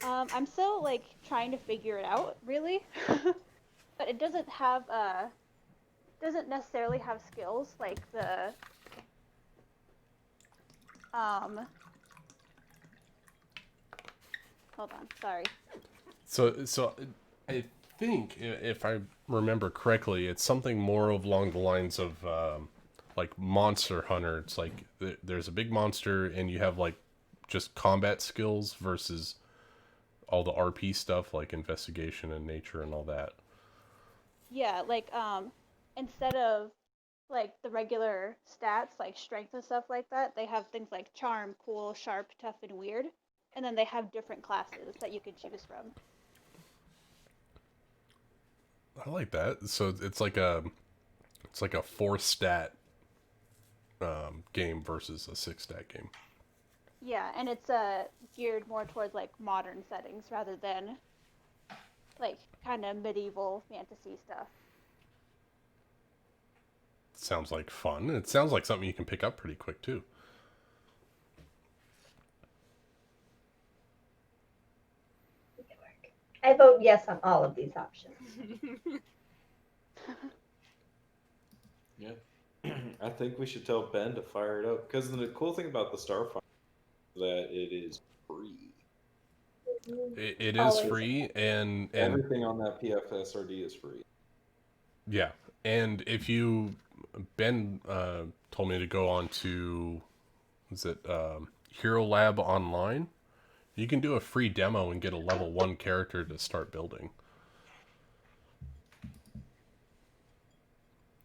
I'm still like trying to figure it out, really. But it doesn't necessarily have skills like the hold on, sorry. So I think if I remember correctly, it's something more along the lines of like Monster Hunter. It's like there's a big monster and you have like just combat skills versus all the RP stuff like investigation and nature and all that. Yeah, like instead of like the regular stats like strength and stuff like that, they have things like charm, cool, sharp, tough, and weird. And then they have different classes that you can choose from. I like that. So it's like a 4 stat game versus a 6 stat game. Yeah, and it's geared more towards like modern settings rather than like kind of medieval fantasy stuff. Sounds like fun. It sounds like something you can pick up pretty quick too. I vote yes on all of these options. Yeah. I think we should tell Ben to fire it up because the cool thing about the Starfighter is that it is free. It is Always. free and Everything on that PFSRD is free. yeah. And if you Ben told me to go on to is it Hero Lab Online, you can do a free demo and get a level 1 character to start building.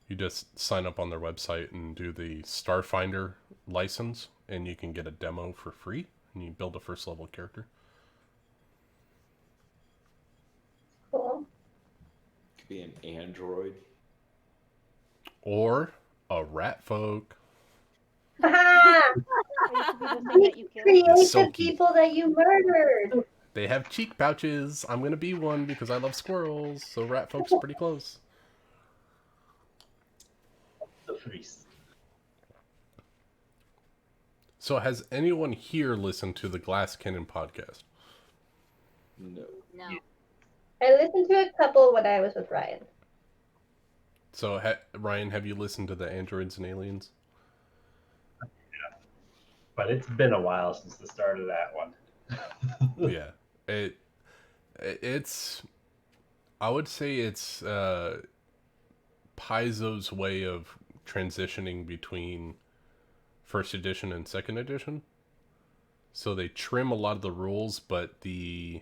You just sign up on their website and do the Starfinder license, and you can get a demo for free, and you build a first level character. Cool. Could be an android. Or a rat folk. Ha! Or you could be the thing that you kill. Creative Silky. people that you murdered. They have cheek pouches. I'm gonna be one because I love squirrels, so rat folks are pretty close. The priest. So has anyone here listened to the Glass Cannon podcast? No. No. I listened to a couple when I was with Ryan. So Ryan, have you listened to the Androids and Aliens? But it's been a while since the start of that one. Yeah. It's I would say it's Paizo's way of transitioning between first edition and second edition. So they trim a lot of the rules, but the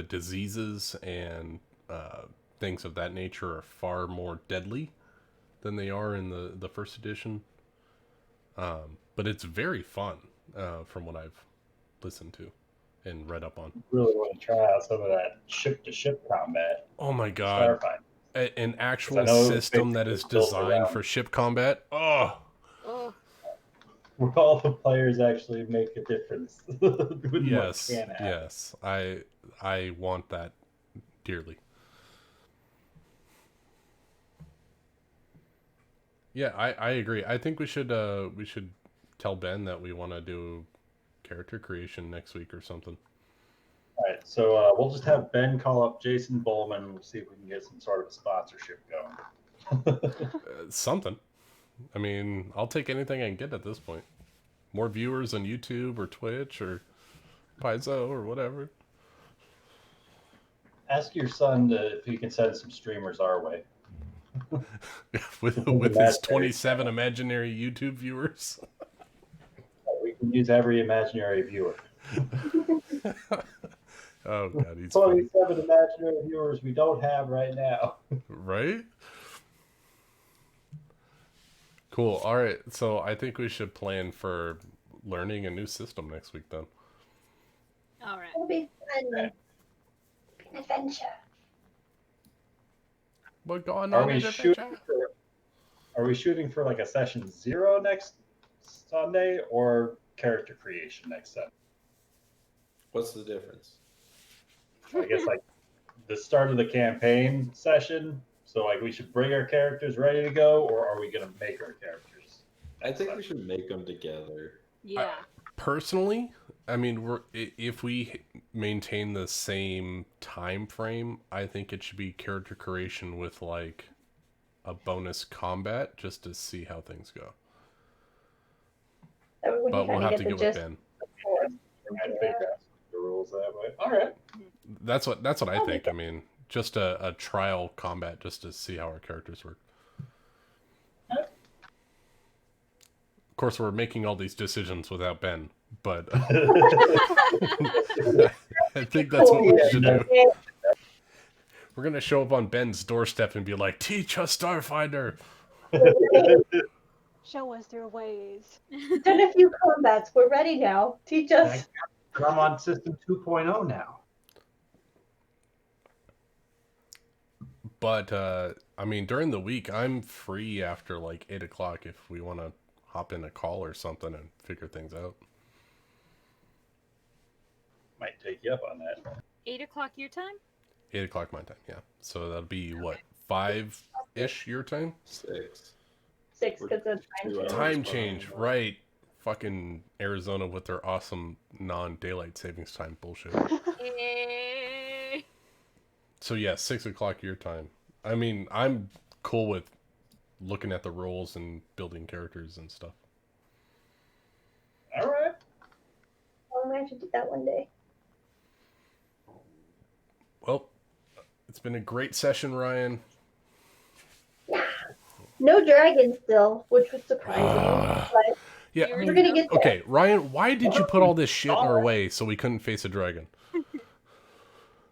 diseases and things of that nature are far more deadly than they are in the first edition. But it's very fun from what I've listened to and read up on. Really want to try out some of that ship-to-ship combat. Oh my god. Starfighter. An I actual know system that is it's built designed around- for ship combat. Oh, Oh, Where all the players actually make a difference. With yes, what can happen. yes. I want that dearly. Yeah, I agree. I think we should tell Ben that we want to do character creation next week or something. All right, so we'll just have Ben call up Jason Bowman and we'll see if we can get some sort of a sponsorship going. Something. I mean, I'll take anything I can get at this point. More viewers on YouTube or Twitch or Paizo or whatever. Ask your son if he can send some streamers our way. with his 27 imaginary YouTube viewers. We can use every imaginary viewer. Oh god, he's funny. 27 imaginary viewers we don't have right now. Right? Cool. All right. So I think we should plan for learning a new system next week then. all right. It'll be fun. An adventure. We're going Are on we an shooting adventure. Are we shooting for like a session 0 next Sunday or character creation next Sunday? What's the difference? I guess like the start of the campaign session. So like we should bring our characters ready to go, or are we gonna make our characters? I think we should make them together. Yeah. Personally, I mean, if we maintain the same time frame, I think it should be character creation with like a bonus combat just to see how things go. That way we But can we'll kinda have to the get with gist Ben. before. And figure out the rules that way. All right. That's what I think. I mean, just a trial combat just to see how our characters work. Of course, we're making all these decisions without Ben, but I think that's what we should do. We're gonna show up on Ben's doorstep and be like, "Teach us, Starfinder." Show us your ways. Done a few combats. We're ready now. Teach us. I'm on system 2.0 now. But I mean, during the week, I'm free after like 8 o'clock if we want to hop in a call or something and figure things out. Might take you up on that. 8 o'clock your time? 8 o'clock my time, yeah. So that'll be what, 5-ish your time? 6. 6 because of time change. Time change, right? Fucking Arizona with their awesome non-daylight savings time bullshit. Eh. So yeah, 6 o'clock your time. I mean, I'm cool with looking at the roles and building characters and stuff. All right. Oh, I should do that one day. Well, it's been a great session, Ryan. No dragon still, which was surprising. But Yeah. You're we're gonna get there. Okay, Ryan, why did you put all this shit in our way so we couldn't face a dragon?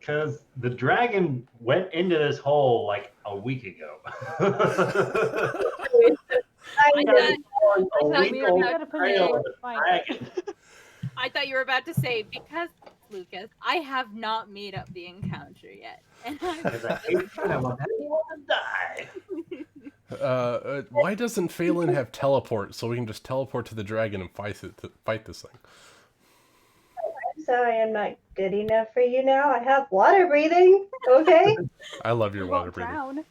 Because the dragon went into this hole like a week ago. I thought you were about to say, because, Lucas, I have not made up the encounter yet. And Because I hate it, I want everyone to die. Why doesn't Phelan have teleport so we can just teleport to the dragon and fight this thing? I'm sorry, I'm not good enough for you now. I have water breathing. Okay. I love your You water won't breathing. drown.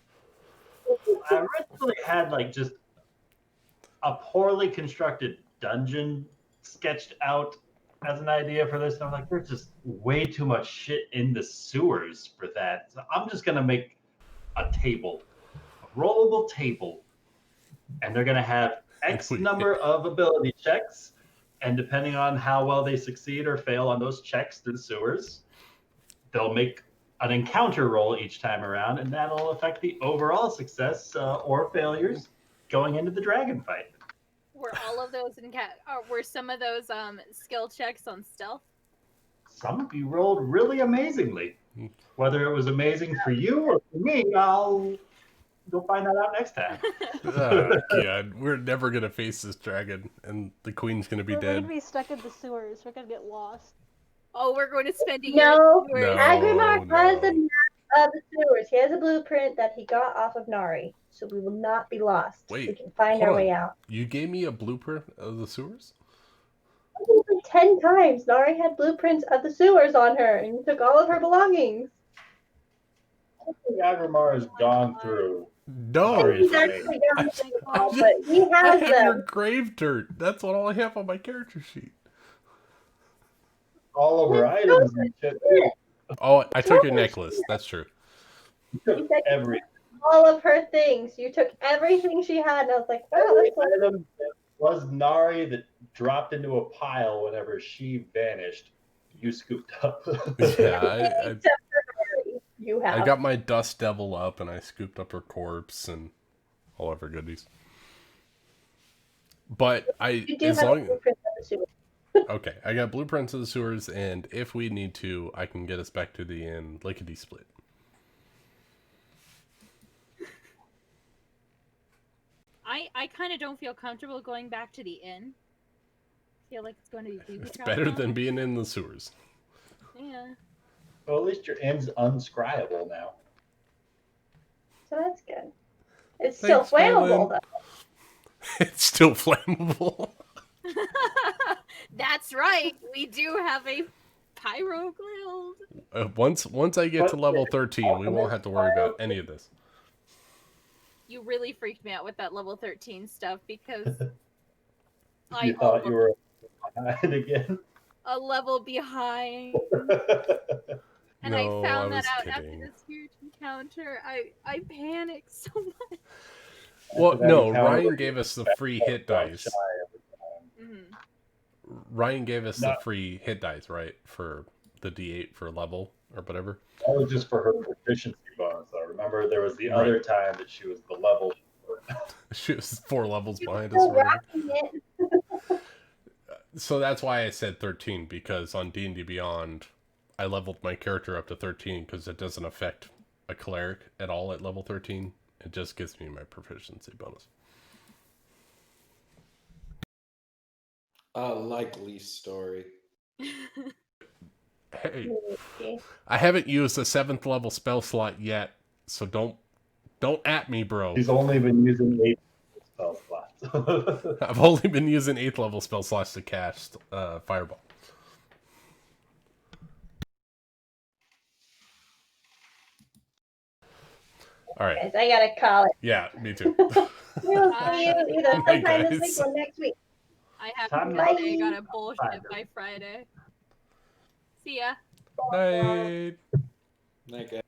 I originally had like just a poorly constructed dungeon sketched out as an idea for this. And I'm like, there's just way too much shit in the sewers for that. So I'm just gonna make a table, a rollable table, and they're gonna have X number of ability checks. And depending on how well they succeed or fail on those checks through the sewers, they'll make an encounter roll each time around, and that'll affect the overall success or failures going into the dragon fight. were all of those were some of those skill checks on stealth? Some of you rolled really amazingly. Whether it was amazing for you or for me, you'll find that out next time. Oh, God, we're never gonna face this dragon, and the queen's gonna be We're dead. gonna be stuck in the sewers. We're gonna get lost. Oh, we're going to spend a No, year. No. Agrimar has no. a map of the sewers. He has a blueprint that he got off of Nari, so we will not be lost. Wait, we can find hold our on. way out. You gave me a blueprint of the sewers? I think like 10 times Nari had blueprints of the sewers on her and took all of her belongings. I think Agrimar has gone through. No! He's Sorry. actually Oh done my it God. all, but he I has have your them. grave dirt. That's what all I have on my character sheet. All of her items and shit. Too. Oh, I took your necklace. That's true. You took every All of her things. You took everything she had, and I was like, wow, that's like item that was Nari that dropped into a pile whenever she vanished. You scooped up. Yeah, except for Nari. You have. I got my dust devil up and I scooped up her corpse and all of her goodies. But You do as have a long blueprint of the sewers. okay, I got blueprints of the sewers, and if we need to, I can get us back to the inn, lickety split. I kind of don't feel comfortable going back to the inn. Feel like it's going to be booby It's trap better now. than being in the sewers. Yeah. Well, at least your end's unscriable now. So that's good. It's still Thanks, Phelan. flammable, though. It's still flammable. That's right. We do have a Pyro grilled. Once I get to level 13, we won't have to worry about any of this. You really freaked me out with that level 13 stuff because You thought you were behind again. a level behind. And No, I found I that was out kidding. after this huge encounter. I panicked so much. Well, After that no, encounter Ryan where gave you us the free hit felt dice. shy every time. Ryan gave us the No. free hit dice, right? For the D8 for level or whatever. That was just for her proficiency bonus, though. Remember, there was the Right. other time that she was the level. She was 4 levels behind us Still or whatever. rocking it. So that's why I said 13, because on D&D Beyond, I leveled my character up to 13 because it doesn't affect a cleric at all at level 13. It just gives me my proficiency bonus. Likely story. Hey, I haven't used a 7th level spell slot yet, so don't at me, bro. He's only been using 8 spell slots. I've only been using 8th level spell slots to cast Fireball. All right. Guys, I gotta call it. Yeah, me too. We'll see you either Bye, sometime this guys. week or next week. I have Time to to- say I got a bullshit by Friday. See ya. Night. Night, guys.